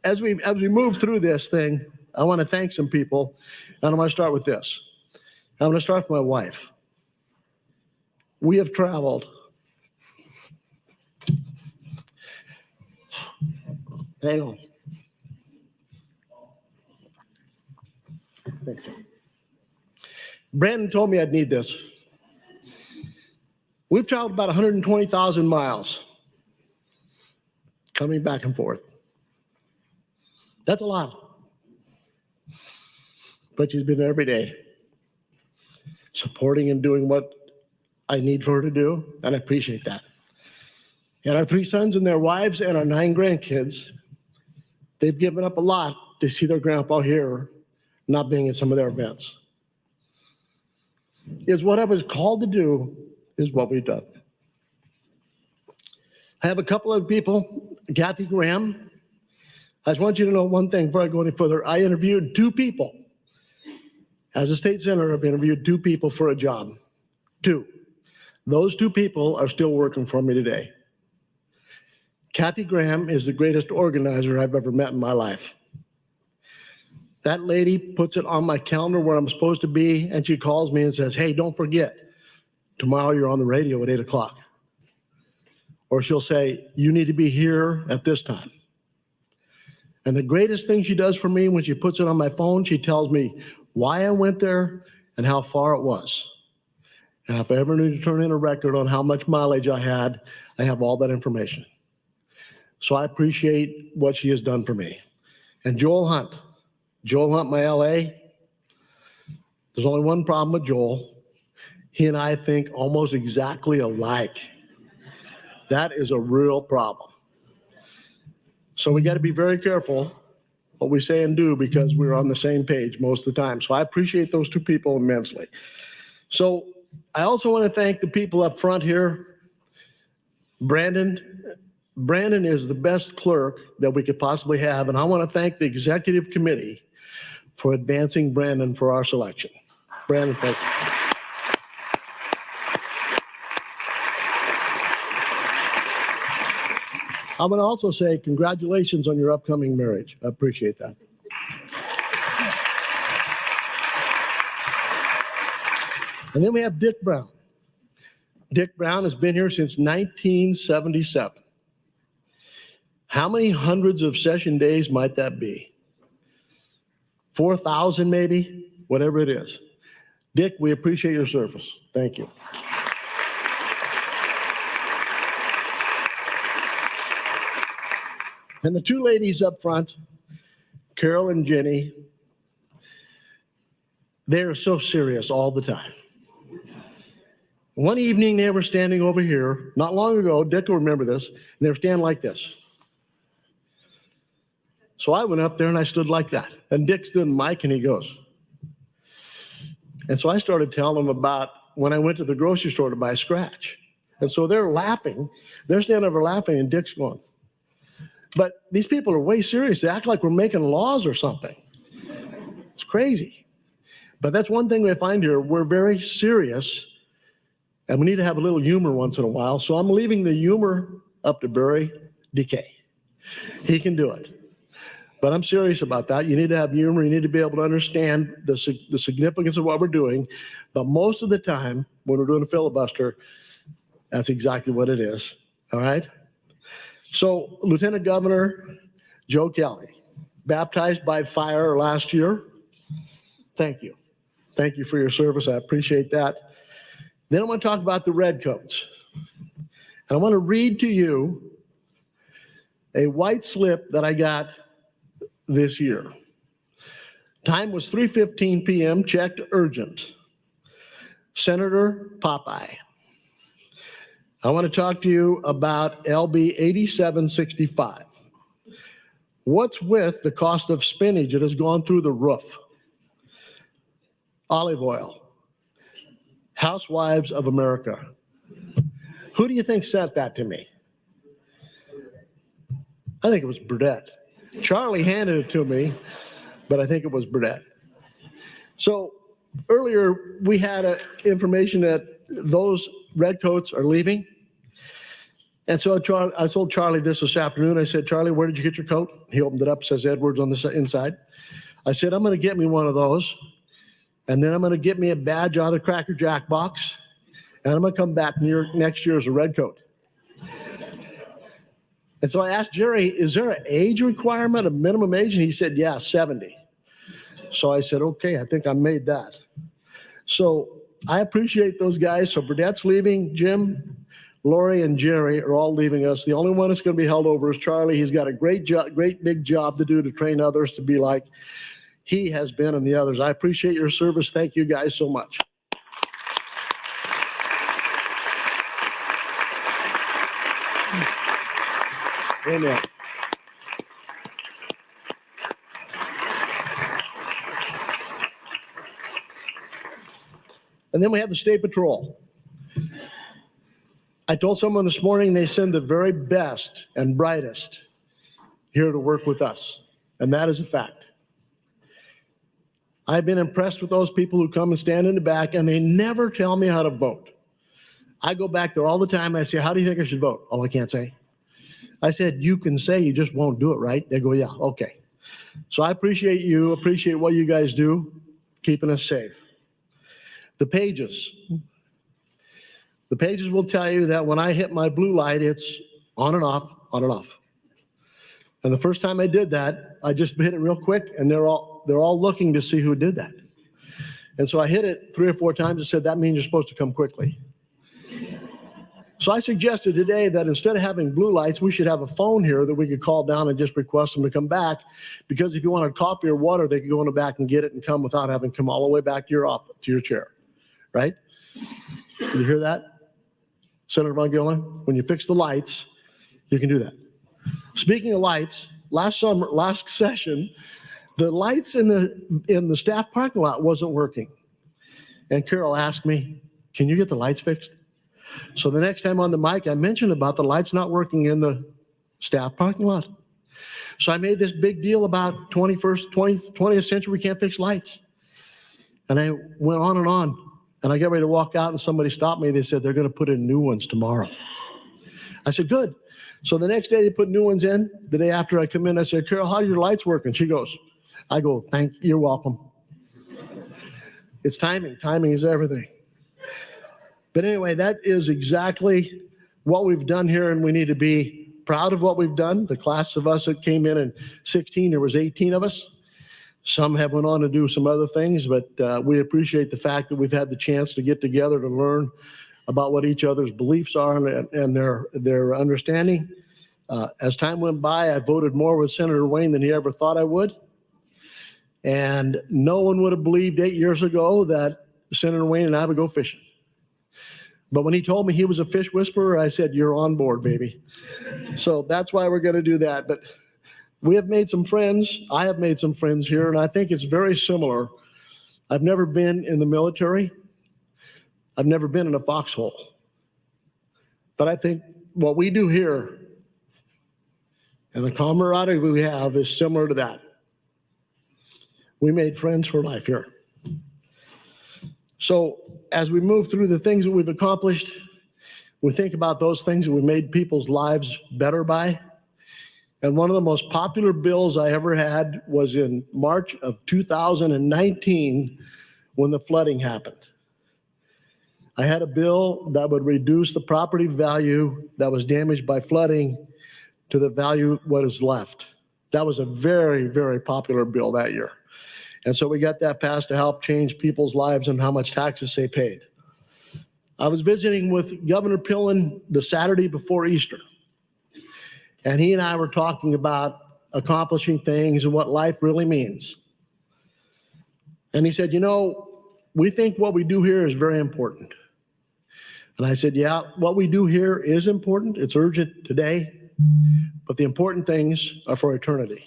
as we move through this thing, I want to thank some people, and I'm going to start with this. I'm going to start with my wife. We have traveled. Hang on. Thanks. Brandon told me I'd need this. We've traveled about 120,000 miles coming back and forth. That's a lot. But she's been there every day, supporting and doing what I need for her to do, and I appreciate that. And our 3 sons and their wives and our 9 grandkids, they've given up a lot to see their grandpa here, not being at some of their events. Is what I was called to do is what we've done. I have a couple of people, Kathy Graham. I just want you to know one thing before I go any further. I interviewed 2 people. As a state senator, I've interviewed 2 people for a job. 2. Those 2 people are still working for me today. Kathy Graham is the greatest organizer I've ever met in my life. That lady puts it on my calendar where I'm supposed to be, and she calls me and says, "Hey, don't forget, tomorrow you're on the radio at 8 o'clock. Or she'll say, "You need to be here at this time." And the greatest thing she does for me when she puts it on my phone, she tells me why I went there and how far it was. And if I ever need to turn in a record on how much mileage I had, I have all that information. So I appreciate what she has done for me. And Joel Hunt, my LA, there's only one problem with Joel. He and I think almost exactly alike. That is a real problem. So we got to be very careful what we say and do because we're on the same page most of the time. So I appreciate those two people immensely. So I also want to thank the people up front here. Brandon is the best clerk that we could possibly have, and I want to thank the executive committee for advancing Brandon for our selection. Brandon, thank you. I'm going to also say congratulations on your upcoming marriage. I appreciate that. And then we have Dick Brown. Dick Brown has been here since 1977. How many hundreds of session days might that be? 4,000 maybe, whatever it is. Dick, we appreciate your service. Thank you. And the two ladies up front, Carol and Jenny, they are so serious all the time. One evening they were standing over here, not long ago, Dick will remember this, and they were standing like this. So I went up there and I stood like that. And Dick stood in the mic and he goes. And so I started telling them about when I went to the grocery store to buy scratch. And so they're laughing. They're standing over laughing and Dick's going. But these people are way serious. They act like we're making laws or something. It's crazy. But that's one thing we find here. We're very serious. And we need to have a little humor once in a while. So I'm leaving the humor up to Barry DK. He can do it. But I'm serious about that. You need to have humor. You need to be able to understand the significance of what we're doing. But most of the time, when we're doing a filibuster, that's exactly what it is. All right? So Lieutenant Governor Joe Kelly, baptized by fire last year. Thank you. Thank you for your service. I appreciate that. Then I want to talk about the redcoats. And I want to read to you a white slip that I got this year. Time was 3:15 p.m., checked urgent. Senator Popeye. I want to talk to you about LB 8765. What's with the cost of spinach? It has gone through the roof. Olive oil. Housewives of America. Who do you think sent that to me? I think it was Burdette. Charlie handed it to me, but I think it was Burdette. So earlier we had information that those redcoats are leaving. And so I told Charlie this afternoon. I said, Charlie, where did you get your coat? He opened it up, says Edwards on the inside. I said, I'm going to get me one of those. And then I'm going to get me a badge out of the Cracker Jack box. And I'm going to come back next year as a redcoat. And so I asked Jerry, is there an age requirement, a minimum age? And he said, yeah, 70. So I said, okay, I think I made that. So I appreciate those guys. So Burdette's leaving. Jim, Lori, and Jerry are all leaving us. The only one that's going to be held over is Charlie. He's got a great big job to do to train others to be like he has been and the others. I appreciate your service. Thank you guys so much. Amen. And then we have the State Patrol. I told someone this morning they send the very best and brightest here to work with us, and that is a fact. I've been impressed with those people who come and stand in the back, and they never tell me how to vote. I go back there all the time, and I say, how do you think I should vote? Oh, I can't say. I said, you can say, you just won't do it, right? They go, yeah, okay. So I appreciate you, appreciate what you guys do, keeping us safe. The pages. The pages will tell you that when I hit my blue light, it's on and off, on and off. And the first time I did that, I just hit it real quick, and they're all looking to see who did that. And so I hit it 3 or 4 times and said, that means you're supposed to come quickly. So I suggested today that instead of having blue lights, we should have a phone here that we could call down and just request them to come back. Because if you wanted coffee or water, they could go in the back and get it and come without having to come all the way back to your office, to your chair, right? Did you hear that? Senator Von Gillen, when you fix the lights, you can do that. Speaking of lights, last session, the lights in the staff parking lot wasn't working. And Carol asked me, can you get the lights fixed? So the next time on the mic, I mentioned about the lights not working in the staff parking lot. So I made this big deal about 20th century, we can't fix lights. And I went on, and I got ready to walk out, and somebody stopped me. They said, they're going to put in new ones tomorrow. I said, good. So the next day they put new ones in. The day after I come in, I said, Carol, how are your lights working? She goes, I go, you're welcome. It's timing. Timing is everything. But anyway, that is exactly what we've done here, and we need to be proud of what we've done. The class of us that came in 16, there was 18 of us. Some have went on to do some other things, but we appreciate the fact that we've had the chance to get together to learn about what each other's beliefs are and their understanding. As time went by, I voted more with Senator Wayne than he ever thought I would. And no one would have believed 8 years ago that Senator Wayne and I would go fishing. But when he told me he was a fish whisperer, I said, you're on board, baby. So that's why we're going to do that. But we have made some friends. I have made some friends here, and I think it's very similar. I've never been in the military. I've never been in a foxhole. But I think what we do here and the camaraderie we have is similar to that. We made friends for life here. So as we move through the things that we've accomplished, we think about those things that we made people's lives better by. And one of the most popular bills I ever had was in March of 2019 when the flooding happened. I had a bill that would reduce the property value that was damaged by flooding to the value what is left. That was a very, very popular bill that year. And so we got that passed to help change people's lives and how much taxes they paid. I was visiting with Governor Pillen the Saturday before Easter. And he and I were talking about accomplishing things and what life really means. And he said, you know, we think what we do here is very important. And I said, yeah, what we do here is important. It's urgent today, but the important things are for eternity.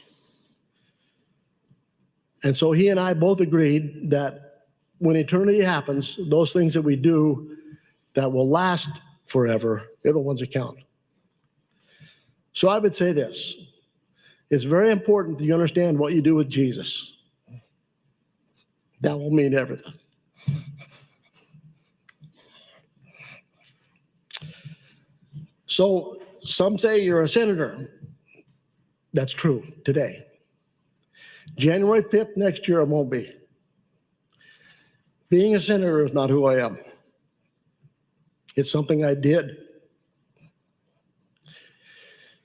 And so he and I both agreed that when eternity happens, those things that we do that will last forever, they're the ones that count. So I would say this, it's very important that you understand what you do with Jesus. That will mean everything. So some say you're a senator. That's true today. January 5th next year, I won't be. Being a senator is not who I am. It's something I did.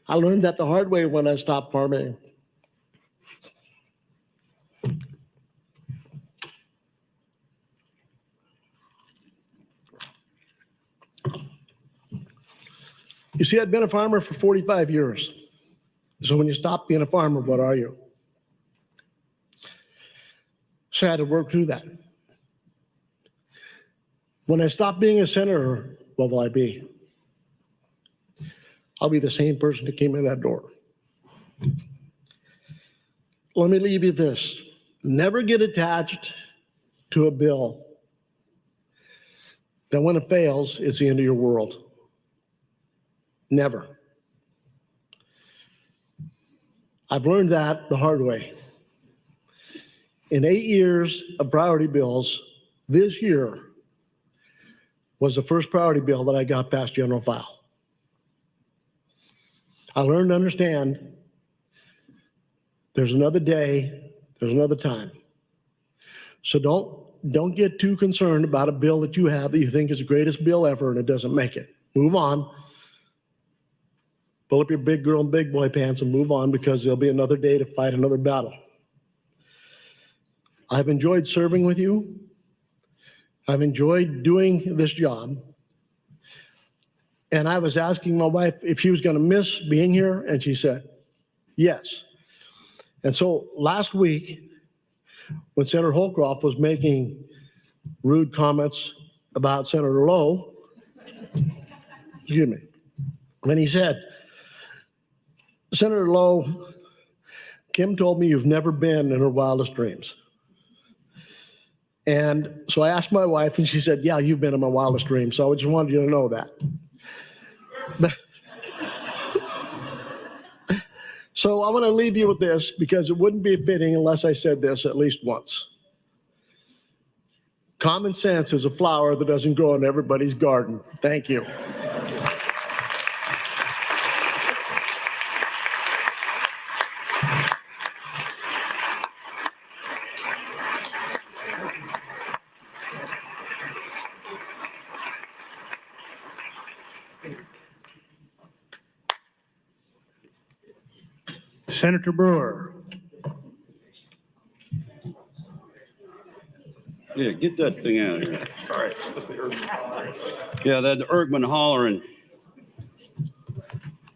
I learned that the hard way when I stopped farming. You see, I'd been a farmer for 45 years. So when you stop being a farmer, what are you? So I had to work through that. When I stop being a senator, what will I be? I'll be the same person that came in that door. Let me leave you this. Never get attached to a bill that when it fails, it's the end of your world. Never. I've learned that the hard way. In 8 years of priority bills, this year was the first priority bill that I got past general file. I learned to understand there's another day, there's another time. So don't get too concerned about a bill that you have that you think is the greatest bill ever and it doesn't make it. Move on. Pull up your big girl and big boy pants and move on, because there'll be another day to fight another battle. I've enjoyed serving with you. I've enjoyed doing this job. And I was asking my wife if she was going to miss being here, and she said, yes. And so last week, when Senator Holcroft was making rude comments about Senator Lowe, excuse me, when he said, Senator Lowe, Kim told me you've never been in her wildest dreams. And so I asked my wife, and she said, yeah, you've been in my wildest dreams. So I just wanted you to know that. So I'm going to leave you with this because it wouldn't be fitting unless I said this at least once. Common sense is a flower that doesn't grow in everybody's garden. Thank you.
Senator Brewer.
Yeah, get that thing out of here. All right. Yeah, that Ergman hollering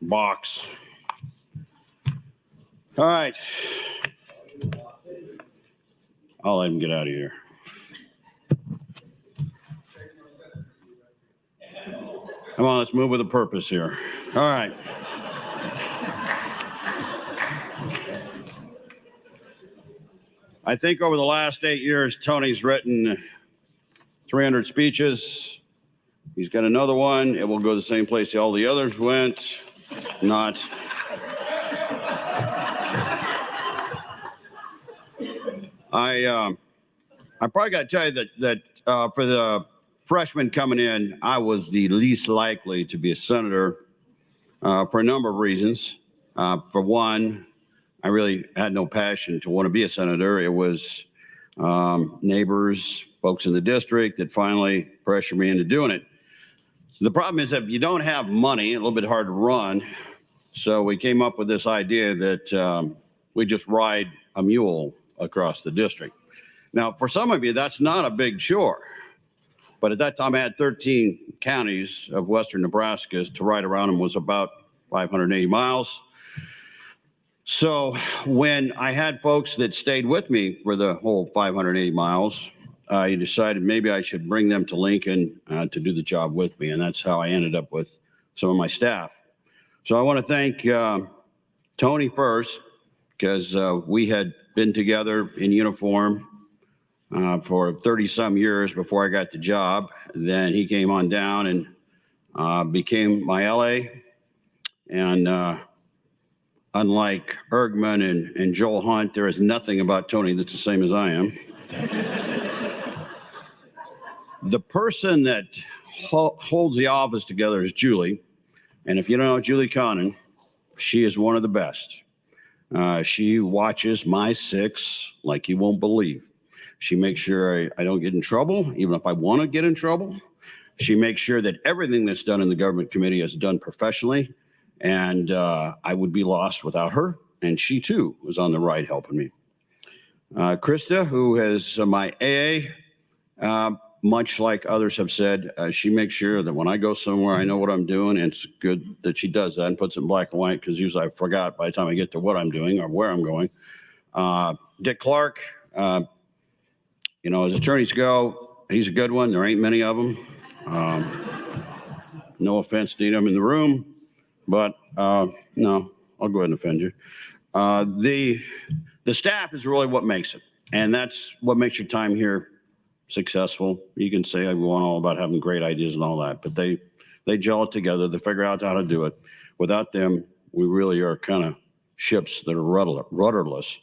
box. All right. I'll let him get out of here. Come on, let's move with a purpose here. All right. I think over the last 8 years, Tony's written 300 speeches. He's got another one. It will go the same place all the others went. Not. I probably got to tell you that for the freshmen coming in, I was the least likely to be a senator for a number of reasons. For one, I really had no passion to want to be a senator. It was neighbors, folks in the district that finally pressured me into doing it. The problem is that if you don't have money, a little bit hard to run. So we came up with this idea that we just ride a mule across the district. Now, for some of you, that's not a big chore. But at that time, I had 13 counties of western Nebraska. To ride around them was about 580 miles. So when I had folks that stayed with me for the whole 580 miles, I decided maybe I should bring them to Lincoln to do the job with me. And that's how I ended up with some of my staff. So I want to thank Tony first, because we had been together in uniform for 30 some years before I got the job. Then he came on down and became my LA. And unlike Ergman and Joel Hunt, there is nothing about Tony that's the same as I am. The person that holds the office together is Julie. And if you don't know Julie Connon, she is one of the best. She watches my six like you won't believe. She makes sure I don't get in trouble, even if I want to get in trouble. She makes sure that everything that's done in the government committee is done professionally. And I would be lost without her. And she, too, was on the right helping me. Krista, who is my AA, much like others have said, she makes sure that when I go somewhere, I know what I'm doing. And it's good that she does that and puts it in black and white, because usually I forgot by the time I get to what I'm doing or where I'm going. Dick Clark, you know, as attorneys go, he's a good one. There ain't many of them. No offense to them in the room. But no, I'll go ahead and offend you. The staff is really what makes it. And that's what makes your time here successful. You can say everyone all about having great ideas and all that, but they gel it together. They figure out how to do it. Without them, we really are kind of ships that are rudderless.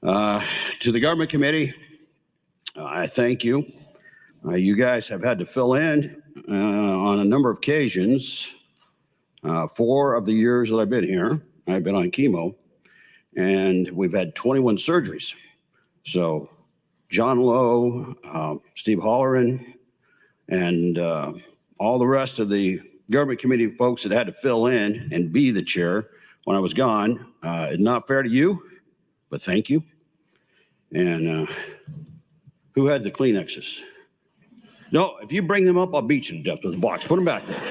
To the government committee, I thank you. You guys have had to fill in on a number of occasions. 4 of the years that I've been here, I've been on chemo, and we've had 21 surgeries. So John Lowe, Steve Holleran, and all the rest of the government committee folks that had to fill in and be the chair when I was gone. It's not fair to you, but thank you. And who had the Kleenexes? No, if you bring them up, I'll beat you to death with a box. Put them back there.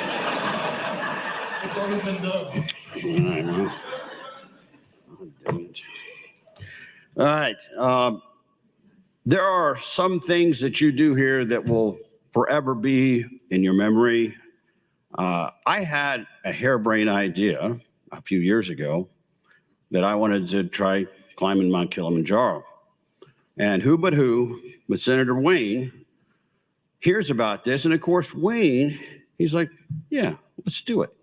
It's already been done.
All right, well. Oh, dang it. All right. There are some things that you do here that will forever be in your memory. I had a harebrained idea a few years ago that I wanted to try climbing Mount Kilimanjaro. And who but Senator Wayne hears about this. And of course, Wayne, he's like, yeah, let's do it.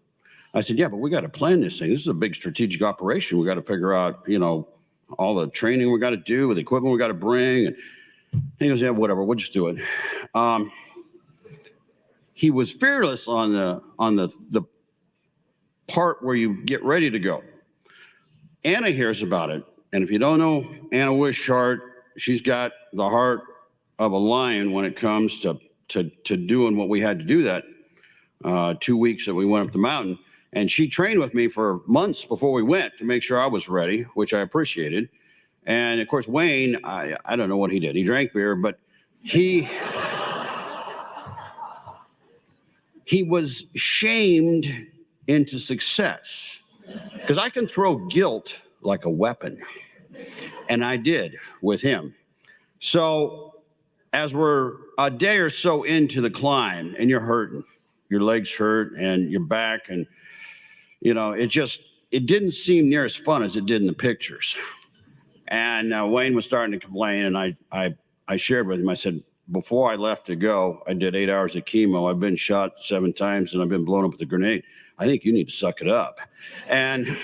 I said, yeah, but we got to plan this thing. This is a big strategic operation. We got to figure out, all the training we got to do with the equipment we got to bring. And he goes, yeah, whatever, we'll just do it. He was fearless on the part where you get ready to go. Anna hears about it. And if you don't know Anna Wishart, she's got the heart of a lion when it comes to doing what we had to do that 2 weeks that we went up the mountain. And she trained with me for months before we went to make sure I was ready, which I appreciated. And of course, Wayne, I don't know what he did. He drank beer, but he was shamed into success, because I can throw guilt like a weapon. And I did with him. So as we're a day or so into the climb and you're hurting, your legs hurt and your back, and it didn't seem near as fun as it did in the pictures. And Wayne was starting to complain, and I shared with him. I said, before I left to go, I did 8 hours of chemo. I've been shot 7 times, and I've been blown up with a grenade. I think you need to suck it up. And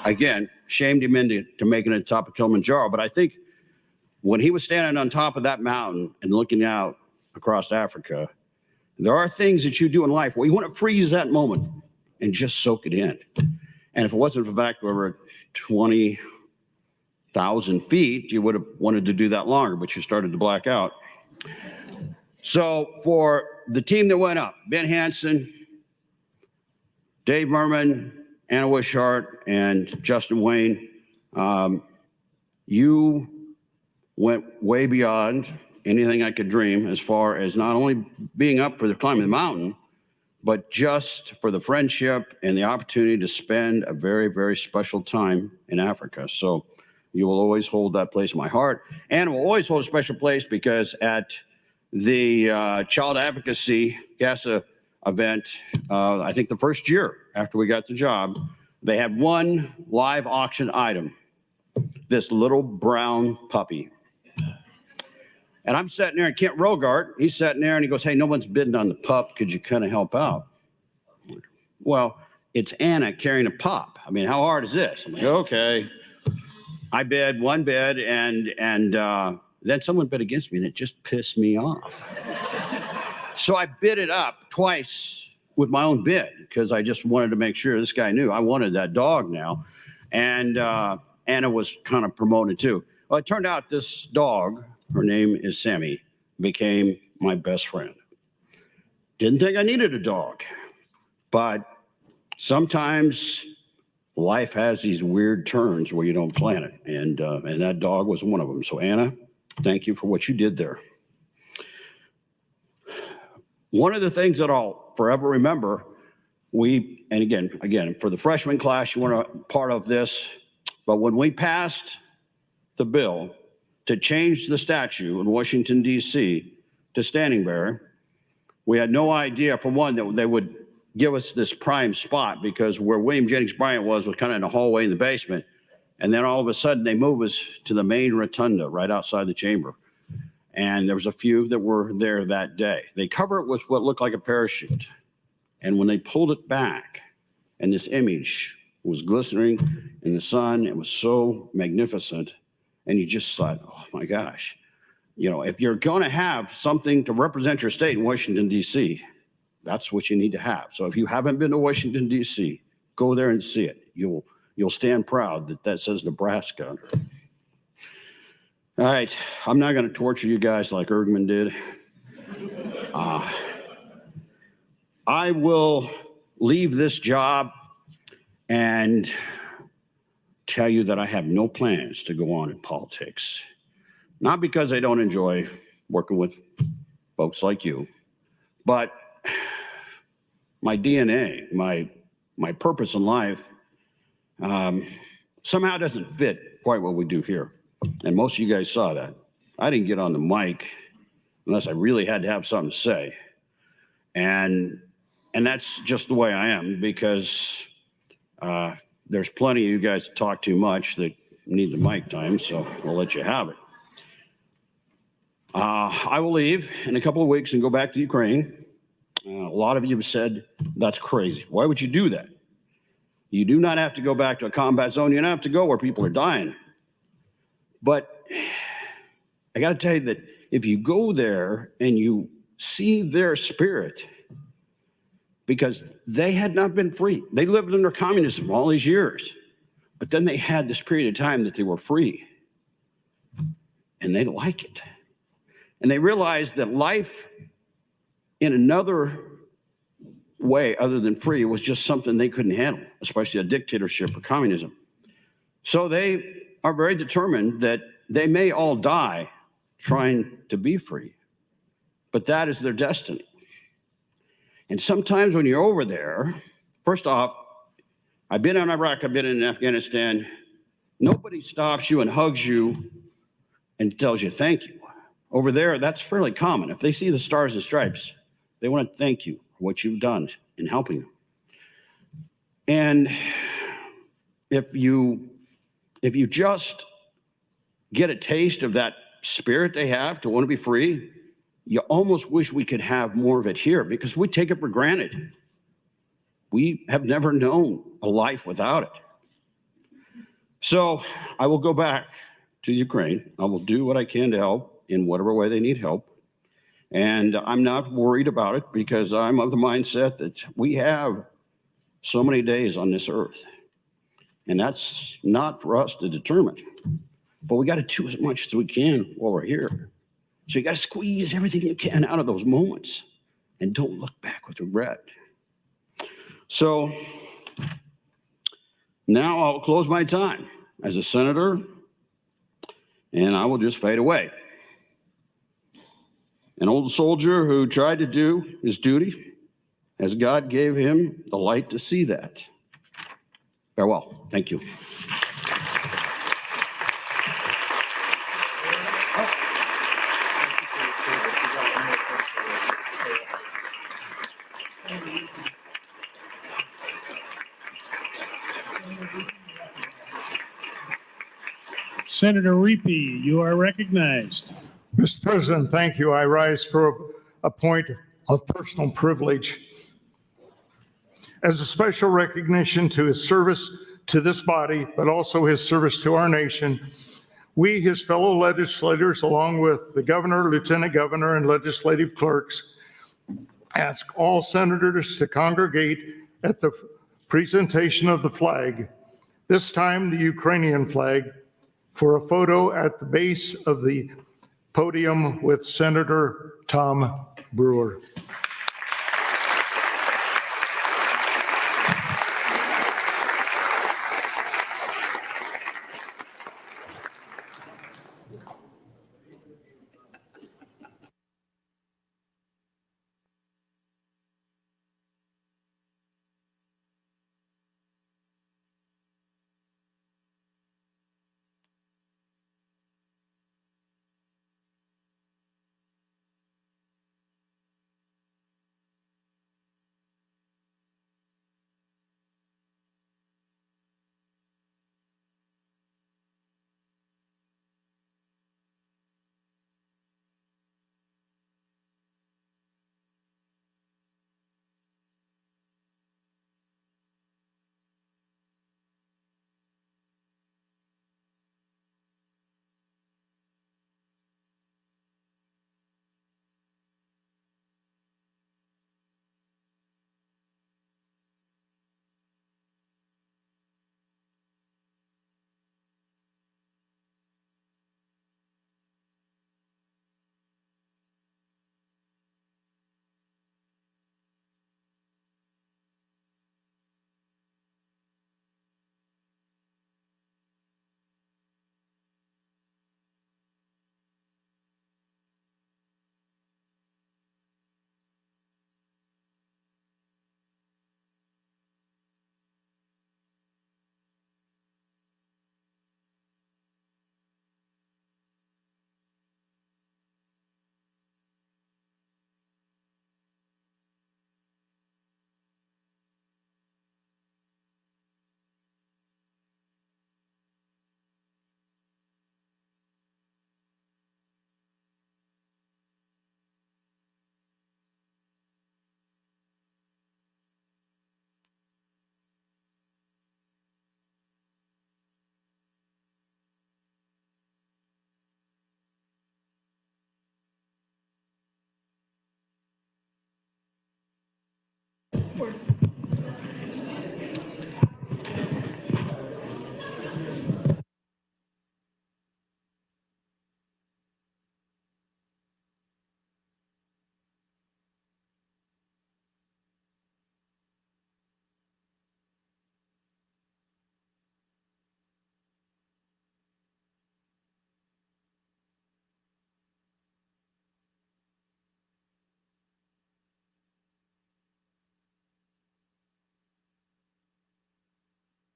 again, shamed him into making it to the top of Kilimanjaro. But I think when he was standing on top of that mountain and looking out across Africa, there are things that you do in life where you want to freeze that moment and just soak it in. And if it wasn't for the fact we were at 20,000 feet, you would have wanted to do that longer, but you started to black out. So for the team that went up, Ben Hansen, Dave Merman, Anna Wishart, and Justin Wayne, you went way beyond anything I could dream as far as not only being up for the climbing the mountain, but just for the friendship and the opportunity to spend a very, very special time in Africa. So you will always hold that place in my heart, and will always hold a special place because at the Child Advocacy GASA event, I think the first year after we got the job, they had one live auction item, this little brown puppy. And I'm sitting there, and Kent Rogart, he's sitting there, and he goes, hey, no one's bidding on the pup. Could you kind of help out? Well, it's Anna carrying a pup. I mean, how hard is this? I'm like, okay. I bid one bid, and then someone bid against me, and it just pissed me off. So I bid it up twice with my own bid, because I just wanted to make sure this guy knew I wanted that dog now. And Anna was kind of promoted too. Well, it turned out this dog, her name is Sammy, became my best friend. Didn't think I needed a dog, but sometimes life has these weird turns where you don't plan it, and that dog was one of them. So Anna, thank you for what you did there. One of the things that I'll forever remember, and again, for the freshman class, you weren't a part of this, but when we passed the bill to change the statute in Washington, D.C. to standing bearer, we had no idea, for one, that they would give us this prime spot, because where William Jennings Bryan was kind of in a hallway in the basement. And then all of a sudden they move us to the main rotunda right outside the chamber. And there was a few that were there that day. They cover it with what looked like a parachute. And when they pulled it back, and this image was glistening in the sun, it was so magnificent. And you just thought, oh my gosh, if you're going to have something to represent your state in Washington, D.C., that's what you need to have. So if you haven't been to Washington, D.C., go there and see it. You'll stand proud that says Nebraska. All right, I'm not going to torture you guys like Ergman did. I will leave this job and tell you that I have no plans to go on in politics. Not because I don't enjoy working with folks like you, but my DNA, my purpose in life somehow doesn't fit quite what we do here. And most of you guys saw that. I didn't get on the mic unless I really had to have something to say. And And that's just the way I am, because there's plenty of you guys that talk too much that need the mic time, so we'll let you have it. I will leave in a couple of weeks and go back to Ukraine. A lot of you have said, that's crazy. Why would you do that? You do not have to go back to a combat zone. You don't have to go where people are dying. But I got to tell you that if you go there and you see their spirit, because they had not been free. They lived under communism all these years, but then they had this period of time that they were free, and they like it. And they realized that life in another way other than free was just something they couldn't handle, especially a dictatorship or communism. So they are very determined that they may all die trying to be free, but that is their destiny. And sometimes when you're over there, first off, I've been in Iraq, I've been in Afghanistan, nobody stops you and hugs you and tells you thank you. Over there, that's fairly common. If they see the stars and stripes, they want to thank you for what you've done in helping them. And if you just get a taste of that spirit they have to want to be free, you almost wish we could have more of it here, because we take it for granted. We have never known a life without it. So I will go back to Ukraine. I will do what I can to help in whatever way they need help. And I'm not worried about it, because I'm of the mindset that we have so many days on this earth. And that's not for us to determine. But we got to do as much as we can while we're here. So you got to squeeze everything you can out of those moments and don't look back with regret. So now I'll close my time as a senator, and I will just fade away. An old soldier who tried to do his duty as God gave him the light to see that. Farewell. Thank you.
Senator Reapy, you are recognized.
Mr. President, thank you. I rise for a point of personal privilege. As a special recognition to his service to this body, but also his service to our nation, we, his fellow legislators, along with the governor, lieutenant governor, and legislative clerks, ask all senators to congregate at the presentation of the flag, this time the Ukrainian flag, for a photo at the base of the podium with Senator Tom Brewer.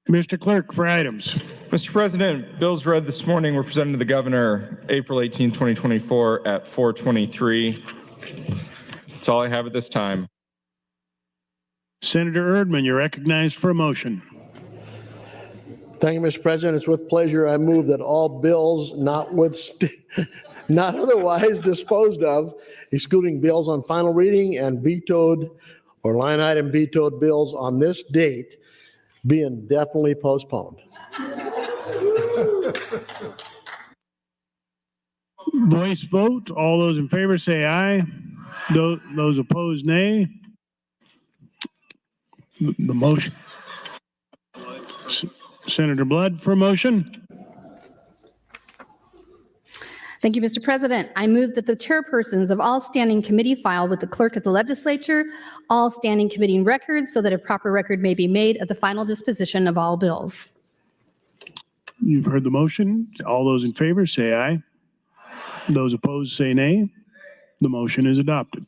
Mr. Clerk, for items.
Mr. President, bills read this morning were presented to the governor April 18, 2024 at 4:23. That's all I have at this time.
Senator Erdman, you're recognized for a motion.
Thank you, Mr. President. It's with pleasure I move that all bills not otherwise disposed of, excluding bills on final reading and vetoed or line item vetoed bills on this date, be indefinitely postponed.
Voice vote. All those in favor say aye. Those opposed, nay. The motion. Senator Blood for motion.
Thank you, Mr. President. I move that the chairpersons of all standing committee file with the clerk of the legislature all standing committee records so that a proper record may be made of the final disposition of all bills.
You've heard the motion. All those in favor say aye. Those opposed say nay. The motion is adopted.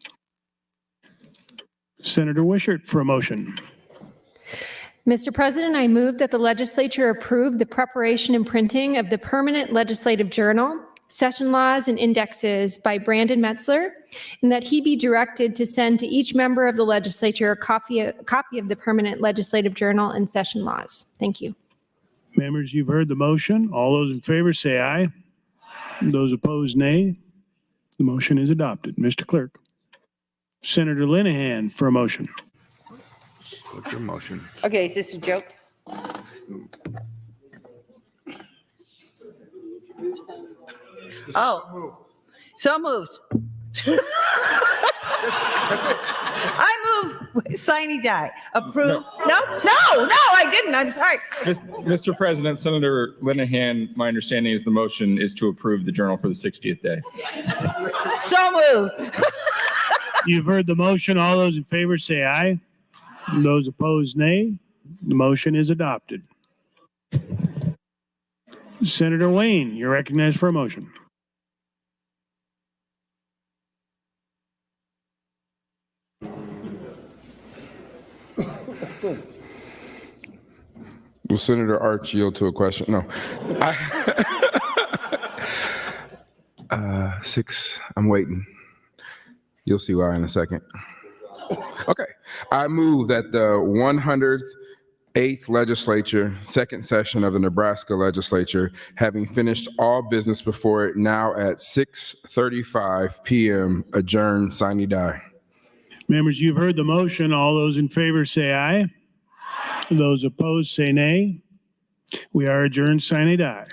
Senator Wishart for a motion.
Mr. President, I move that the legislature approve the preparation and printing of the permanent legislative journal, session laws, and indexes by Brandon Metzler, and that he be directed to send to each member of the legislature a copy of the permanent legislative journal and session laws. Thank you.
Members, you've heard the motion. All those in favor say aye. Those opposed, nay. The motion is adopted. Mr. Clerk. Senator Linehan for a motion.
What's your motion?
Okay, is this a joke? Oh, so moved. I move sine die. Approve. No, I didn't. I'm sorry.
Mr. President, Senator Linehan, my understanding is the motion is to approve the journal for the 60th day.
So moved.
You've heard the motion. All those in favor say aye. Those opposed, nay. The motion is adopted. Senator Wayne, you're recognized for a motion.
Will Senator Arch yield to a question? No. Six, I'm waiting. You'll see why in a second. Okay. I move that the 108th legislature, second session of the Nebraska Legislature, having finished all business before it, now at 6:35 p.m., adjourn, sine die.
Members, you've heard the motion. All those in favor say aye. Those opposed say nay. We are adjourned, sine die.